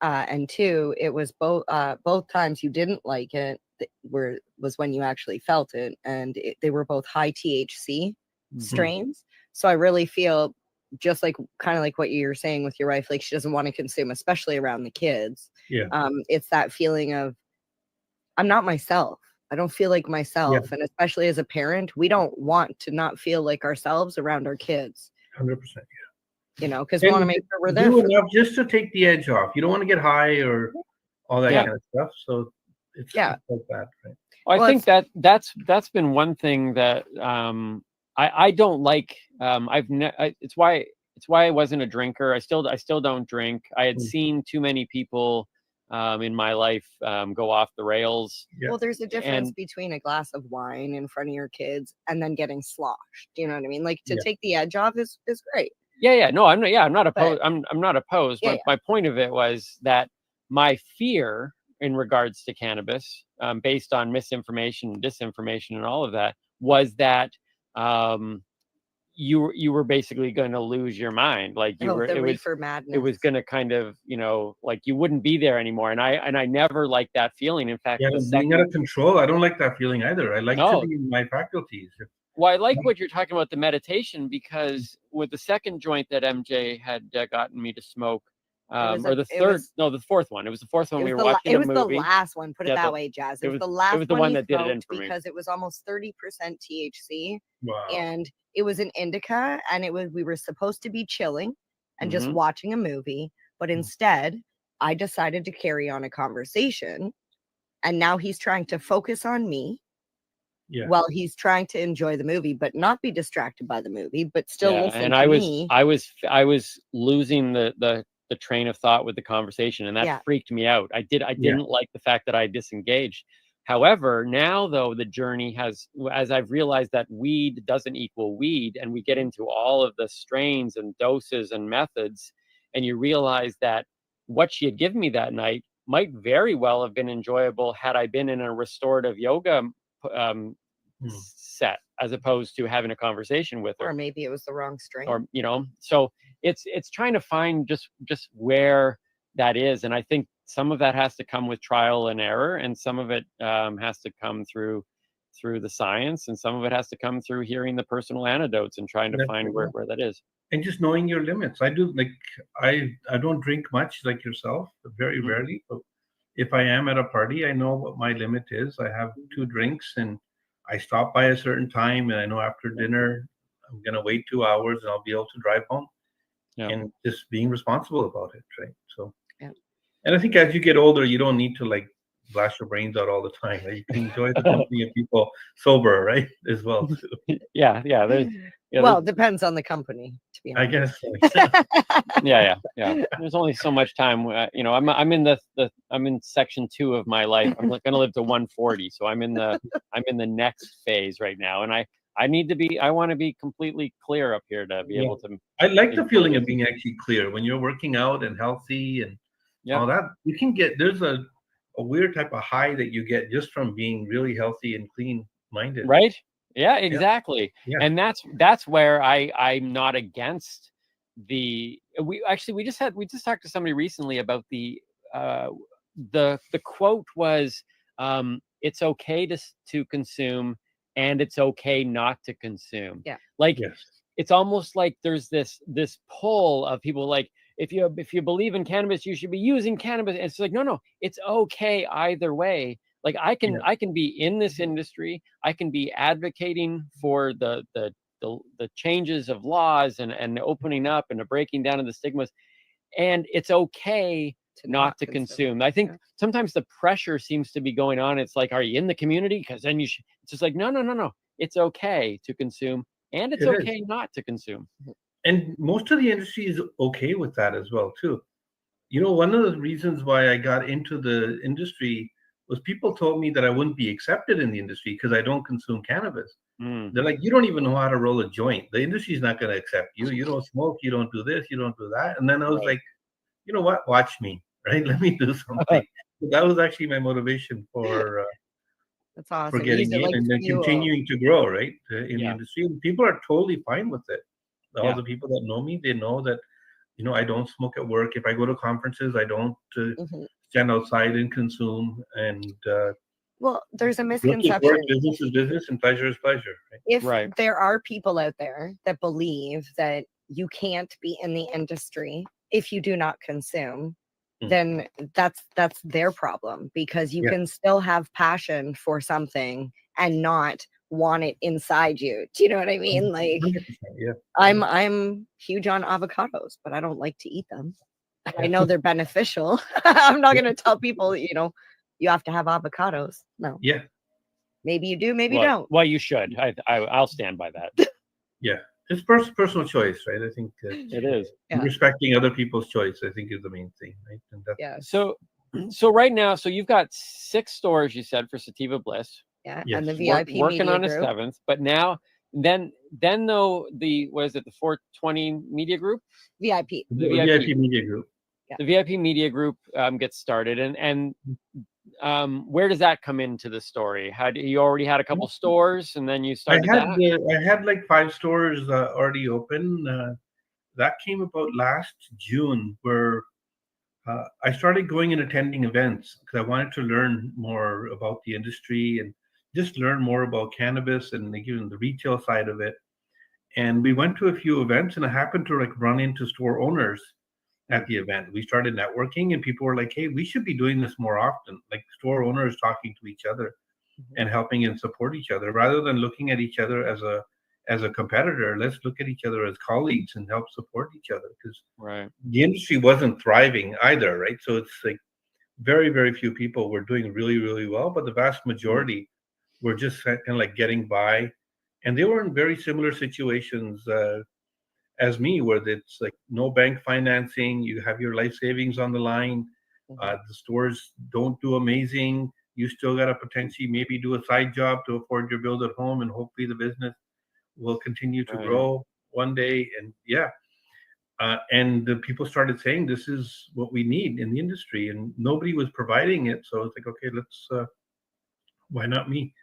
And 2, it was both times you didn't like it was when you actually felt it, and they were both high THC strains. So I really feel just like kind of like what you're saying with your wife, like she doesn't want to consume, especially around the kids. It's that feeling of I'm not myself. I don't feel like myself. And especially as a parent, we don't want to not feel like ourselves around our kids. 100%. Because we want to make sure we're there. Do enough just to take the edge off. You don't want to get high or all that kind of stuff. So it's like that, right? Well, I think that's been one thing that I don't like. It's why I wasn't a drinker. I still don't drink. I had seen too many people in my life go off the rails. Well, there's a difference between a glass of wine in front of your kids and then getting sloshed. Do you know what I mean? Like to take the edge off is great. No, I'm not. Yeah, I'm not opposed. But- I'm not opposed. Yeah, My point of it was that my fear in regards to cannabis, based on misinformation, disinformation, and all of that, was that you were basically going to lose your mind. Like you were. the It was. reefer madness. It was going to kind of, like you wouldn't be there anymore. And I never liked that feeling. In fact, Yeah, the being second, out of control, I don't like that feeling either. I like to No. be in my faculties. well, I like what you're talking about, the meditation, because with the second joint that MJ had gotten me to smoke, was or a- the it third, was- no, the fourth one. It was the fourth one. It We was, were the, watching it a was the movie. last one. Put it Yeah, that way, Jazz. It was the it last was the one one he that did it in smoked for me. because it was almost 30% THC, Wow. and it was an indica, and we were supposed to be chilling and just Mhm. watching a movie, but instead I decided to carry on a conversation, and now he's trying to focus on me. Yeah. While he's trying to enjoy the movie, but not be distracted by the movie, but still Yeah, listen and to I me. was losing the train of thought with the conversation, and that Yeah. freaked me out. I didn't like the fact that I disengaged. However, now though, the journey has, as I've realized that weed doesn't equal weed, and we get into all of the strains and doses and methods, and you realize that what she had given me that night might very well have been enjoyable had I been in a restorative yoga set, as opposed to having a conversation with her. Or maybe it was the wrong strain. Or so it's trying to find just where that is, and I think some of that has to come with trial and error, and some of it has to come through the science, and some of it has to come through hearing the personal anecdotes and trying to That's find right. where that is. And just knowing your limits. I do, like, I don't drink much like yourself, very Mhm. rarely. But if I am at a party, I know what my limit is. I have 2 drinks and I stop by a certain time, and I know after dinner I'm gonna wait 2 hours and I'll be able to drive home. Yeah. And just being responsible about it, right? So Yeah. and I think as you get older, you don't need to like blast your brains out all the time. Right? You can enjoy the company of people sober, right? As well. Too. Yeah. Well, it depends on the company, to be I honest. guess. So. Yeah. There's only so much time. I'm in I'm in section 2 of my life. I'm going to live to 140, so I'm in the next phase right now, and I want to be completely clear up here to be able to. I like the enjoy feeling this. of being actually clear when you're working out and healthy and Yeah. all that. You can get there's a weird type of high that you get just from being really healthy and clean minded. Right? Yeah, exactly. Yeah. And that's where I'm not against we just talked to somebody recently about the quote was it's okay to consume, and it's okay not to consume. Yeah. Like Yes. it's almost like there's this pull of people like, if you believe in cannabis, you should be using cannabis. And it's like, no, it's okay either way. Like I can be in this industry, I can be advocating for the changes of laws and opening up and the breaking down of the stigmas, and it's okay not to consume. I think sometimes the pressure seems to be going on. It's like, are you in the community? Because then you should. It's just like, no. It's okay to consume, and it's It is. okay not to consume. And most of the industry is okay with that as well too. One of the reasons why I got into the industry was people told me that I wouldn't be accepted in the industry because I don't consume cannabis. They're like, you don't even know how to roll a joint. The industry's not going to accept you. You don't smoke. You don't do this. You don't do that. And then I was like, you know what? Watch me, right? Let me do something. So that was actually my motivation for That's awesome. for getting Use it in like and then fuel. continuing to grow, right? In the industry. And people are totally fine with it. All Yeah. the people that know me, they know that, I don't smoke at work. If I go to conferences, I don't stand outside and consume. And Well, there's a work is misconception. work, business is business, and pleasure is pleasure. Right? If there are people out there that believe that you can't be in the industry if you do not consume, then that's their problem, because you can still have passion for something and not want it inside you. Do you know what I mean? Like 100%, yeah. I'm huge on avocados, but I don't like to eat them. I know they're beneficial. I'm not going to tell people, you have to have avocados. No. Yeah. Maybe you do, maybe you don't. Well, you should. I'll stand by that. Yeah. It's personal choice, right? I think It is. respecting other people's choice, I think, is the main thing, right? And that's, So right now, you've got 6 stores, you said, for Sativa Bliss. Yeah. Yes. And the VIP working media on a group. 7th, but now Then though, what is it, the 420 Media Group? VIP. The VIP Media Group. The VIP Media Group gets started, and where does that come into the story? How do you already had a couple stores, and then you started I had like 5 stores already open. That came about last June, where I started going and attending events because I wanted to learn more about the industry and just learn more about cannabis and even the retail side of it. And we went to a few events, and I happened to like run into store owners at the event. We started networking, and people were like, "Hey, we should be doing this more often." Like store owners talking to each other and helping and support each other rather than looking at each other as a competitor. Let's look at each other as colleagues and help support each other, because right. the industry wasn't thriving either, right? So it's like very, very few people were doing really, really well, but the vast majority were just kind of like getting by, and they were in very similar situations as me, where it's like no bank financing, you have your life savings on the line, the stores don't do amazing, you still got to potentially maybe do a side job to afford your bills at home, and hopefully the business will continue to grow one day. And and the people started saying this is what we need in the industry, and nobody was providing it. So it's like, okay, let's why not me?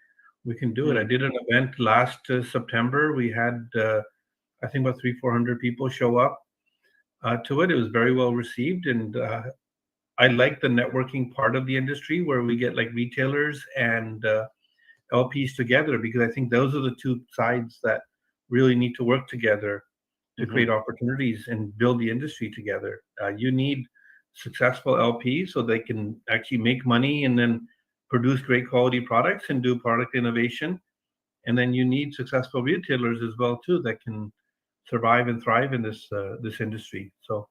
We can do it. I did an event last September. We had I think about 300-400 people show up to it. It was very well received, and I like the networking part of the industry where we get like retailers and LPs together, because I think those are the two sides that really need to work together to create opportunities and build the industry together. You need successful LPs so they can actually make money and then produce great quality products and do product innovation. And then you need successful retailers as well too that can survive and thrive in this industry. So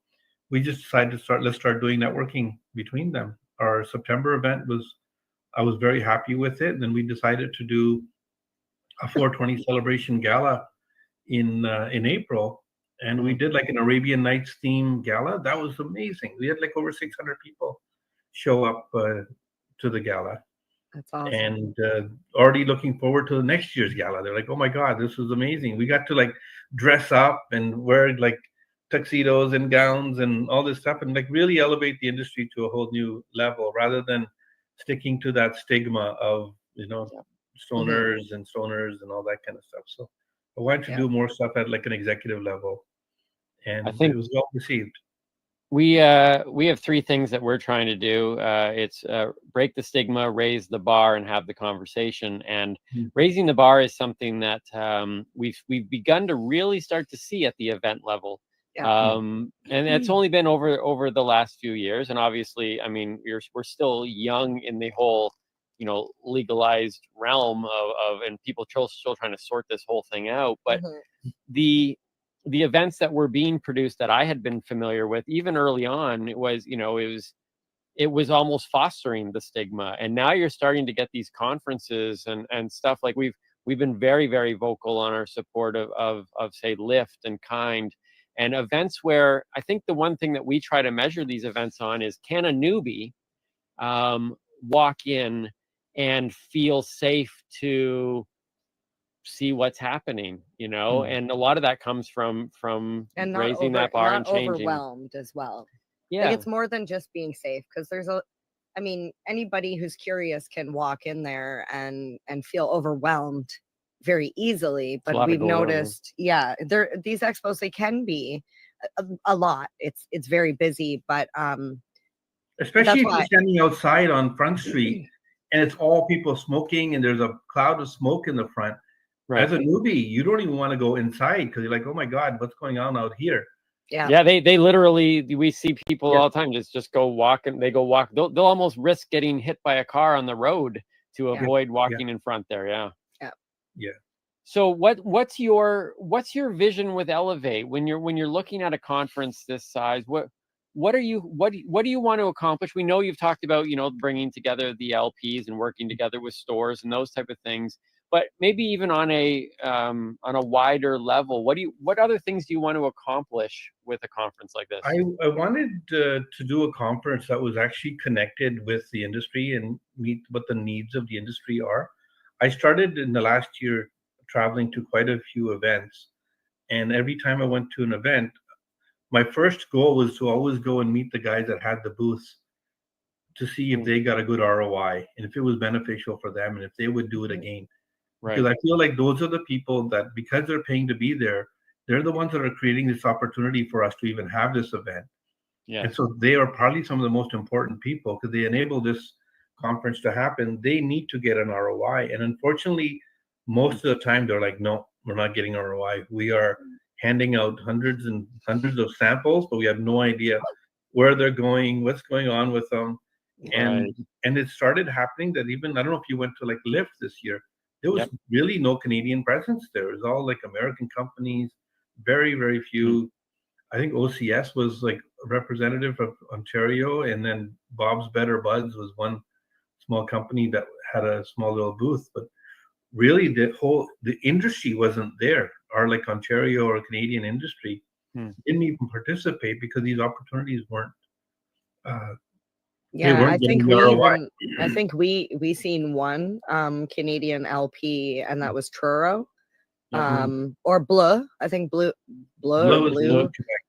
we just decided to let's start doing networking between them. Our September event I was very happy with it. And then we decided to do a 420 celebration gala in April, and we did like an Arabian Nights theme gala. That was amazing. We had like over 600 people show up to the gala. That's awesome. And already looking forward to the next year's gala. They're like, "Oh my God, this was amazing. We got to like dress up and wear like tuxedos and gowns and all this stuff, and like really elevate the industry to a whole new level, rather than sticking to that stigma of stoners and all that kind of stuff." So I wanted to do more stuff at like an executive level, and I think it was well received. We have 3 things that we're trying to do. It's break the stigma, raise the bar, and have the conversation. And raising the bar is something that we've begun to really start to see at the event level. And it's only been over the last few years. And obviously, I mean, we're still young in the whole, legalized realm of and people still trying to sort this whole thing out. But the events that were being produced that I had been familiar with, even early on, it was almost fostering the stigma. And now you're starting to get these conferences and stuff. Like we've been very, very vocal on our support of say Lift and Kind, and events where I think the one thing that we try to measure these events on is, can a newbie walk in and feel safe to see what's happening, and a lot of that comes from and raising that bar and changing. Overwhelmed as well. Yeah, like, it's more than just being safe, because anybody who's curious can walk in there and feel overwhelmed very easily. But we've noticed, these expos, they can be a lot. It's very busy, but especially if you're standing outside on Front Street and it's all people smoking and there's a cloud of smoke in the front. Right. As a newbie, you don't even want to go inside because you're like, oh my God, what's going on out here? Yeah, they literally, we see people all the time just go walk, and they go walk. They'll almost risk getting hit by a car on the road to avoid walking in front there. Yeah. So what's your vision with Elevate when you're looking at a conference this size? What do you want to accomplish? We know you've talked about, bringing together the LPs and working together with stores and those type of things, but maybe even on a wider level, what other things do you want to accomplish with a conference like this? I wanted to do a conference that was actually connected with the industry and meet what the needs of the industry are. I started in the last year traveling to quite a few events. And every time I went to an event, my first goal was to always go and meet the guys that had the booths to see if they got a good ROI and if it was beneficial for them and if they would do it again. Because I feel like those are the people that, because they're paying to be there, they're the ones that are creating this opportunity for us to even have this event. And so they are probably some of the most important people because they enable this conference to happen. They need to get an ROI. And unfortunately, most of the time they're like, no, we're not getting ROI. We are handing out hundreds and hundreds of samples, but we have no idea where they're going, what's going on with them. And it started happening that even, I don't know if you went to like Lyft this year, there was really no Canadian presence there. It was all like American companies, very, very few. I think OCS was like a representative of Ontario, and then Bob's Better Buds was one small company that had a small little booth. But really, the industry wasn't there. Our like Ontario or Canadian industry didn't even participate because these opportunities weren't. Yeah, I think we ROI. even I think we seen one Canadian LP, and that was Truro. Or Bleu. I think Bleu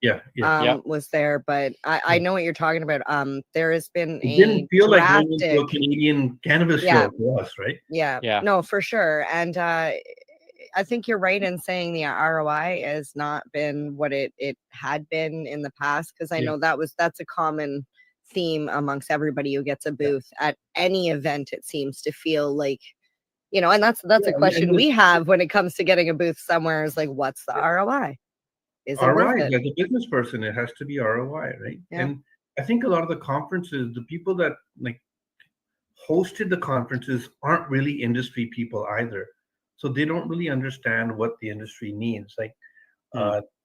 yeah, was there, but I know what you're talking about. There has been It didn't feel like going into a drastic, Canadian cannabis show to us, right? no, for sure. And I think you're right in saying the ROI has not been what it had been in the past, because I know that's a common theme amongst everybody who gets a booth at any event. It seems to feel like, and that's a question we have when it comes to getting a booth somewhere, is like, what's the ROI? Is it worth ROI, it? as a business person, it has to be ROI, right? And I think a lot of the conferences, the people that like hosted the conferences aren't really industry people either. So they don't really understand what the industry needs. Like,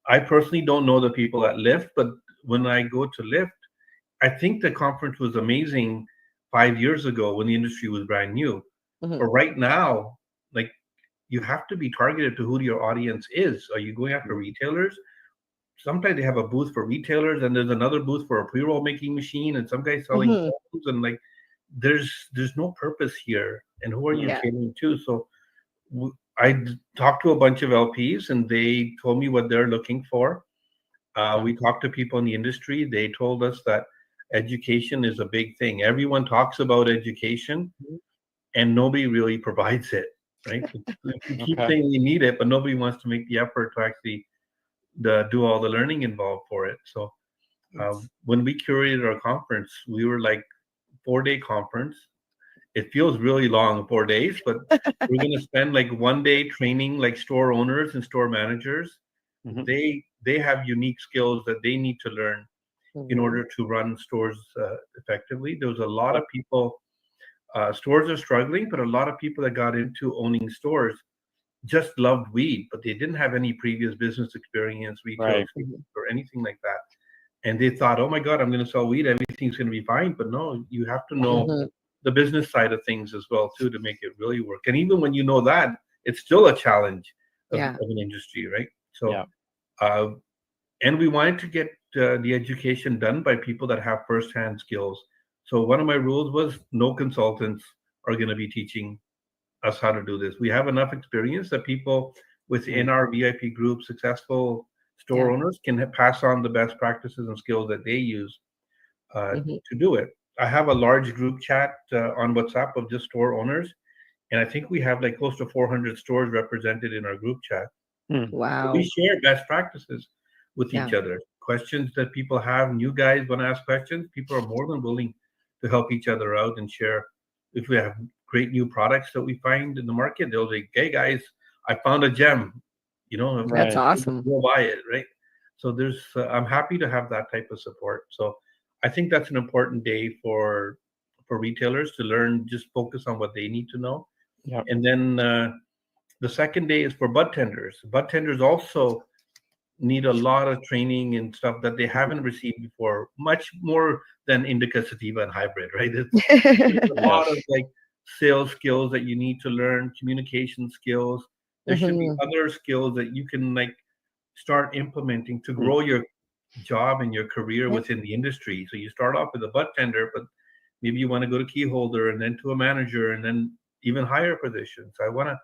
I personally don't know the people at Lyft, but when I go to Lyft, I think the conference was amazing 5 years ago when the industry was brand new. But right now, like, you have to be targeted to who your audience is. Are you going after retailers? Sometimes they have a booth for retailers, and there's another booth for a pre-roll making machine, and some guys selling phones, and like, there's no purpose here. And who are you catering to? So I talked to a bunch of LPs, and they told me what they're looking for. We talked to people in the industry. They told us that education is a big thing. Everyone talks about education, and nobody really provides it, right? We keep saying we need it, but nobody wants to make the effort to actually do all the learning involved for it. So when we curated our conference, we were like 4-day conference. It feels really long, 4 days, but we're going to spend like 1 day training like store owners and store managers. They have unique skills that they need to learn in order to run stores effectively. There was a lot of people, stores are struggling, but a lot of people that got into owning stores just loved weed, but they didn't have any previous business experience, retail or anything like that. And they thought, oh my God, I'm going to sell weed, everything's going to be fine. But no, you have to know the business side of things as well too to make it really work. And even when you know that, it's still a challenge of an industry, right? So and we wanted to get the education done by people that have firsthand skills. So one of my rules was no consultants are going to be teaching us how to do this. We have enough experience that people within our VIP group, successful store owners, can pass on the best practices and skills that they use to do it. I have a large group chat on WhatsApp of just store owners, and I think we have like close to 400 stores represented in our group chat. Wow. So we share best practices with each other. Questions that people have, new guys want to ask questions, people are more than willing to help each other out and share. If we have great new products that we find in the market, they'll say, hey guys, I found a gem, That's awesome. Go buy it, right? So there's I'm happy to have that type of support. So I think that's an important day for retailers to learn, just focus on what they need to know. And then the second day is for bud tenders. Bud tenders also need a lot of training and stuff that they haven't received before, much more than indica, sativa, and hybrid, right? It's a lot of like sales skills that you need to learn, communication skills. There should be other skills that you can like start implementing to grow your job and your career within the industry. So you start off with a bud tender, but maybe you want to go to key holder and then to a manager and then even higher positions. I want to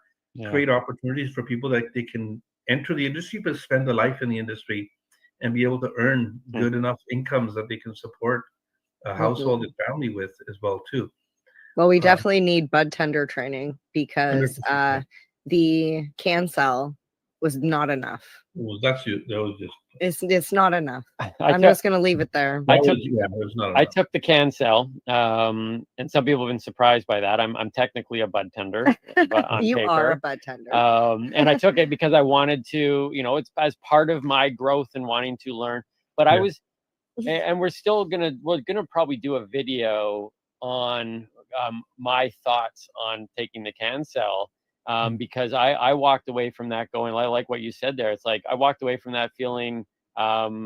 create opportunities for people that they can enter the industry, but spend a life in the industry and be able to earn good enough incomes that they can support a household and family with as well too. Well, we definitely need bud tender training because 100%. the cancel was not enough. Well, that was just It's not enough. I I'm took- just going to leave it there. I took it was not I enough. took the cancel, and some people have been surprised by that. I'm technically a bud tender, but on You paper. are a bud tender. And I took it because I wanted to, it's as part of my growth and wanting to learn. But I was, and we're gonna probably do a video on my thoughts on taking the cancel. Because I walked away from that going, I like what you said there. It's like I walked away from that feeling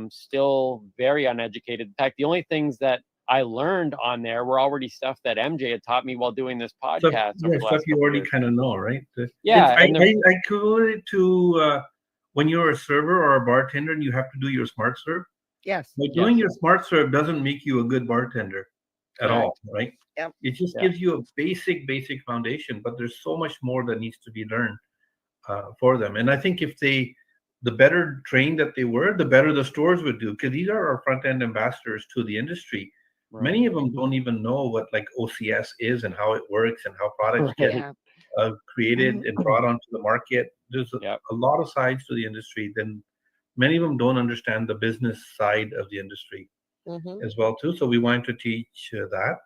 still very uneducated. In fact, the only things that I learned on there were already stuff that MJ had taught me while doing this podcast. Stuff you already kind of know, right? Yeah, I and equivalent it to when you're a server or a bartender and you have to do your smart serve. Yes. But doing your smart serve doesn't make you a good bartender at all, right? Yep. It just gives you a basic foundation, but there's so much more that needs to be learned for them. And I think if the better trained that they were, the better the stores would do, because these are our front end ambassadors to the industry. Right. Many of them don't even know what like OCS is and how it works and how products get created and brought onto the market. There's a lot of sides to the industry. Then many of them don't understand the business side of the industry as well too. So we wanted to teach that.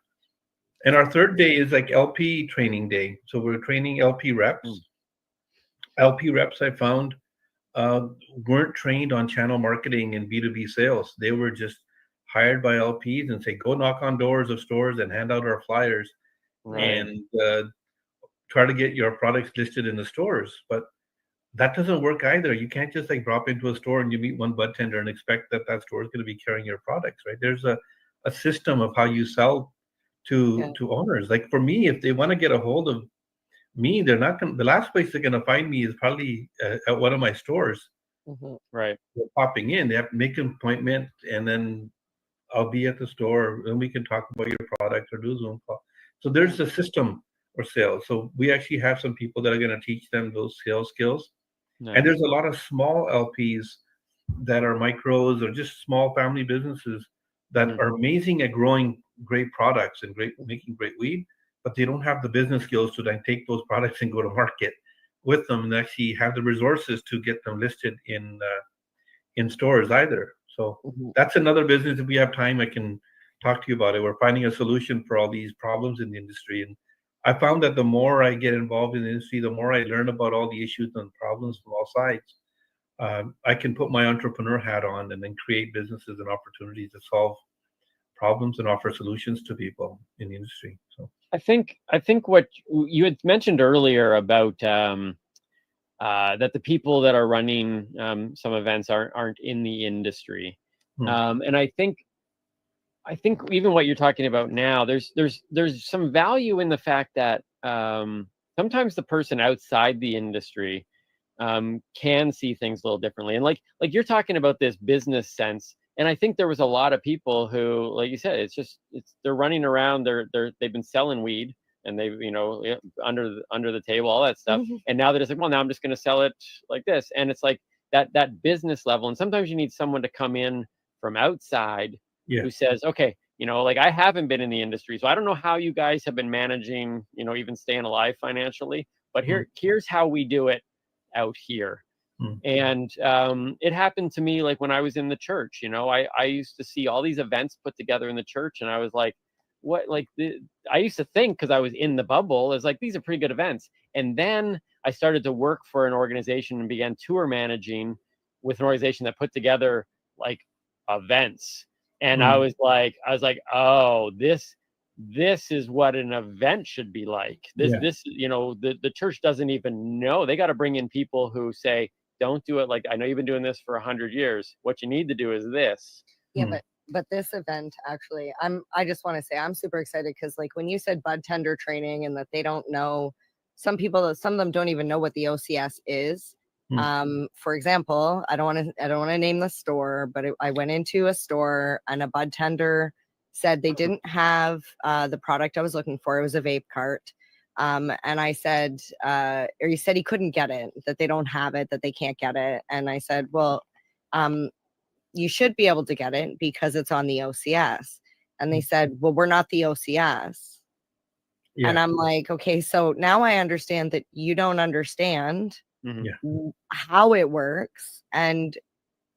And our third day is like LP training day. So we're training LP reps. LP reps I found weren't trained on channel marketing and B2B sales. They were just hired by LPs and say, go knock on doors of stores and hand out our flyers and try to get your products listed in the stores. But that doesn't work either. You can't just like drop into a store and you meet one bud tender and expect that store is going to be carrying your products, right? There's a system of how you sell to owners. Like for me, if they want to get a hold of me, they're not going. The last place they're going to find me is probably at one of my stores. Right. They're popping in. They have to make an appointment, and then I'll be at the store, and we can talk about your product or do a Zoom call. So there's a system for sales. So we actually have some people that are going to teach them those sales skills. Nice. And there's a lot of small LPs that are micros or just small family businesses that are amazing at growing great products and making great weed, but they don't have the business skills to then take those products and go to market with them and actually have the resources to get them listed in stores either. So that's another business. If we have time, I can talk to you about it. We're finding a solution for all these problems in the industry. And I found that the more I get involved in the industry, the more I learn about all the issues and problems from all sides. I can put my entrepreneur hat on and then create businesses and opportunities to solve problems and offer solutions to people in the industry. So I think what you had mentioned earlier about that the people that are running some events aren't in the industry, and I think even what you're talking about now, there's some value in the fact that sometimes the person outside the industry can see things a little differently, and like you're talking about this business sense. And I think there was a lot of people who, like you said, they're running around, they've been selling weed and they've, under the table, all that stuff. And now they're just like, well, now I'm just going to sell it like this. And it's like that business level. And sometimes you need someone to come in from outside who says, okay, like I haven't been in the industry, so I don't know how you guys have been managing, even staying alive financially, but here's how we do it out here. And it happened to me like when I was in the church. I used to see all these events put together in the church, and I was like, what? I used to think, because I was in the bubble, is like, these are pretty good events. And then I started to work for an organization and began tour managing with an organization that put together like events. And I was like, oh, this is what an event should be like. The church doesn't even know. They got to bring in people who say, don't do it like, I know you've been doing this for 100 years. What you need to do is this. Yeah, but this event actually, I just want to say I'm super excited because like when you said bud tender training and that they don't know, some of them don't even know what the OCS is. For example, I don't want to name the store, but I went into a store and a bud tender said they didn't have the product I was looking for. It was a vape cart. And I said, or he said he couldn't get it, that they don't have it, that they can't get it. And I said, well, you should be able to get it because it's on the OCS. And they said, well, we're not the OCS. Yeah. And I'm like, okay, so now I understand that you don't understand how it works. And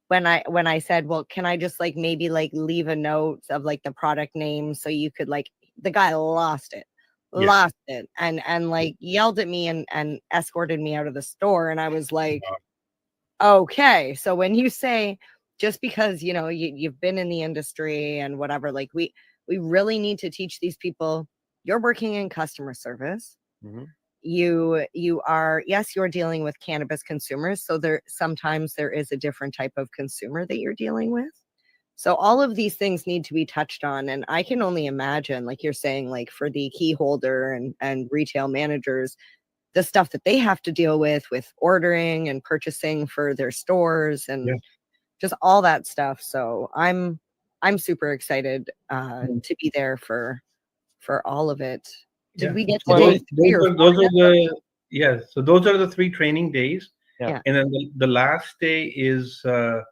when I said, well, can I just like maybe like leave a note of like the product name so you could like, the guy lost it and like yelled at me and escorted me out of the store. And I was like, okay, so when you say just because you know you've been in the industry and whatever, like we really need to teach these people. You're working in customer service. You are, yes, you're dealing with cannabis consumers, so sometimes there is a different type of consumer that you're dealing with. So all of these things need to be touched on. And I can only imagine, like you're saying, like for the key holder and retail managers, the stuff that they have to deal with ordering and purchasing for their stores and just all that stuff. So I'm super excited to be there for all of it. Did we get to day 3 or 4 those are yet? the so those are the 3 training days. Yeah. And then the last day is our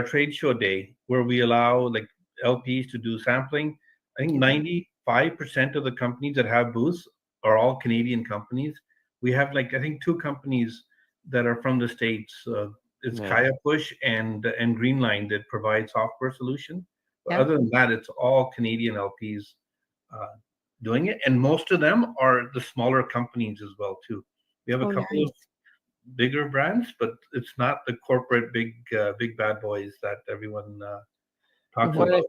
trade show day, where we allow like LPs to do sampling. I think 95% of the companies that have booths are all Canadian companies. We have like, I think 2 companies that are from the States. It's Kaya Push and Greenline that provide software solution. But other than that, it's all Canadian LPs doing it. And most of them are the smaller companies as well too. We have a couple of bigger brands, but it's not the corporate big bad boys that everyone talks about.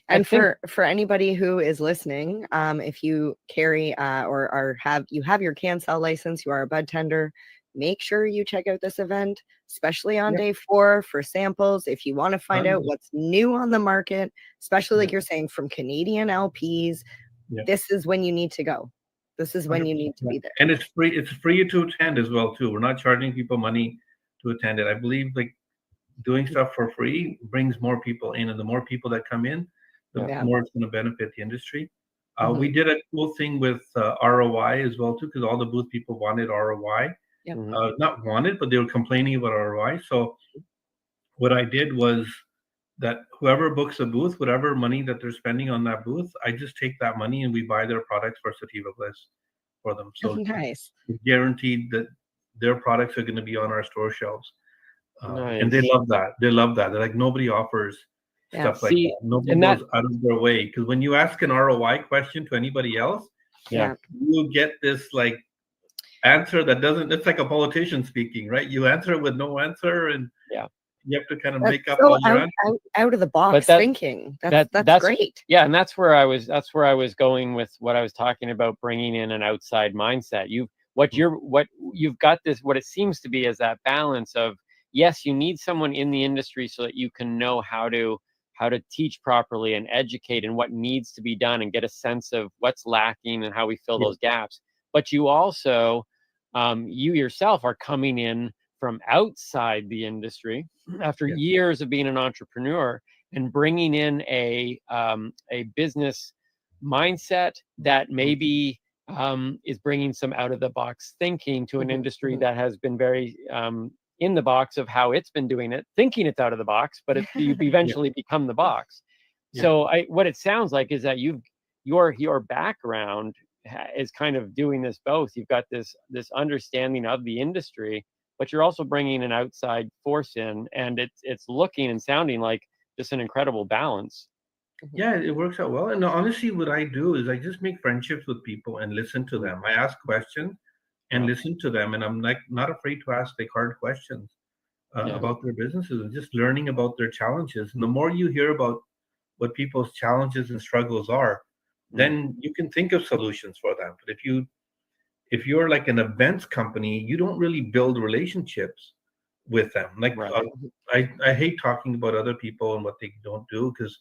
And for anybody who is listening, if you carry or have your CanSell license, you are a bud tender, make sure you check out this event, especially on day 4 for samples. If you want to find out what's new on the market, especially like you're saying from Canadian LPs, this is when you need to go. This is when you need to be there. And it's free. It's free to attend as well too. We're not charging people money to attend it. I believe like doing stuff for free brings more people in, and the more people that come in, the more it's going to benefit the industry. We did a cool thing with ROI as well too, because all the booth people wanted ROI. Not wanted, but they were complaining about ROI. So what I did was that whoever books a booth, whatever money that they're spending on that booth, I just take that money and we buy their products for Sativa Bliss for them. So nice. it's guaranteed that their products are going to be on our store shelves. And they love that. They love that. They're like, nobody offers stuff like that. Nobody goes out of their way. Because when you ask an ROI question to anybody else, you get this like answer that doesn't, it's like a politician speaking, right? You answer with no answer, and you have to kind of make up all your out of the box thinking. That's great. Yeah, and that's where I was going with what I was talking about, bringing in an outside mindset. What you've got this, what it seems to be is that balance of, yes, you need someone in the industry so that you can know how to teach properly and educate and what needs to be done and get a sense of what's lacking and how we fill those gaps. But you also, you yourself are coming in from outside the industry after years of being an entrepreneur and bringing in a business mindset that maybe is bringing some out of the box thinking to an industry that has been very in the box of how it's been doing it, thinking it's out of the box, but you eventually become the box. So what it sounds like is that your background is kind of doing this both. You've got this understanding of the industry, but you're also bringing an outside force in, and it's looking and sounding like just an incredible balance. Yeah, it works out well. And honestly, what I do is I just make friendships with people and listen to them. I ask questions and listen to them, and I'm like not afraid to ask like hard questions about their businesses and just learning about their challenges. And the more you hear about what people's challenges and struggles are, then you can think of solutions for them. But if you're like an events company, you don't really build relationships with them. Like I hate talking about other people and what they don't do, because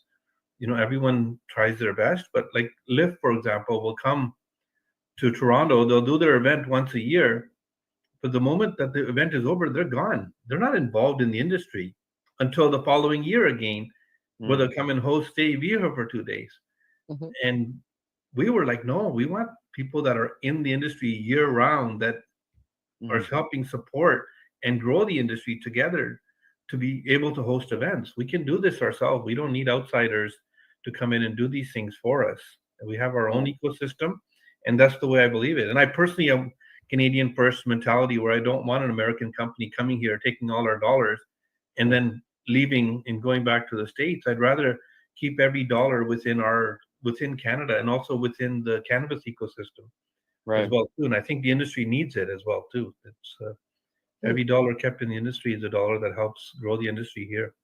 everyone tries their best. But like Lyft, for example, will come to Toronto. They'll do their event once a year, but the moment that the event is over, they're gone. They're not involved in the industry until the following year again, where they'll come and host Dave here for 2 days. And we were like, no, we want people that are in the industry year round that are helping support and grow the industry together to be able to host events. We can do this ourselves. We don't need outsiders to come in and do these things for us. We have our own ecosystem, and that's the way I believe it. And I personally have Canadian first mentality where I don't want an American company coming here, taking all our dollars, and then leaving and going back to the States. I'd rather keep every dollar within Canada and also within the cannabis ecosystem as well too. And I think the industry needs it as well too. It's every dollar kept in the industry is a dollar that helps grow the industry here.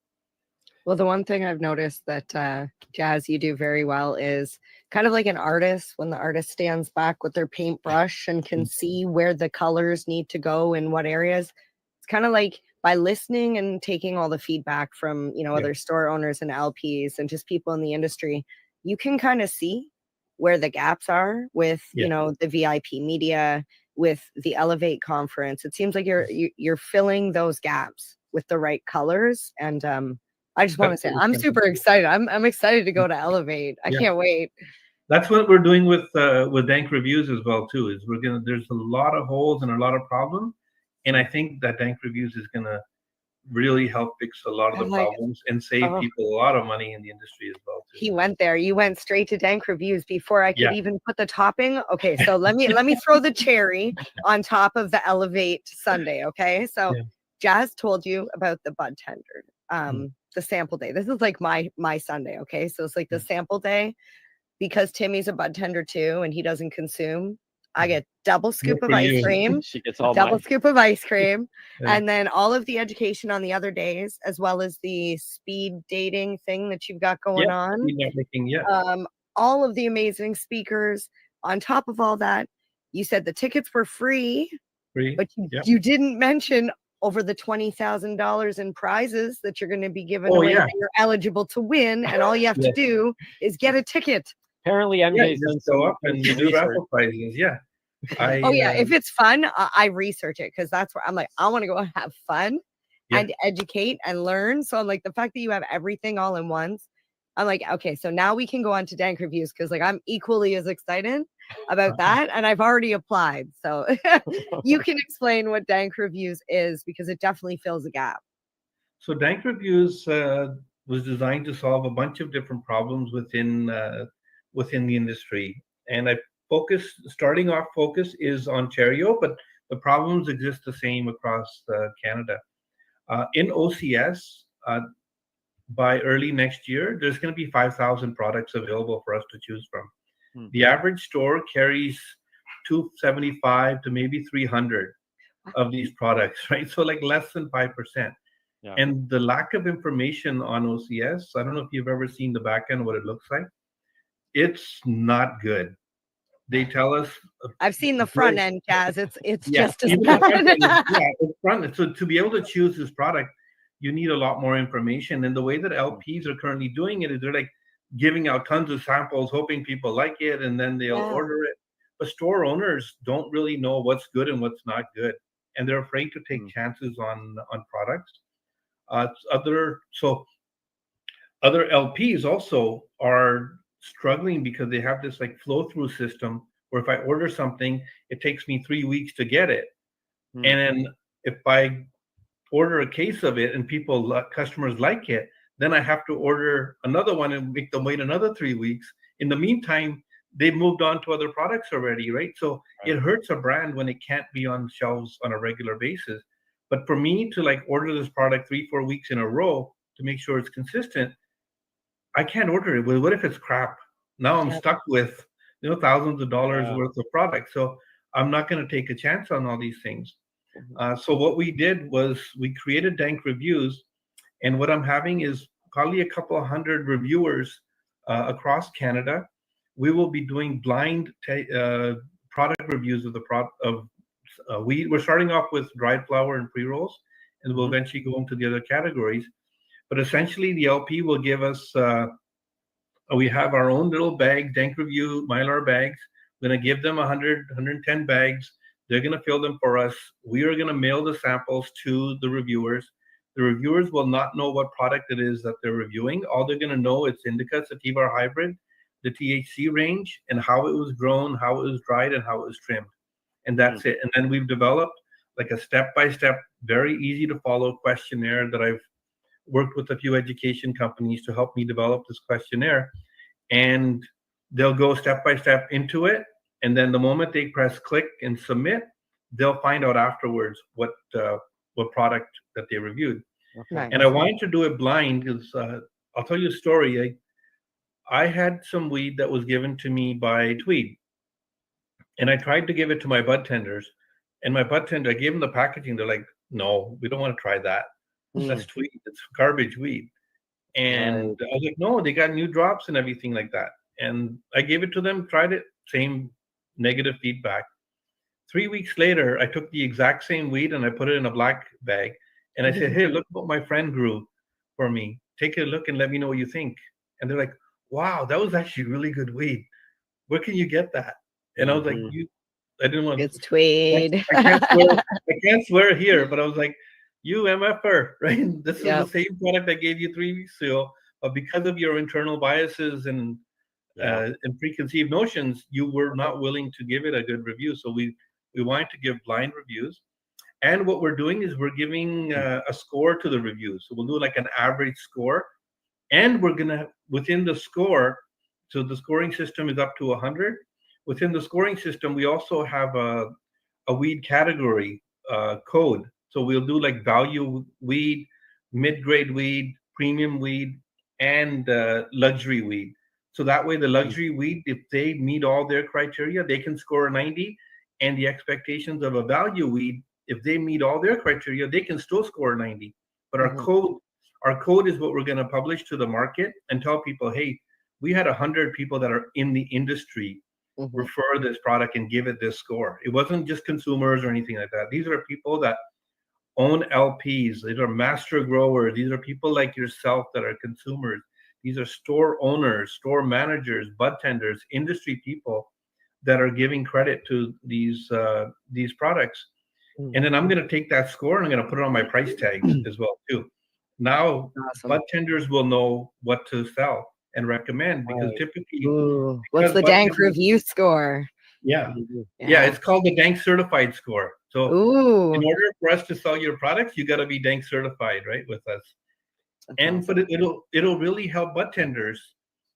Well, the one thing I've noticed that Jazz, you do very well is kind of like an artist when the artist stands back with their paintbrush and can see where the colors need to go in what areas. It's kind of like by listening and taking all the feedback from, other store owners and LPs and just people in the industry, you can kind of see where the gaps are with, the VIP media, with the Elevate conference. It seems like you're filling those gaps with the right colors. And I just want to say I'm super excited. I'm excited to go to Elevate. I can't wait. That's what we're doing with Dank Reviews as well too. Is there's a lot of holes and a lot of problems, and I think that Dank Reviews is gonna really help fix a lot of the problems and save people a lot of money in the industry as well too. He went there. You went straight to Dank Reviews before I could even put the topping. Okay, so let me throw the cherry on top of the Elevate Sunday. Okay, so Jazz told you about the bud tender, the sample day. This is like my Sunday. Okay, so it's like the sample day because Timmy's a bud tender too, and he doesn't consume. I get double scoop of ice cream. She gets all double mine. scoop of ice cream, and then all of the education on the other days, as well as the speed dating thing that you've got going on. All of the amazing speakers. On top of all that, you said the tickets were free, but you didn't mention over the $20,000 in prizes that you're going to be giving away that you're eligible to win, and all you have to do is get a ticket. Apparently, MJ's done go up and you do raffle prizes. Yeah. If it's fun, I research it because that's where I'm like, I want to go and have fun and educate and learn. So I'm like, the fact that you have everything all in once, I'm like, okay, so now we can go on to Dank Reviews because like I'm equally as excited about that, and I've already applied. So you can explain what Dank Reviews is because it definitely fills a gap. So Dank Reviews was designed to solve a bunch of different problems within the industry, and starting off focus is Ontario, but the problems exist the same across Canada. In OCS, by early next year, there's going to be 5,000 products available for us to choose from. The average store carries 275 to maybe 300 of these products, right? So like less than 5%. And the lack of information on OCS, I don't know if you've ever seen the back end, what it looks like. It's not good. They tell us. I've seen the front end, Jazz. It's just as even bad. it's front. So to be able to choose this product, you need a lot more information. And the way that LPs are currently doing it is they're like giving out tons of samples, hoping people like it, and then they'll order it. But store owners don't really know what's good and what's not good, and they're afraid to take chances on products. Other LPs also are struggling because they have this like flow through system where if I order something, it takes me 3 weeks to get it. And then if I order a case of it and customers like it, then I have to order another one and make them wait another 3 weeks. In the meantime, they've moved on to other products already, right? So it hurts a brand when it can't be on shelves on a regular basis. But for me to like order this product 3-4 weeks in a row to make sure it's consistent, I can't order it. Well, what if it's crap? Now I'm stuck with thousands of dollars worth of product. So I'm not going to take a chance on all these things. So what we did was we created Dank Reviews, and what I'm having is probably a couple of hundred reviewers across Canada. We will be doing blind product reviews of the weed. We're starting off with dried flower and pre-rolls, and we'll eventually go into the other categories. But essentially, the LP will give us, we have our own little bag, Dank Review Mylar bags. We're going to give them 100, 110 bags. They're going to fill them for us. We are going to mail the samples to the reviewers. The reviewers will not know what product it is that they're reviewing. All they're going to know it's indica, sativa, or hybrid. the THC range, and how it was grown, how it was dried, and how it was trimmed. And that's it. And then we've developed like a step-by-step, very easy to follow questionnaire that I've worked with a few education companies to help me develop this questionnaire. And they'll go step by step into it. And then the moment they press click and submit, they'll find out afterwards what product that they reviewed. Nice. And I wanted to do it blind because I'll tell you a story. I had some weed that was given to me by Tweed, and I tried to give it to my bud tenders. And my bud tender, I gave them the packaging. They're like, "No, we don't want to try that. That's Tweed. It's garbage weed." And I was like, "No, they got new drops and everything like that." And I gave it to them, tried it, same negative feedback. 3 weeks later, I took the exact same weed and I put it in a black bag. And I said, "Hey, look what my friend grew for me. Take a look and let me know what you think." And they're like, "Wow, that was actually really good weed. Where can you get that?" And I was like, I didn't want It's Tweed. I can't swear here, but I was like, "You MFer, right? This is the same product I gave you 3 weeks ago, but because of your internal biases and preconceived notions, you were not willing to give it a good review." So we wanted to give blind reviews. And what we're doing is we're giving a score to the reviews. So we'll do like an average score, and we're gonna within the score. So the scoring system is up to 100. Within the scoring system, we also have a weed category code. So we'll do like value weed, mid-grade weed, premium weed, and luxury weed. So that way, the luxury weed, if they meet all their criteria, they can score a 90. And the expectations of a value weed, if they meet all their criteria, they can still score a 90. But our code is what we're going to publish to the market and tell people, "Hey, we had 100 people that are in the industry refer this product and give it this score." It wasn't just consumers or anything like that. These are people that own LPs. These are master growers. These are people like yourself that are consumers. These are store owners, store managers, bud tenders, industry people that are giving credit to these products. And then I'm going to take that score and I'm going to put it on my price tag as well too. Now, bud tenders will know what to sell and recommend because typically, what's the dank review score? Yeah, it's called the dank certified score. So in order for us to sell your products, you got to be dank certified, right, with us. But it'll really help bud tenders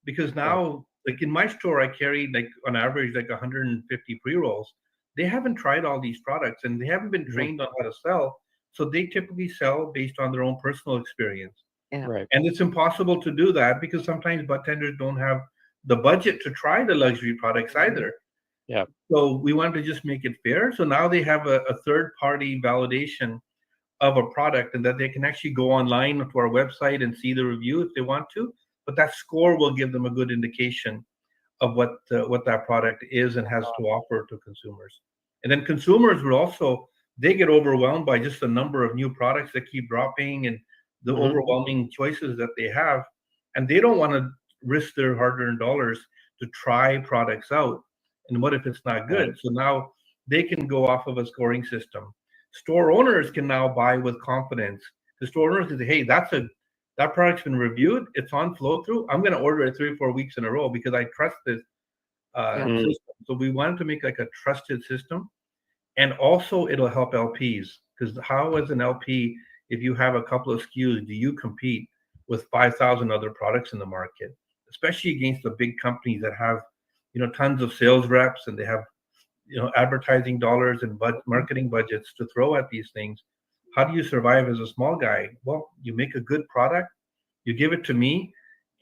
because now, like in my store, I carry like on average like 150 pre-rolls. They haven't tried all these products and they haven't been trained on how to sell. So they typically sell based on their own personal experience. Right. And it's impossible to do that because sometimes bud tenders don't have the budget to try the luxury products either. Yeah. So we wanted to just make it fair. So now they have a third-party validation of a product and that they can actually go online to our website and see the review if they want to. But that score will give them a good indication of what that product is and has to offer to consumers. And then consumers will also, they get overwhelmed by just the number of new products that keep dropping and the overwhelming choices that they have. And they don't want to risk their hard-earned dollars to try products out. And what if it's not good? Right. So now they can go off of a scoring system. Store owners can now buy with confidence. The store owners can say, "Hey, that product's been reviewed. It's on flow through. I'm going to order it 3 or 4 weeks in a row because I trust this system." So we wanted to make like a trusted system. And also it'll help LPs because how as an LP, if you have a couple of SKUs, do you compete with 5,000 other products in the market, especially against the big companies that have, tons of sales reps and they have, advertising dollars and marketing budgets to throw at these things? How do you survive as a small guy? Well, you make a good product, you give it to me,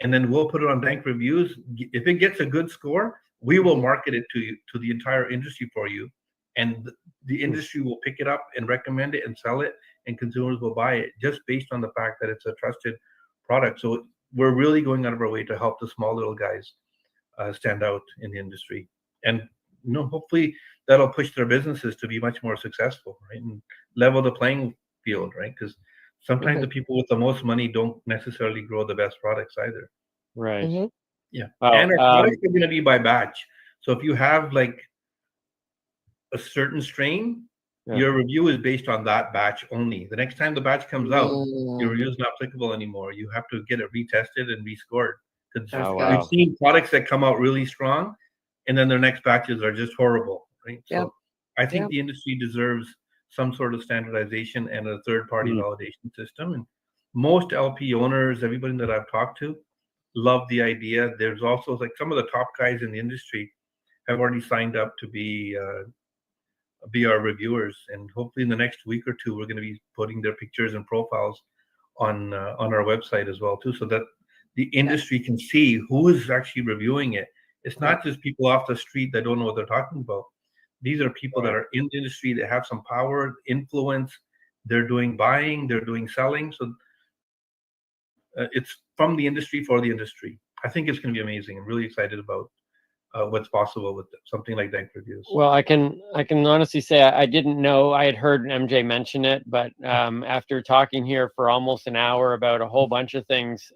and then we'll put it on Dank Reviews. If it gets a good score, we will market it to the entire industry for you. And the industry will pick it up and recommend it and sell it, and consumers will buy it just based on the fact that it's a trusted product. So we're really going out of our way to help the small little guys stand out in the industry. And hopefully that'll push their businesses to be much more successful, right? And level the playing field, right? Because sometimes the people with the most money don't necessarily grow the best products either. Right. Yeah. Well, And our products are going to be by batch. So if you have like a certain strain, your review is based on that batch only. The next time the batch comes out, your review is not applicable anymore. You have to get it retested and rescored Because Oh, we've wow. seen products that come out really strong, and then their next batches are just horrible, right? Yep. So I think Yep. the industry deserves some sort of standardization and a third-party Mm. validation system. And most LP owners, everybody that I've talked to, love the idea. There's also like some of the top guys in the industry have already signed up to be our reviewers, and hopefully in the next week or two, we're going to be putting their pictures and profiles on our website as well too, so that the industry can see who is actually reviewing it. It's not just people off the street that don't know what they're talking about. These are people that are in the industry that have some power, influence. They're doing buying, they're doing selling. So it's from the industry for the industry. I think it's going to be amazing. I'm really excited about what's possible with something like Dank Reviews. Well, I can honestly say I didn't know. I had heard MJ mention it, but after talking here for almost an hour about a whole bunch of things,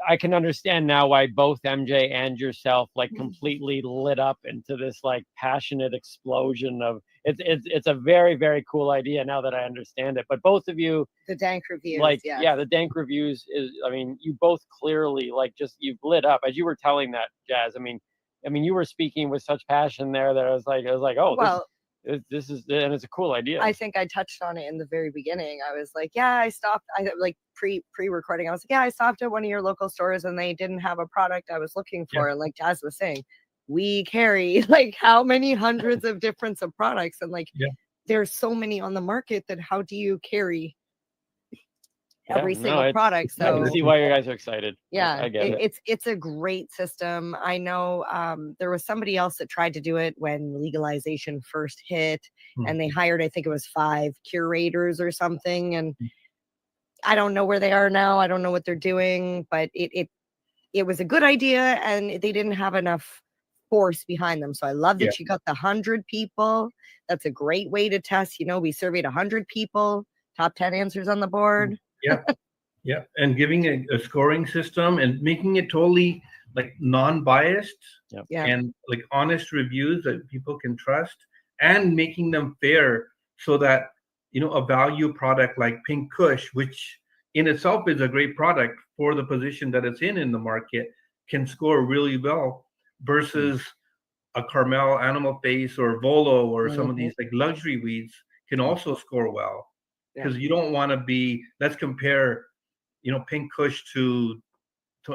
I can understand now why both MJ and yourself like completely lit up into this like passionate explosion of it's a very, very cool idea now that I understand it. But both of you, The Dank Reviews, like yeah. the Dank Reviews is, I mean, you both clearly like just you've lit up as you were telling that, Jazz. I mean you were speaking with such passion there that I was like oh, Well, this is, and it's a cool idea. I think I touched on it in the very beginning. I was like, yeah, I stopped. I like pre-recording. I was like, yeah, I stopped at one of your local stores and they didn't have a product I was looking for. And like Jazz was saying, we carry like how many hundreds of different of products, and like there's so many on the market that how do you carry every single product? I can So see why you guys are excited. yeah, I get it. it's a great system. I know there was somebody else that tried to do it when legalization first hit, and they hired, I think it was 5 curators or something, and I don't know where they are now. I don't know what they're doing, but it was a good idea, and they didn't have enough force behind them. So I love that you got the 100 people. That's a great way to test. You know, we surveyed 100 people, top 10 answers on the board. Yeah, and giving a scoring system and making it totally like non-biased and like honest reviews that people can trust, and making them fair so that, you know, a value product like Pink Kush, which in itself is a great product for the position that it's in the market, can score really well versus a Carmel Animal Face or Volo or some of these like luxury weeds can also score well. Because you don't want to be, let's compare, you know, Pink Kush to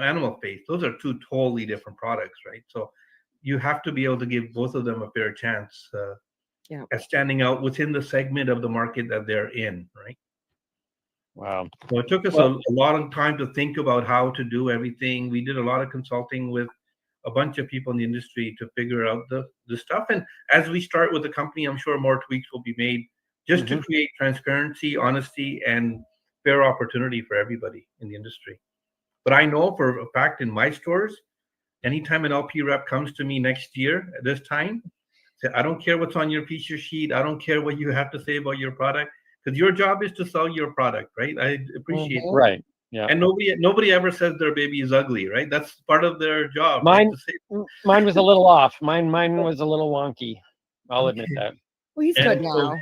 Animal Face. Those are 2 totally different products, right? So you have to be able to give both of them a fair chance at standing out within the segment of the market that they're in, right? Wow. So it took us a lot of time to think about how to do everything. We did a lot of consulting with a bunch of people in the industry to figure out the stuff. And as we start with the company, I'm sure more tweaks will be made just to create transparency, honesty, and fair opportunity for everybody in the industry. But I know for a fact in my stores, anytime an LP rep comes to me next year at this time, say, I don't care what's on your feature sheet. I don't care what you have to say about your product, because your job is to sell your product, right? I appreciate that. Right. Yeah. And nobody ever says their baby is ugly, right? That's part of their job. Mine, right? To say, mine was a little off. Mine was a little wonky. I'll admit that. Well, he's good now.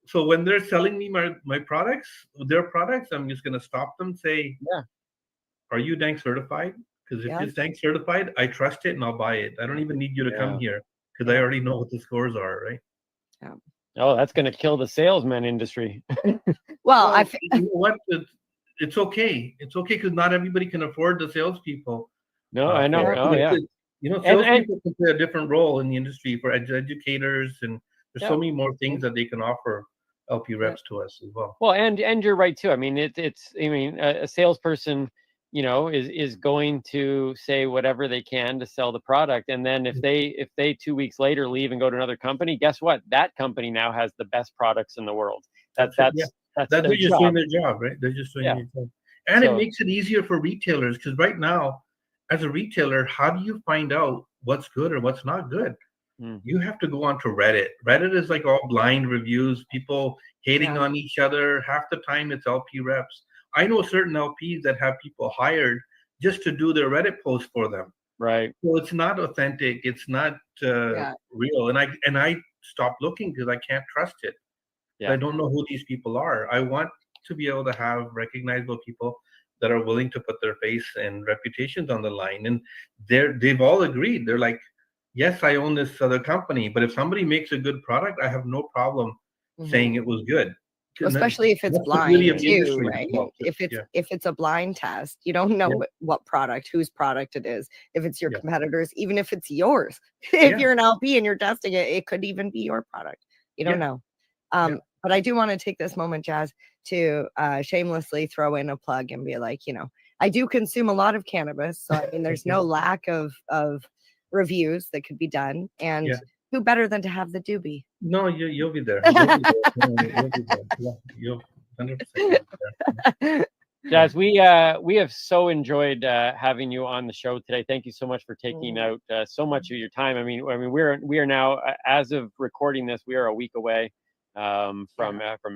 So when they're selling me my products, their products, I'm just going to stop them, say, are you Dank certified? Because if it's Dank certified, I trust it and I'll buy it. I don't even need you to come here because I already know what the scores are, right? Yeah. Oh, that's going to kill the salesman industry. Well, I think you know what? It's okay. It's okay because not everybody can afford the salespeople. No, I know. Oh, yeah. You know, salespeople can play a different role in the industry for educators, and there's so many more things that they can offer LP reps to us as well. Well, and you're right too. I mean, it's I mean, a salesperson, you know, is going to say whatever they can to sell the product, and then if they 2 weeks later leave and go to another company, guess what? That company now has the best products in the world. That's they're their just job. doing their job, right? They're just doing their job, and it makes it easier for retailers because right now, as a retailer, how do you find out what's good or what's not good? You have to go onto Reddit. Reddit is like all blind reviews, people hating on each other. Half the time it's LP reps. I know certain LPs that have people hired just to do their Reddit posts for them. Right. So it's not authentic. It's not real. And I stopped looking because I can't trust it. I don't know who these people are. I want to be able to have recognizable people. that are willing to put their face and reputations on the line. And they've all agreed. They're like, yes, I own this other company, but if somebody makes a good product, I have no problem saying it was good. Especially if it's That's the blind beauty of the too, industry as right? well, too. If it's a blind test, you don't know Yeah. what product, whose product it is. If it's your Yeah. competitors, even if it's yours, if Yeah. you're an LP and you're testing it, it could even be your product. You don't Yeah. know. But I do want to take this moment, Jazz, to shamelessly throw in a plug and be like, I do consume a lot of cannabis, so I mean, there's no lack of reviews that could be done, and Yeah. who better than to have the doobie? No, you'll be there. You'll be there. You'll be there. Yeah, you'll 100% be there. Jazz, we have so enjoyed having you on the show today. Thank you so much for taking out so much of your time. I mean, we are now, as of recording this, we are a week away from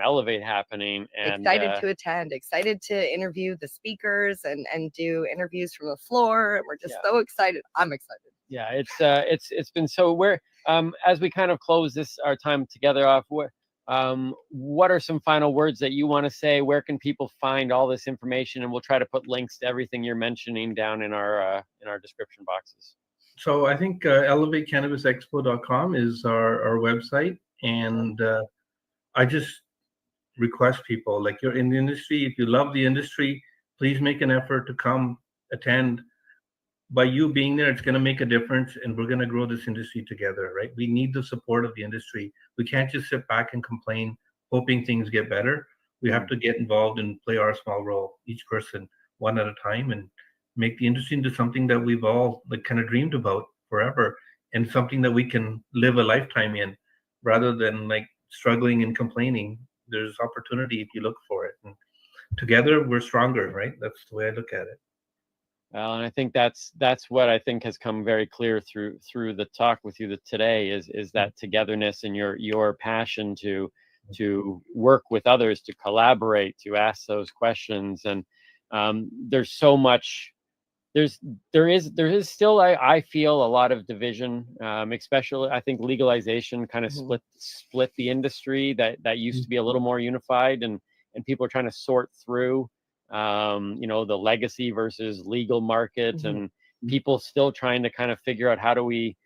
Elevate happening, and Excited to attend, excited to interview the speakers and do interviews from the floor, and we're just so excited. I'm excited. Yeah, it's been so. Where as we kind of close our time together off, what are some final words that you want to say? Where can people find all this information? And we'll try to put links to everything you're mentioning down in our description boxes. So I think elevatecannabisexpo.com is our website, and I just request people, like, you're in the industry, if you love the industry, please make an effort to come attend. By you being there, it's going to make a difference, and we're going to grow this industry together, right? We need the support of the industry. We can't just sit back and complain, hoping things get better. We have to get involved and play our small role, each person one at a time, and make the industry into something that we've all kind of dreamed about forever, and something that we can live a lifetime in, rather than struggling and complaining. There's opportunity if you look for it, and together we're stronger, right? That's the way I look at it. Well, and I think that's what I think has come very clear through the talk with you today is that togetherness and your passion to work with others, to collaborate, to ask those questions. And there's so much. There is still, I feel, a lot of division, especially I think legalization kind of split the industry that used to be a little more unified, and people are trying to sort through the legacy versus legal market, and people still trying to kind of figure out how do we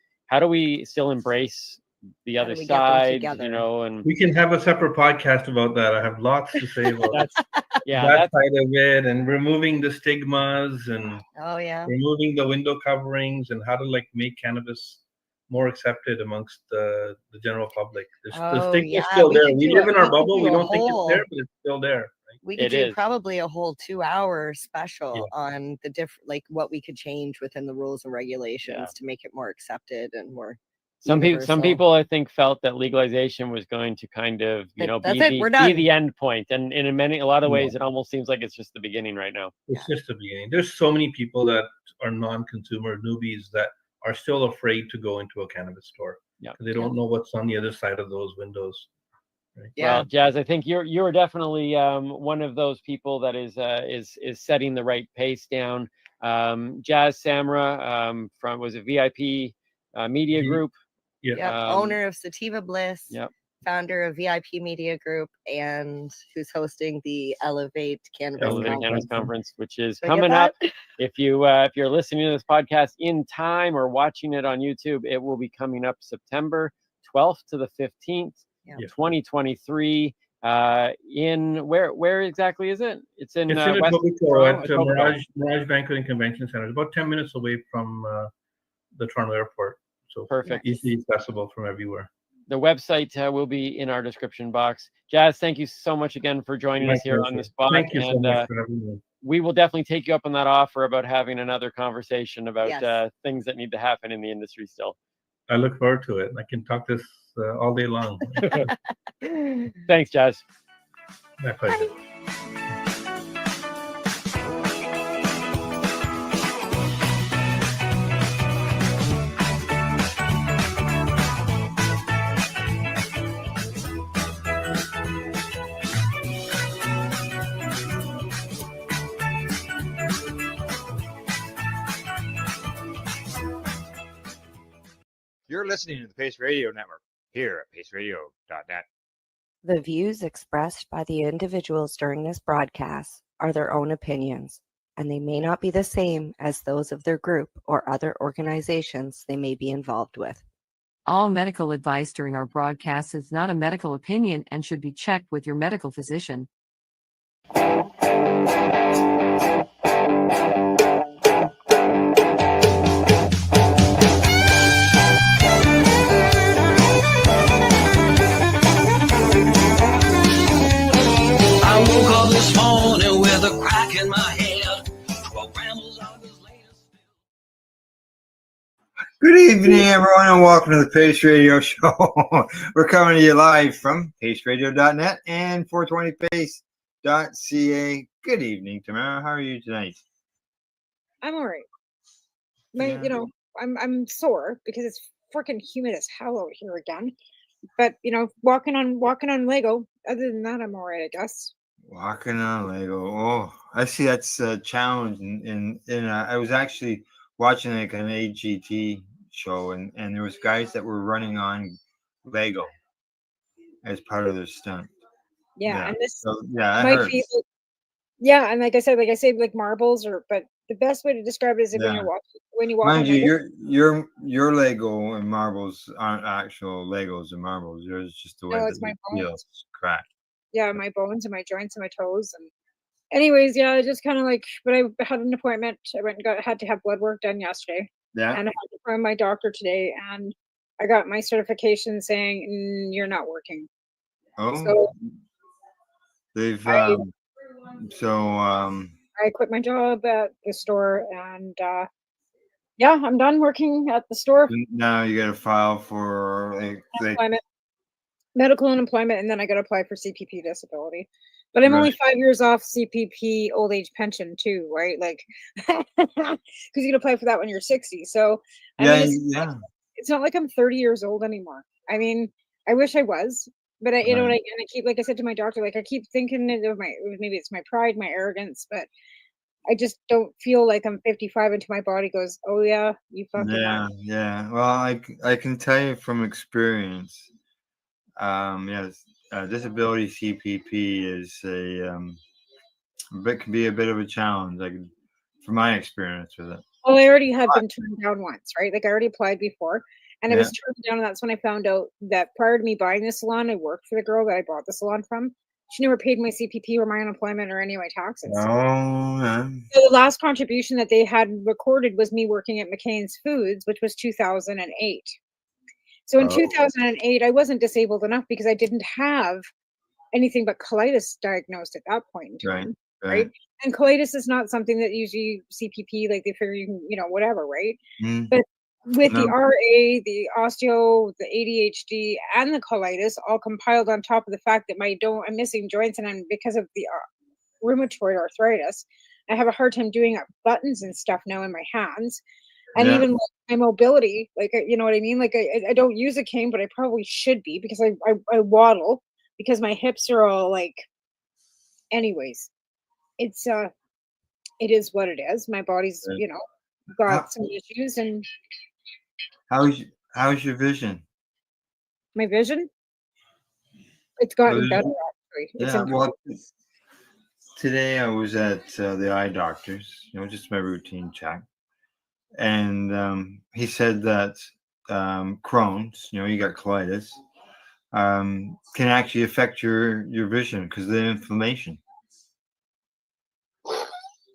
still embrace the other side, and we can have a separate podcast about that. I have lots to say about that side of it, and removing the stigmas, and removing the window coverings, and how to make cannabis more accepted amongst the general public. The stigma's still there. We live in our bubble. We don't think it's there, but it's still there. We could do probably a whole 2-hour special on the different, what we could change within the rules and regulations to make it more accepted and more. Some people, I think, felt that legalization was going to kind of, be the end point, and in a lot of ways, it almost seems like it's just the beginning right now. It's just the beginning. There's so many people that are non-consumer newbies that are still afraid to go into a cannabis store. Yeah, they don't know what's on the other side of those windows. Right? Well, Jazz, I think you're definitely one of those people that is setting the right pace down. Jazz Samra from VIP Media Group. Owner of Sativa Bliss. Yep. Founder of VIP Media Group, and who's hosting the Elevate Cannabis Conference, which is coming up. If you're listening to this podcast in time or watching it on YouTube, it will be coming up September 12th to the 15th. 2023. In where exactly is it? It's in Etobicoke at Mirage Banquet and Convention Center. It's about 10 minutes away from the Toronto Airport. So perfect. Easily accessible from everywhere. The website will be in our description box. Jazz, thank you so much again for joining us here on the spot. Thank you so much for having me. We will definitely take you up on that offer about having another conversation about things that need to happen in the industry still. I look forward to it. I can talk this all day long. Thanks, Jazz. My pleasure. You're listening to the Pace Radio Network here at paceradio.net. The views expressed by the individuals during this broadcast are their own opinions, and they may not be the same as those of their group or other organizations they may be involved with. All medical advice during our broadcast is not a medical opinion and should be checked with your medical physician. I woke up this morning with a crack in my head. 12 brambles on his latest. Good evening, everyone, and welcome to the Pace Radio Show. We're coming to you live from paceradio.net and 420pace.ca. Good evening, Tamara. How are you tonight? I'm all right. You know, I'm sore because it's freaking humid as hell out here again. But you know, walking on Lego. Other than that, I'm all right, I guess. Walking on Lego. Oh, I see that's a challenge. I was actually watching like an AGT show, and there was guys that were running on Lego as part of their stunt. Yeah, and this I might heard. be yeah, and like I said, like marbles but the best way to describe it is when Yeah. when you walk Mind on you, Lego. your Lego and marbles aren't actual Legos and marbles. Yours is just the way No, that it's my it feels. bones. Cracked. Yeah, my bones and my joints and my toes and anyways, yeah, I just kind of like, but I had an appointment. I went and had to have blood work done yesterday. Yeah. And I had to find my doctor today, and I got my certification saying you're not working. Oh, So they've I quit my job at the store, and yeah, I'm done working at the store. now you got to file for like Unemployment, medical unemployment, and then I got to apply for CPP disability. But I'm only Right. 5 years off CPP old age pension too, right? Like, because you can apply for that when you're 60. So I Yeah, mean, yeah. it's not like I'm 30 years old anymore. I mean, I wish I was, but you know what? Right. I keep, like I said to my doctor, like I keep thinking of maybe it's my pride, my arrogance, but I just don't feel like I'm 55 until my body goes, oh yeah, you fucking are. Yeah. Well, I can tell you from experience. Yes, disability CPP is can be a bit of a challenge. Like from my experience with it. Well, I already have been turned down once, right? Like I already applied before, and I Yeah. was turned down, and that's when I found out that prior to me buying the salon, I worked for the girl that I bought the salon from. She never paid my CPP or my unemployment or any of my taxes. Oh, yeah. So the last contribution that they had recorded was me working at McCain's Foods, which was 2008. So in Oh. 2008, I wasn't disabled enough because I didn't have anything but colitis diagnosed at that point in Right. time, Right. right? And colitis is not something that usually CPP, like they figure you can, you know, whatever, right? Mm. But with the No. RA, the osteo, the ADHD, and the colitis all compiled on top of the fact that I'm missing joints, and I'm because of the rheumatoid arthritis, I have a hard time doing up buttons and stuff now in my hands. And Yeah. even like my mobility, like you know what I mean? Like I don't use a cane, but I probably should be because I waddle because my hips are all like. Anyways, it's it is what it is. My body's Right. you know How, got some issues, and how's your vision? my vision it's gotten better actually. It's Yeah. improved. Well, today I was at the eye doctor's. Just my routine check, and he said that Crohn's. You got colitis. Can actually affect your vision because of the inflammation.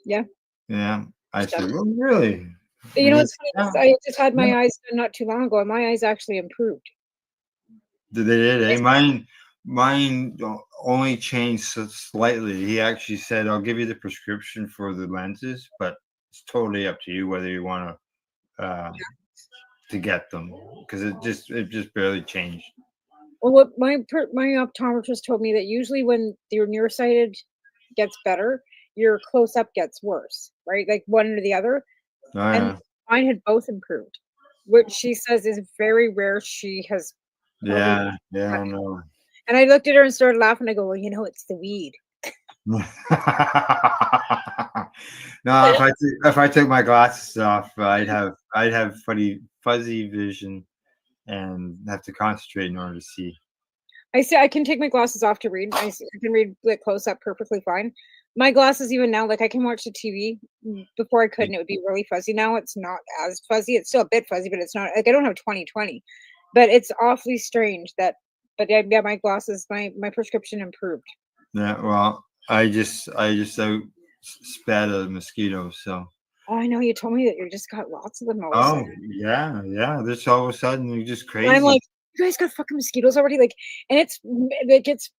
Yeah. Yeah, I said, Definitely. well, really? You know what's Yeah. funny? I just had my eyes done not too long ago, and my eyes actually improved. They did, eh? Mine only changed slightly. He actually said, "I'll give you the prescription for the lenses, but it's totally up to you whether you want to get them because it just barely changed." Well, what my optometrist told me that usually when your nearsighted gets better, your close up gets worse, right? Like one or the other. Oh, And yeah. mine had both improved, which she says is very rare. She has Yeah, I know. And I looked at her and started laughing. I go, well, it's the weed. No, if I took my glasses off, I'd have fuzzy vision and have to concentrate in order to see. I say I can take my glasses off to read. I can read like close up perfectly fine. My glasses, even now, like I can watch the TV. Before I couldn't, it would be really fuzzy. Now it's not as fuzzy. It's still a bit fuzzy, but it's not like I don't have 20/20. But it's awfully strange that. But yeah, my glasses, my prescription improved. Yeah, well, I just out spat a mosquito, so. Oh, I know you told me that you just got lots of them all of a Oh, sudden. yeah. This all of a sudden you're just And I'm crazy. like, you guys got fucking mosquitoes already? Like, and it gets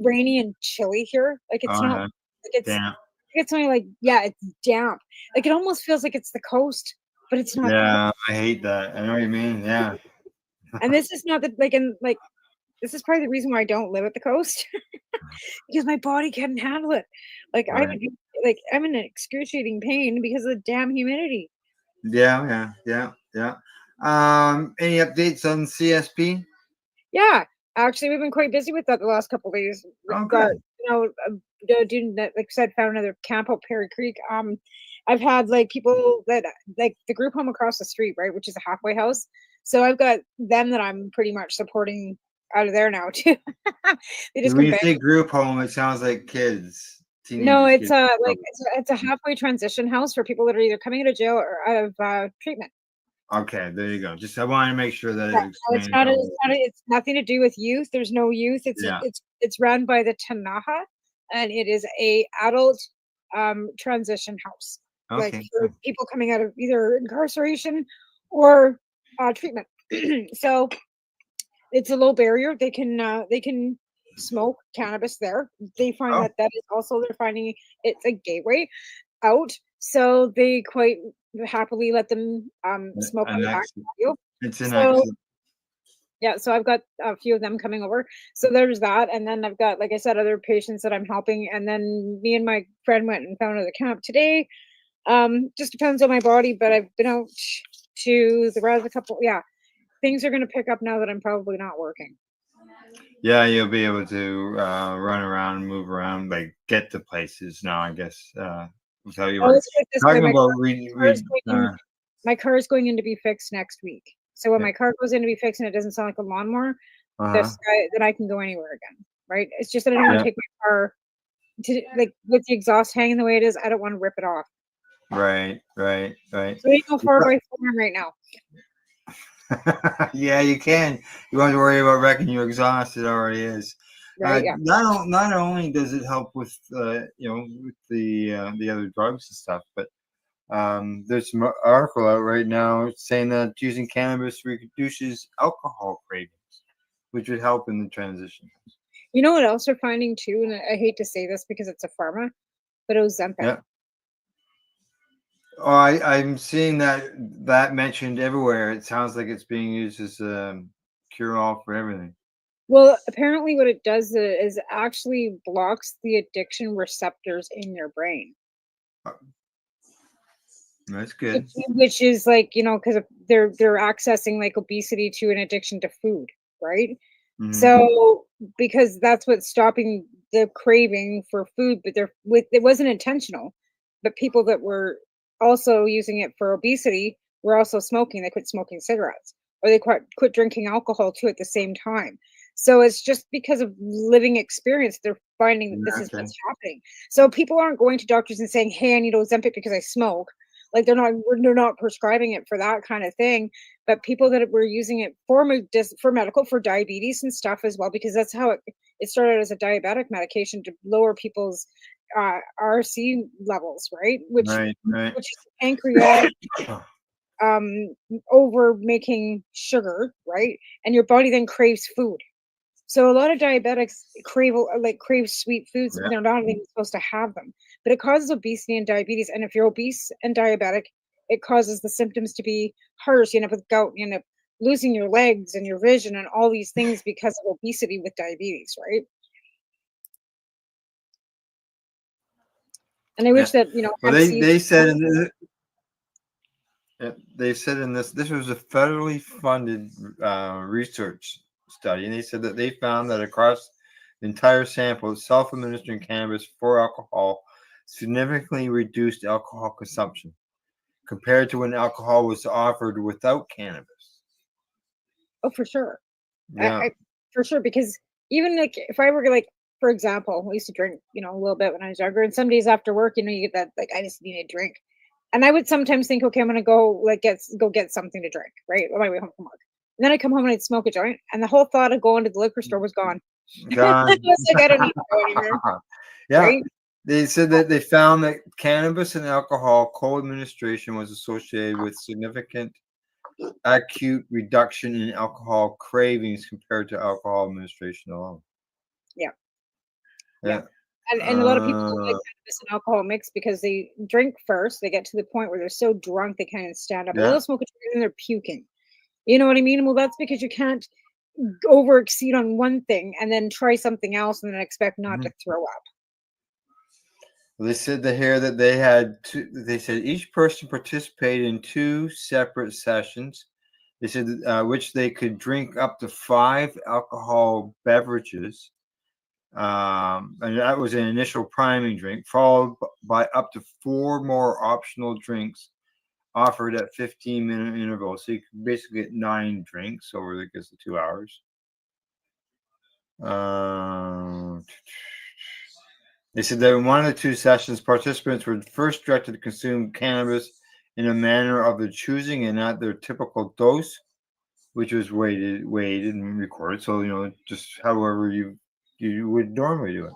rainy and chilly here. Like it's Oh, not yeah. like it's Damn. it's only like yeah, it's damp. Like it almost feels like it's the coast, but it's not. Yeah, I hate that. I know what you mean. Yeah. And this is not the like and like this is probably the reason why I don't live at the coast because my body can't handle it. Like I would Right. be like I'm in excruciating pain because of the damn humidity. Yeah. Any updates on CSP? Yeah, actually, we've been quite busy with that the last couple of days. Oh, Got good. doing that. Like I said, found another camp out Perry Creek. I've had like people that like the group home across the street, right, which is a halfway house. So I've got them that I'm pretty much supporting out of there now too. They just When come you back. say group home, it sounds like kids, No, teenagers. it's Kids. like it's a halfway transition house for people that are either coming out of jail or out of treatment. Okay, there you go. Just I want to make sure that Yeah, it no, it's explains not. how. It's nothing to do with youth. There's no youth. Yeah. It's run by the Tanaha, and it is a adult transition house, like Okay. for people coming out of either incarceration or treatment. So it's a low barrier. They can smoke cannabis there. They find Oh. that that is also they're finding it's a gateway out. So they quite happily let them smoke on An the back exit. patio. It's an So exit. yeah, so I've got a few of them coming over. So there's that, and then I've got, like I said, other patients that I'm helping, and then me and my friend went and found another camp today. Just depends on my body, but I've been out to the res a couple. Yeah, things are gonna pick up now that I'm probably not working. Yeah, you'll be able to run around and move around, like get to places now, I guess. Without you Oh, were let's put it this way, talking my about car is going in to be fixed next week. So when Yeah. my car goes in to be fixed and it doesn't sound like a lawnmower, Uh-huh. then I can go anywhere again, right? It's just that I don't want Yeah. to take my car to like with the exhaust hanging the way it is. I don't want to rip it off. Right. So ain't no 4x4 right now. Yeah, you can. You won't have to worry about wrecking your exhaust. It already is. Right, yeah. Not only does it help with with the other drugs and stuff, but there's some article out right now saying that using cannabis reduces alcohol cravings, which would help in the transition. You know what else we're finding too, and I hate to say this because it's a pharma, but Ozempic. Yeah. Oh, I'm seeing that mentioned everywhere. It sounds like it's being used as a cure-all for everything. Well, apparently what it does is actually blocks the addiction receptors in your brain. That's good. Which is like, because they're accessing like obesity to an addiction to food, right? Mhm. So because that's what's stopping the craving for food, but it wasn't intentional. But people that were also using it for obesity were also smoking. They quit smoking cigarettes, or they quit drinking alcohol too at the same time. So it's just because of living experience, they're finding that this is Okay. what's happening. So people aren't going to doctors and saying, "Hey, I need Ozempic because I smoke." Like they're not prescribing it for that kind of thing. But people that were using it for medical, for diabetes and stuff as well, because that's how it started as a diabetic medication to lower people's RC levels, right? Which Right. is pancreatic over making sugar, right? And your body then craves food. So a lot of diabetics crave sweet foods when Yeah. they're not even supposed to have them. But it causes obesity and diabetes. And if you're obese and diabetic, it causes the symptoms to be harsh. You end up with gout, you end up losing your legs and your vision and all these things because of obesity with diabetes, right? And I wish that, Well, hemp seeds. they said this was a federally funded research study, and they said that they found that across the entire sample, self-administering cannabis for alcohol significantly reduced alcohol consumption compared to when alcohol was offered without cannabis. Oh, for sure. Yeah. For sure, because even like if I were like for example, I used to drink, a little bit when I was younger, and some days after work, you get that like I just need a drink, and I would sometimes think, okay, I'm gonna go get something to drink, right, on my way home from work. And then I come home and I'd smoke a joint, and the whole thought of going to the liquor store was gone. God. I was like, I don't need to go anymore, Yeah. right? They said that they found that cannabis and alcohol co-administration was associated with significant acute reduction in alcohol cravings compared to alcohol administration alone. Yeah. Yeah. And a lot of people don't like cannabis and alcohol mixed because they drink first. They get to the point where they're so drunk they can't even stand up. Or Yeah. they'll smoke a joint and they're puking. You know what I mean? Well, that's because you can't over exceed on one thing and then try something else and then expect not to throw up. They said that they had two, they said each person participated in 2 separate sessions. They said which they could drink up to 5 alcohol beverages. And that was an initial priming drink, followed by up to 4 more optional drinks offered at 15-minute intervals. So you could basically get 9 drinks over the 2 hours. They said that in one of the 2 sessions, participants were first directed to consume cannabis in a manner of their choosing and not their typical dose, which was weighted and recorded. So, just however you would normally do it.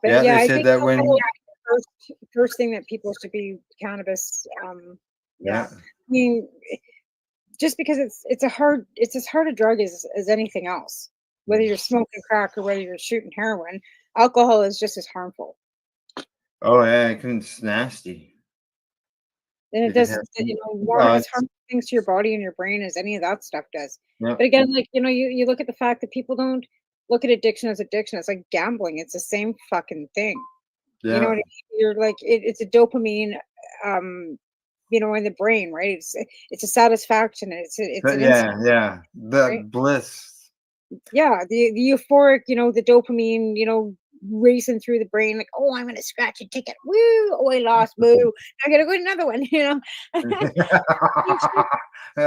But Yeah, they I said think that when first thing that people should be cannabis. Yeah. I mean, just because it's as hard a drug as anything else. Whether you're smoking crack or whether you're shooting heroin, alcohol is just as harmful. Oh yeah, it's nasty. And it It can does, as harmful things to your body and your brain as any of that stuff does. Yep. But again, you look at the fact that people don't look at addiction as addiction. It's like gambling. It's the same fucking thing. You know Yeah. what I mean? You're like, it's a dopamine, in the brain, right? It's a satisfaction. It's an instant, Yeah. The right? bliss. Yeah, the euphoric, the dopamine, racing through the brain, like, oh, I'm gonna scratch a ticket. Woo! Oh, I lost. Boo! I gotta go to another one. Yeah,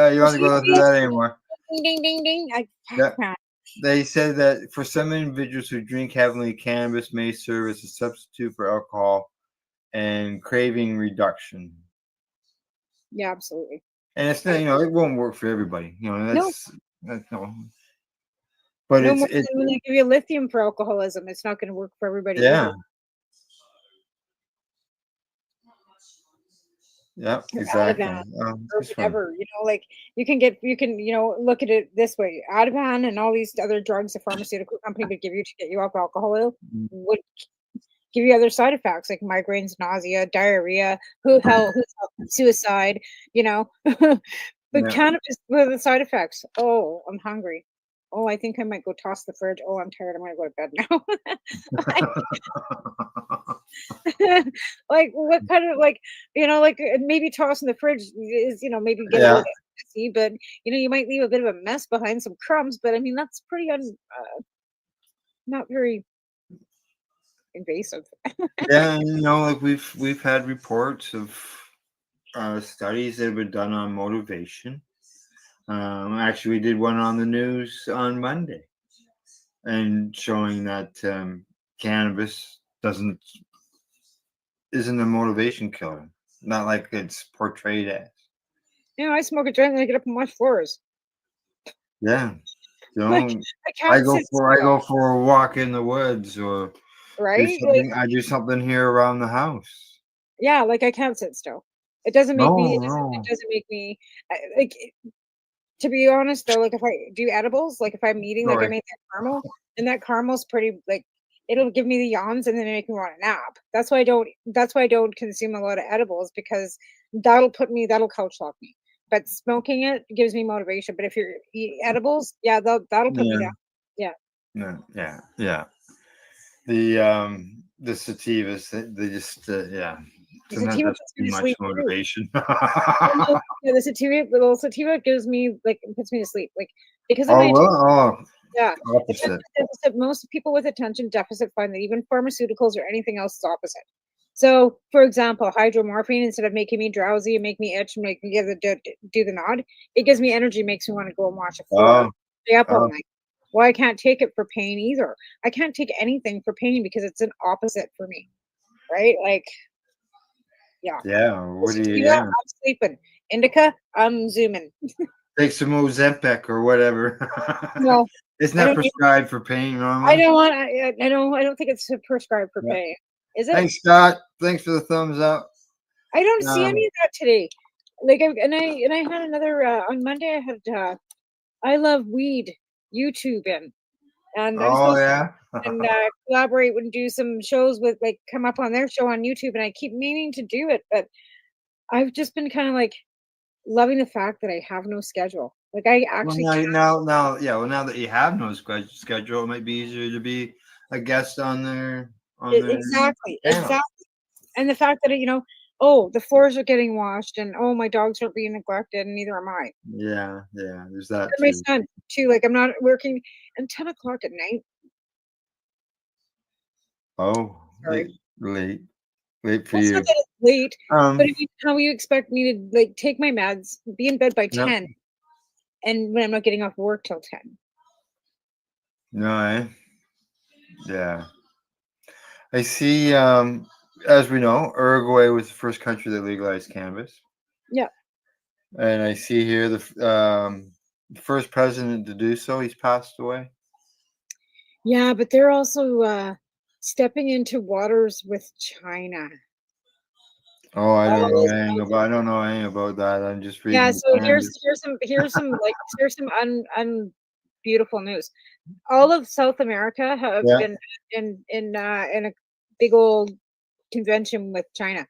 you don't have to go through that anymore. Ding ding ding ding. Yeah. They said that for some individuals who drink heavily, cannabis may serve as a substitute for alcohol and craving reduction. Yeah, absolutely. And it's not, it won't work for everybody. That's no. But No more it's than when they give you lithium for alcoholism. It's not going to work for everybody. yeah. Either. Yeah, Or exactly. Ativan, or It's fun. whatever. You can look at it this way. Ativan and all these other drugs the pharmaceutical company would give you to get you off alcohol would give you other side effects like migraines, nausea, diarrhea, suicide. But Yeah. cannabis, what are the side effects? Oh, I'm hungry. Oh, I think I might go toss the fridge. Oh, I'm tired. I'm gonna go to bed now. Like what kind of maybe tossing the fridge is maybe get a Yeah. little bit messy, but you might leave a bit of a mess behind, some crumbs. But I mean that's pretty not very invasive. Yeah, like we've had reports of studies that have been done on motivation. Actually, we did one on the news on Monday, and showing that cannabis isn't a motivation killer, not like it's portrayed as. I smoke a joint and I get up and wash floors. Yeah, Like, I can't I go sit for a walk in the woods, or do right? something. I do something here around the house. Yeah, like I can't sit still. It doesn't make me. It No. doesn't make me like. To be honest, though, like if I do edibles, like if I'm eating, like I Right. made that caramel, and that caramel's pretty like it'll give me the yawns and then make me want to nap. That's why I don't. That's why I don't consume a lot of edibles because that'll couch lock me. But smoking it gives me motivation. But if you're eating edibles, yeah, that'll put me Yeah. down. Yeah. Yeah. The sativas, they just The sometimes sativa that's puts too me to much sleep too. motivation. Yeah, the sativa gives me puts me to sleep because of Oh, my attention. well, Yeah, opposite. attention deficit. Most people with attention deficit find that even pharmaceuticals or anything else is opposite. So, for example, hydromorphine, instead of making me drowsy and make me itch and make me do the nod, it gives me energy, makes me want to go and watch a floor, Oh, stay up all oh, night. Well, I can't take it for pain either. I can't take anything for pain because it's an opposite for me, right? Like, yeah. yeah. What do you? Sativa, Yeah. I'm sleeping. Indica, I'm zooming. Take some Ozempic or whatever. No, It's I not don't need. prescribed for pain I normally. don't want. I don't think it's prescribed for Yeah. pain. Is it? Thanks, Scott. Thanks for the thumbs up. I don't see Um, any of that today. Like, I had another on Monday. I had I love weed YouTube and I'm oh supposed yeah. to collaborate and do some shows with like come up on their show on YouTube, and I keep meaning to do it, but I've just been kind of like loving the fact that I have no schedule. Like I Well, actually now, yeah. Well, now that you have no schedule, it might be easier to be a guest on their exactly, channel. and the fact that oh, the floors are getting washed, and oh, my dogs are being neglected, and neither am I. Yeah, yeah. There's that And my too. son too. Like I'm not working until 10 o'clock at night. Oh, Sorry. late for Well, it's not you. that it's late, but Um, how you expect me to like take my meds, be in bed by Yep. 10, and when I'm not getting off work till 10? No, yeah. I see. As we know, Uruguay was the first country that legalized cannabis, Yeah. and I see here the first president to do so. He's passed away. Yeah, but they're also stepping into waters with China. Oh, I don't know All anything about. I don't know anything about that. I'm just Yeah, reading so cannabis. here's some like here's some beautiful news. All of South America have Yeah. been in a big old convention with China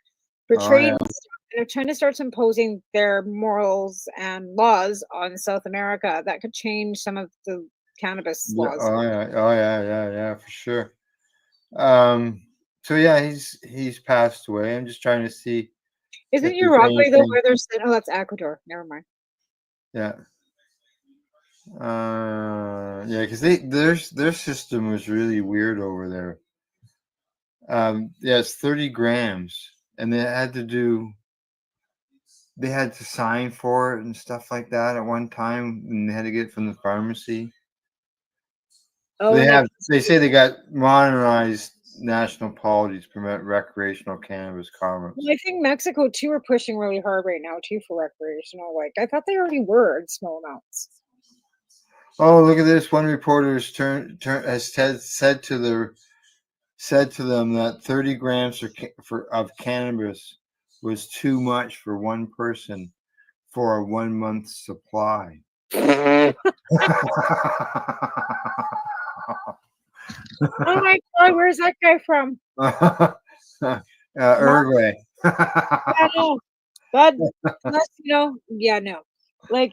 for Oh trade yeah. and stuff. And if China starts imposing their morals and laws on South America, that could change some of the cannabis Yeah. laws. Oh yeah. Oh yeah. Yeah. Yeah. For sure. So yeah, he's passed away. I'm just trying to see if Isn't there's Uruguay though anything. where there's oh, that's Ecuador. Never mind. Yeah. Yeah, because their system was really weird over there. Yeah, it's 30 grams, and they had to sign for it and stuff like that at one time, and they had to get it from the pharmacy. Oh, and They say they got modernized national policies to promote recreational cannabis commerce. well, I think Mexico too are pushing really hard right now too for recreational. Like I thought they already were in small amounts. Oh, look at this! One reporter has said to them that 30 grams of cannabis was too much for one person for a 1 month supply. Oh my God, where's that guy from? Uruguay. Yeah, no, but unless yeah, no, like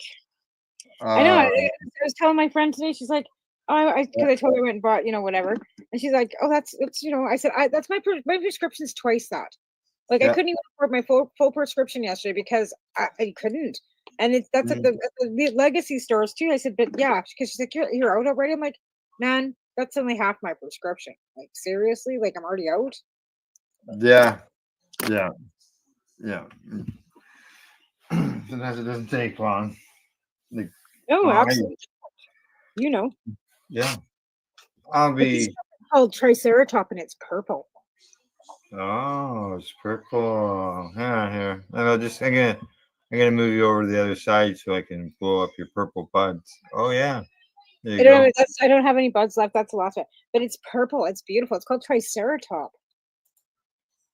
I know. I was telling my friend today. She's like, "Oh, because I told her I went and bought, whatever." And she's like, "Oh, that's I said, "That's my prescription's twice that." Like I Yeah. couldn't even afford my full prescription yesterday because I couldn't. And that's at the legacy stores too. I said, "But yeah," because she's like, "You're out already." I'm like, "Man, that's only half my prescription. Like seriously, like I'm already out." Yeah. Sometimes it doesn't take long. Like, Oh, I- absolutely. yeah. I'll But this be. called Triceratop and it's purple. Oh, it's purple. Yeah, here. And I'm gonna move you over to the other side so I can blow up your purple buds. Oh yeah. There you go. I don't have any buds left. That's the last one. But it's purple. It's beautiful. It's called Triceratop.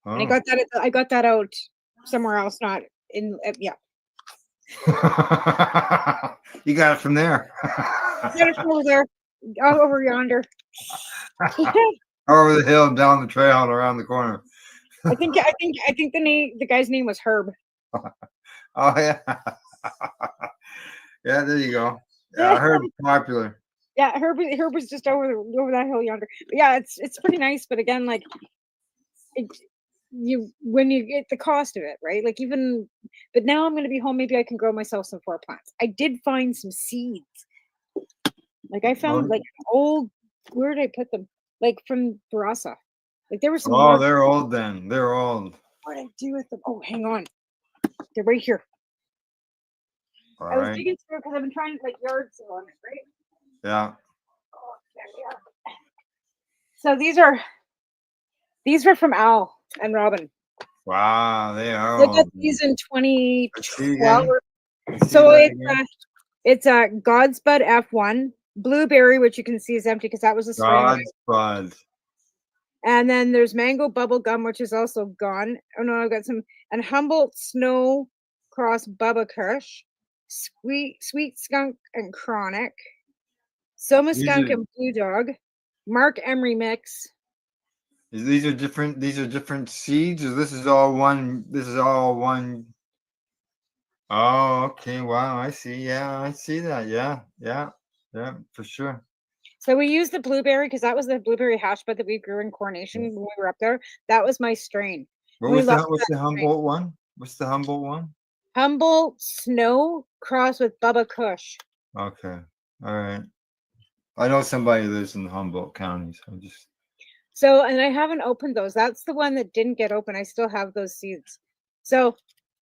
And Oh. I got that out somewhere else, not in yeah. You got it from there. Got it from over there, over yonder. Over the hill, down the trail, and around the corner. I think the guy's name was Herb. Oh yeah. Yeah, there you go. Yeah, I heard it's popular. Yeah, Herb was just over that hill yonder. But yeah, it's pretty nice, but again, like when you get the cost of it, right? Like but now I'm gonna be home, maybe I can grow myself some 4 plants. I did find some seeds. Like I found like old, where did I put them? Like from Barasa. Like there were some. Oh, they're old then. They're old. What did I do with them? Oh, hang on. They're right here. All I was right. digging through because I've been trying to like yard sale on it, right? Yeah. Oh, there we are. So these were from Al and Robin. Wow, they are They got old. these in Let's see 2012. again. Let's see So that it's again. it's a God's Bud F1, Blueberry, which you can see is empty because that was a strain. God's Bud. And then there's Mango Bubble Gum, which is also gone. Oh no, I've got some, and Humboldt Snow Cross Bubba Kush, Sweet Skunk and Chronic, Soma These Skunk are and Blue Dog, Mark Emery Mix. these are different. These are different seeds, or this is all one. This is all one. Oh, okay. Wow, I see. Yeah, I see that. Yeah, yeah, yeah, for sure. So we used the blueberry because that was the blueberry hash bud that we grew in Coronation when we were up there. That was my strain. What We was the loved what's that the strain. Humboldt one? What's the Humboldt one? Humboldt Snow Cross with Bubba Kush. Okay, all right. I know somebody who lives in Humboldt County, so just So, and I haven't opened those. That's the one that didn't get open. I still have those seeds. So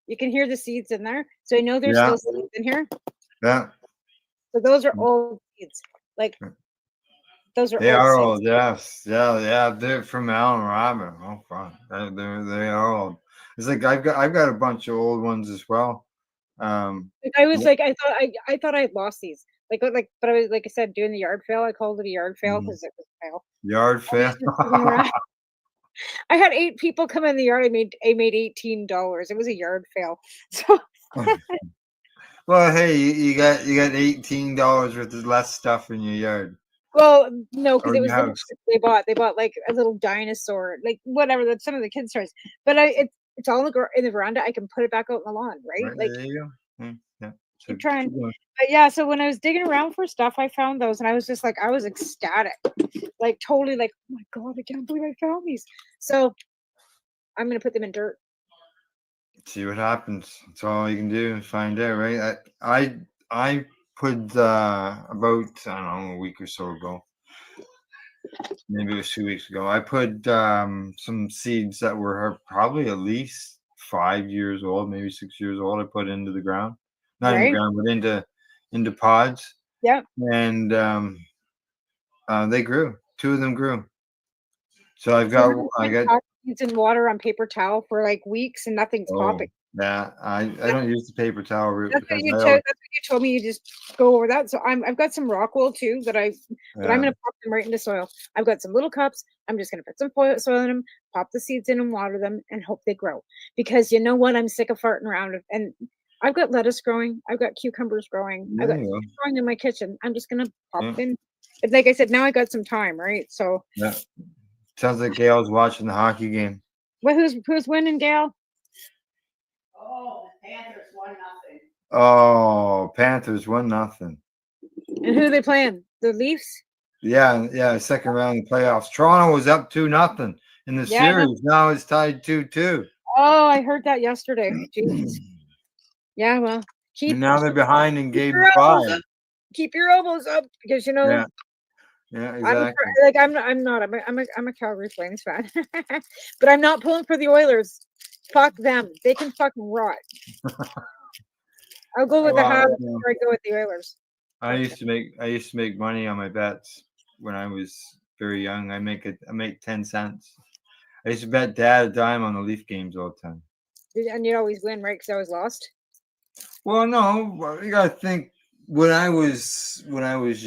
you can hear the seeds in there. So I know there's yeah, still seeds in here. yeah. So those are old seeds. Like those are They old are seeds. old, yes, yeah, yeah. They're from Allen Robin. Oh, fuck, they are old. It's like I've got a bunch of old ones as well. Like I was Yeah. like, I thought I had lost these. But I was like I said, doing the yard fail. I called it a yard fail Mhm. because it was a fail. Yard I was fair. just digging around. I had 8 people come in the yard. I made $18. It was a yard fail. So Well, hey, you got $18 worth of less stuff in your yard well, no, because or it in your was little house. shit they bought. They bought like a little dinosaur, like whatever that some of the kids' toys. But it's all in the veranda. I can put it back out in the lawn, right? Right Like there you go. Yeah. So keep trying. keep going. But yeah, so when I was digging around for stuff, I found those, and I was just like, I was ecstatic, like totally like, oh my god, I can't believe I found these. So I'm gonna put them in dirt. See what happens. That's all you can do. Find out, right? I put about I don't know a week or so ago. Maybe it was 2 weeks ago. I put some seeds that were probably at least 5 years old, maybe 6 years old. I put into the ground, not in the Right? ground, but into pods, Yeah. and they grew. Two of them grew. So So we're just I been got. packing these in water on paper towel for like weeks, and nothing's Oh, popping. yeah. I don't use the paper towel route That's what because you told. That's what you told me. You just go over that. So I've got some rock wool too but I'm yeah. gonna pop them right into soil. I've got some little cups. I'm just gonna put some soil in them, pop the seeds in and water them, and hope they grow. Because you know what? I'm sick of farting around. And I've got lettuce growing. I've got cucumbers growing. I've There got you go. things growing in my kitchen. I'm just gonna pop Yeah. them in. But like I said, now I got some time, right? So Yeah. Sounds like Gail's watching the hockey game. well, who's winning, Gail? Oh, Panthers 1-0. Oh, Panthers 1-0. And who are they playing? The Leafs? Yeah, second round of the playoffs. Toronto was up 2-0 in the Yeah, I know. series. Now it's tied 2-2. Oh, I heard that yesterday. Jesus. Yeah, well, And now they're behind in keep game your elbows 5. up. Keep your elbows up because you know Yeah, I'm exactly. like I'm a Calgary Flames fan, but I'm not pulling for the Oilers. Fuck them. They can fucking rot. I'll go with the Well, Habs you know, before I go with the Oilers. I used to make money on my bets when I was very young. I make 10 cents. I used to bet dad a dime on the Leaf games all the time. And you always win, right? Because I was lost. Well, no, you gotta think when I was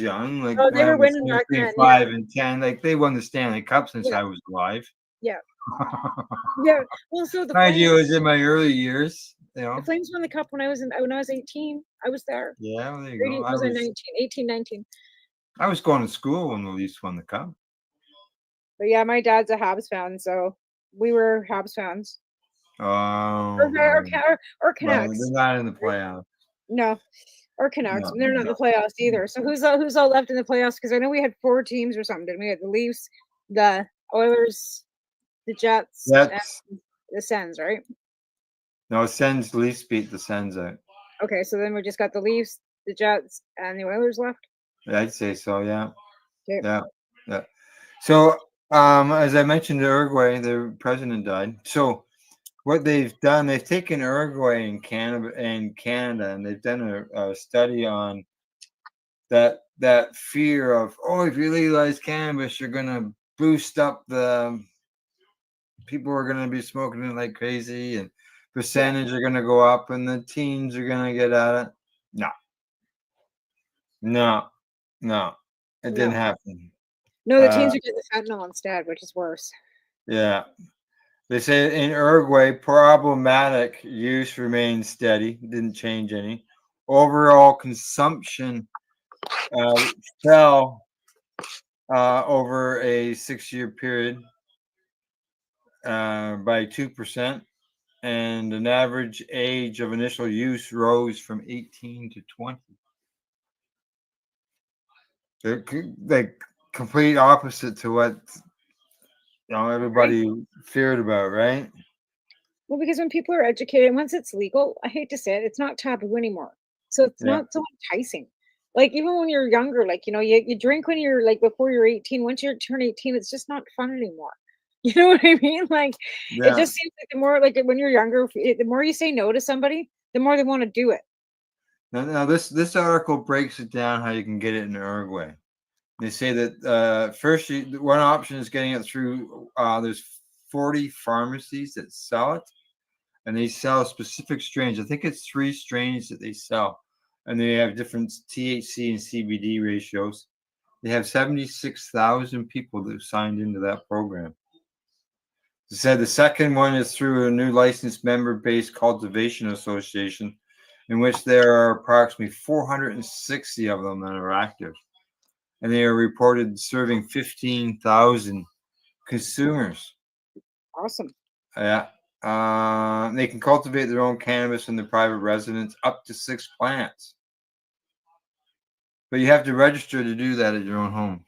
young, like Oh, when they I were was winning back between then. Yeah. 5 and 10, like they won the Stanley Cup since Yeah. I was alive. Yeah. Yeah. Well, so the Mind you, it Flames. was in my early years, you know. The Flames won the cup when I was 18. I was there. Yeah, well, there you go. Was I 19? 18, 19. I was going to school when the Leafs won the cup. But yeah, my dad's a Habs fan, so we were Habs fans. Oh, Or well, Canucks. they're not in the playoffs. No, or Canucks. No, They're not in no. the playoffs either. So who's all left in the playoffs? Because I know we had 4 teams or something. Didn't we? Had the Leafs, the Oilers, the Jets, and the Sens, right? No, Sens Leafs beat the Sens out. Okay, so then we just got the Leafs, the Jets, and the Oilers left. Yeah, I'd say so. Yeah. Okay. Yeah. Yeah. So As I mentioned, Uruguay, their president died. So what they've done, they've taken Uruguay and Canada, and they've done a study on that fear of, oh, if you legalize cannabis, you're gonna boost up the people are gonna be smoking it like crazy, and percentage are gonna go up, and the teens are gonna get at it. No, no, no, it didn't No. happen. No, the teens are getting the fentanyl instead, which is worse. Yeah. They say in Uruguay, problematic use remains steady, didn't change any. Overall consumption fell over a 6-year period by 2%, and an average age of initial use rose from 18 to 20. The complete opposite to what everybody feared about, right? Well, because when people are educated, once it's legal, I hate to say it, it's not taboo anymore. So it's Yeah. not so enticing. Like even when you're younger, like you drink when you're like before you're 18. Once you turn 18, it's just not fun anymore. You know what I mean? Like it Yeah. just seems like the more like when you're younger, the more you say no to somebody, the more they want to do it. Now this article breaks it down how you can get it in Uruguay. They say that first, one option is getting it through. There's 40 pharmacies that sell it, and they sell specific strains. I think it's 3 strains that they sell, and they have different THC and CBD ratios. They have 76,000 people that have signed into that program. They said the second one is through a new licensed member-based cultivation association, in which there are approximately 460 of them that are active, and they are reported serving 15,000 consumers. Awesome. Yeah. They can cultivate their own cannabis in their private residence, up to 6 plants. But you have to register to do that at your own home.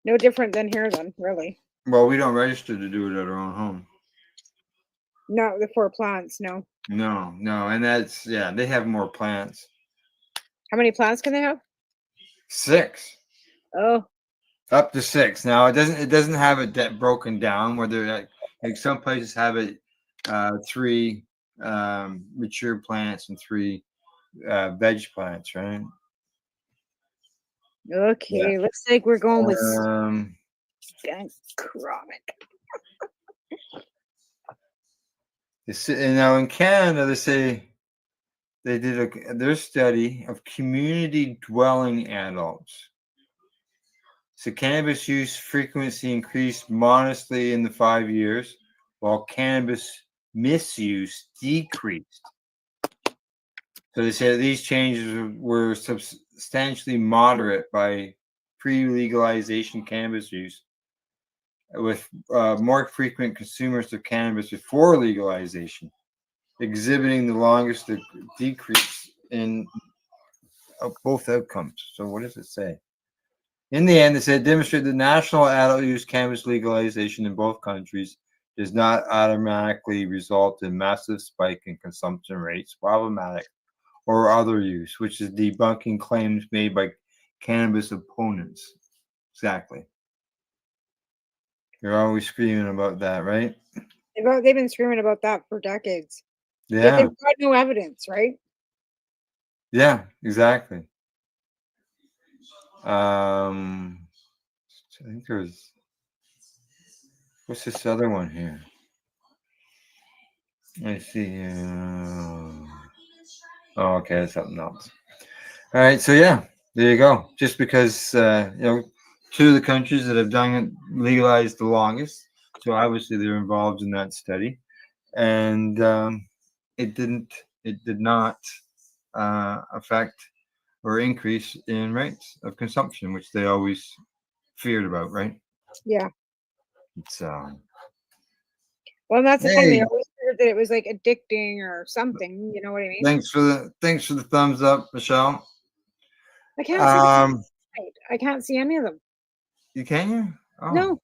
No different than here, then, really. Well, we don't register to do it at our own home. No, the 4 plants, no. No. And that's, yeah, they have more plants. How many plants can they have? 6. Oh. Up to 6. Now it doesn't have it broken down where they're like some places have it 3 mature plants and 3 veg plants, right? Okay, Yeah. looks like we're going with Um, chronic. And now in Canada, they say they did their study of community dwelling adults. So cannabis use frequency increased modestly in the 5 years, while cannabis misuse decreased. So they said these changes were substantially moderate by pre-legalization cannabis use, with more frequent consumers of cannabis before legalization, exhibiting the longest decrease in both outcomes. So what does it say? In the end, they said demonstrated the national adult use cannabis legalization in both countries does not automatically result in massive spike in consumption rates, problematic, or other use, which is debunking claims made by cannabis opponents. Exactly. You're always screaming about that, right? They've been screaming about that for decades. Yet Yeah. they've got no evidence, right? Yeah, exactly. I think there's what's this other one here? Let's see. Oh, okay, that's something else. All right, so yeah, there you go. Just because 2 of the countries that have done it legalized the longest, so obviously they're involved in that study, and it did not affect or increase in rates of consumption, which they always feared about, right? Yeah. It's Well, that's the thing. They hey, always feared that it was like addicting or something. You know what I mean? thanks for the thumbs up, Michelle. I can't see the I can't see any of them. You can you? Oh, No,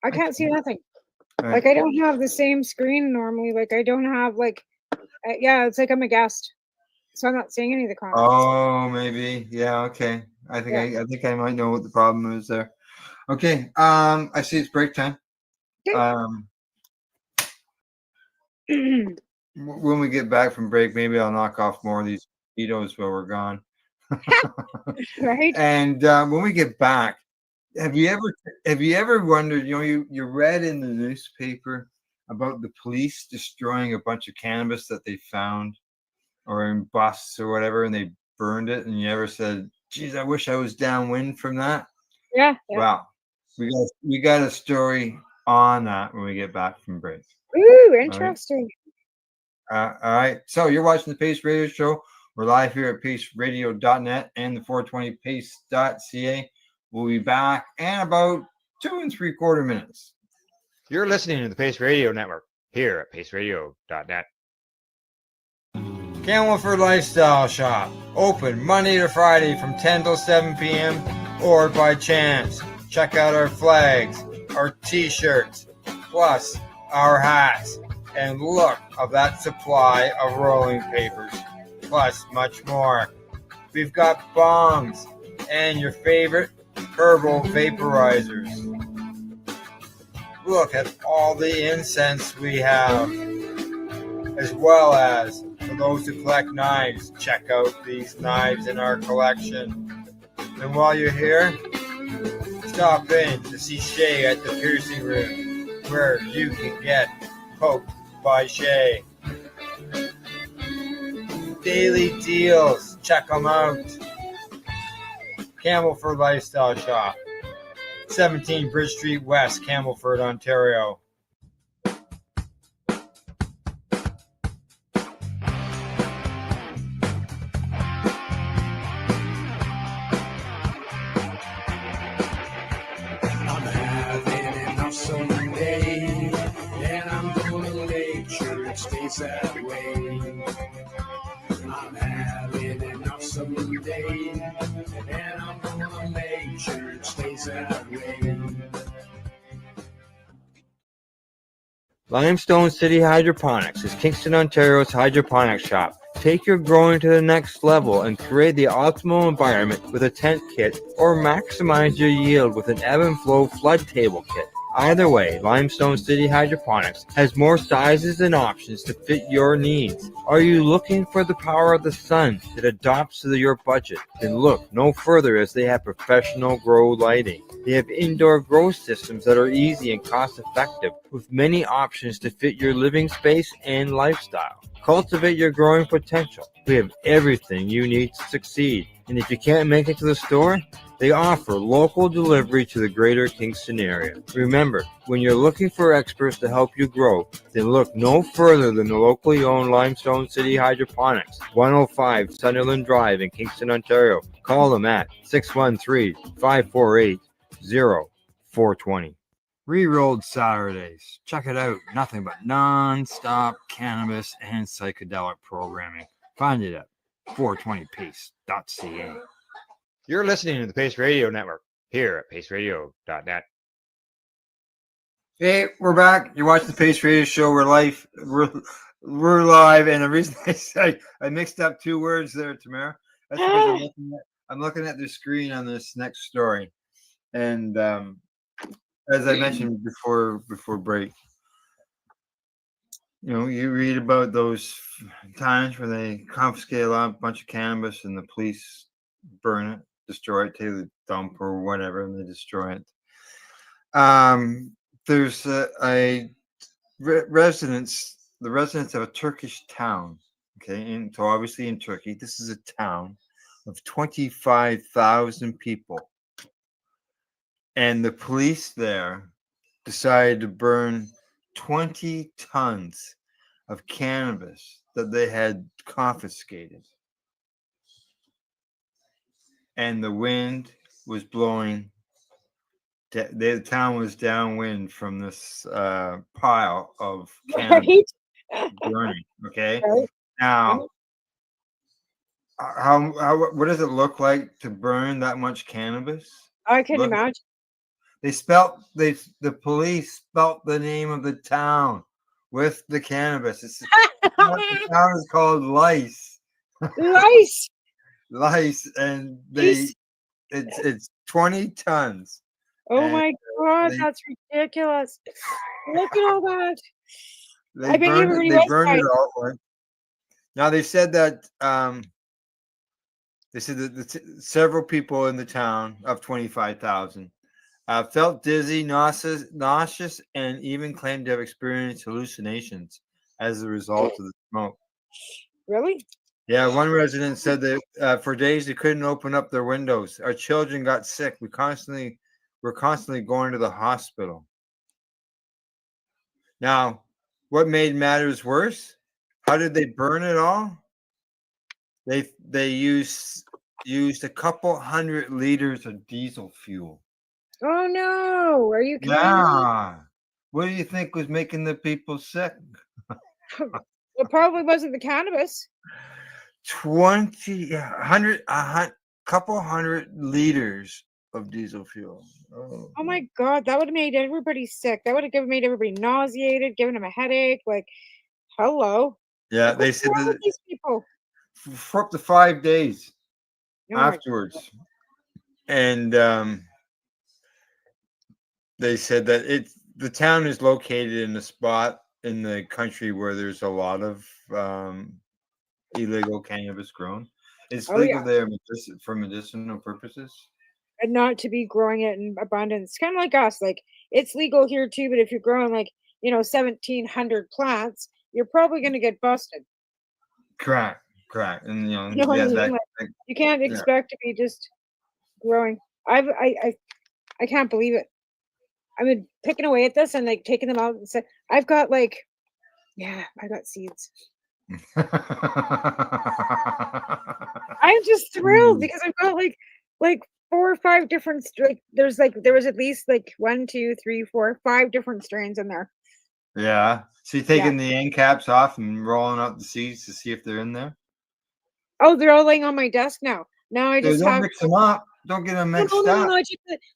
I can't see nothing. all Like right. I don't have the same screen normally. Like I don't have like, yeah, it's like I'm a guest. So I'm not seeing any of the comments. Oh, maybe. Yeah. Okay. I think I might know what the problem is there. Okay. I see it's break time. When we get back from break, maybe I'll knock off more of these mosquitoes while we're gone. Right. And when we get back, have you ever wondered? You read in the newspaper about the police destroying a bunch of cannabis that they found, or in busts or whatever, and they burned it, and you ever said, "Geez, I wish I was downwind from that." Yeah. Well, we got a story on that when we get back from break. Ooh, interesting. All right. So you're watching the Pace Radio Show. We're live here at paceradio.net and the 420pace.ca. We'll be back in about 2 3/4 minutes. You're listening to the Pace Radio Network here at paceradio.net. Camelford Lifestyle Shop. Open Monday to Friday from 10 till 7 p.m. or by chance. Check out our flags, our t-shirts, plus our hats. And look of that supply of rolling papers, plus much more. We've got bongs and your favorite herbal vaporizers. Look at all the incense we have, as well as for those who collect knives, check out these knives in our collection. And while you're here, stop in to see Shay at the piercing room, where you can get poked by Shay. Daily deals, check them out. Camelford Lifestyle Shop, 17 Bridge Street West, Camelford, Ontario. I'm having an awesome day, and I'm gonna make sure it stays that way. I'm having an awesome day, and I'm gonna make sure it stays that way. Limestone City Hydroponics is Kingston, Ontario's hydroponics shop. Take your growing to the next level and create the optimal environment with a tent kit, or maximize your yield with an ebb and flow flood table kit. Either way, Limestone City Hydroponics has more sizes and options to fit your needs. Are you looking for the power of the sun that adapts to your budget? Then look no further, as they have professional grow lighting. They have indoor grow systems that are easy and cost effective, with many options to fit your living space and lifestyle. Cultivate your growing potential. We have everything you need to succeed. And if you can't make it to the store, they offer local delivery to the greater Kingston area. Remember, when you're looking for experts to help you grow, then look no further than the locally owned Limestone City Hydroponics, 105 Sunderland Drive in Kingston, Ontario. Call them at 613-548-0420. Rerolled Saturdays. Check it out. Nothing but non-stop cannabis and psychedelic programming. Find it at 420pace.ca. You're listening to the Pace Radio Network here at paceradio.net. Hey, we're back. You're watching the Pace Radio Show. We're live. We're live, and the reason I said I mixed up two words there, Tamara, that's because I'm looking at the screen on this next story, and as I mentioned before break, you read about those times where they confiscate a bunch of cannabis and the police burn it, destroy it, take the dump or whatever, and they destroy it. There's the residents of a Turkish town. Okay, and so obviously in Turkey, this is a town of 25,000 people, and the police there decided to burn 20 tons of cannabis that they had confiscated. And the wind was blowing. The town was downwind from this pile of cannabis burning. Okay. Right. Now, what does it look like to burn that much cannabis? I can imagine. The police spelt the name of the town with the cannabis. The town is called Lice. Lice. Lice, and Lice. it's 20 tons. Oh And my God, they that's ridiculous. Look at all that. they I bet burned it. everybody They was burned it fine. all. Now they said that several people in the town of 25,000 felt dizzy, nauseous, and even claimed to have experienced hallucinations as a result of the smoke. Really? Yeah, one resident said that for days they couldn't open up their windows. Our children got sick. We're constantly going to the hospital. Now, what made matters worse? How did they burn it all? They used a couple hundred liters of diesel fuel. Oh no. Are you kidding me? Yeah. What do you think was making the people sick? It probably wasn't the cannabis. couple hundred liters of diesel fuel. Oh. Oh my God, that would have made everybody sick. That would have made everybody nauseated, given them a headache. Like, hello. Yeah, Like, they what's said wrong with that these people? for up to 5 days Oh my afterwards. And they said that the town is located in a spot in the country where there's a lot of illegal cannabis grown. It's Oh legal yeah. there for medicinal purposes. And not to be growing it in abundance. Kind of like us. Like, it's legal here too, but if you're growing 1,700 plants, you're probably going to get busted. Correct. And You know what I mean? Like, you can't yeah. expect to be just growing. I can't believe it. I've been picking away at this and like taking them out and said, I got seeds. I'm just thrilled because I've got like 4 or 5 different there was at least like 1, 2, 3, 4, 5 different strains in there. Yeah. So you're taking the end caps off and rolling out the seeds to see if they're in there? Oh, they're all laying on my desk now. Now I just don't mix them up. Don't get them mixed up.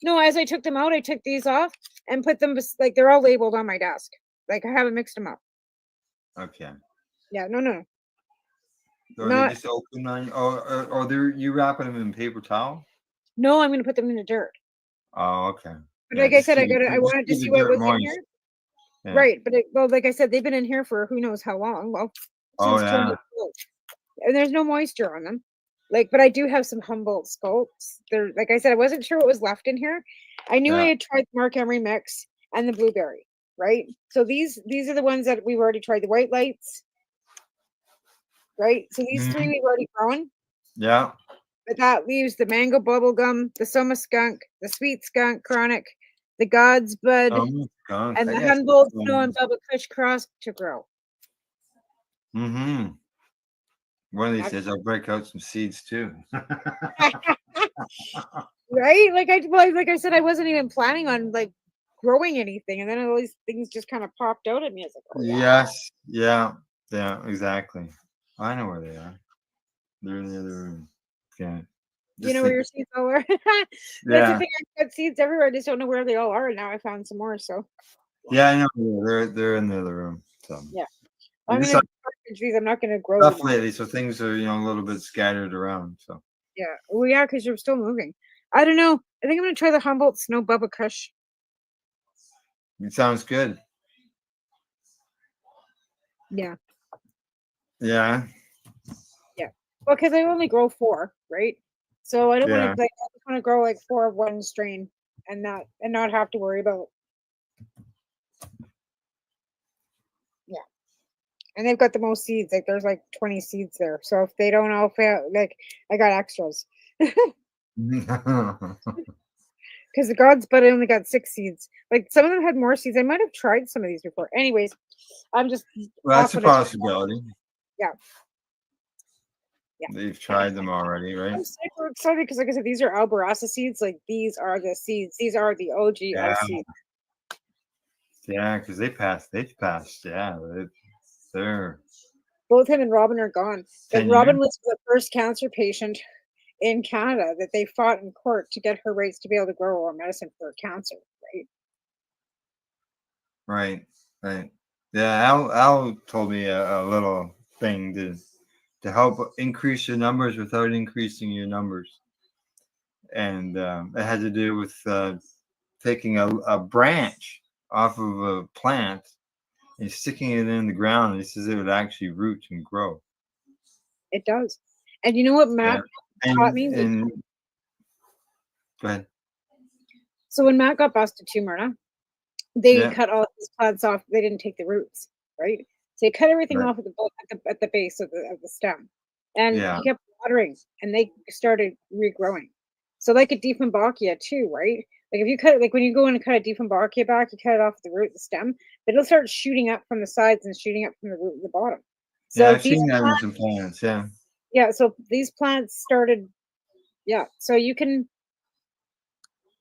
As I took them out, I took these off and put them like they're all labeled on my desk. Like I haven't mixed them up. Okay. Yeah, no. So they just open on you wrapping them in paper towel? No, I'm gonna put them in the dirt. Oh, okay. But like I said, I wanted to see what was in here. Yeah. Right, but like I said, they've been in here for who knows how long. Well, since 2012. And there's no moisture on them. But I do have some Humboldt sculpts. They're like I said, I wasn't sure what was left in here. I knew I had tried the Mark Emery mix and the blueberry, right? So these are the ones that we've already tried. The white lights, right? So these 3 we've already grown. Yeah. But that leaves the mango bubblegum, the Soma skunk, the sweet skunk chronic, the God's bud, and the Humboldt snow and Bubba Kush cross to grow. Mm-hmm. One of these days I'll break out some seeds too. Right? Like I said, I wasn't even planning on growing anything, and then all these things just kind of popped out at me. I was like, oh, yeah. Yes. Yeah, exactly. I know where they are. They're in the other room. Okay. You know where your seeds all are? That's the thing. I've got seeds everywhere. I just don't know where they all are. And now I found some more. So yeah, I know. They're in the other room. So yeah. I'm gonna package these. I'm not gonna grow stuff them lately, so things are a little bit scattered around. So yeah. Well, yeah, because you're still moving. I don't know. I think I'm gonna try the Humboldt Snow Bubba Kush. it sounds good. Yeah. Yeah. Yeah. Well, because I only grow 4, right? So I don't want to I just want to grow 4 of one strain and not have to worry about. Yeah. And they've got the most seeds. There's 20 seeds there. So if they don't all fail, I got extras. Because the God's Bud, I only got 6 seeds. Some of them had more seeds. I might have tried some of these before. Anyways, I'm just. Well, that's a possibility. Yeah. Yeah. They've tried them already, right? I'm super excited because, like I said, these are Albarasa seeds. These are the seeds. These are the OG seeds. Yeah, because they've passed. Yeah, they're. Both him and Robin are gone. And Robin was the first cancer patient in Canada that they fought in court to get her rights to be able to grow our medicine for cancer, right? Right. Yeah, Al told me a little thing to help increase your numbers without increasing your numbers. And it had to do with taking a branch off of a plant and sticking it in the ground. And he says it would actually root and grow. It does. And you know what Matt taught me? And go ahead. So when Matt got busted too, Myrna, they Yeah. cut all his plants off. They didn't take the roots, right? So they cut everything Right. off at the base of the stem, and Yeah. he kept watering, and they started regrowing. So like a Dieffenbachia too, right? Like if you cut it, like when you go in and cut a Dieffenbachia back, you cut it off the root, the stem, but it'll start shooting up from the sides and shooting up from the root at the bottom. Yeah, So I've seen that in some plants. Yeah. yeah, so these plants started, yeah. So you can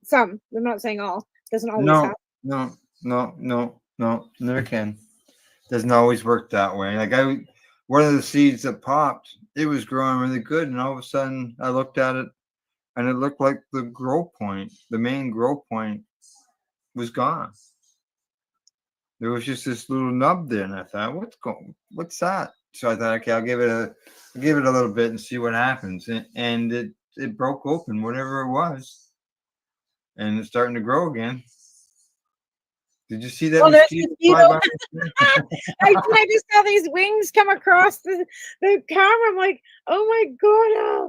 some. I'm not saying all. Doesn't always No, happen. no, never can. Doesn't always work that way. Like one of the seeds that popped, it was growing really good, and all of a sudden I looked at it, and it looked like the main grow point, was gone. There was just this little nub there, and I thought, what's that? So I thought, okay, I'll give it a little bit and see what happens, and it broke open, whatever it was, and it's starting to grow again. Did you see that Oh, there's mosquito mosquito. fly by? I just saw these wings come across the camera. I'm like, oh my god!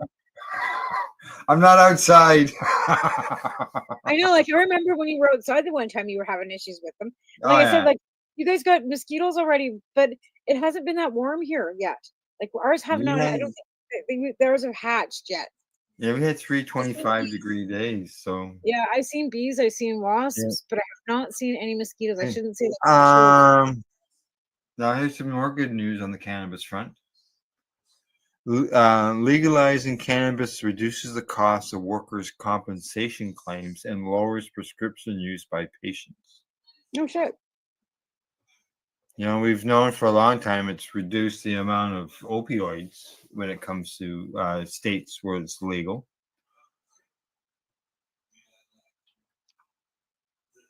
I'm not outside. I know. Like I remember when you were outside the one time, you were having issues with them. Oh, Like I said, yeah. like you guys got mosquitoes already, but it hasn't been that warm here yet. Like ours have not. I don't think theirs have hatched yet. Yeah, we had 325-degree days, so Yeah, I've seen bees, I've seen wasps, but I have not seen any mosquitoes. I Hey, shouldn't say that. now here's some more good news on the cannabis front. Legalizing cannabis reduces the cost of workers' compensation claims and lowers prescription use by patients. No shit. You know, we've known for a long time it's reduced the amount of opioids when it comes to states where it's legal.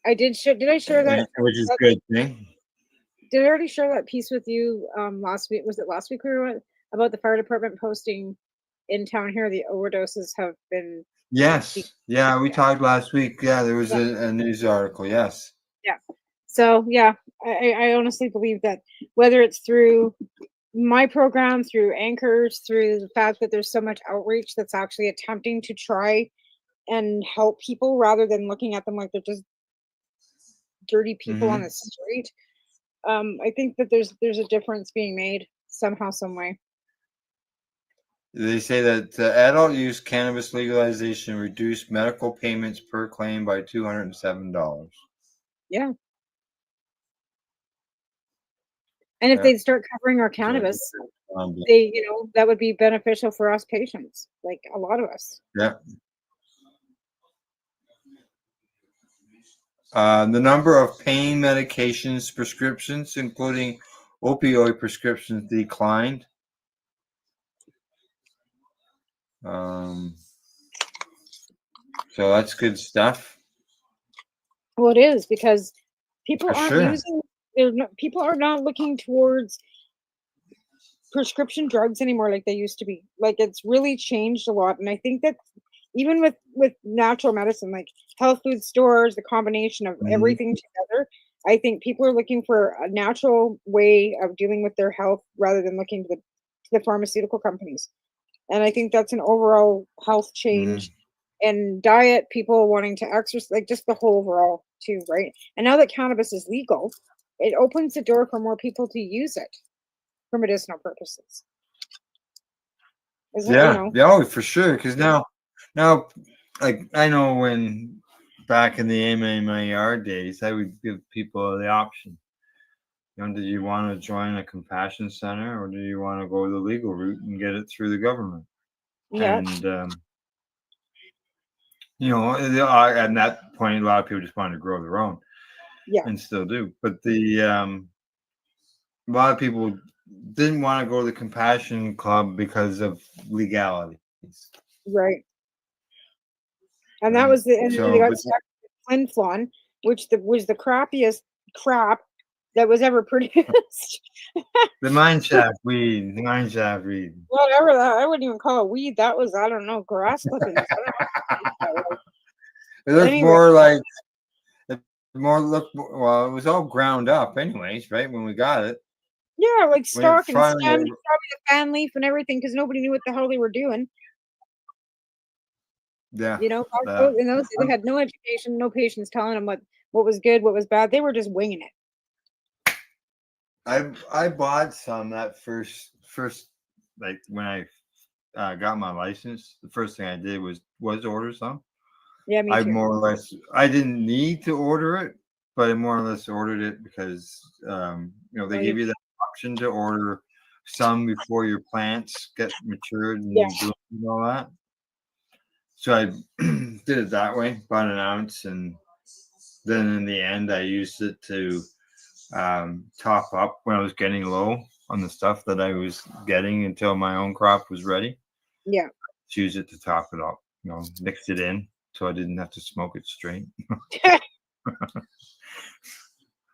I did share. Did I share that? Which is good thing. Did I already share that piece with you last week? Was it last week we were on, about the fire department posting in town here? The overdoses have been. Yes. Yeah, we talked last week. Yeah, there was Yeah. a news article. Yes. Yeah. So yeah, I honestly believe that whether it's through my program, through anchors, through the fact that there's so much outreach that's actually attempting to try and help people rather than looking at them like they're just dirty people on Mhm. the street. I think that there's a difference being made somehow, some way. They say that adult use cannabis legalization reduced medical payments per claim by $207. Yeah. And if Yeah. they'd start covering our So, cannabis, they, that would be beneficial for us patients, like a lot of us. yeah. The number of pain medications prescriptions, including opioid prescriptions, declined. So that's good stuff. Well, it is because people For aren't sure. people are not looking towards prescription drugs anymore like they used to be. Like it's really changed a lot, and I think that even with natural medicine, like health food stores, the combination of Mhm. everything together, I think people are looking for a natural way of dealing with their health rather than looking to the pharmaceutical companies. And I think that's an overall health change and diet, people wanting to exercise, like just the whole overall too, right? And now that cannabis is legal, it opens the door for more people to use it for medicinal purposes. Yeah, yeah, for sure. Because now, like I know when back in the MMAR days, I would give people the option. Do you want to join a compassion center, or do you want to go the legal route and get it through the government? Yeah. And at that point, a lot of people just wanted to grow their own. Yeah. And still do. But a lot of people didn't want to go to the compassion club because of legality. Right. And that was and So, they got but- stuck with Flin Flon, which was the crappiest crap that was ever produced. The mine shaft weed. The mine shaft weed. Whatever that, I wouldn't even call it weed. That was, I don't know, grass clippings. I don't know. It looked Anyway. more like well, it was all ground up anyways, right? When we got it. Yeah, like When you're stalk and finally- stem, probably the fan leaf and everything, because nobody knew what the hell they were doing. Yeah. You know, in those days, they had no education, no patience telling them what was good, what was bad. They were just winging it. I bought some that first like when I got my license. The first thing I did was order some. Yeah, me I too. more or less I didn't need to order it, but I more or less ordered it because they give you the option to order some before your plants get matured and bloom and all that. So I did it that way, bought an ounce, and then in the end I used it to top up when I was getting low on the stuff that I was getting until my own crop was ready. Yeah. Use it to top it up, mix it in so I didn't have to smoke it straight.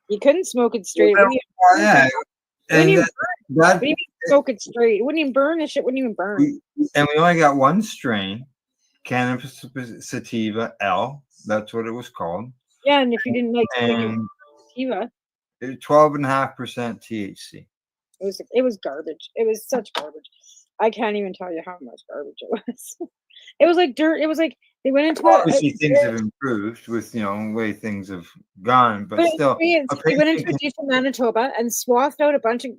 You couldn't smoke it straight. Well, yeah. Wouldn't even burn. That- What do you mean smoke it straight? It wouldn't even burn. This shit wouldn't even burn. And we only got one strain, Cannabis sativa L. That's what it was called. Yeah, and if you didn't like And sativa, 12.5% THC. it was garbage. It was such garbage. I can't even tell you how much garbage it was. It was like dirt. It was like they went into Obviously, things have improved with way things have gone, but still, they went into a ditch in Manitoba and swathed out a bunch of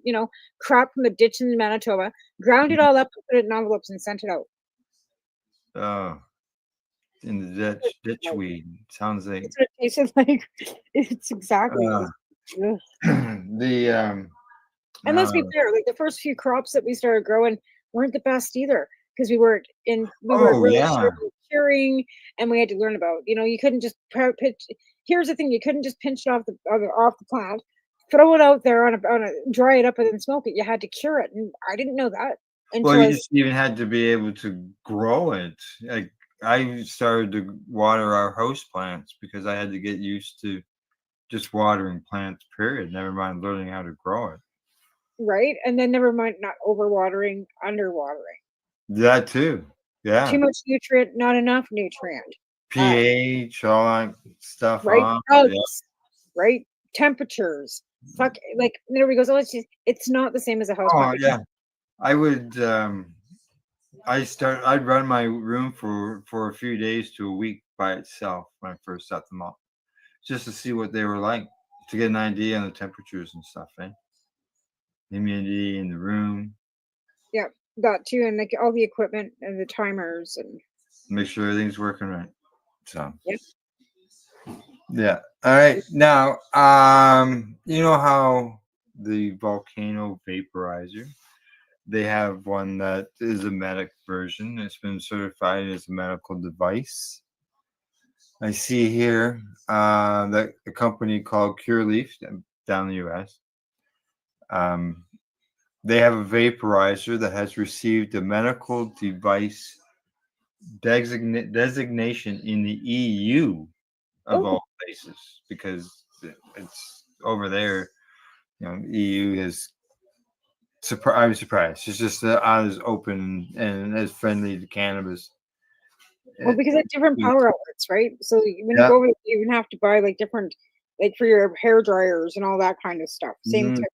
crap from the ditch in Manitoba, ground it all up, put it in envelopes, and sent it out. Oh, in the ditch weed sounds like That's what it tasted like. It's exactly. Ugh. the And let's be fair, like the first few crops that we started growing weren't the best either because we weren't really sure about curing, and we had to learn about. You couldn't just pitch. Here's the thing: you couldn't just pinch it off the plant, throw it out there on a dry it up and then smoke it. You had to cure it, and I didn't know that. Well, you just even had to be able to grow it. Like I started to water our house plants because I had to get used to just watering plants. Period. Never mind learning how to grow it. Right, and then never mind not overwatering, underwatering. That too. Yeah. Too much nutrient, not enough nutrient. pH, all that stuff. Right. Right. Temperatures. Fuck. Like everybody goes, oh, it's not the same as a house. Oh yeah. I would. I'd run my room for a few days to a week by itself when I first set them up, just to see what they were like, to get an idea on the temperatures and stuff, humidity in the room. Yeah, that too, and like all the equipment and the timers and make sure everything's working right. So. Yep. Yeah. All right. Now, you know how the volcano vaporizer, they have one that is a medic version. It's been certified as a medical device. I see here that a company called Cureleaf down in the US. They have a vaporizer that has received a medical device designation in the EU of all places, because it's over there. EU is. I was surprised. It's just as open and as friendly to cannabis. Well, because it's different power outlets, right? So when you go over, you even have to buy like different, like for your hair dryers and all that kind of stuff. Same type.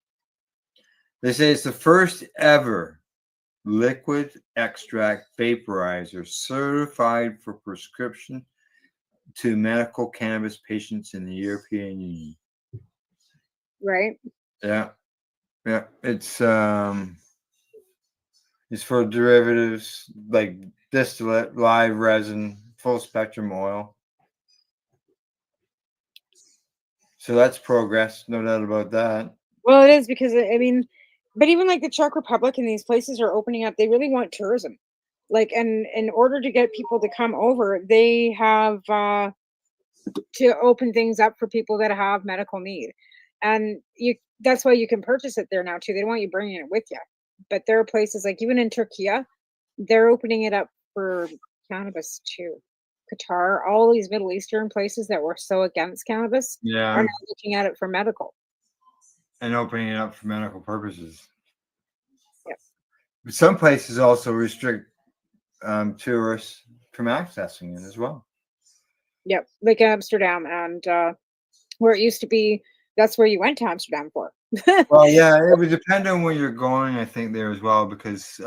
They say it's the first ever liquid extract vaporizer certified for prescription to medical cannabis patients in the European Union. Right. Yeah. Yeah. It's for derivatives like distillate, live resin, full spectrum oil. So that's progress, no doubt about that. Well, it is, because I mean, but even like the Czech Republic and these places are opening up. They really want tourism, like, and in order to get people to come over, they have to open things up for people that have medical need, and that's why you can purchase it there now too. They don't want you bringing it with you, but there are places like even in Turkey, they're opening it up for cannabis too. Qatar, all these Middle Eastern places that were so against cannabis are now looking at it for medical. and opening it up for medical purposes. Yep. But some places also restrict tourists from accessing it as well. Yep, like Amsterdam and where it used to be. That's where you went to Amsterdam for. Well, yeah, it would depend on where you're going, I think, there as well, because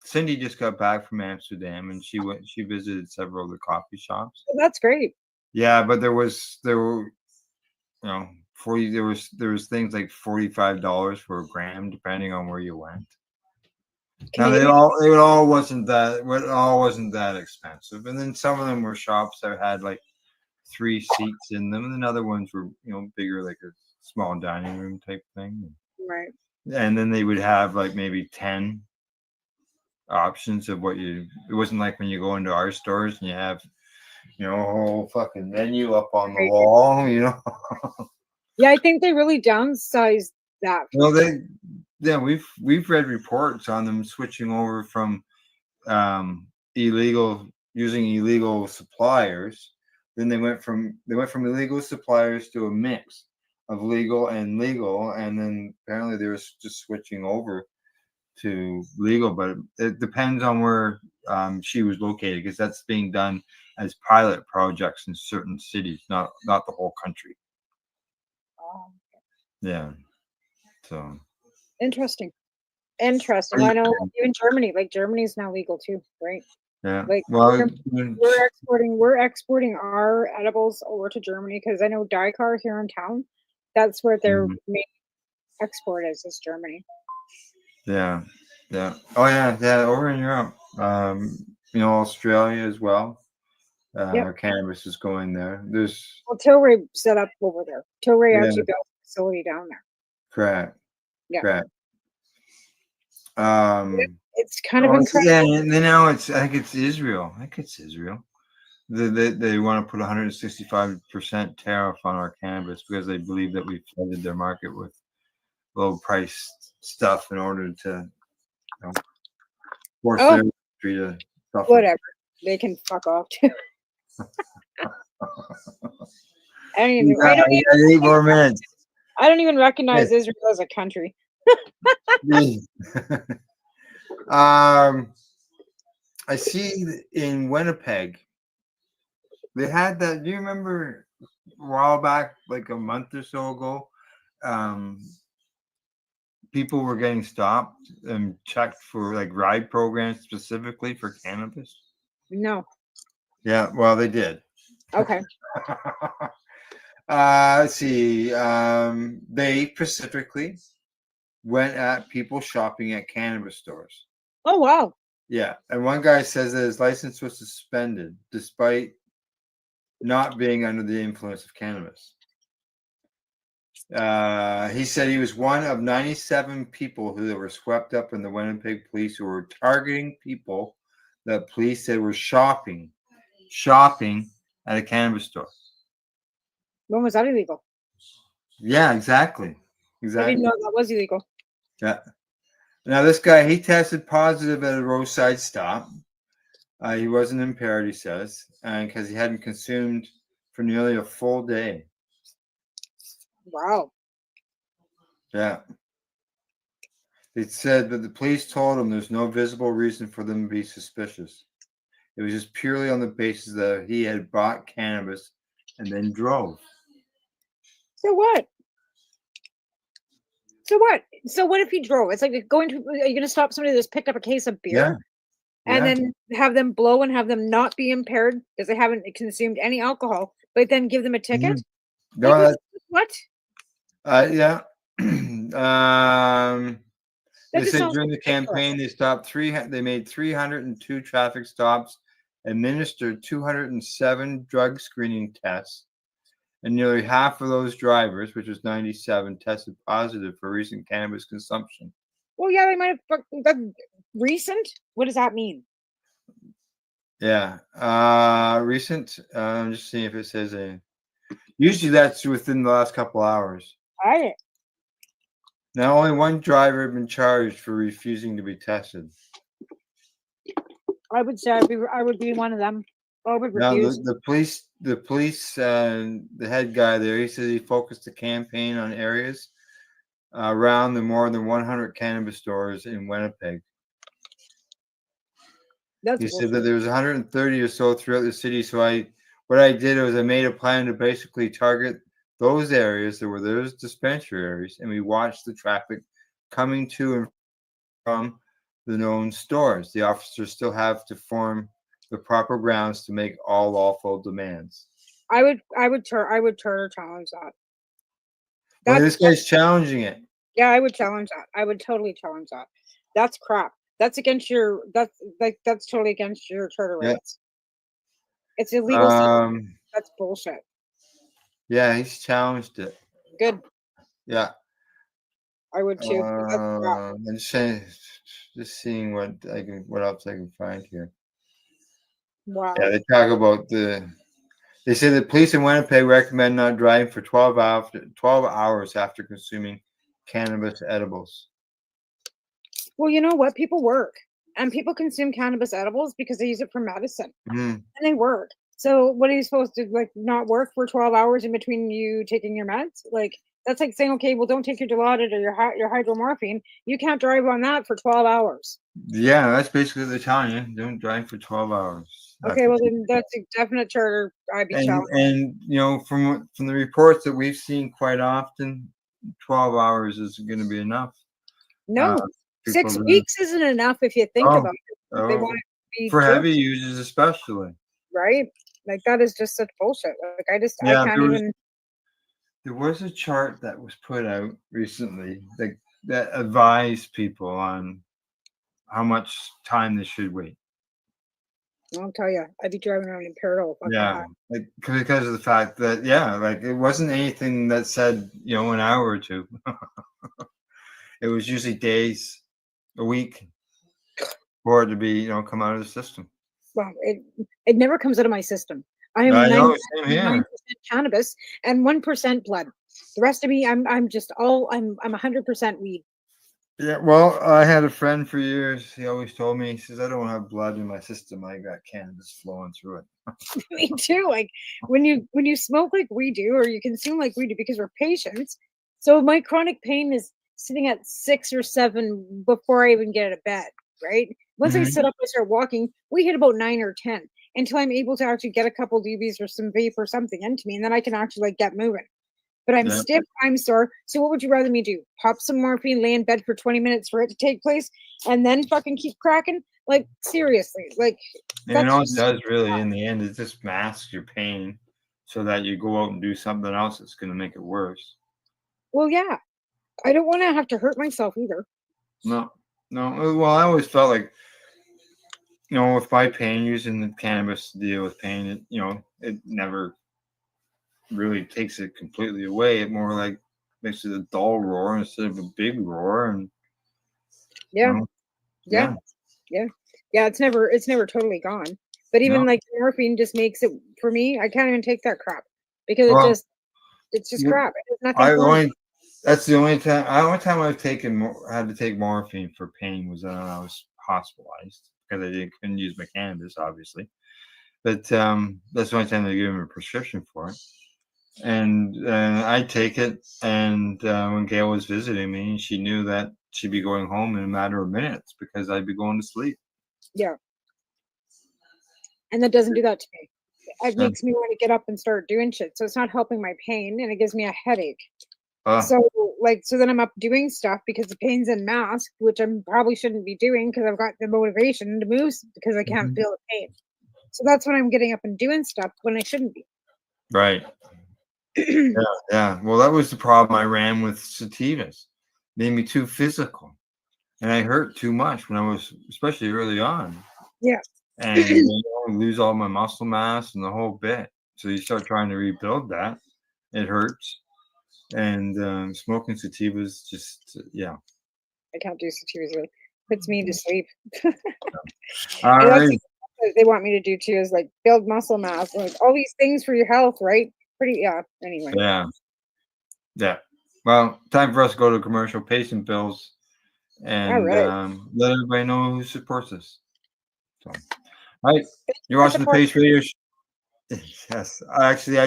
Cindy just got back from Amsterdam and she visited several of the coffee shops. That's great. Yeah, but there were, you know, 40, there was things like $45 for a gram, depending on where you went. Now it all wasn't that expensive. And then some of them were shops that had like 3 seats in them, and then other ones were, you know, bigger, like a small dining room type thing. Right. And then they would have like maybe 10 options of what it wasn't like when you go into our stores and you have, you know, a whole fucking menu up on the wall, you know. Yeah, I think they really downsized that. Well, we've read reports on them switching over from using illegal suppliers. Then they went from illegal suppliers to a mix of legal and legal, and then apparently they were just switching over to legal. But it depends on where she was located, because that's being done as pilot projects in certain cities, not the whole country. Oh, Yeah. So interesting. I know even Germany, like Germany's now legal too, right? yeah. Like Well, we're exporting our edibles over to Germany because I know Dykar here in town. That's where their main export is Germany. yeah. Oh yeah. Over in Europe, you know, Australia as well. Our cannabis is going there. There's Tilray set up over there. Tilray Yeah. actually built a facility down there. correct. Yeah. Correct. It's kind of Yeah, incredible. and then now I think it's Israel. They want to put 165% tariff on our cannabis because they believe that we flooded their market with low price stuff in order to, you know, force their industry to suffer. Whatever. They can fuck off too. I need more minutes. I don't even recognize Israel as a country. I see in Winnipeg, they had that. Do you remember a while back, like a month or so ago, people were getting stopped and checked for like ride programs specifically for cannabis? No. Yeah, well, they did. Okay. Let's see. They specifically went at people shopping at cannabis stores. Oh wow. Yeah, and one guy says that his license was suspended despite not being under the influence of cannabis. He said he was one of 97 people who were swept up in the Winnipeg police who were targeting people that police said were shopping at a cannabis store. When was that illegal? Yeah, exactly. I didn't know that was illegal. Yeah. Now this guy, he tested positive at a roadside stop. He wasn't impaired, he says, and because he hadn't consumed for nearly a full day. Wow. Yeah. They said that the police told him there's no visible reason for them to be suspicious. It was just purely on the basis that he had bought cannabis and then drove. So what? So what if he drove? It's like going to. Are you going to stop somebody that's picked up a case of beer, and then have them blow and have them not be impaired because they haven't consumed any alcohol, but then give them a ticket? No, What? Yeah. They just said sounds during the ridiculous. campaign they stopped they made 302 traffic stops, administered 207 drug screening tests, and nearly half of those drivers, which was 97, tested positive for recent cannabis consumption. Well, yeah, they might have. That's recent. What does that mean? Yeah. Recent. I'm just seeing if it says a. Usually that's within the last couple hours. I. Now only one driver had been charged for refusing to be tested. I would say I would be one of them. I would Now refuse. the police, the head guy there, he says he focused the campaign on areas around the more than 100 cannabis stores in Winnipeg. That's He said bullshit. that there was 130 or so throughout the city. So what I did was I made a plan to basically target those areas that were those dispensaries, and we watched the traffic coming to and from the known stores. The officers still have to form the proper grounds to make all lawful demands. I would charter challenge that. Well, That's this guy's challenging it. Yeah, I would challenge that. I would totally challenge that. That's crap. That's against your. That's totally against your charter Yeah. rights. It's illegal. That's bullshit. Yeah, he's challenged it. Good. Yeah. I would too. That's crap. I'm just seeing what else I can find here. Wow. Yeah, they talk about they say the police in Winnipeg recommend not driving for 12 hours after consuming cannabis edibles. Well, you know what? People work, and people consume cannabis edibles because they use it for medicine, and they work. So, what are you supposed to not work for 12 hours in between you taking your meds? That's like saying, okay, well, don't take your Dilaudid or your hydromorphine. You can't drive on that for 12 hours. Yeah, that's basically the telling you. Don't drive for 12 hours. Okay, well then that's a definite charter. I'd be challenged. And from the reports that we've seen quite often, 12 hours isn't going to be enough. No, 6 people weeks isn't enough if you think about it. They want it to be for heavy jerky, users especially. right? That is just such bullshit. I Yeah, can't even. There was a chart that was put out recently that advised people on how much time they should wait. I'll tell you, I'd be driving around impaired all the fucking Yeah, time. because of the fact that it wasn't anything that said an hour or two. It was usually days, a week, for it to be come out of the system. Well, it never comes out of my system. I am I know, 99% cannabis and 1% blood. The rest of me, I'm 100% weed. Yeah, well, I had a friend for years. He always told me, he says, I don't have blood in my system. I got cannabis flowing through it. Me too. Like when you smoke like we do, or you consume like we do, because we're patients. So my chronic pain is sitting at 6 or 7 before I even get out of bed. Right. Once I sit up, I start walking. We hit about 9 or 10 until I'm able to actually get a couple DBs or some vape or something into me, and then I can actually get moving. But I'm stiff, I'm sore. So what would you rather me do? Pop some morphine, lay in bed for 20 minutes for it to take place, and then fucking keep cracking? Like, seriously. Like, And it does really, in the end, it just masks your pain so that you go out and do something else that's going to make it worse. Well, yeah. I don't want to have to hurt myself either. No. Well, I always felt like, with my pain, using the cannabis to deal with pain, it never really takes it completely away. It more like makes it a dull roar instead of a big roar. And yeah. It's never totally gone. But even like morphine just makes it, for me, I can't even take that crap because it's just crap. It has nothing. That's the only time I've had to take morphine for pain was when I was hospitalized because I couldn't use my cannabis, obviously. But that's the only time they gave me a prescription for it. And I'd take it, and when Gail was visiting me, she knew that she'd be going home in a matter of minutes because I'd be going to sleep. Yeah. And that doesn't do that to me. It makes me want to get up and start doing shit. So it's not helping my pain, and it gives me a headache. So then I'm up doing stuff because the pain's in mask, which I probably shouldn't be doing because I've got the motivation to move because I can't feel the pain. So that's when I'm getting up and doing stuff when I shouldn't be. Right. Yeah. Well, that was the problem I ran with sativas. Made me too physical, and I hurt too much when I was, especially early on. Yeah. And lose all my muscle mass and the whole bit. So you start trying to rebuild that. It hurts. And smoking sativas just, I can't do sativas. Really puts me to sleep. All and right. that's what they want me to do too, is like build muscle mass, like all these things for your health, right? Anyway. Yeah. Well, time for us to go to commercial, pay some bills, and let everybody know who supports us. So, all right. You're watching the Pace Radio. Yes. Actually,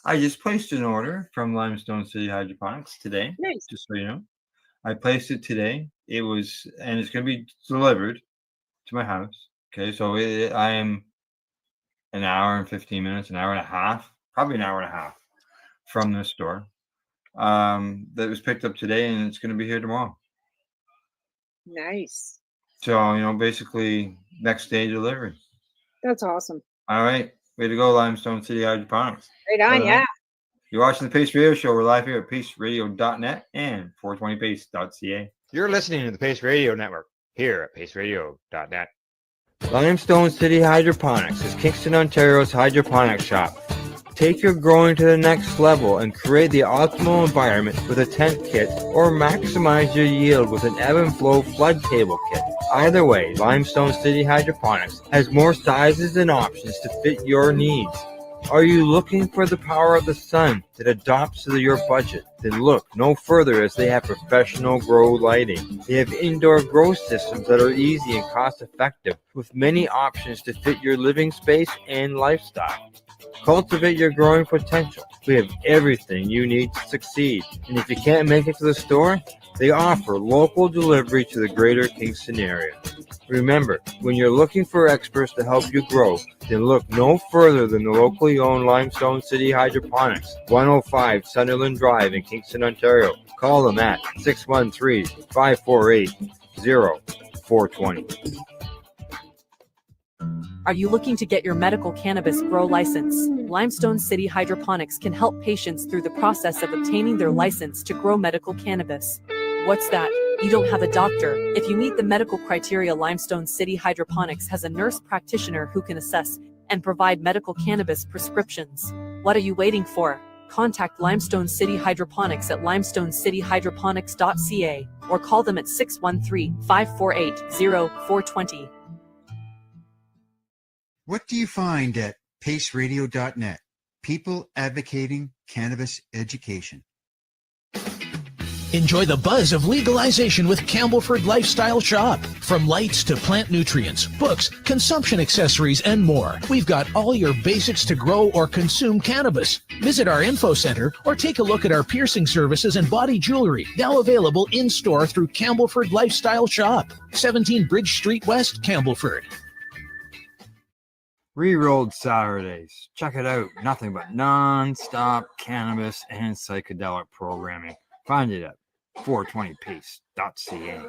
I just placed an order from Limestone City Hydroponics today. Nice. Just so you know, I placed it today. It's going to be delivered to my house. Okay, so I am an hour and 15 minutes, an hour and a half, probably an hour and a half from the store. That was picked up today, and it's going to be here tomorrow. Nice. So basically next day delivery. That's awesome. All right, way to go, Limestone City Hydroponics. Right on, yeah. You're watching the Pace Radio Show. We're live here at paceradio.net and 420pace.ca. You're listening to the Pace Radio Network here at paceradio.net. Limestone City Hydroponics is Kingston, Ontario's hydroponics shop. Take your growing to the next level and create the optimal environment with a tent kit, or maximize your yield with an ebb and flow flood table kit. Either way, Limestone City Hydroponics has more sizes and options to fit your needs. Are you looking for the power of the sun that adapts to your budget? Then look no further, as they have professional grow lighting. They have indoor grow systems that are easy and cost effective, with many options to fit your living space and lifestyle. Cultivate your growing potential. We have everything you need to succeed. And if you can't make it to the store, they offer local delivery to the greater Kingston area. Remember, when you're looking for experts to help you grow, then look no further than the locally owned Limestone City Hydroponics, 105 Sunderland Drive in Kingston, Ontario. Call them at 613-548-0420. Are you looking to get your medical cannabis grow license? Limestone City Hydroponics can help patients through the process of obtaining their license to grow medical cannabis. What's that? You don't have a doctor. If you meet the medical criteria, Limestone City Hydroponics has a nurse practitioner who can assess and provide medical cannabis prescriptions. What are you waiting for? Contact Limestone City Hydroponics at limestonecityhydroponics.ca or call them at 613-548-0420. What do you find at paceradio.net? People advocating cannabis education. Enjoy the buzz of legalization with Campbellford Lifestyle Shop. From lights to plant nutrients, books, consumption accessories, and more, we've got all your basics to grow or consume cannabis. Visit our info center or take a look at our piercing services and body jewelry, now available in-store through Campbellford Lifestyle Shop, 17 Bridge Street West, Campbellford. Rerolled Saturdays. Check it out. Nothing but non-stop cannabis and psychedelic programming. Find it at 420pace.ca.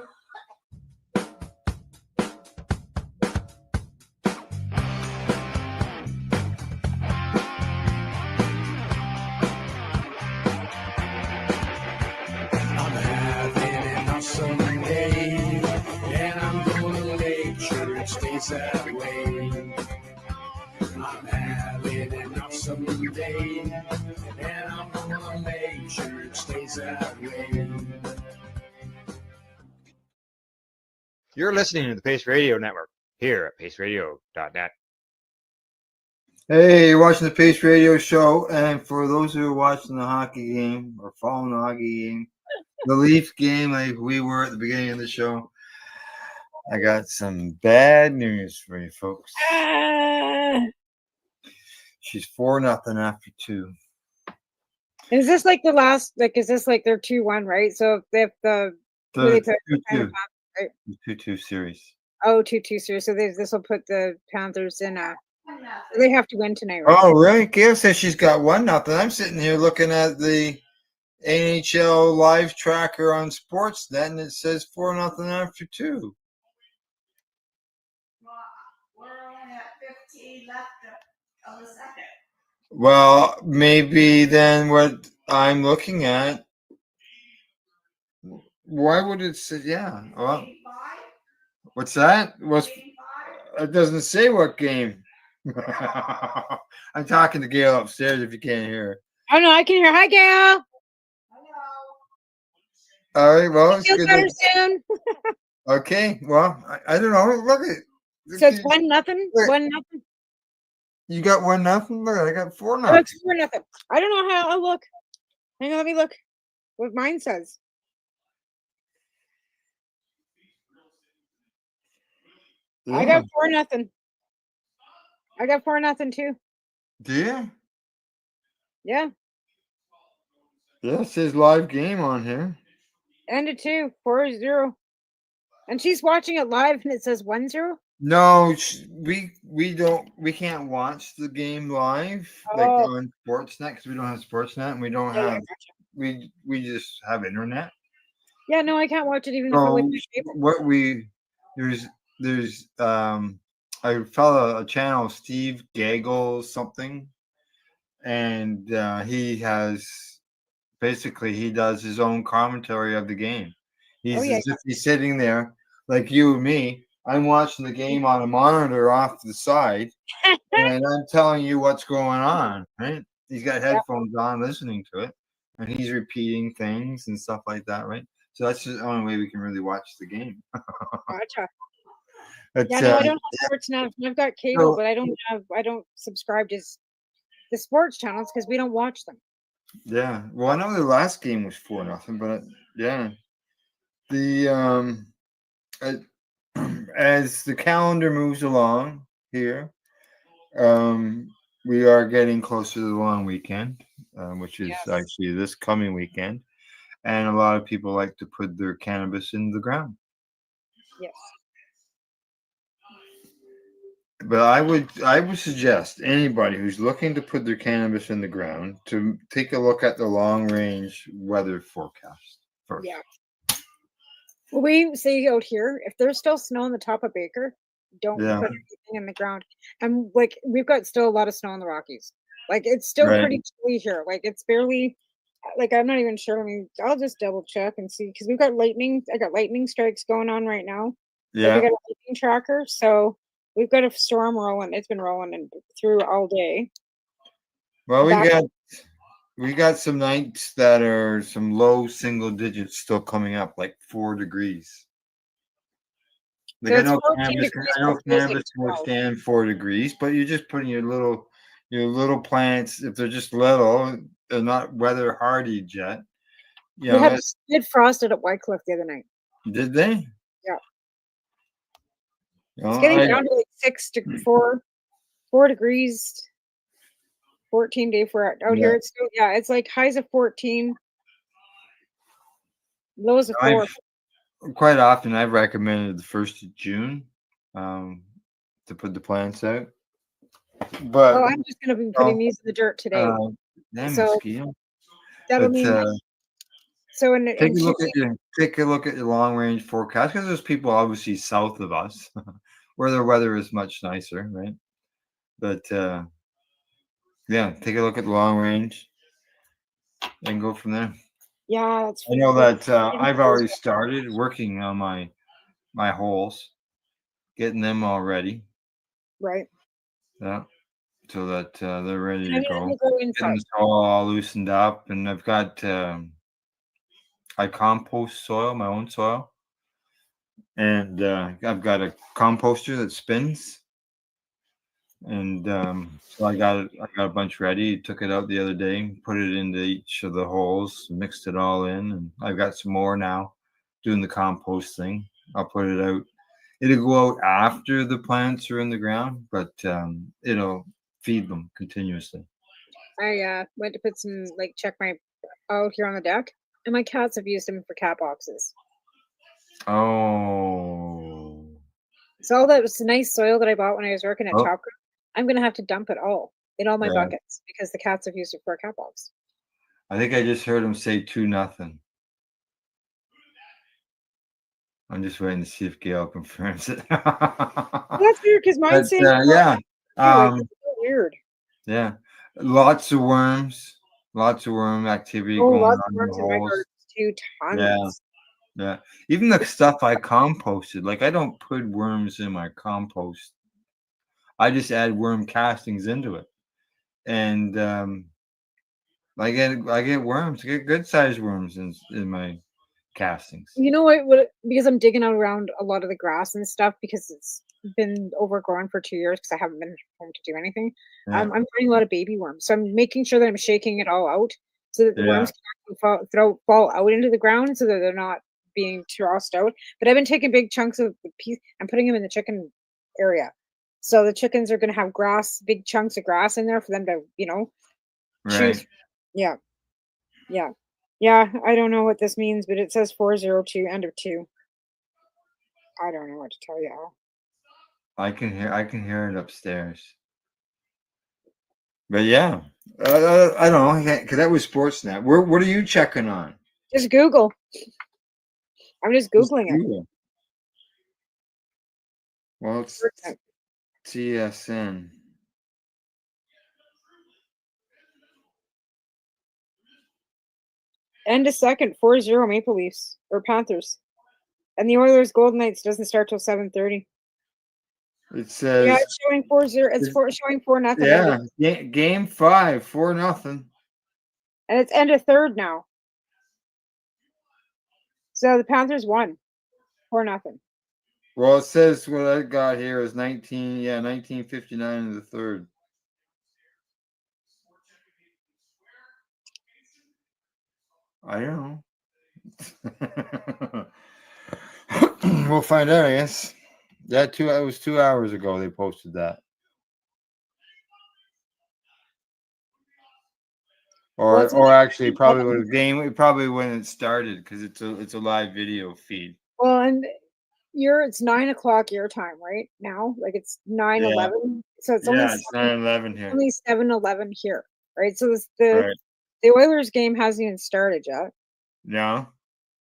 I'm having an awesome day, and I'm gonna make sure it stays that way. I'm having an awesome day, and I'm gonna make sure it stays that way. You're listening to the Pace Radio Network here at paceradio.net. Hey, you're watching the Pace Radio Show, and for those who are watching the hockey game or following the hockey game, the Leaf game, like we were at the beginning of the show, I got some bad news for you folks. She's 4-0 after 2. Is this like the last? Like, is this like their 2-1, right? So if the who they put the 2-2. right? 2-2 series. Oh, 2-2 series. So this will put the Panthers in a. They have to win tonight, right? Oh, right. Gail says she's got 1-0. I'm sitting here looking at the NHL live tracker on Sportsnet, and it says 4-0 after 2. We're only at 15 left of the second. Well, maybe then what I'm looking at. Why would it say? Yeah. Well, what's that? It doesn't say what game. I'm talking to Gail upstairs. If you can't hear her. Oh no, I can hear. Hi, Gail. All right. Well, it's Feel good. better soon. Okay. Well, I don't know. Look at. So it's 1-0. 1-0. You got 1-0. Look, I got 4-0. Oh, it's 4-0. I don't know how. I'll look. Hang on, let me look. What mine says. I got 4-0. I got 4-0 too. Do you? Yeah. Yeah, it says live game on here. Ended 4-0. And she's watching it live and it says 1-0. No, we can't watch the game live like Oh. on Sportsnet because we don't have Sportsnet and we don't Yeah, have gotcha. we just have internet. Yeah, no, I can't watch it even if I like So my cable. what we there's I follow a channel, Steve Gaggle something, and he has basically he does his own commentary of the game. Oh, He's yeah. as if he's sitting there like you and me. I'm watching the game on a monitor off to the side, and I'm telling you what's going on. Right? He's got headphones on, listening to it, and he's repeating things and stuff like that. Right? So that's the only way we can really watch the game. Gotcha. It's, Yeah, no, I don't have sports now. I've got cable, So- but I don't subscribe to the sports channels because we don't watch them. Yeah. Well, I know the last game was 4-0, but yeah, the uh, as the calendar moves along here, we are getting closer to the long weekend, which is actually this coming weekend, and a lot of people like to put their cannabis in the ground. Yes. But I would suggest anybody who's looking to put their cannabis in the ground to take a look at the long range weather forecast first. Yeah. Well, we say out here, if there's still snow on the top of Baker, don't Yeah. put anything in the ground. And like we've got still a lot of snow in the Rockies. Like it's still Right. pretty chilly here. Like it's barely like I'm not even sure. I mean, I'll just double check and see because we've got lightning. I got lightning strikes going on right now. Like, Yeah. we got a lightning tracker, so we've got a storm rolling. It's been rolling and through all day. Well, Back- we got some nights that are some low single digits still coming up, like 4 degrees. Like So I it's know 14 cannabis, degrees, I know but it feels like cannabis will 12. stand 4 degrees, but you're just putting your little plants. If they're just little, they're not weather hardy yet. You We know, had a good frosted at Wycliffe the other night. did they? Yeah. You know, It's getting I- down to like 4 degrees, 14 day for out here. Yeah. It's still, yeah, it's like highs of 14, lows of 4. Quite often I've recommended the 1st of June to put the plants out. But Oh, I'm just gonna be putting these in the dirt today. Damn So mosquito. that'll But, mean so in take a look at your long range forecast because there's people obviously south of us where the weather is much nicer, right? But yeah, take a look at the long range and go from there. yeah, that's I know that I've already started working on my holes, getting them all ready. right. Yeah, so that they're ready I'm to gonna go. go Getting inside. the soil all loosened up, and I've got I compost soil, my own soil, and I've got a composter that spins, and so I got a bunch ready. Took it out the other day, put it into each of the holes, mixed it all in, and I've got some more now. Doing the compost thing, I'll put it out. It'll go out after the plants are in the ground, but it'll feed them continuously. I went to put some check my out here on the deck, and my cats have used them for cat boxes. Oh. So all that was nice soil that I bought when I was working at Oh. Top Group, I'm gonna have to dump it all in all my Yeah. buckets because the cats have used it for a cat box. I think I just heard him say 2-0. I'm just waiting to see if Gail confirms it. That's weird because mine's saying yeah. it's so weird. Yeah. Lots of worms. Lots of worm activity Oh, going lots on of in the worms in my holes. garden too. Yeah. Tons. Yeah. Even the stuff I composted, like I don't put worms in my compost. I just add worm castings into it. And I get worms, I get good sized worms in my castings. You know what? Because I'm digging out around a lot of the grass and stuff because it's been overgrown for 2 years because I haven't been home to do anything. Yeah. I'm finding a lot of baby worms, so I'm making sure that I'm shaking it all out so that the Yeah. worms can actually fall out into the ground so that they're not being tossed out. But I've been taking big chunks of the piece and putting them in the chicken area, so the chickens are going to have grass, big chunks of grass in there for them to, Choose. Right. Yeah. Yeah. Yeah. I don't know what this means, but it says 402, end of 2. I don't know what to tell you, Al. I can hear it upstairs. But yeah, I don't know, because that was Sportsnet. What are you checking on? Just Google. I'm just Just Googling it. Google. Well, it's Sportsnet. TSN. End of second, 4-0 Maple Leafs or Panthers. And the Oilers Golden Knights doesn't start till 7:30. It says, Yeah, it's showing 4-0. It's showing 4-0. yeah, game 5, 4-0. And it's end of third now. So the Panthers won 4-0. Well, it says what I got here is 1959 in the third. I don't know. We'll find out, I guess. It was 2 hours ago they posted that. Or actually probably when it started, because it's a live video feed. Well, and it's 9 o'clock your time, right? Now, like it's 9:11. So it's only It's 9:11 here. only 7:11 here, right? So the Right. the Oilers game hasn't even started yet. No.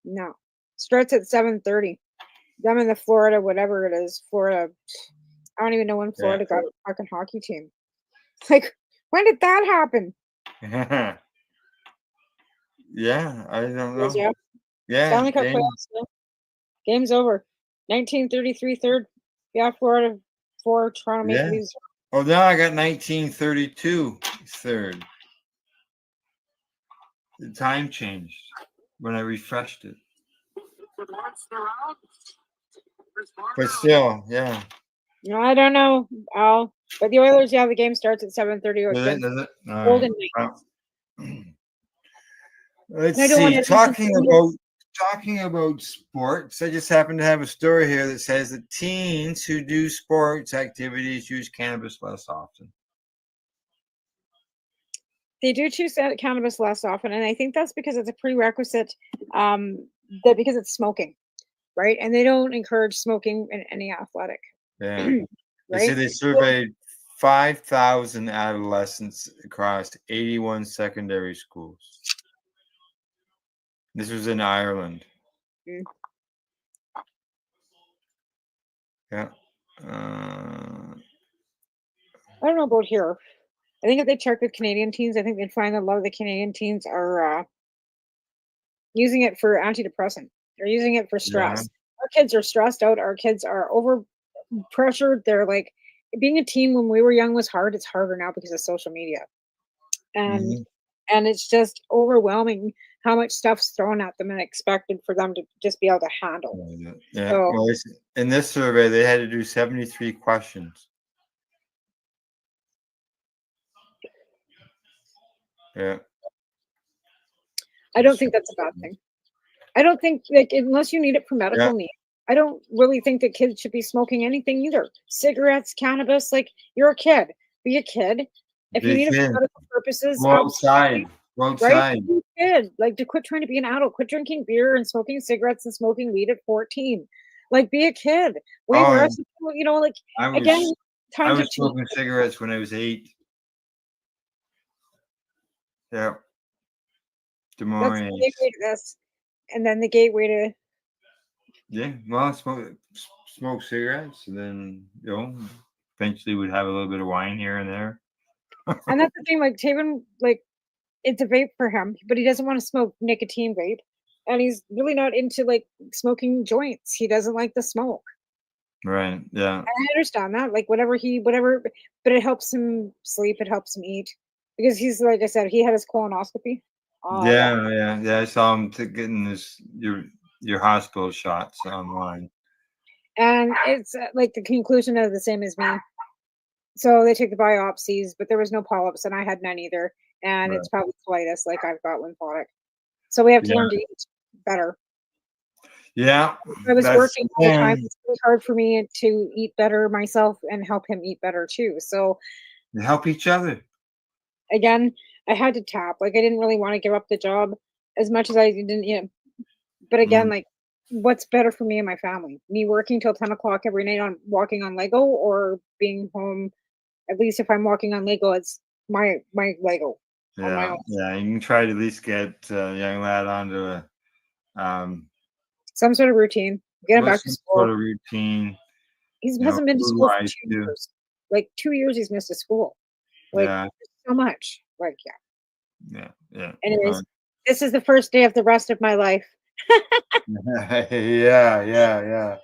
No, starts at 7:30. Them in the Florida, whatever it is, Florida. I don't even know when Florida got a fucking hockey team. Like, when did that happen? Yeah, I don't Was know. ya? Yeah. Stanley Cup playoffs. Yeah. Game's over. 1933 third. Yeah, Florida 4, Toronto Maple Leafs. Oh, now I got 1932 third. The time changed when I refreshed it. But still, yeah. I don't know, Al. But the Oilers, the game starts at 7:30. Does it? All Golden right. Knights. Let's I don't want see. to Talking about sports, I just happen to have a story here that says that teens who do sports activities use cannabis less often. They do choose cannabis less often, and I think that's because it's a prerequisite. That because it's smoking, right? And they don't encourage smoking in any athletic. Yeah. They say Right? they surveyed 5,000 adolescents across 81 secondary schools. This was in Ireland. Mm. Yeah. I don't know about here. I think if they check with Canadian teens, I think they'd find that a lot of the Canadian teens are using it for antidepressant. They're using it for stress. Yeah. Our kids are stressed out. Our kids are over pressured. They're like, being a teen when we were young was hard. It's harder now because of social media. And it's just overwhelming how much stuff's thrown at them and expected for them to just be able to handle. Yeah. So, Well, in this survey, they had to do 73 questions. Yeah. I don't think that's a bad thing. I don't think, like, unless you need it for medical need, I don't really think that kids should be smoking anything either. Cigarettes, cannabis, like, you're a kid. Be a kid. If you need it for medical purposes, Go outside. Go outside. Right? Be a kid. Like, to quit trying to be an adult. Quit drinking beer and smoking cigarettes and smoking weed at 14. Like, be a kid. Way worse, you know, like, I was smoking cigarettes when I was 8. Yeah. That's the gateway to this. And then the gateway to well, smoke cigarettes, and then eventually would have a little bit of wine here and there. And that's the thing, like Taven, like it's a vape for him, but he doesn't want to smoke nicotine vape. And he's really not into like smoking joints. He doesn't like the smoke. Right. Yeah. And I understand that. Like whatever, but it helps him sleep, it helps him eat. Because he's like I said, he had his colonoscopy. Yeah. I saw him getting your hospital shots online. And it's like the conclusion of the same as me. So they took the biopsies, but there was no polyps, and I had none either. And it's probably colitis, like I've got lymphatic. So we have to learn to eat better. Yeah. I was working all the time. It's really hard for me to eat better myself and help him eat better too. So you help each other. Again, I had to tap. Like I didn't really want to give up the job as much as I didn't, but again, Mm. like what's better for me and my family? Me working till 10 o'clock every night on walking on Lego or being home, at least if I'm walking on Lego, it's my Lego on my Yeah, own. yeah. You can try to at least get young lad onto a Some sort of routine. Get him back to some sort school. of routine. He You know, hasn't been to food school for wise 2 too. years. Like 2 years he's missed a school. Like Yeah, so much. Like yeah. anyways, this is the first day of the rest of my life. Yeah.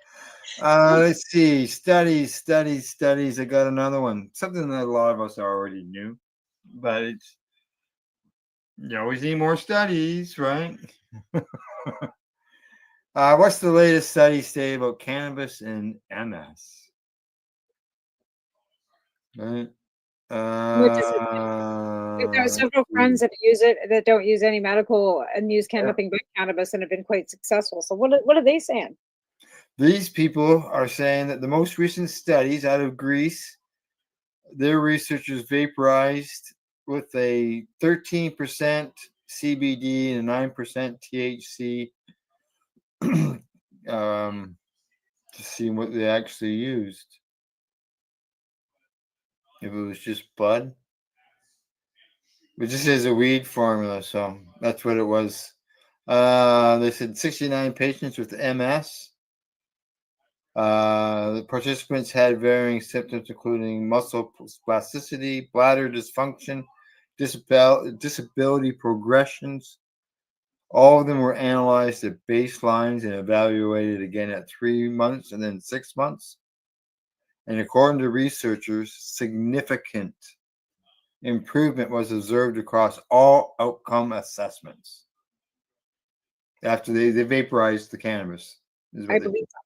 Let's see. Studies. I got another one. Something that a lot of us already knew, but it's you always need more studies, right? What's the latest study say about cannabis and MS? Right. What does it I've got several Hmm. friends that use it that don't use any medical and use nothing but cannabis and have been quite successful. So what are they saying? These people are saying that the most recent studies out of Greece, their researchers vaporized with a 13% CBD and a 9% THC to see what they actually used. If it was just bud. But this is a weed formula, so that's what it was. They said 69 patients with MS. The participants had varying symptoms, including muscle spasticity, bladder dysfunction, disability progressions. All of them were analyzed at baselines and evaluated again at 3 months and then 6 months. And according to researchers, significant improvement was observed across all outcome assessments after they vaporized the cannabis. Is I what they believe that.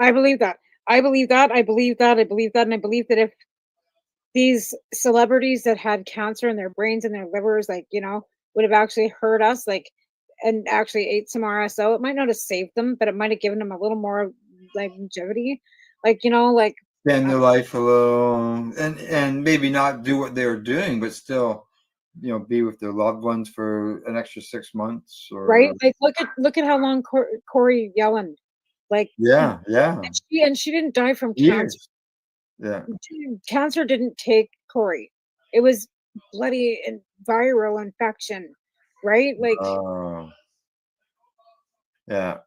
I believe that. I believe that. I believe that. I believe that. And I believe that if these celebrities that had cancer in their brains and their livers, like, would have actually heard us, like, and actually ate some RSO, it might not have saved them, but it might have given them a little more like longevity. Like, like spend their life alone and maybe not do what they're doing, but still, be with their loved ones for an extra 6 months right? or Like look at how long Corey Yellen, like yeah. and she didn't die from cancer. Years. Yeah. Cancer didn't take Corey. It was bloody and viral infection, right? Like Oh. Yeah.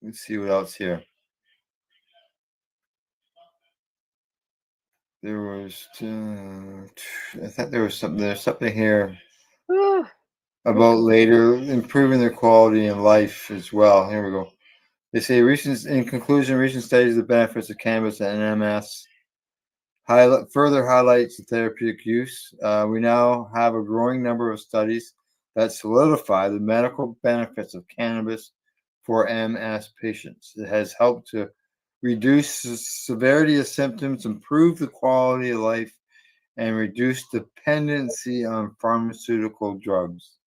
Let's see what else here. There was I thought there's something here about later improving their quality in life as well. Here we go. They say in conclusion, recent studies of the benefits of cannabis and MS further highlights the therapeutic use. We now have a growing number of studies that solidify the medical benefits of cannabis for MS patients. It has helped to reduce the severity of symptoms, improve the quality of life, and reduce dependency on pharmaceutical drugs.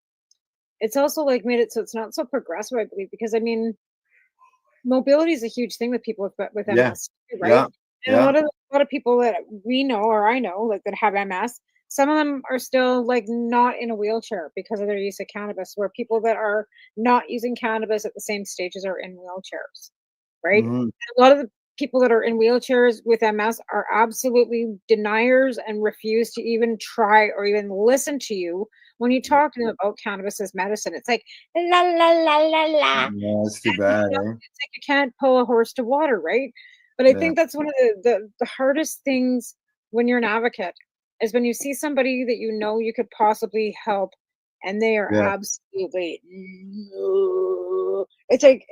it's also like made it so it's not so progressive, I believe, because I mean, mobility is a huge thing with people with Yeah. MS, right? And Yeah. a lot of people that we know or I know like that have MS, some of them are still like not in a wheelchair because of their use of cannabis, where people that are not using cannabis at the same stages are in wheelchairs, right? Mhm. A lot of the people that are in wheelchairs with MS are absolutely deniers and refuse to even try or even listen to you when you talk to them about cannabis as medicine. It's like la la la la la. Yeah, that's too bad, eh? It's like you can't pull a horse to water, right? But I Yeah. think that's one of the hardest things when you're an advocate is when you see somebody that you know you could possibly help and they are Yeah. absolutely no. It's like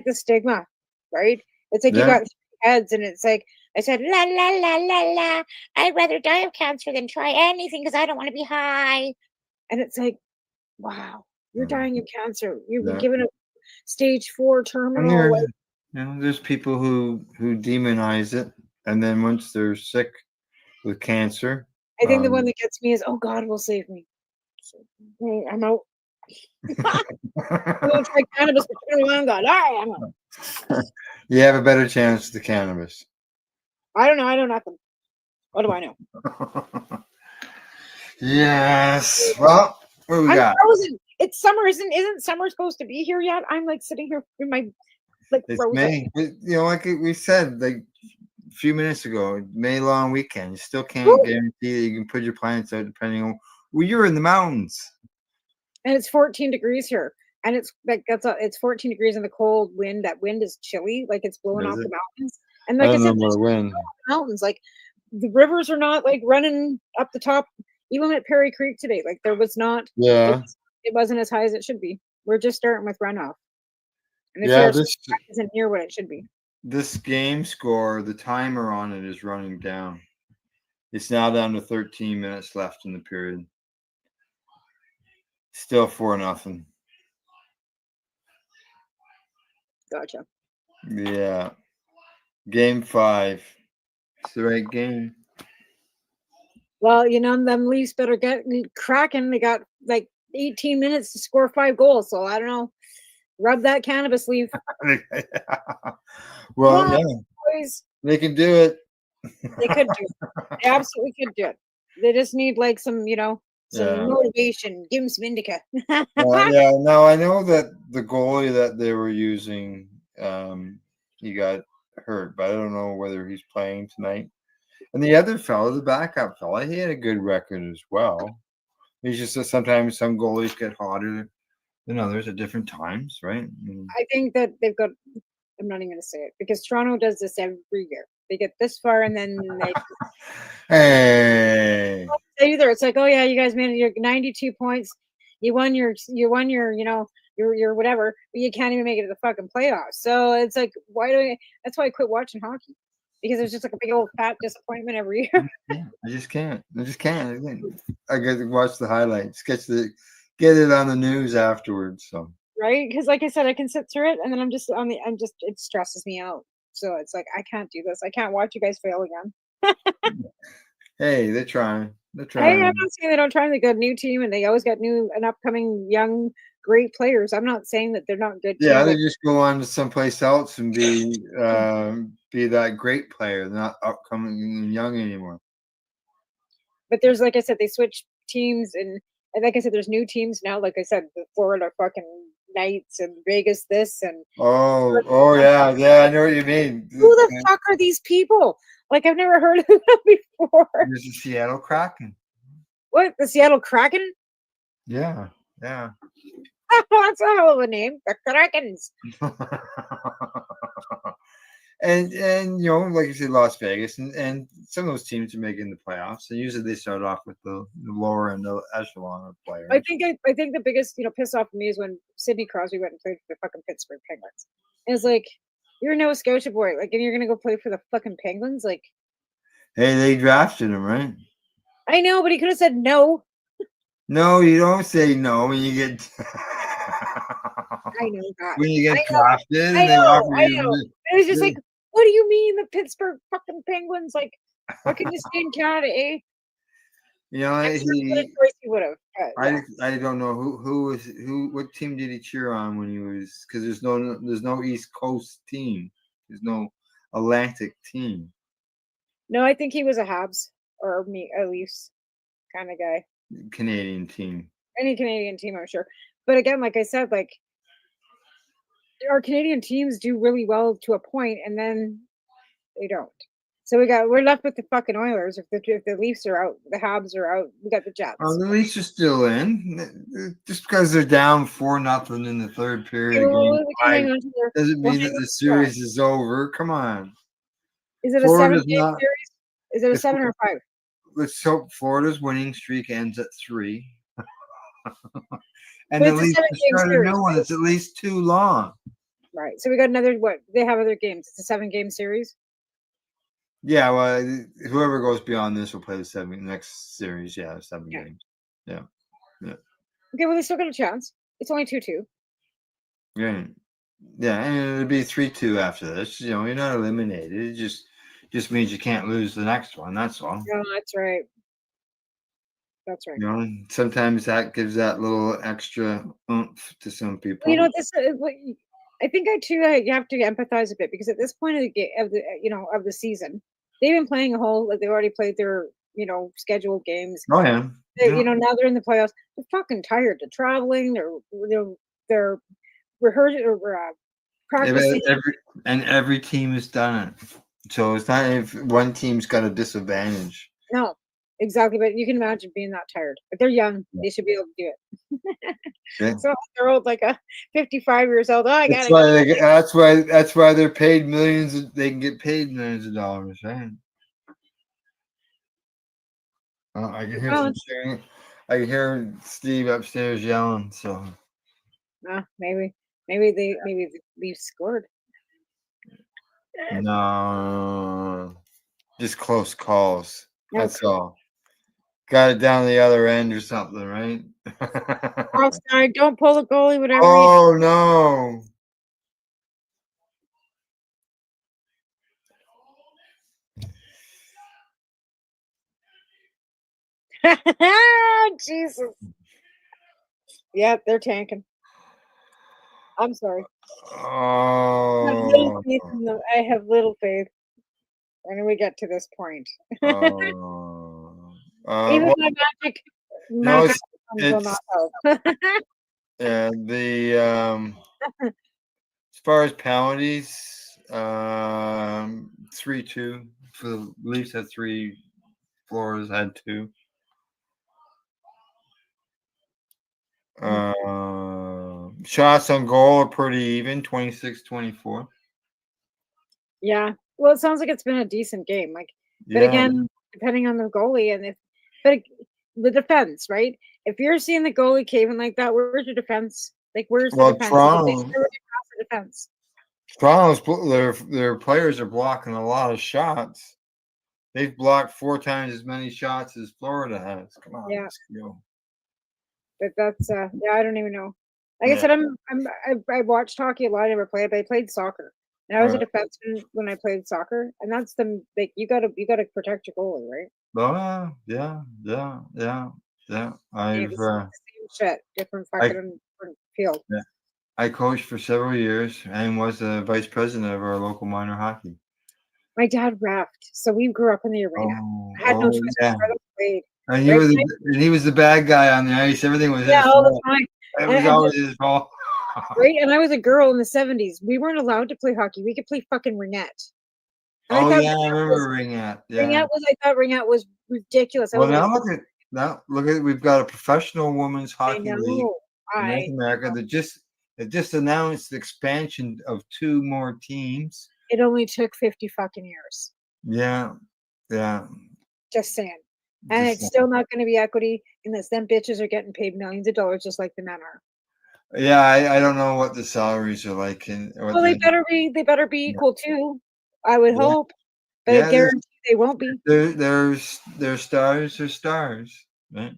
the stigma, right? It's like you Yeah. got 3 heads and it's like I said la la la la la. I'd rather die of cancer than try anything because I don't want to be high. And it's like, wow, you're dying of cancer. You've been Yeah. given a stage 4 And terminal. Like, there's people who demonize it, and then once they're sick with cancer, I think the one that gets me is, "Oh, God will save me." So, I'm out. Well, it's like cannabis for 21 God. All right, I'm out. you have a better chance with the cannabis. I don't know. I know nothing. What do I know? Yes. Well, what do we I'm got? frozen. It's summer, isn't summer supposed to be here yet? I'm like sitting here in my like It's frozen. May. You know, like we said like a few minutes ago, May long weekend. You still can't guarantee that you can put your plants out depending on well, you're in the mountains. And it's 14 degrees here. And it's like it's 14 degrees in the cold wind. That wind is chilly, like it's blowing Is off it? the mountains. And I like I don't said, know there's about wind. mountains. Like the rivers are not like running up the top. Even at Perry Creek today, like there was not. Yeah. It wasn't as high as it should be. We're just starting with runoff, and the Yeah, TRC this isn't near what it should be. this game score, the timer on it is running down. It's now down to 13 minutes left in the period. Still 4-0. Gotcha. Yeah. Game 5. It's the right game. Well, you know, them Leafs better get cracking. They got like 18 minutes to score 5 goals. So I don't know. Rub that cannabis leaf. Well, Come on, yeah, boys. they can do it. They could do it. They absolutely could do it. They just need like some, you know, some Yeah. motivation. Give them some indica. Yeah, no, I know that the goalie that they were using, he got hurt, but I don't know whether he's playing tonight. And the other fellow, the backup fella, he had a good record as well. It's just that sometimes some goalies get hotter than others at different times, right? I think that they've got. I'm not even going to say it because Toronto does this every year. They get this far and then they. Hey. Either it's like, oh yeah, you guys made your 92 points. You won your, you know, your whatever, but you can't even make it to the fucking playoffs. So it's like, why do I? That's why I quit watching hockey because it's just like a big old fat disappointment every year. Yeah, I just can't. I get to watch the highlights, get it on the news afterwards. So Right? Because like I said, I can sit through it, and then it stresses me out. So it's like I can't do this. I can't watch you guys fail again. hey, they're trying. They're Hey, I'm trying. not saying they don't try. They got a new team, and they always got new and upcoming young great players. I'm not saying that they're not good. Yeah, too, they but just go on to someplace else and be that great player, not upcoming and young anymore. But there's like I said, they switch teams, and like I said, there's new teams now. Like I said, the Florida fucking Knights and Vegas this and Oh yeah, I know what you mean. who the fuck are these people? Like I've never heard of them before. There's the Seattle Kraken. What, the Seattle Kraken? Yeah. That's a hell of a name, the Krakens. And you know, like you said, Las Vegas and some of those teams are making the playoffs. And usually they start off with the lower end of echelon of players. I think the biggest piss off for me is when Sidney Crosby went and played for the fucking Pittsburgh Penguins. And it's like, you're a Nova Scotia boy, like, and you're gonna go play for the fucking Penguins, like. Hey, they drafted him, right? I know, but he could have said no. No, you don't say no when you get I know that. when you get drafted. I And they know. offer I you know. It was just like, what do you mean the Pittsburgh fucking Penguins? Like, why couldn't you stay in Canada, eh? You know, I'm sure what a choice he would have. I don't know what team did he cheer on when he was, because there's no East Coast team, there's no Atlantic team. No, I think he was a Habs or a Leafs kind of guy. Canadian team. Any Canadian team, I'm sure. But again, like I said, like our Canadian teams do really well to a point, and then they don't. So we're left with the fucking Oilers. If the Leafs are out, the Habs are out. We got the Jets. The Leafs are still in. Just because they're down 4-0 in the third period, doesn't mean that the series is over. Come on. Is it a 7-game series? Is it a 7 or 5? Let's hope Florida's winning streak ends at 3. And But the it's a Leafs 7-game start a series, new one. It's at least too long. Right. So we got another they have other games. It's a 7-game series. Yeah, well, whoever goes beyond this will play the next series. Yeah, 7 games. Yeah. Okay, well, they still got a chance. It's only 2-2. Yeah. Yeah, and it'll be 3-2 after this. You know, you're not eliminated. It just means you can't lose the next one. That's all. No, that's right. That's right. You know, sometimes that gives that little extra oomph to some people. You know, I think you have to empathize a bit because at this point of the game of the season, they've been playing a whole, like they've already played their, scheduled games. Oh yeah. Now they're in the playoffs. They're fucking tired. They're traveling. They're rehearsing or practicing. Every team has done it. So it's not if one team's got a disadvantage. No, exactly. But you can imagine being that tired. But they're young. They should be able to do it. Yeah. So they're old, like a 55 years old. Oh, I That's gotta why go. that's why they're paid millions. They can get paid millions of dollars, right? I can hear some cheering. I can hear Steve upstairs yelling. So Maybe they've scored. no, just close calls. That's Okay. all. Got it down the other end or something, right? Offside. Don't pull the goalie. Whatever. Oh no. Jesus. Yep, they're tanking. I'm sorry. I have little Oh. faith in them. I have little faith when we get to this point. Even Well, my magic no, ones will not help. yeah, the as far as penalties, 3-2 for the Leafs had 3, Flores had 2. Shots on goal are pretty even, 26-24. Yeah. Well, it sounds like it's been a decent game. But Yeah. again, depending on the goalie the defense, right? If you're seeing the goalie caving like that, where's your defense? Like, where's the defense? Toronto. They pass the defense. Toronto's their players are blocking a lot of shots. They've blocked 4 times as many shots as Florida has. Come on, Yeah. let's go. But that's I don't even know. Like I said, I watched hockey a lot. I never played, but I played soccer, and I was a defenseman when I played soccer. And that's you gotta protect your goalie, right? Oh yeah. Same shit, different fucking different field. Yeah. I coached for several years and was the vice president of our local minor hockey. My dad reffed, so we grew up in the arena. I had no choice. Yeah. My brother played. And he was the bad guy on the ice. Everything was his all the fault. time. It was always his fault. Right, and I was a girl in the 70s. We weren't allowed to play hockey. We could play fucking ringette. And I remember ringette. Yeah. I thought ringette was ridiculous. Well, look at we've got a professional women's hockey league in North America that just announced the expansion of 2 more teams. It only took 50 fucking years. Yeah. Just saying. And it's still not going to be equity unless them bitches are getting paid millions of dollars just like the men are. Yeah, I don't know what the salaries are like. Well, they better be equal too. I would hope, but I guarantee they won't be. Their stars are stars, right?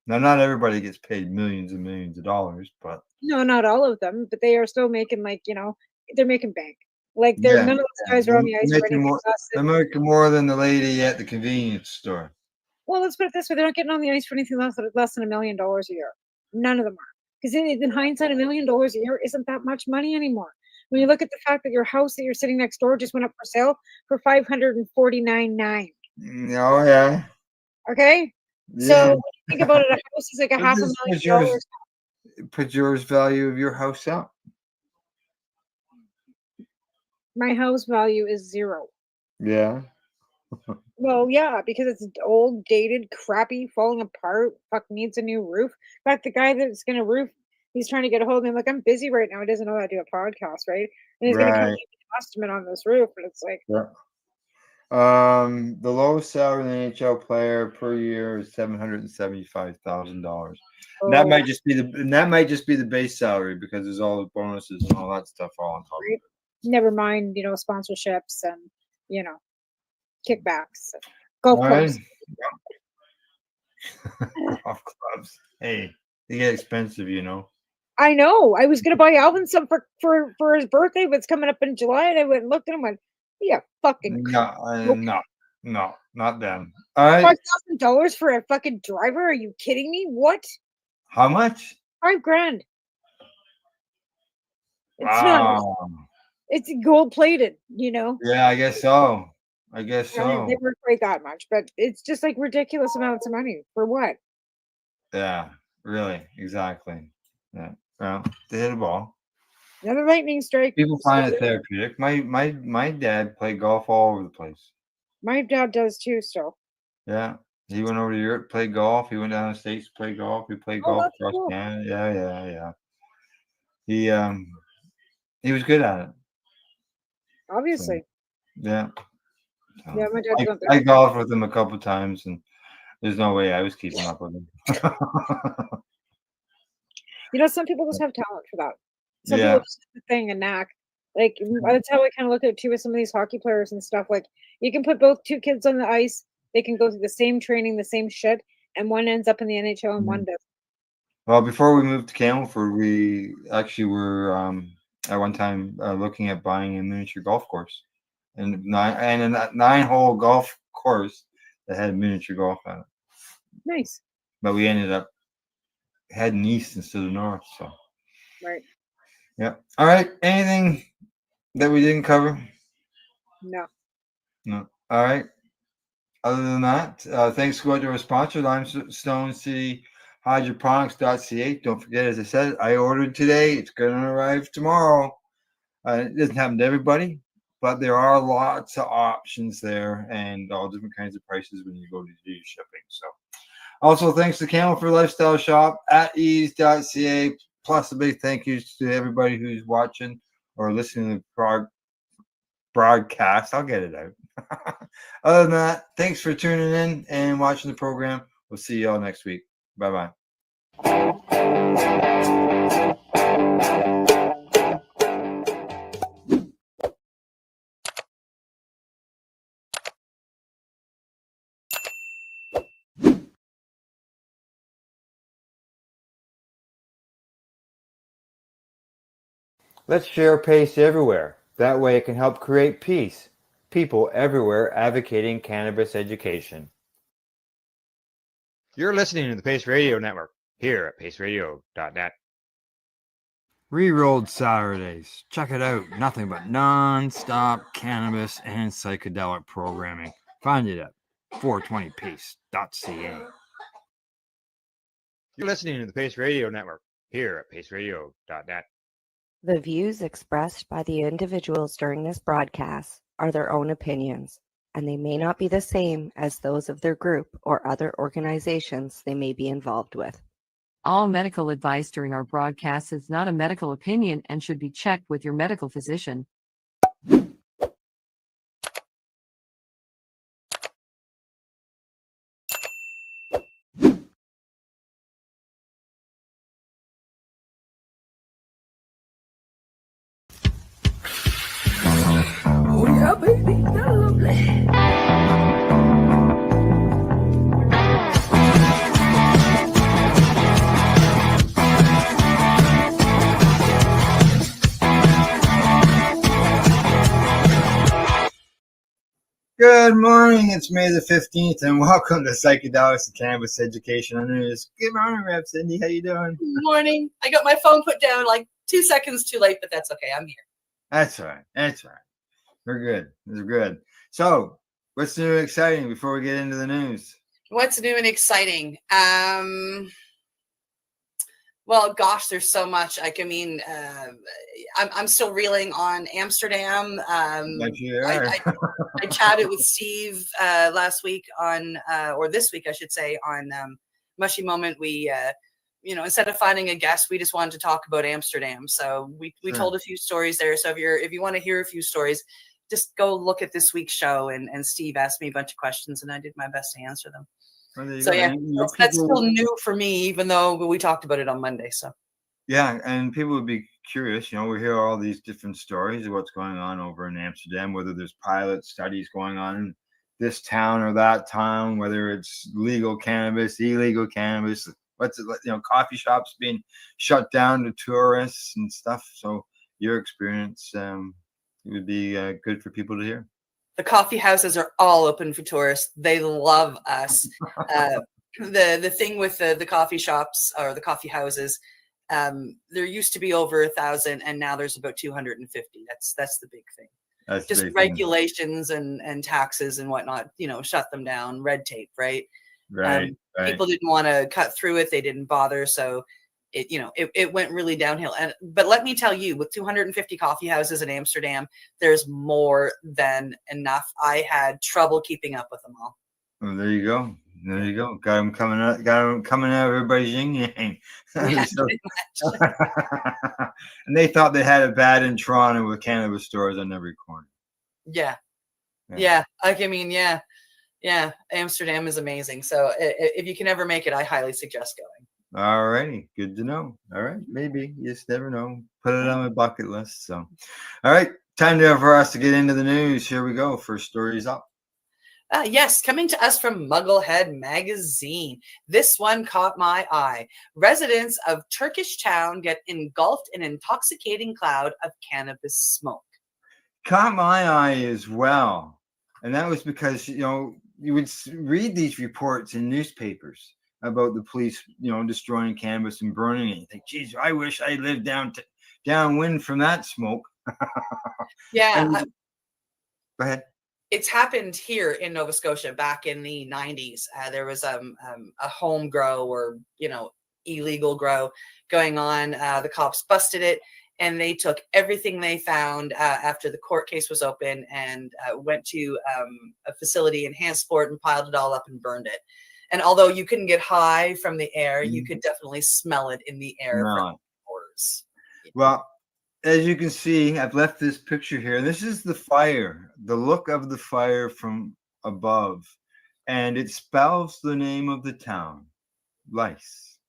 Now, not everybody gets paid millions and millions of dollars, but no, not all of them. But they are still making they're making bank. Like none of those guys are on the ice they're making more than the lady at the convenience store. Well, let's put it this way: they're not getting on the ice for anything less than $1 million a year. None of them are. Because in hindsight, $1 million a year isn't that much money anymore. When you look at the fact that your house that you're sitting next door just went up for sale for $549,900. Oh yeah. Okay. Yeah. So when you think about it, a house is like a $500,000. Put yours value of your house up. My house value is 0. Yeah. Well, yeah, because it's old, dated, crappy, falling apart. Fuck, needs a new roof. In fact, the guy that's gonna roof, he's trying to get a hold of me. I'm like, I'm busy right now. He doesn't know I do a podcast, right? And he's gonna come give me an estimate on this roof, and it's like, the lowest salary in the NHL player per year is $775,000. That might just be the base salary because there's all the bonuses and all that stuff all on top. Right? Never mind, sponsorships and kickbacks, golf clubs. Golf clubs. Hey, they get expensive, I know. I was gonna buy Alvin some for his birthday, but it's coming up in July, and I went and looked at him and went, yeah, fucking no, not them. All right. $5,000 for a fucking driver? Are you kidding me? What? How much? $5,000. It's wow. not. It's gold plated, Yeah, I guess so. I guess I mean, they so. weren't quite that much, but it's just like ridiculous amounts of money for what? Yeah, really, exactly. Yeah. Well, they hit a ball. Another lightning strike. People find it therapeutic. My dad played golf all over the place. My dad does too. Still. Yeah. He went over to Europe, played golf. He went down to the States, played golf. He played Oh, golf that's across cool. Canada. Yeah. He was good at it. So, Obviously. yeah. So, Yeah, my dad's not I there. golfed with him a couple times, and there's no way I was keeping up with him. You know, some people just have talent for that. Some Yeah. people just have the thing, a knack. Like that's how I kind of look at it too with some of these hockey players and stuff. Like you can put both two kids on the ice, they can go through the same training, the same shit, and one ends up in the NHL and one does. Well, before we moved to Campbellford, we actually were at one time looking at buying a miniature golf course, and a 9-hole golf course that had miniature golf on it. Nice. But we ended up heading east instead of north. So Right. yeah. All right. Anything that we didn't cover? No. No. All right. Other than that, thanks to our sponsor, Limestone City Hydroponics.ca. Don't forget, as I said, I ordered today. It's going to arrive tomorrow. It doesn't happen to everybody, but there are lots of options there and all different kinds of prices when you go to do your shipping. So, also thanks to Campbellford Lifestyle Shop at ease.ca. Plus, a big thank you to everybody who's watching or listening to the broadcast. I'll get it out. Other than that, thanks for tuning in and watching the program. We'll see you all next week. Bye bye. Let's share PACE everywhere. That way it can help create peace. People everywhere advocating cannabis education. You're listening to the Pace Radio Network here at paceradio.net. Rerolled Saturdays. Check it out. Nothing but non-stop cannabis and psychedelic programming. Find it at 420pace.ca. You're listening to the Pace Radio Network here at paceradio.net. The views expressed by the individuals during this broadcast are their own opinions, and they may not be the same as those of their group or other organizations they may be involved with. All medical advice during our broadcast is not a medical opinion and should be checked with your medical physician. Oh yeah, baby, I love that. Good morning. It's May the 15th, and welcome to Psychedelics and Cannabis Education on News. Good morning, Rep Cindy. How you doing? Good morning. I got my phone put down like 2 seconds too late, but that's okay. I'm here. That's all right. That's all right. We're good. We're good. So, what's new and exciting before we get into the news? What's new and exciting? Well, gosh, there's so much. Like, I mean, I'm still reeling on Amsterdam. Like you are. I chatted with Steve last week on, or this week, I should say, on Mushy Moment. We, instead of finding a guest, we just wanted to talk about Amsterdam. So we told a few stories there. So if you want to hear a few stories, just go look at this week's show. And Steve asked me a bunch of questions, and I did my best to answer them. So yeah, that's still new for me, even though we talked about it on Monday. So yeah, and people would be curious. We hear all these different stories of what's going on over in Amsterdam, whether there's pilot studies going on in this town or that town, whether it's legal cannabis, illegal cannabis, coffee shops being shut down to tourists and stuff. So your experience would be good for people to hear. the coffee houses are all open for tourists. They love us. The thing with the coffee shops or the coffee houses, there used to be over 1,000, and now there's about 250. That's the big thing. That's just big thing. regulations and taxes and whatnot, shut them down, red tape, right? Right. People didn't want to cut through it. They didn't bother. So it went really downhill. But let me tell you, with 250 coffee houses in Amsterdam, there's more than enough. I had trouble keeping up with them all. Well, there you go. There you go. Got them coming out. Got them coming out of everybody's yin yang. Yeah, So- pretty much. and they thought they had it bad in Toronto with cannabis stores on every corner. Yeah. Yeah. Yeah. I mean, yeah. Yeah. Amsterdam is amazing. So if you can ever make it, I highly suggest going. All righty. Good to know. All right. Maybe. You just never know. Put it on my bucket list. So, all right. Time for us to get into the news. Here we go. First story's up. Yes, coming to us from Mugglehead Magazine. This one caught my eye. Residents of Turkish town get engulfed in intoxicating cloud of cannabis smoke. Caught my eye as well. And that was because, you would read these reports in newspapers about the police, destroying cannabis and burning it. You think, geez, I wish I lived downwind from that smoke. Yeah. And- go ahead. It's happened here in Nova Scotia back in the 90s. There was a home grow or, illegal grow going on. The cops busted it and they took everything they found after the court case was open and went to a facility in Hansport and piled it all up and burned it. And although you couldn't get high from the air, you could definitely smell it in the air from indoors. Well, as you can see, I've left this picture here. This is the fire, the look of the fire from above. And it spells the name of the town, Lice.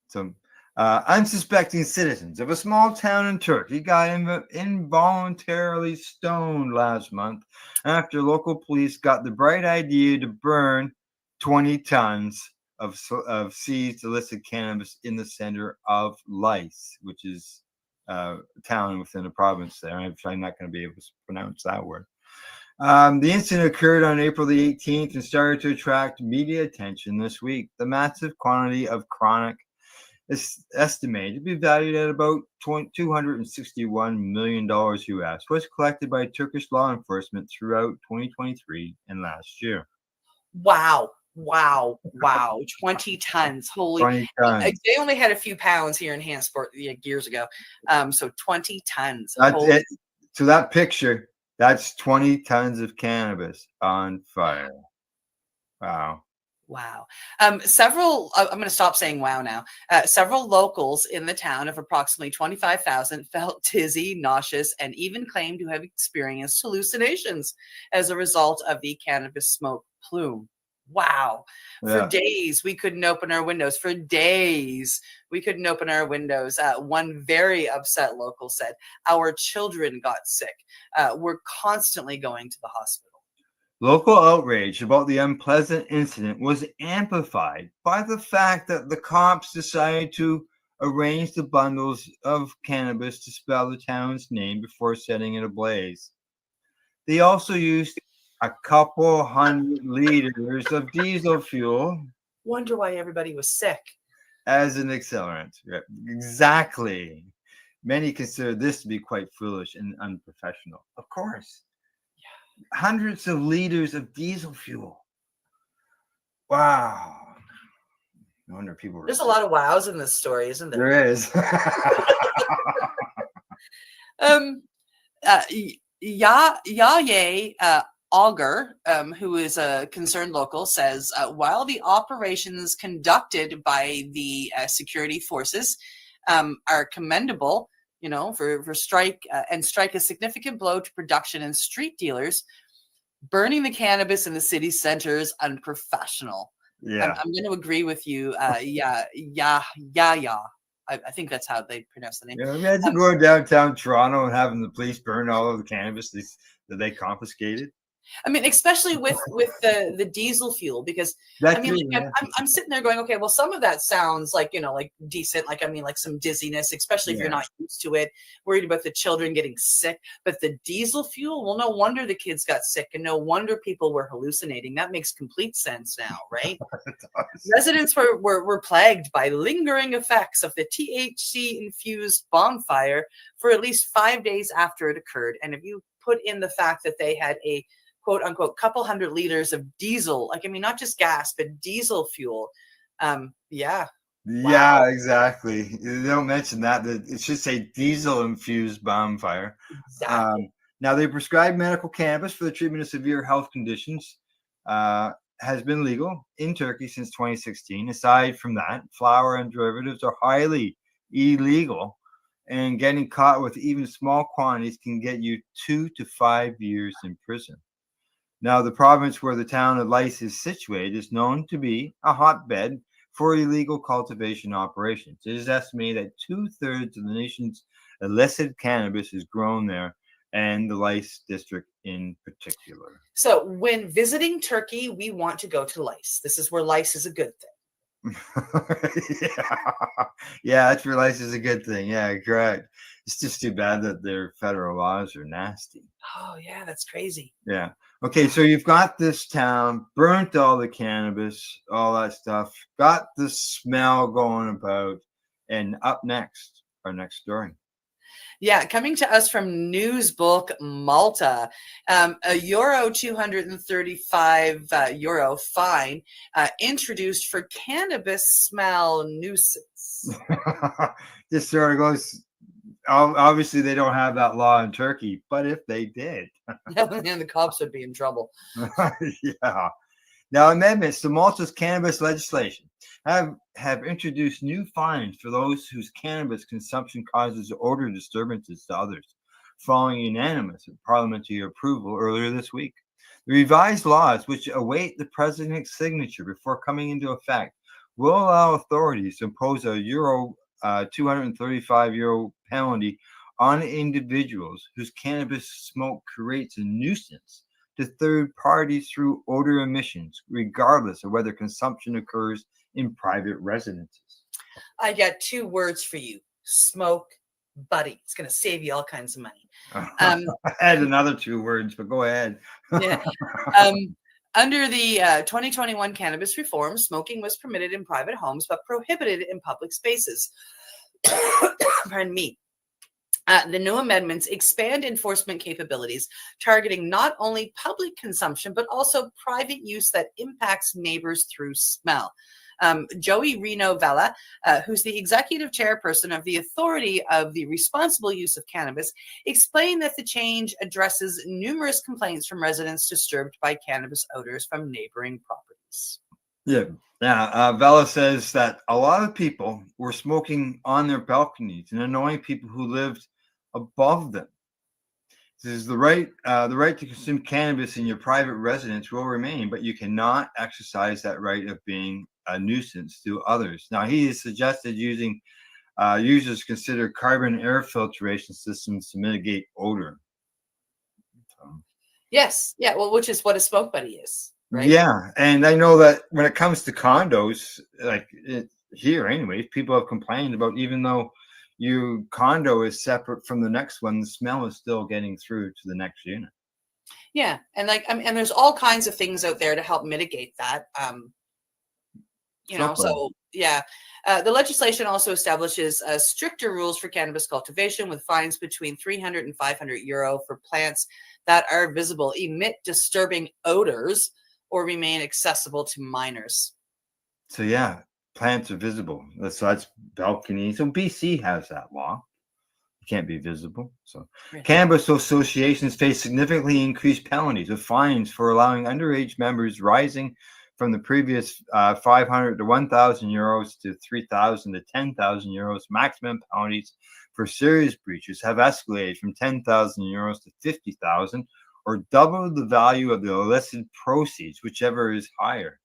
So, unsuspecting citizens of a small town in Turkey got involuntarily stoned last month after local police got the bright idea to burn 20 tons of seized illicit cannabis in the center of Lice, which is town within a province there. I'm not going to be able to pronounce that word. The incident occurred on April the 18th and started to attract media attention this week. The massive quantity of chronic is estimated to be valued at about $261 million US, was collected by Turkish law enforcement throughout 2023 and last year. Wow. 20 tons. Holy. 20 tons. They only had a few pounds here in Hansport years ago. So 20 tons. That's it. So that picture, that's 20 tons of cannabis on fire. Wow. Wow. I'm going to stop saying wow now. Several locals in the town of approximately 25,000 felt dizzy, nauseous, and even claimed to have experienced hallucinations as a result of the cannabis smoke plume. Wow. Yeah. For days, we couldn't open our windows. One very upset local said, our children got sick. We're constantly going to the hospital. Local outrage about the unpleasant incident was amplified by the fact that the cops decided to arrange the bundles of cannabis to spell the town's name before setting it ablaze. They also used a couple hundred liters of diesel fuel. Wonder why everybody was sick. As an accelerant. Exactly. Many consider this to be quite foolish and unprofessional. Of course. Hundreds of liters of diesel fuel. Wow. No wonder people were There's a lot of wows in this story, isn't there? There is. Yaye Auger, who is a concerned local, says while the operations conducted by the security forces are commendable, for strike a significant blow to production and street dealers, burning the cannabis in the city center is unprofessional. Yeah. I'm going to agree with you. I think that's how they pronounce the name. Yeah, imagine going downtown Toronto and having the police burn all of the cannabis that they confiscated. I mean, especially with the diesel fuel, because I'm sitting there going, okay, well, some of that sounds like, like decent, like some dizziness, especially if you're not used to it, worried about the children getting sick. But the diesel fuel, well, no wonder the kids got sick, and no wonder people were hallucinating. That makes complete sense now, right? Residents were plagued by lingering effects of the THC infused bonfire for at least 5 days after it occurred. And if you put in the fact that they had a quote unquote couple hundred liters of diesel, like, I mean, not just gas, but diesel fuel. Yeah. Yeah, exactly. They don't mention that. It should say diesel-infused bonfire. Exactly. Now, they prescribe medical cannabis for the treatment of severe health conditions. Has been legal in Turkey since 2016. Aside from that, flower and derivatives are highly illegal, and getting caught with even small quantities can get you 2 to 5 years in prison. Now, the province where the town of Lice is situated is known to be a hotbed for illegal cultivation operations. It is estimated that 2/3 of the nation's illicit cannabis is grown there, and the Lice district in particular. So when visiting Turkey, we want to go to Lice. This is where Lice is a good thing. Yeah, that's where Lice is a good thing. Yeah, correct. It's just too bad that their federal laws are nasty. Oh, yeah, that's crazy. Yeah. Okay, so you've got this town, burnt all the cannabis, all that stuff, got the smell going about, and up next, our next story. Yeah, coming to us from Newsbook Malta, a euro 235 euro fine introduced for cannabis smell nuisance. This sort of goes. Obviously, they don't have that law in Turkey, but if they did, And the cops would be in trouble. yeah. Now, amendments to Malta's cannabis legislation have introduced new fines for those whose cannabis consumption causes odor disturbances to others, following unanimous parliamentary approval earlier this week. The revised laws, which await the president's signature before coming into effect, will allow authorities to impose a euro 235 euro penalty on individuals whose cannabis smoke creates a nuisance to third parties through odor emissions, regardless of whether consumption occurs in private residences. I got 2 words for you: smoke buddy. It's going to save you all kinds of money. I had another 2 words, but go ahead. Yeah. Under the 2021 cannabis reform, smoking was permitted in private homes but prohibited in public spaces. Pardon me. The new amendments expand enforcement capabilities, targeting not only public consumption, but also private use that impacts neighbors through smell. Joey Reno Vella, who's the executive chairperson of the Authority of the Responsible Use of Cannabis, explained that the change addresses numerous complaints from residents disturbed by cannabis odors from neighboring properties. Yeah. Now, Vella says that a lot of people were smoking on their balconies and annoying people who lived above them. This is the right to consume cannabis in your private residence will remain, but you cannot exercise that right of being a nuisance to others. Now, he has suggested using users consider carbon air filtration systems to mitigate odor. Yes, yeah, well, which is what a smoke buddy is, right? Yeah, and I know that when it comes to condos, here anyways, people have complained about even though your condo is separate from the next one, the smell is still getting through to the next unit. Yeah, and and there's all kinds of things out there to help mitigate that. So yeah, the legislation also establishes stricter rules for cannabis cultivation, with fines between 300 and 500 euro for plants that are visible, emit disturbing odors, or remain accessible to minors. So yeah, plants are visible. That's balcony. So BC has that law. You can't be visible. So cannabis associations face significantly increased penalties with fines for allowing underage members, rising from the previous 500 to 1,000 euros to 3,000 to 10,000 euros. Maximum penalties for serious breaches have escalated from 10,000 euros to 50,000, or double the value of the illicit proceeds, whichever is higher.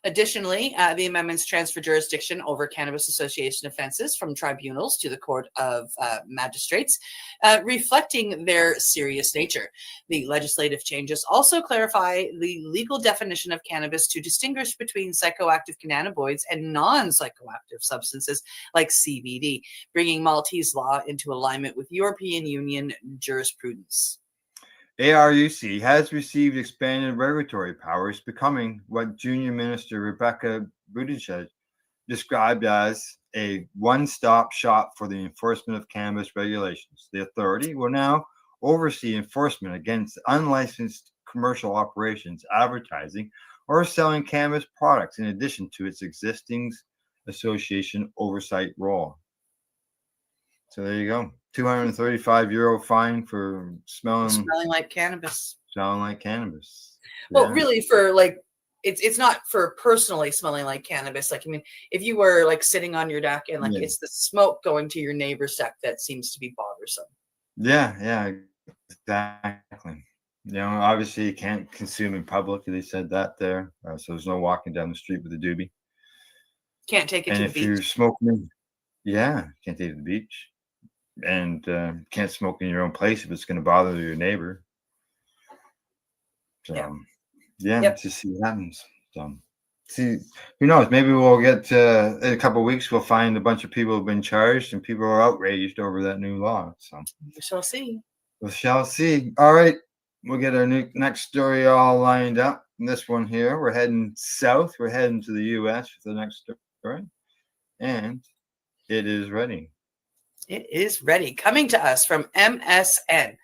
Additionally, the amendments transfer jurisdiction over cannabis association offenses from tribunals to the Court of Magistrates, reflecting their serious nature. The legislative changes also clarify the legal definition of cannabis to distinguish between psychoactive cannabinoids and non-psychoactive substances like CBD, bringing Maltese law into alignment with European Union jurisprudence. ARUC has received expanded regulatory powers, becoming what Junior Minister Rebecca Buttigieg described as a one-stop shop for the enforcement of cannabis regulations. The authority will now oversee enforcement against unlicensed commercial operations, advertising, or selling cannabis products in addition to its existing association oversight role. So there you go. €235 fine for smelling like cannabis. Smelling like cannabis. Well, Yeah. really, for like, it's not for personally smelling like cannabis. Like, I mean, if you were like sitting on your deck and like Yeah. it's the smoke going to your neighbor's deck that seems to be bothersome. Yeah, exactly. Obviously you can't consume in public. They said that there. So there's no walking down the street with a doobie. Can't take it And to the if beach. you're smoking, can't take it to the beach. And can't smoke in your own place if it's going to bother your neighbor. So, just see what happens. So, see, who knows? Maybe we'll get in a couple of weeks. We'll find a bunch of people who've been charged, and people are outraged over that new law. So We shall see. we shall see. All right, we'll get our next story all lined up. And this one here, we're heading south. We're heading to the U.S. for the next story, and it is ready. It is ready. Coming to us from MSN.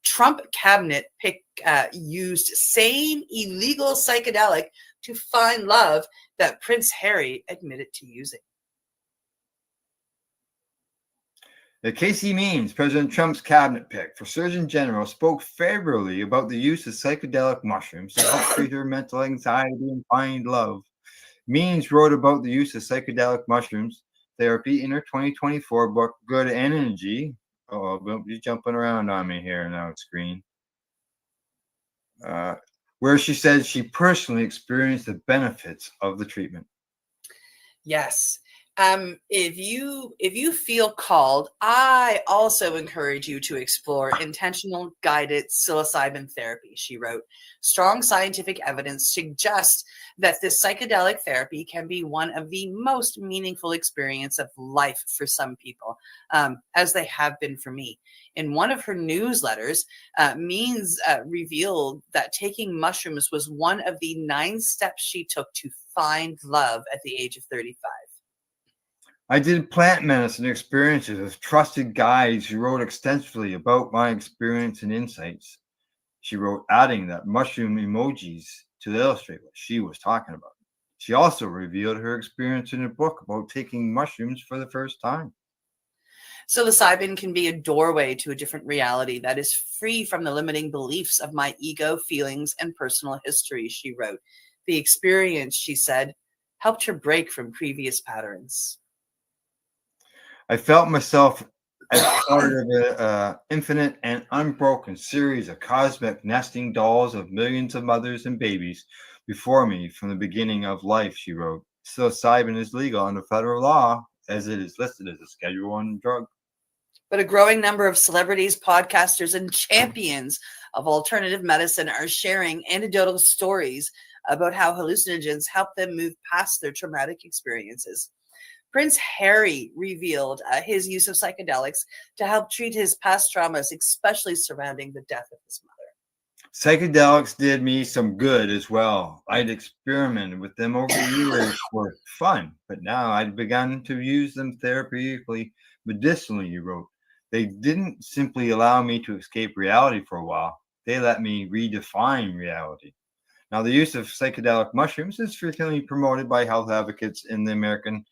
Trump cabinet used same illegal psychedelic to find love that Prince Harry admitted to using. Casey Means, President Trump's cabinet pick for Surgeon General, spoke favorably about the use of psychedelic mushrooms to help treat her mental anxiety and find love. Means wrote about the use of psychedelic mushrooms therapy in her 2024 book, Good Energy. Oh, don't be jumping around on me here now, screen. Where she said she personally experienced the benefits of the treatment. Yes. If you feel called, I also encourage you to explore intentional guided psilocybin therapy, she wrote. Strong scientific evidence suggests that this psychedelic therapy can be one of the most meaningful experience of life for some people, as they have been for me. In one of her newsletters, Means revealed that taking mushrooms was one of the 9 steps she took to find love at the age of 35. I did plant medicine experiences with trusted guides who wrote extensively about my experience and insights. She wrote, adding that mushroom emojis to illustrate what she was talking about. She also revealed her experience in a book about taking mushrooms for the first time. Psilocybin can be a doorway to a different reality that is free from the limiting beliefs of my ego, feelings, and personal history, she wrote. The experience, she said, helped her break from previous patterns. I felt myself as part of an infinite and unbroken series of cosmic nesting dolls of millions of mothers and babies before me from the beginning of life, she wrote. Psilocybin is legal under federal law as it is listed as a Schedule I drug. But a growing number of celebrities, podcasters, and champions of alternative medicine are sharing anecdotal stories about how hallucinogens help them move past their traumatic experiences. Prince Harry revealed his use of psychedelics to help treat his past traumas, especially surrounding the death of his mother. Psychedelics did me some good as well. I'd experimented with them over the years for fun, but now I'd begun to use them therapeutically, medicinally, he wrote. They didn't simply allow me to escape reality for a while. They let me redefine reality. Now, the use of psychedelic mushrooms is frequently promoted by health advocates in the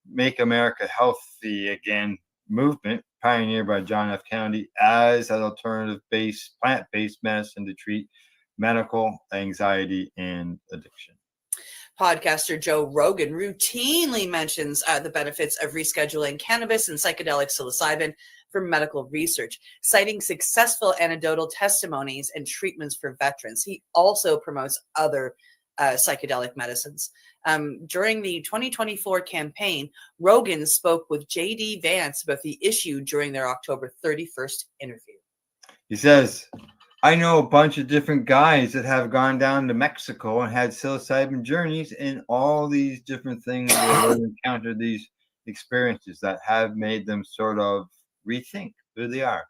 Make America Healthy Again movement, pioneered by John F. Kennedy, as an alternative-based, plant-based medicine to treat medical anxiety and addiction. Podcaster Joe Rogan routinely mentions the benefits of rescheduling cannabis and psychedelic psilocybin for medical research, citing successful anecdotal testimonies and treatments for veterans. He also promotes other psychedelic medicines. During the 2024 campaign, Rogan spoke with J.D. Vance about the issue during their October 31st interview. He says, I know a bunch of different guys that have gone down to Mexico and had psilocybin journeys and all these different things where they've encountered these experiences that have made them sort of rethink who they are.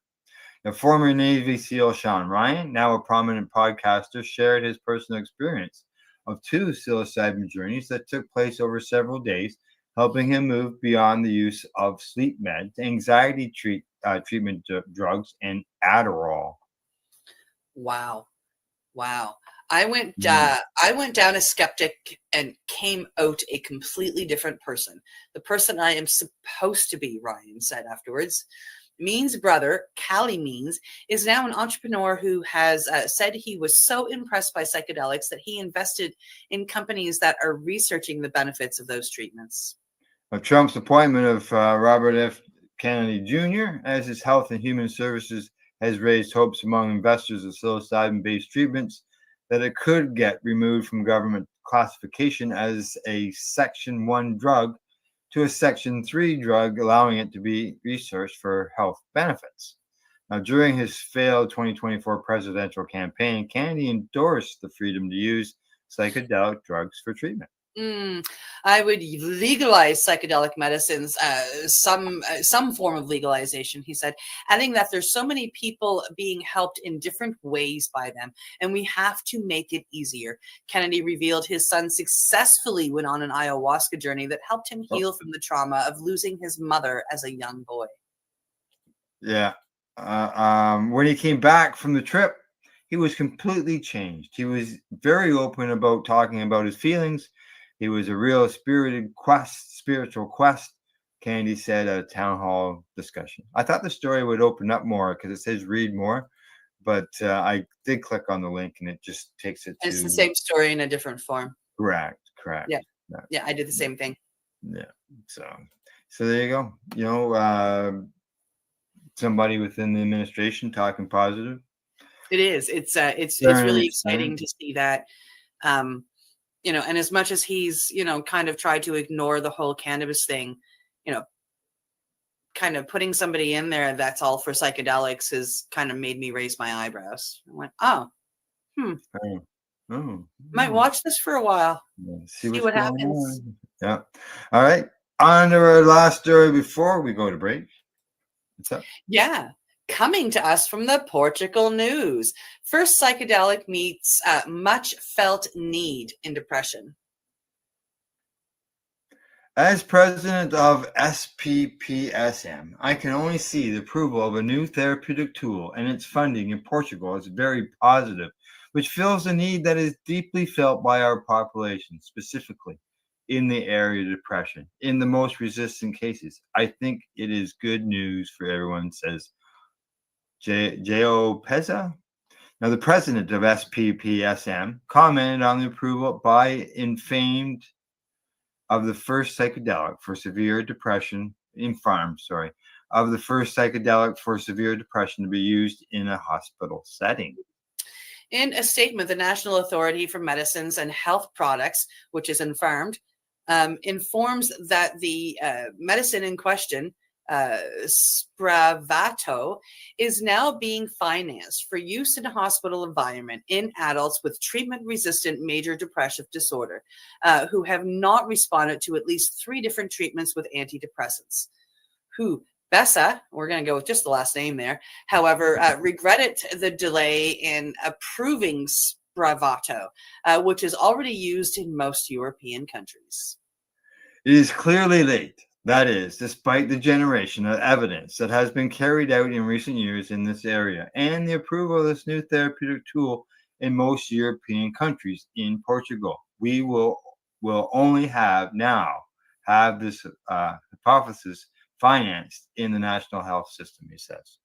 Now, former Navy SEAL Sean Ryan, now a prominent podcaster, shared his personal experience of 2 psilocybin journeys that took place over several days helping him move beyond the use of sleep meds, anxiety treatment drugs, and Adderall. Wow. I went down a skeptic and came out a completely different person. The person I am supposed to be, Ryan said afterwards. Means' brother, Callie Means, is now an entrepreneur who has said he was so impressed by psychedelics that he invested in companies that are researching the benefits of those treatments. Trump's appointment of Robert F. Kennedy Jr. as his Health and Human Services has raised hopes among investors of psilocybin-based treatments that it could get removed from government classification as a Section 1 drug to a Section 3 drug, allowing it to be researched for health benefits. Now, during his failed 2024 presidential campaign, Kennedy endorsed the freedom to use psychedelic drugs for treatment. I would legalize psychedelic medicines, some form of legalization, he said, adding that there's so many people being helped in different ways by them, and we have to make it easier. Kennedy revealed his son successfully went on an ayahuasca journey that helped him heal from the trauma of losing his mother as a young boy. Yeah. When he came back from the trip, he was completely changed. He was very open about talking about his feelings. He was a real spiritual quest, Kennedy said at a town hall discussion. I thought the story would open up more because it says read more, but I did click on the link and it just takes it to... It's the same story in a different form. Correct. Yeah, I did the same thing. Yeah. So there you go. You know, somebody within the administration talking positive. It is. It's really exciting to see that. You know, and as much as he's, you know, kind of tried to ignore the whole cannabis thing, you know, kind of putting somebody in there that's all for psychedelics has kind of made me raise my eyebrows. I'm like, might watch this for a while. See what happens. Yeah. All right. On to our last story before we go to break. What's up? Yeah. Coming to us from the Portugal news. First psychedelic meets much felt need in depression. As president of SPPSM, I can only see the approval of a new therapeutic tool and its funding in Portugal as very positive, which fills a need that is deeply felt by our population, specifically in the area of depression, in the most resistant cases. I think it is good news for everyone, says J.O. Peza. Now, the president of SPPSM commented on the approval by Infamed of the first psychedelic for severe depression of the first psychedelic for severe depression to be used in a hospital setting. In a statement, the National Authority for Medicines and Health Products, which is Infarmed, informs that the medicine in question, Spravato, is now being financed for use in a hospital environment in adults with treatment-resistant major depressive disorder who have not responded to at least 3 different treatments with antidepressants. Bessa, we're going to go with just the last name there, however, regretted the delay in approving Spravato, which is already used in most European countries. It is clearly late. That is, despite the generation of evidence that has been carried out in recent years in this area and the approval of this new therapeutic tool in most European countries. In Portugal, we will only have this hypothesis financed in the national health system, he says.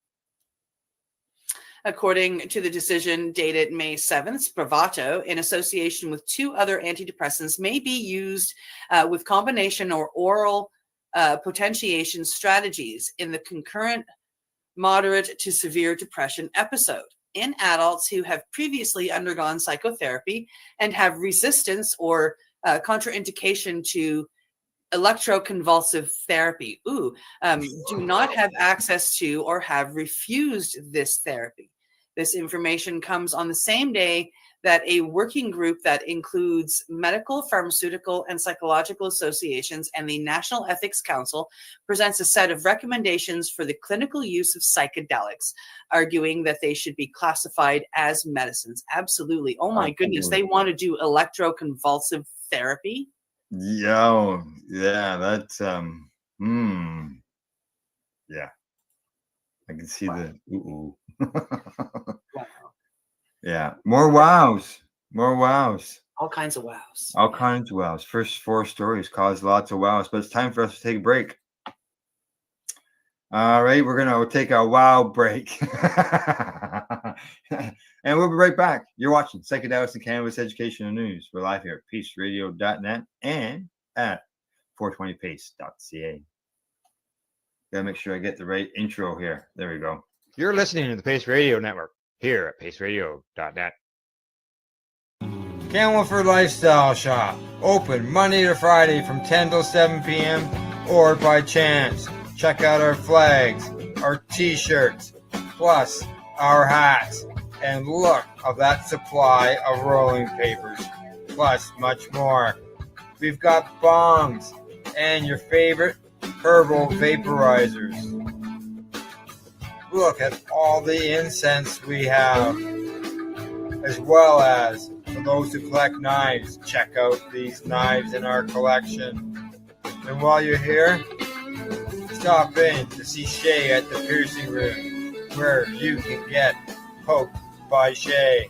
According to the decision dated May 7th, Spravato, in association with 2 other antidepressants, may be used with combination or oral potentiation strategies in the concurrent moderate to severe depression episode in adults who have previously undergone psychotherapy and have resistance or contraindication to electroconvulsive therapy, do not have access to or have refused this therapy. This information comes on the same day that a working group that includes medical, pharmaceutical, and psychological associations and the National Ethics Council presents a set of recommendations for the clinical use of psychedelics, arguing that they should be classified as medicines. Absolutely. Oh my goodness, they want to do electroconvulsive therapy? Yeah, that's yeah. I can see the ooh. Yeah, more wows, more wows, All kinds of wows. all kinds of wows. First 4 stories caused lots of wows, but it's time for us to take a break. All right, we're gonna take a wow break, and we'll be right back. You're watching Psychedelics and Cannabis Education and News. We're live here at peaceradio.net and at 420pace.ca. Gotta make sure I get the right intro here. There we go. You're listening to the Pace Radio Network here at paceradio.net. Camelford Lifestyle Shop, open Monday to Friday from 10 till 7 p.m. or by chance. Check out our flags, our t-shirts, plus our hats, and look of that supply of rolling papers, plus much more. We've got bongs and your favorite herbal vaporizers. Look at all the incense we have, as well as for those who collect knives, check out these knives in our collection. And while you're here, stop in to see Shay at the piercing room, where you can get poked by Shay.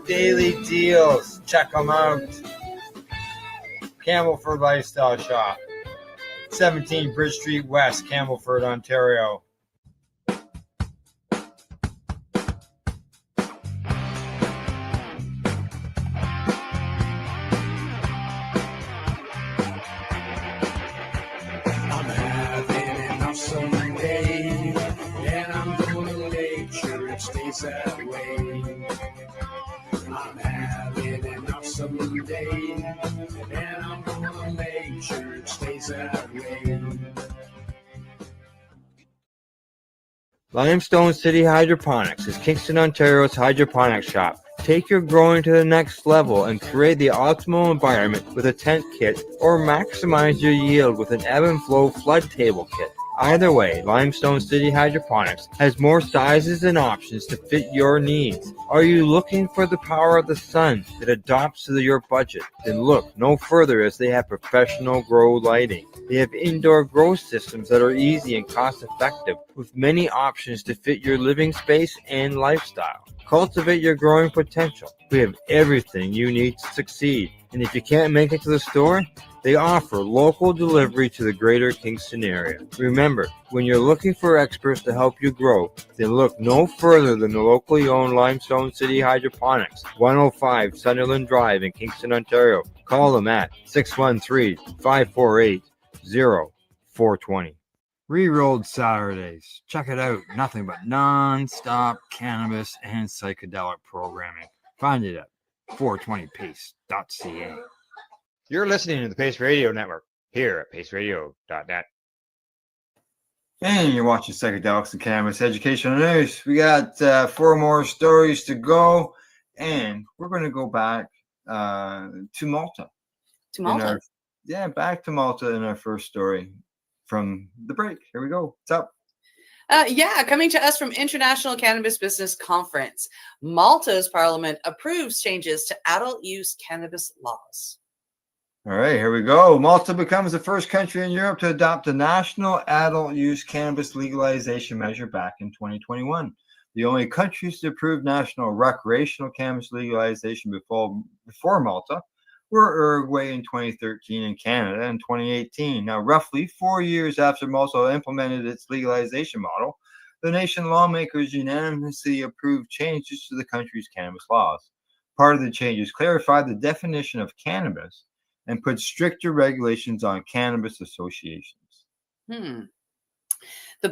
Daily deals, check them out. Camelford Lifestyle Shop, 17 Bridge Street West, Camelford, Ontario. I'm having enough someday, and I'm gonna make sure it stays that way. I'm having enough someday, and I'm gonna make sure it stays that way. Limestone City Hydroponics is Kingston, Ontario's hydroponics shop. Take your growing to the next level and create the optimal environment with a tent kit, or maximize your yield with an ebb and flow flood table kit. Either way, Limestone City Hydroponics has more sizes and options to fit your needs. Are you looking for the power of the sun that adapts to your budget? Then look no further, as they have professional grow lighting. They have indoor grow systems that are easy and cost effective, with many options to fit your living space and lifestyle. Cultivate your growing potential. We have everything you need to succeed. And if you can't make it to the store, they offer local delivery to the greater Kingston area. Remember, when you're looking for experts to help you grow, then look no further than the locally owned Limestone City Hydroponics, 105 Sunderland Drive in Kingston, Ontario. Call them at 613-548-0420. Rerolled Saturdays. Check it out. Nothing but non-stop cannabis and psychedelic programming. Find it at 420pace.ca. You're listening to the Pace Radio Network here at paceradio.net. And you're watching Psychedelics and Cannabis Educational News. We got 4 more stories to go, and we're going to go back to Malta. To Malta? Back to Malta in our first story from the break. Here we go. What's up? Coming to us from International Cannabis Business Conference. Malta's parliament approves changes to adult use cannabis laws. All right, here we go. Malta becomes the first country in Europe to adopt a national adult use cannabis legalization measure back in 2021. The only countries to approve national recreational cannabis legalization before Malta were Uruguay in 2013 and Canada in 2018. Now, roughly 4 years after Malta implemented its legalization model, the nation lawmakers unanimously approved changes to the country's cannabis laws. Part of the changes clarified the definition of cannabis and put stricter regulations on cannabis associations. The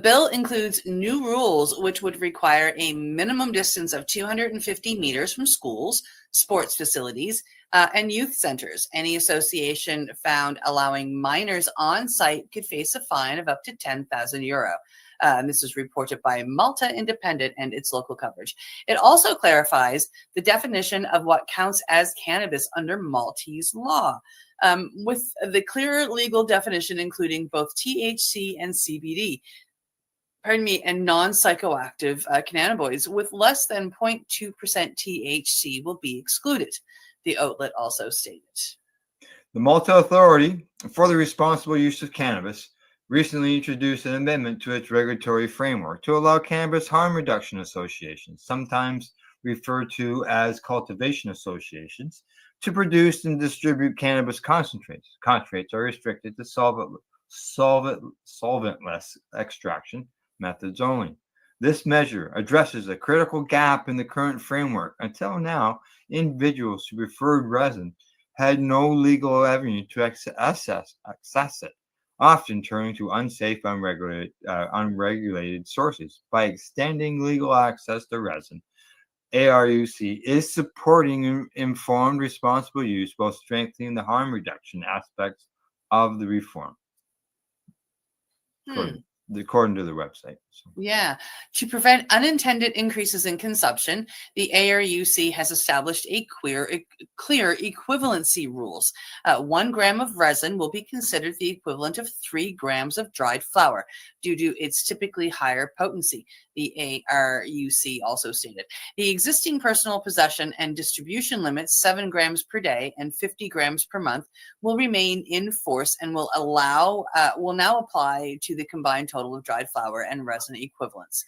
bill includes new rules which would require a minimum distance of 250 meters from schools, sports facilities, and youth centers. Any association found allowing minors on site could face a fine of up to €10,000. And this is reported by Malta Independent and its local coverage. It also clarifies the definition of what counts as cannabis under Maltese law, with the clearer legal definition including both THC and CBD. And non-psychoactive cannabinoids with less than 0.2% THC will be excluded. the outlet also stated. The Malta Authority for the Responsible Use of Cannabis recently introduced an amendment to its regulatory framework to allow cannabis harm reduction associations, sometimes referred to as cultivation associations, to produce and distribute cannabis concentrates. Concentrates are restricted to solventless extraction methods only. This measure addresses a critical gap in the current framework. Until now, individuals who preferred resin had no legal avenue to access it, often turning to unsafe, unregulated sources. By extending legal access to resin, ARUC is supporting informed, responsible use while strengthening the harm reduction aspects of the reform, according to the website. So. Yeah. To prevent unintended increases in consumption, the ARUC has established a clear equivalency rules. 1 gram of resin will be considered the equivalent of 3 grams of dried flower due to its typically higher potency, the ARUC also stated. The existing personal possession and distribution limits, 7 grams per day and 50 grams per month, will remain in force and will now apply to the combined total of dried flower and resin equivalents.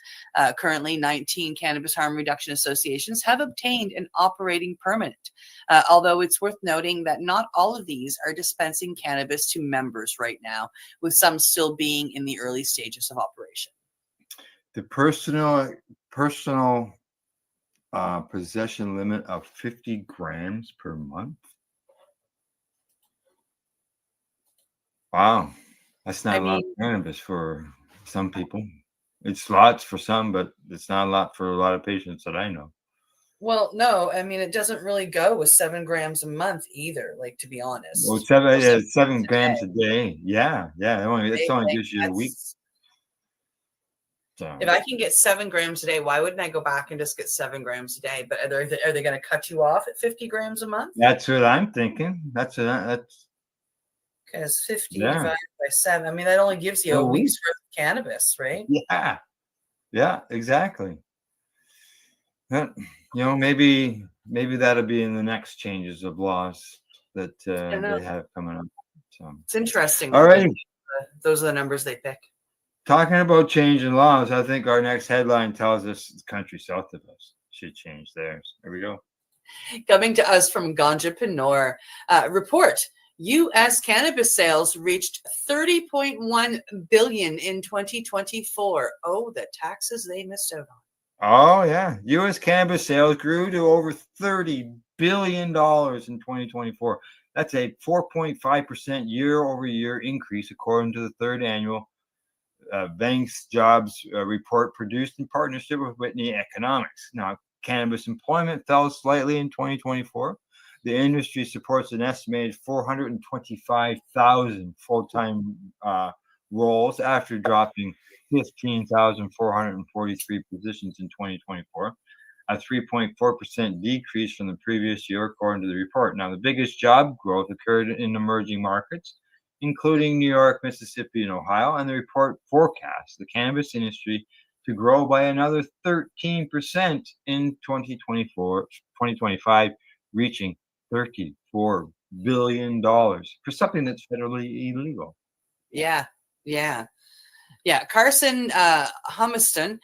Currently, 19 cannabis harm reduction associations have obtained an operating permit, although it's worth noting that not all of these are dispensing cannabis to members right now, with some still being in the early stages of operation. The personal possession limit of 50 grams per month. Wow, that's not a lot of cannabis for some people. It's lots for some, but it's not a lot for a lot of patients that I know. Well, no, I mean, it doesn't really go with 7 grams a month either, like, to be honest. Well, 7 grams a day. Yeah. It only gives you a week. So. If I can get 7 grams a day, why wouldn't I go back and just get 7 grams a day? But are they going to cut you off at 50 grams a month? That's what I'm thinking. That's because 50 divided by 7. I mean, that only gives you a week's worth of cannabis, right? Yeah, exactly. Maybe that'll be in the next changes of laws that they have coming up. So it's interesting. All right, those are the numbers they pick. Talking about changing laws, I think our next headline tells us the country south of us should change theirs. Here we go. Coming to us from Ganjapreneur, report. U.S. cannabis sales reached $30.1 billion in 2024. Oh, the taxes they missed out on. Oh, yeah. U.S. cannabis sales grew to over $30 billion in 2024. That's a 4.5% year-over-year increase, according to the third annual Banks Jobs report produced in partnership with Whitney Economics. Now, cannabis employment fell slightly in 2024. The industry supports an estimated 425,000 full-time roles after dropping 15,443 positions in 2024, a 3.4% decrease from the previous year, according to the report. Now, the biggest job growth occurred in emerging markets, including New York, Mississippi, and Ohio, and the report forecasts the cannabis industry to grow by another 13% in 2025, reaching $34 billion for something that's federally illegal. Yeah. Carson Humiston,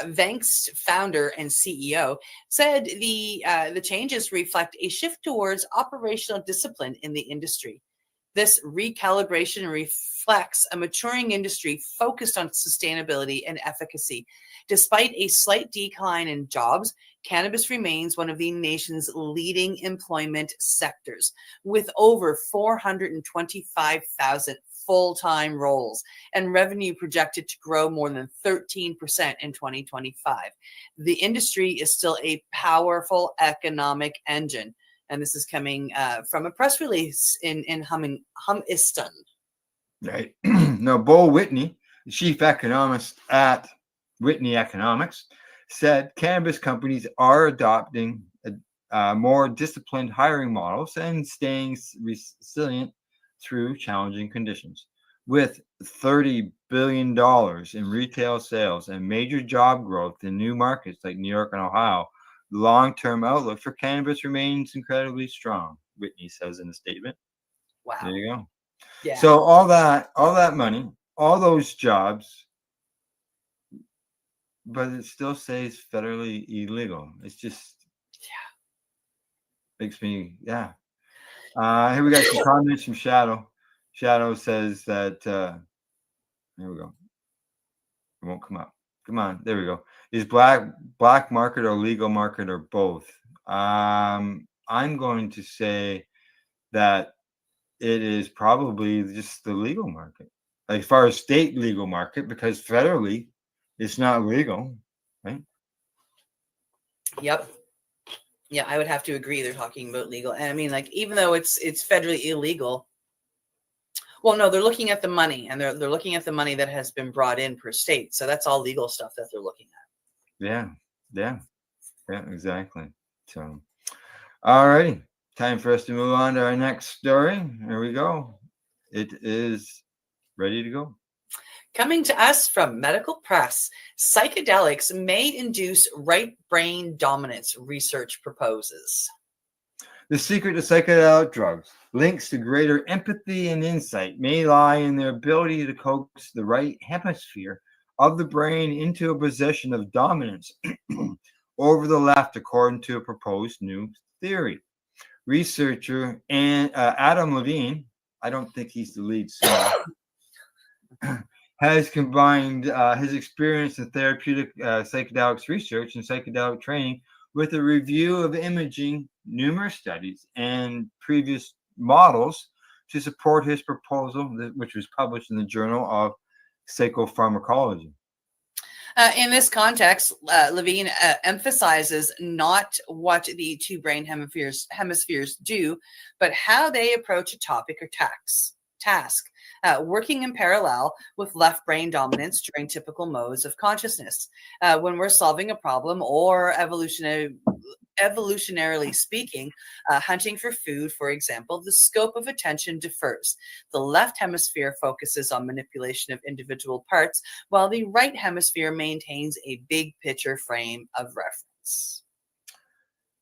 Vank's founder and CEO, said the changes reflect a shift towards operational discipline in the industry. This recalibration reflects a maturing industry focused on sustainability and efficacy. Despite a slight decline in jobs, cannabis remains one of the nation's leading employment sectors, with over 425,000 full-time roles and revenue projected to grow more than 13% in 2025. The industry is still a powerful economic engine. And this is coming from a press release in Humiston. Right. Now, Bo Whitney, the chief economist at Whitney Economics, said cannabis companies are adopting more disciplined hiring models and staying resilient through challenging conditions. With $30 billion in retail sales and major job growth in new markets like New York and Ohio, The long-term outlook for cannabis remains incredibly strong, Whitney says in a statement. Wow. There you go. Yeah. So all that money, all those jobs, but it still says federally illegal. It's just makes me Here we got some comments from Shadow. Shadow says that here we go. It won't come up. Come on, there we go. Is black market or legal market or both? I'm going to say that it is probably just the legal market, as far as state legal market, because federally it's not legal, right? Yep. Yeah, I would have to agree. They're talking about legal, and I mean, like, even though it's federally illegal. Well, no, they're looking at the money, and they're looking at the money that has been brought in per state. So that's all legal stuff that they're looking at. Yeah, exactly. So, all righty, time for us to move on to our next story. Here we go. It is ready to go. Coming to us from Medical Press, psychedelics may induce right brain dominance, research proposes. The secret to psychedelic drugs, links to greater empathy and insight, may lie in their ability to coax the right hemisphere of the brain into a position of dominance over the left, according to a proposed new theory. Researcher and Adam Levine, I don't think he's the lead singer, has combined his experience in therapeutic psychedelics research and psychedelic training with a review of imaging, numerous studies, and previous models to support his proposal, which was published in the Journal of Psychopharmacology. In this context, Levine emphasizes not what the two brain hemispheres do, but how they approach a topic or task, working in parallel with left brain dominance during typical modes of consciousness. When we're solving a problem or evolutionarily speaking, hunting for food, for example, the scope of attention differs. The left hemisphere focuses on manipulation of individual parts, while the right hemisphere maintains a big picture frame of reference.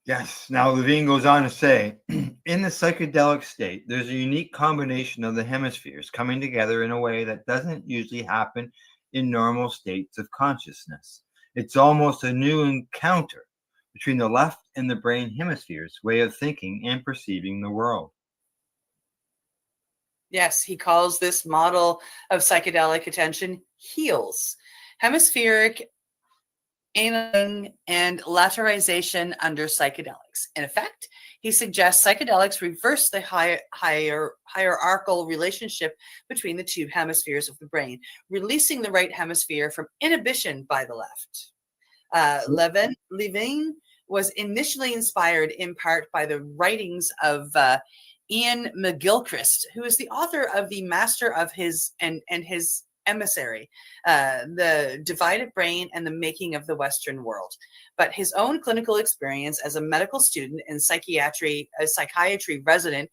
Yes. Now, Levine goes on to say, in the psychedelic state, there's a unique combination of the hemispheres coming together in a way that doesn't usually happen in normal states of consciousness. It's almost a new encounter between the left and the brain hemispheres' way of thinking and perceiving the world. Yes, he calls this model of psychedelic attention HEALS, hemispheric annealing and lateralization under psychedelics. In effect, he suggests psychedelics reverse the hierarchical relationship between the two hemispheres of the brain, releasing the right hemisphere from inhibition by the left. Levine was initially inspired in part by the writings of Ian McGilchrist, who is the author of The Master of His and His Emissary, The Divided Brain and the Making of the Western World. But his own clinical experience as a medical student and psychiatry resident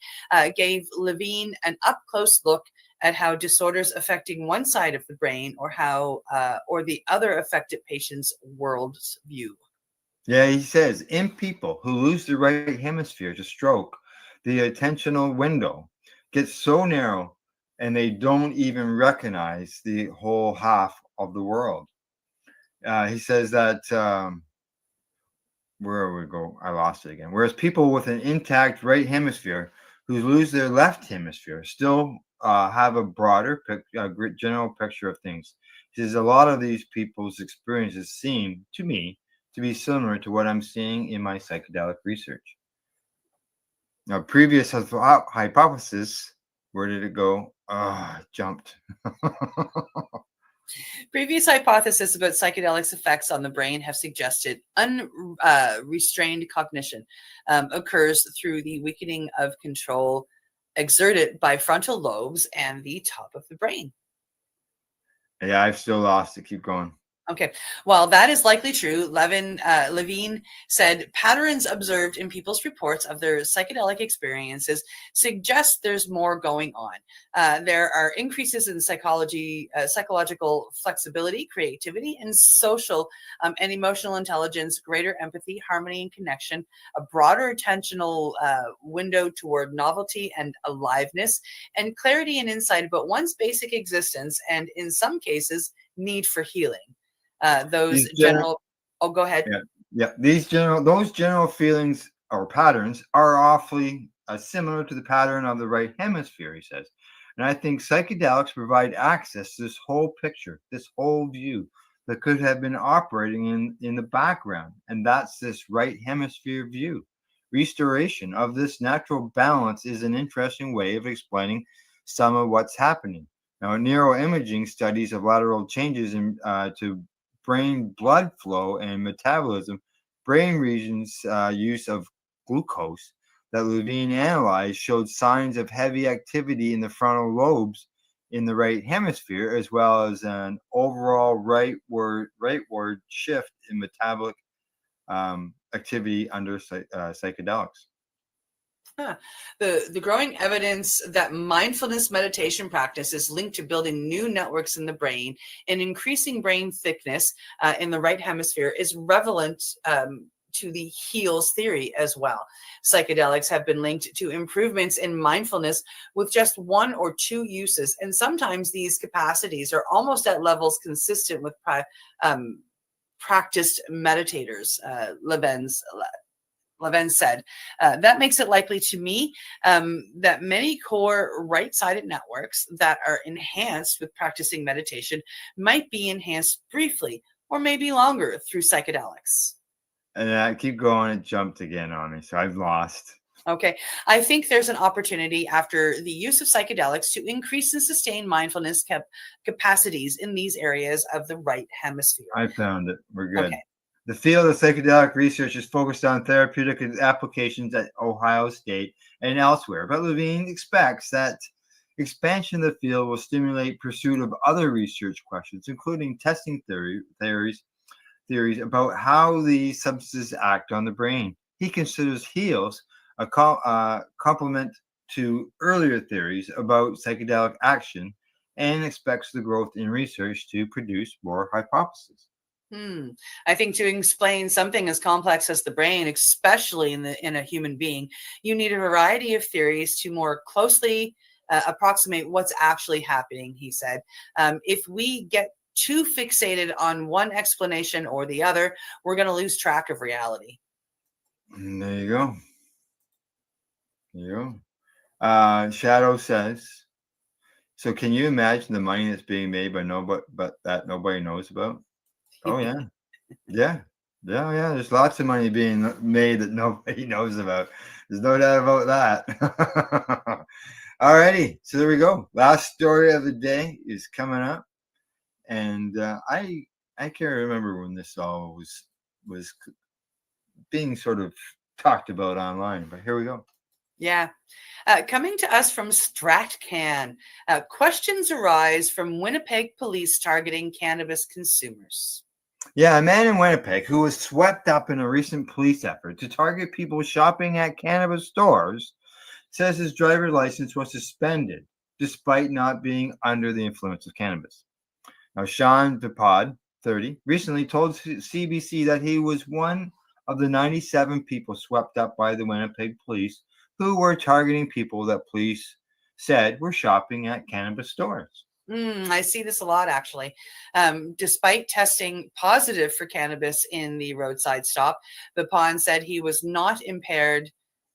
gave Levine an up-close look at how disorders affecting one side of the brain or the other affected patient's world's view. Yeah, he says, in people who lose the right hemisphere to stroke, the attentional window gets so narrow and they don't even recognize the whole half of the world. He says that, where we go? I lost it again. Whereas people with an intact right hemisphere who lose their left hemisphere still have a broader general picture of things. He says a lot of these people's experiences seem to me to be similar to what I'm seeing in my psychedelic research. Now, previous hypothesis, where did it go? It jumped. Previous hypotheses about psychedelics' effects on the brain have suggested unrestrained cognition occurs through the weakening of control exerted by frontal lobes and the top of the brain. Yeah, I've still lost it. Keep going. Okay, well, that is likely true. Levine said patterns observed in people's reports of their psychedelic experiences suggest there's more going on. There are increases in psychological flexibility, creativity, and social and emotional intelligence, greater empathy, harmony, and connection, a broader attentional window toward novelty and aliveness, and clarity and insight about one's basic existence, and in some cases, need for healing. Those general. Oh, go ahead. Yeah. Those general feelings or patterns are awfully similar to the pattern of the right hemisphere, he says. And I think psychedelics provide access to this whole picture, this whole view that could have been operating in the background. And that's this right hemisphere view. Restoration of this natural balance is an interesting way of explaining some of what's happening. Now, neuroimaging studies of lateral changes to brain blood flow and metabolism, brain regions use of glucose that Levine analyzed showed signs of heavy activity in the frontal lobes in the right hemisphere, as well as an overall rightward shift in metabolic activity under psychedelics. The growing evidence that mindfulness meditation practice is linked to building new networks in the brain and increasing brain thickness in the right hemisphere is relevant to the HEALS theory as well. Psychedelics have been linked to improvements in mindfulness with just one or two uses, and sometimes these capacities are almost at levels consistent with practiced meditators, Levin said. That makes it likely to me that many core right-sided networks that are enhanced with practicing meditation might be enhanced briefly or maybe longer through psychedelics. And I keep going, it jumped again on me, so I've lost. Okay, I think there's an opportunity after the use of psychedelics to increase and sustain mindfulness capacities in these areas of the right hemisphere. I found it. We're good. Okay. The field of psychedelic research is focused on therapeutic applications at Ohio State and elsewhere, but Levine expects that expansion of the field will stimulate pursuit of other research questions, including testing theories about how these substances act on the brain. He considers HEALS a complement to earlier theories about psychedelic action and expects the growth in research to produce more hypotheses. I think to explain something as complex as the brain, especially in a human being, you need a variety of theories to more closely approximate what's actually happening, he said. If we get too fixated on one explanation or the other, we're going to lose track of reality. And there you go. There you go. Shadow says, so can you imagine the money that's being made by nobody, but that nobody knows about? Oh yeah. Yeah. There's lots of money being made that nobody knows about. There's no doubt about that. Alrighty, so there we go. Last story of the day is coming up, and I can't remember when this all was being sort of talked about online, but here we go. Yeah. Coming to us from StratCan, questions arise from Winnipeg police targeting cannabis consumers. Yeah, a man in Winnipeg who was swept up in a recent police effort to target people shopping at cannabis stores says his driver's license was suspended despite not being under the influence of cannabis. Now, Sean Vipod, 30, recently told CBC that he was one of the 97 people swept up by the Winnipeg police who were targeting people that police said were shopping at cannabis stores. I see this a lot, actually. Despite testing positive for cannabis in the roadside stop, Vipon said he was not impaired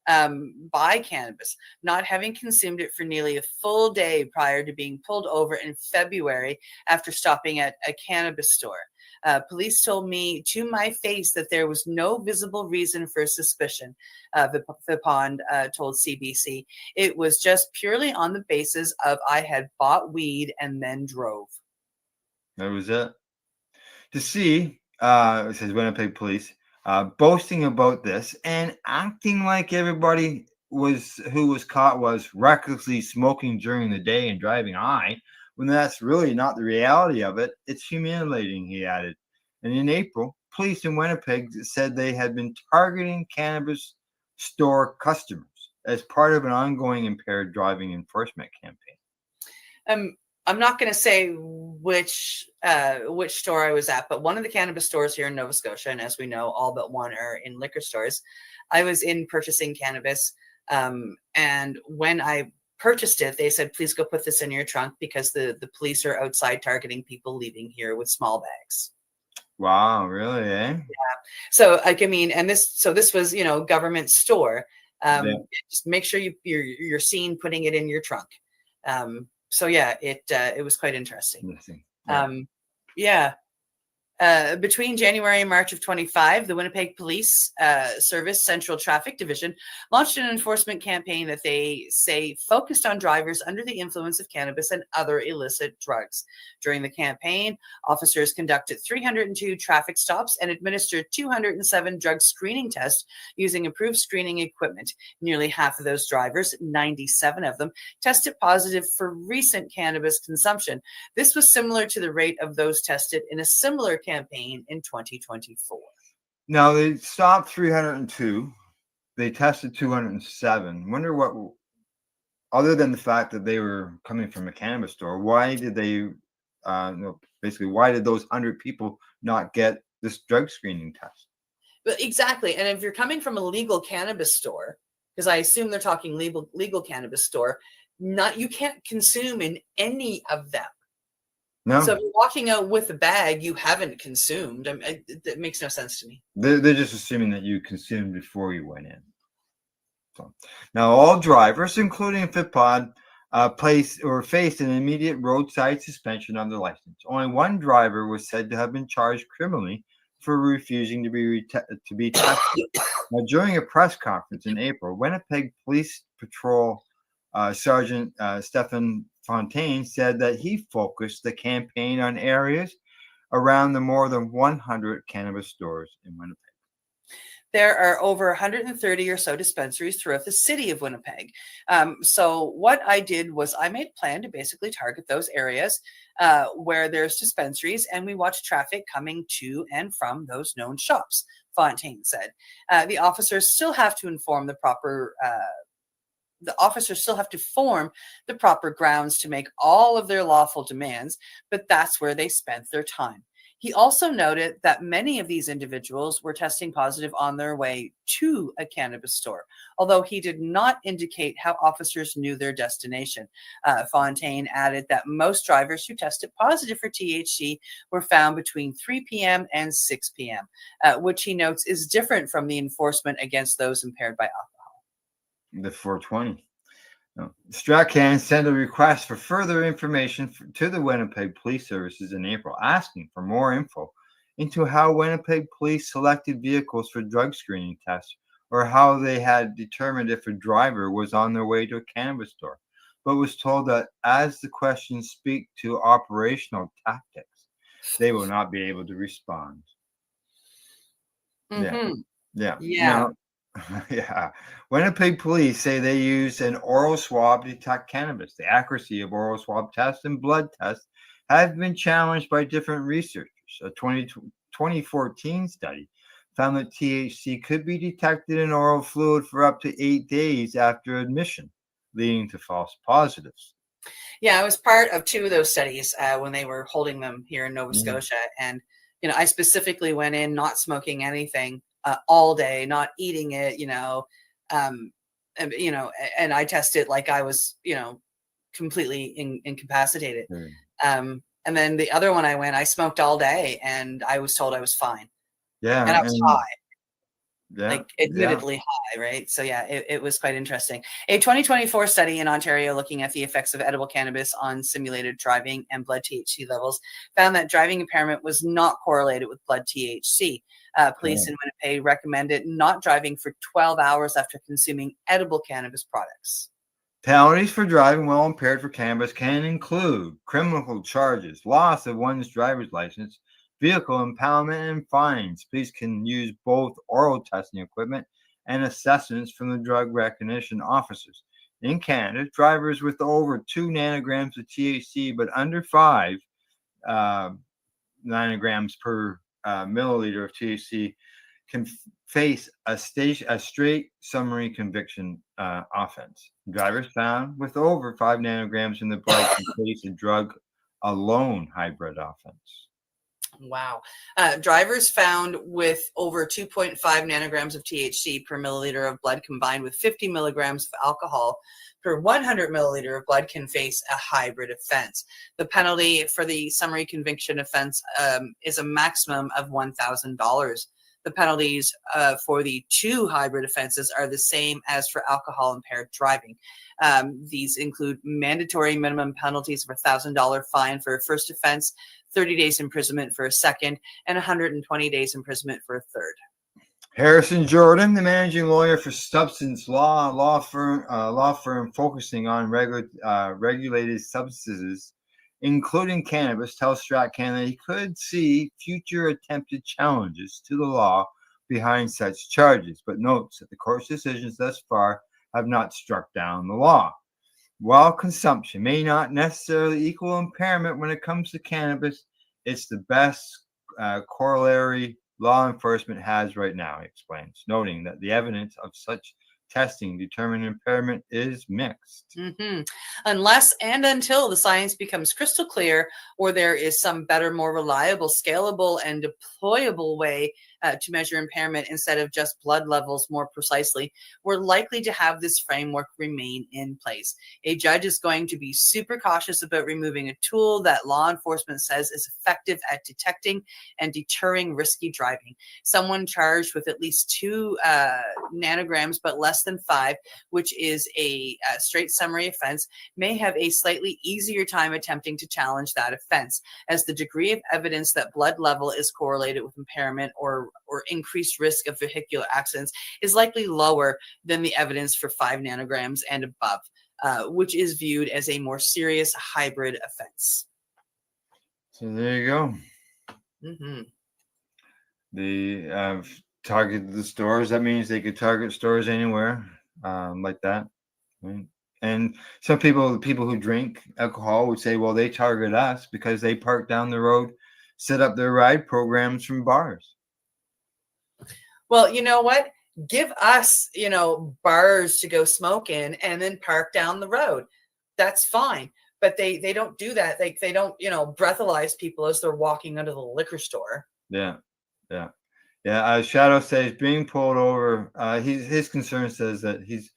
by cannabis, not having consumed it for nearly a full day prior to being pulled over in February after stopping at a cannabis store. Police told me to my face that there was no visible reason for suspicion, Vipon told CBC. It was just purely on the basis of I had bought weed and then drove. That was it. To see, it says Winnipeg police, boasting about this and acting like everybody who was caught was recklessly smoking during the day and driving high when that's really not the reality of it. It's humiliating, he added. And in April, police in Winnipeg said they had been targeting cannabis store customers as part of an ongoing impaired driving enforcement campaign. I'm not going to say which store I was at, but one of the cannabis stores here in Nova Scotia, and as we know, all but one are in liquor stores. I was in purchasing cannabis, and when I purchased it, they said, "Please go put this in your trunk because the police are outside targeting people leaving here with small bags." Wow, really, eh? Yeah. So, like, I mean, and this was, government store. Just make sure you're seen putting it in your trunk. So yeah, it was quite interesting. Yeah. Between January and March of 25, the Winnipeg Police Service Central Traffic Division launched an enforcement campaign that they say focused on drivers under the influence of cannabis and other illicit drugs. During the campaign, officers conducted 302 traffic stops and administered 207 drug screening tests using improved screening equipment. Nearly half of those drivers, 97 of them, tested positive for recent cannabis consumption. This was similar to the rate of those tested in a similar campaign in 2024. Now they stopped 302. They tested 207. Wonder what, other than the fact that they were coming from a cannabis store, why did they, basically, why did those 100 people not get this drug screening test? But exactly. And if you're coming from a legal cannabis store, because I assume they're talking legal cannabis store, you can't consume in any of them. No. So if you're walking out with a bag you haven't consumed, that makes no sense to me. They're just assuming that you consumed before you went in. So now all drivers, including FitPod, faced an immediate roadside suspension of their license. Only one driver was said to have been charged criminally for refusing to be tested. Now, during a press conference in April, Winnipeg Police Patrol Sergeant Stephen Fontaine said that he focused the campaign on areas around the more than 100 cannabis stores in Winnipeg. There are over 130 or so dispensaries throughout the city of Winnipeg. So what I did was I made a plan to basically target those areas where there's dispensaries, and we watch traffic coming to and from those known shops, Fontaine said. The officers still have to form the proper grounds to make all of their lawful demands, but that's where they spent their time. He also noted that many of these individuals were testing positive on their way to a cannabis store, although he did not indicate how officers knew their destination. Fontaine added that most drivers who tested positive for THC were found between 3 p.m. and 6 p.m., which he notes is different from the enforcement against those impaired by alcohol. The 420. Strachan sent a request for further information to the Winnipeg Police Services in April, asking for more info into how Winnipeg Police selected vehicles for drug screening tests, or how they had determined if a driver was on their way to a cannabis store, but was told that as the questions speak to operational tactics, they will not be able to respond. Mm-hmm. Yeah. Yeah. Yeah. Winnipeg police say they used an oral swab to detect cannabis. The accuracy of oral swab tests and blood tests have been challenged by different researchers. A 2014 study found that THC could be detected in oral fluid for up to 8 days after admission, leading to false positives. Yeah, I was part of two of those studies when they were holding them here in Nova Scotia. And, I specifically went in not smoking anything all day, not eating it, and I tested like I was, completely incapacitated. And then the other one I smoked all day and I was told I was fine. Yeah. And I was high. Yeah. Like admittedly high, right? So yeah, it was quite interesting. A 2024 study in Ontario looking at the effects of edible cannabis on simulated driving and blood THC levels found that driving impairment was not correlated with blood THC. Police in Winnipeg recommended not driving for 12 hours after consuming edible cannabis products. Penalties for driving while impaired for cannabis can include criminal charges, loss of one's driver's license, vehicle impoundment, and fines. Police can use both oral testing equipment and assessments from the drug recognition officers. In Canada, drivers with over 2 nanograms of THC but under 5 nanograms per milliliter of THC can face a straight summary conviction offense. Drivers found with over 5 nanograms in the blood can face a drug alone hybrid offense. Wow. Drivers found with over 2.5 nanograms of THC per milliliter of blood combined with 50 milligrams of alcohol per 100 milliliter of blood can face a hybrid offense. The penalty for the summary conviction offense is a maximum of $1,000. The penalties for the 2 hybrid offenses are the same as for alcohol impaired driving. These include mandatory minimum penalties of a $1,000 fine for a first offense, 30 days imprisonment for a second, and 120 days imprisonment for a third. Harrison Jordan, the managing lawyer for Substance Law firm focusing on regulated substances, including cannabis, tells Strat Canada he could see future attempted challenges to the law behind such charges, but notes that the court's decisions thus far have not struck down the law. While consumption may not necessarily equal impairment when it comes to cannabis, it's the best corollary law enforcement has right now, he explains, noting that the evidence of such testing determined impairment is mixed. Unless and until the science becomes crystal clear or there is some better, more reliable, scalable, and deployable way to measure impairment instead of just blood levels more precisely, we're likely to have this framework remain in place. A judge is going to be super cautious about removing a tool that law enforcement says is effective at detecting and deterring risky driving. Someone charged with at least 2 nanograms but less than 5, which is a straight summary offense, may have a slightly easier time attempting to challenge that offense, as the degree of evidence that blood level is correlated with impairment or increased risk of vehicular accidents is likely lower than the evidence for 5 nanograms and above, which is viewed as a more serious hybrid offense. So there you go. They targeted the stores. That means they could target stores anywhere like that. Right? And some people, the people who drink alcohol would say, well, they target us because they park down the road, set up their ride programs from bars. Well, you know what? Give us, bars to go smoke in and then park down the road. That's fine. But they don't do that. They don't, breathalyze people as they're walking under the liquor store. Yeah. Shadow says being pulled over. His concern says that he's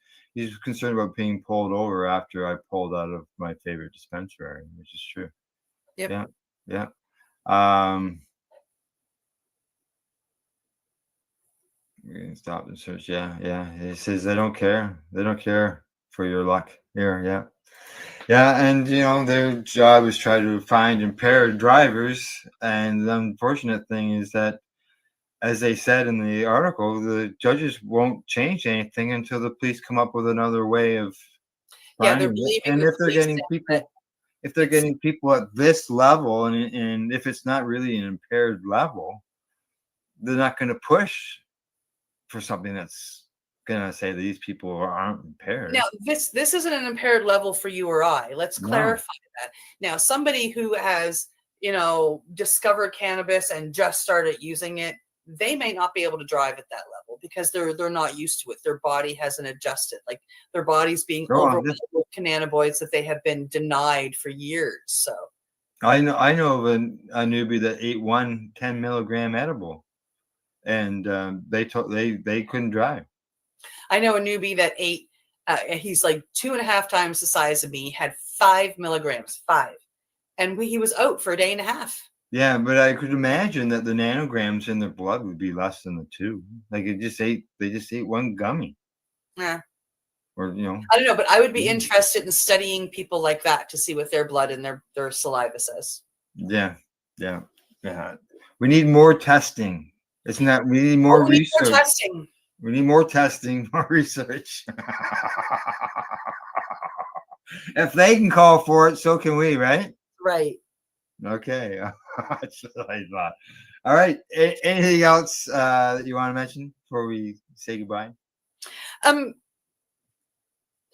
concerned about being pulled over after I pulled out of my favorite dispensary, which is true. Yep. Yeah. We're gonna stop and search. Yeah. He says they don't care. They don't care for your luck here. Yeah. And their job is try to find impaired drivers. And the unfortunate thing is that, as they said in the article, the judges won't change anything until the police come up with another way of finding it. And if they're getting people at this level, and if it's not really an impaired level, they're not going to push for something that's going to say that these people aren't impaired. Now, this isn't an impaired level for you or I. Let's clarify that. Now, somebody who has, discovered cannabis and just started using it, they may not be able to drive at that level because they're not used to it. Their body hasn't adjusted. Like their body's being overwhelmed with cannabinoids that they have been denied for years. So I know of a newbie that ate 1 10 milligram edible, and they couldn't drive. I know a newbie that ate. He's like 2.5 times the size of me. Had 5 milligrams, 5, and he was out for a day and a half. Yeah, but I could imagine that the nanograms in their blood would be less than the 2. Like they just ate 1 gummy. Yeah. Or I don't know, but I would be interested in studying people like that to see what their blood and their saliva says. Yeah. We need more testing. Isn't that we need more research? More testing. We need more testing, more research. If they can call for it, so can we, right? Right. Okay. That's what I thought. All right. Anything else that you want to mention before we say goodbye?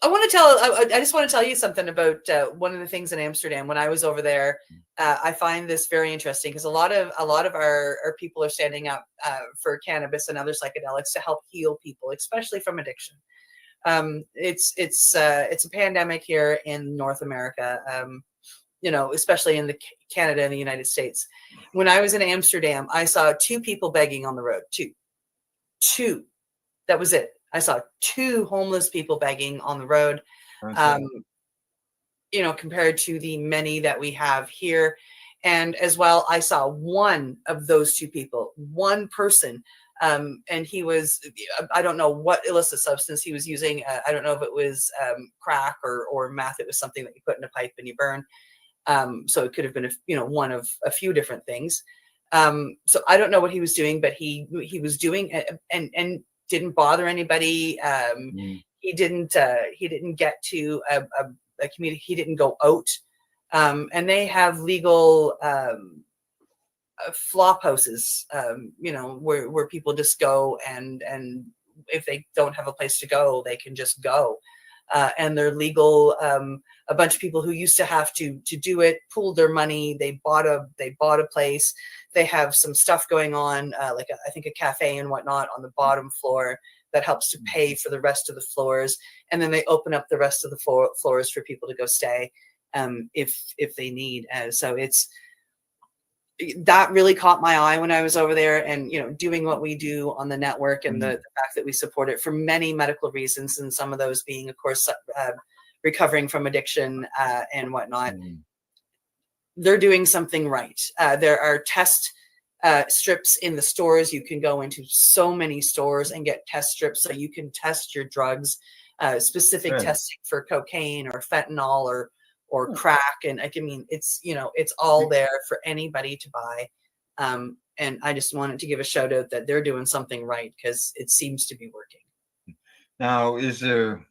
I just want to tell you something about one of the things in Amsterdam. When I was over there, I find this very interesting because a lot of our people are standing up for cannabis and other psychedelics to help heal people, especially from addiction. It's a pandemic here in North America. Especially in Canada and the United States. When I was in Amsterdam, I saw 2 people begging on the road. Two. That was it. I saw 2 homeless people begging on the road. Compared to the many that we have here. And as well, I saw one of those 2 people, one person, and he was, I don't know what illicit substance he was using. I don't know if it was crack or meth. It was something that you put in a pipe and you burn. So it could have been, one of a few different things. So I don't know what he was doing, but he was doing and didn't bother anybody. He didn't get to a community. He didn't go out. And they have legal flop houses, where people just go and if they don't have a place to go, they can just go. And they're legal. A bunch of people who used to have to do it pooled their money. They bought a place. They have some stuff going on, I think a cafe and whatnot on the bottom floor that helps to pay for the rest of the floors. And then they open up the rest of the floors for people to go stay if they need. So that really caught my eye when I was over there, and doing what we do on the network, and the fact that we support it for many medical reasons, and some of those being, of course, recovering from addiction and whatnot. They're doing something right. There are test strips in the stores. You can go into so many stores and get test strips so you can test your drugs, specific testing for cocaine or fentanyl or crack. And it's all there for anybody to buy. And I just wanted to give a shout out that they're doing something right, because it seems to be working. Now, is there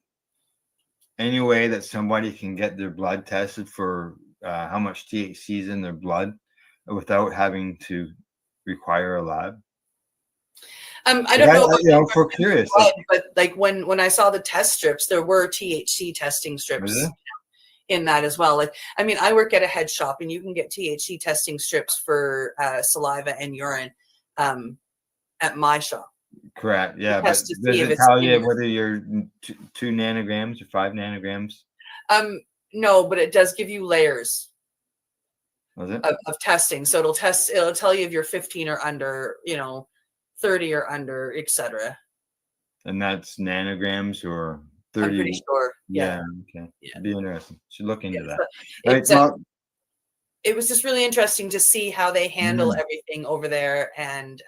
any way that somebody can get their blood tested for how much THC is in their blood without having to require a lab? I don't know. For curious, but when I saw the test strips, there were THC testing strips in that as well. I work at a head shop, and you can get THC testing strips for saliva and urine at my shop. Correct. Yeah, but does it tell you whether you're 2 nanograms or 5 nanograms? No, but it does give you layers of testing. So it'll tell you if you're 15 or under, 30 or under, etc. And that's nanograms or 30? I'm pretty sure. Yeah. Okay. Yeah. Be interesting. Should look into that. It was just really interesting to see how they handle everything over there, and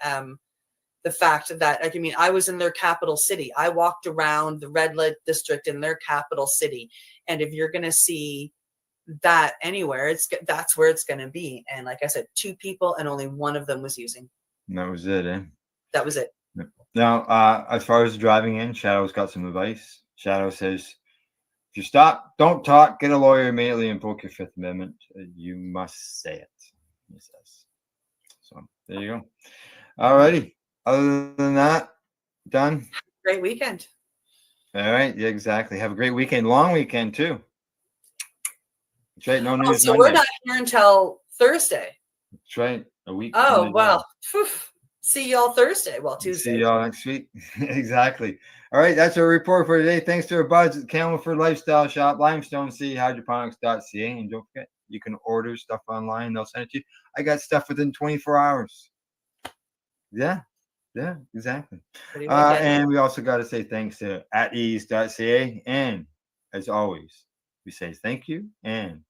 the fact that I was in their capital city. I walked around the red light district in their capital city, and if you're going to see that anywhere, that's where it's going to be. And like I said, 2 people, and only one of them was using. And that was it, eh? That was it. Now, as far as driving in, Shadow's got some advice. Shadow says, if you stop, don't talk, get a lawyer immediately, and invoke your 5th Amendment. You must say it, he says. So there you go. All righty. Other than that, done. Great weekend. All right. Yeah, exactly. Have a great weekend. Long weekend, too. That's right. No news. So we're not here until Thursday. That's right. A week. Oh, well. See y'all Thursday. Well, Tuesday. See y'all next week. Exactly. All right. That's our report for today. Thanks to our buds at Camelford Lifestyle Shop, Limestone City, hydroponics.ca. And don't forget, you can order stuff online. They'll send it to you. I got stuff within 24 hours. Yeah. Yeah, exactly. And we also got to say thanks to atease.ca. And as always, we say thank you. And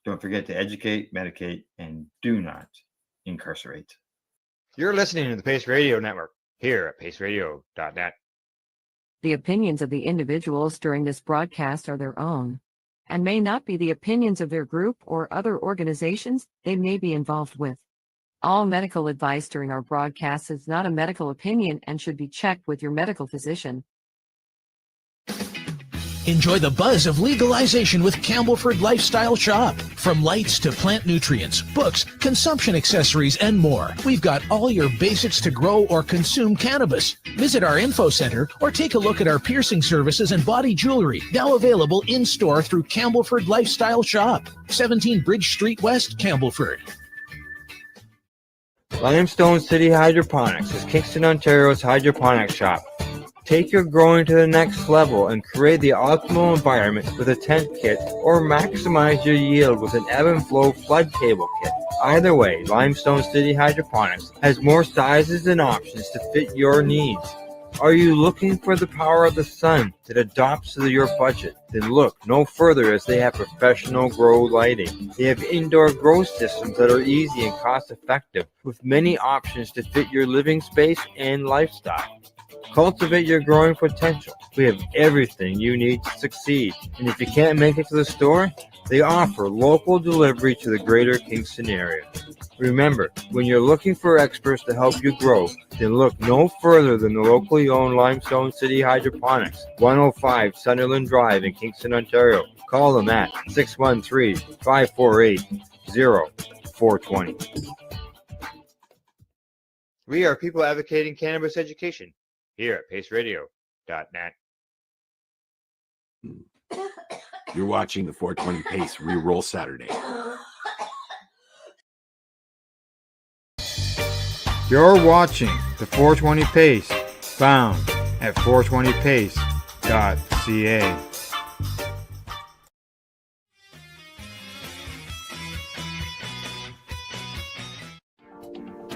don't forget to educate, medicate, and do not incarcerate. You're listening to the Pace Radio Network here at paceradio.net. The opinions of the individuals during this broadcast are their own and may not be the opinions of their group or other organizations they may be involved with. All medical advice during our broadcast is not a medical opinion and should be checked with your medical physician. Enjoy the buzz of legalization with Campbellford Lifestyle Shop. From lights to plant nutrients, books, consumption accessories, and more, we've got all your basics to grow or consume cannabis. Visit our info center or take a look at our piercing services and body jewelry, now available in-store through Campbellford Lifestyle Shop, 17 Bridge Street West, Campbellford. Limestone City Hydroponics is Kingston, Ontario's hydroponics shop. Take your growing to the next level and create the optimal environment with a tent kit or maximize your yield with an ebb and flow flood table kit. Either way, Limestone City Hydroponics has more sizes and options to fit your needs. Are you looking for the power of the sun that adapts to your budget? Then look no further, as they have professional grow lighting. They have indoor grow systems that are easy and cost effective with many options to fit your living space and lifestyle. Cultivate your growing potential. We have everything you need to succeed. And if you can't make it to the store, they offer local delivery to the greater Kingston area. Remember, when you're looking for experts to help you grow, then look no further than the locally owned Limestone City Hydroponics, 105 Sunderland Drive in Kingston, Ontario. Call them at 613-548-0420. We are people advocating cannabis education here at paceradio.net. You're watching the 420 Pace Reroll Saturday. You're watching the 420 Pace, found at 420pace.ca.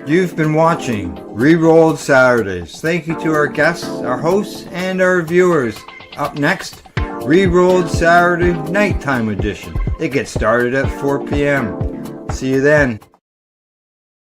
You've been watching Rerolled Saturdays. Thank you to our guests, our hosts, and our viewers. Up next, Rerolled Saturday Nighttime Edition. It gets started at 4 p.m. See you then.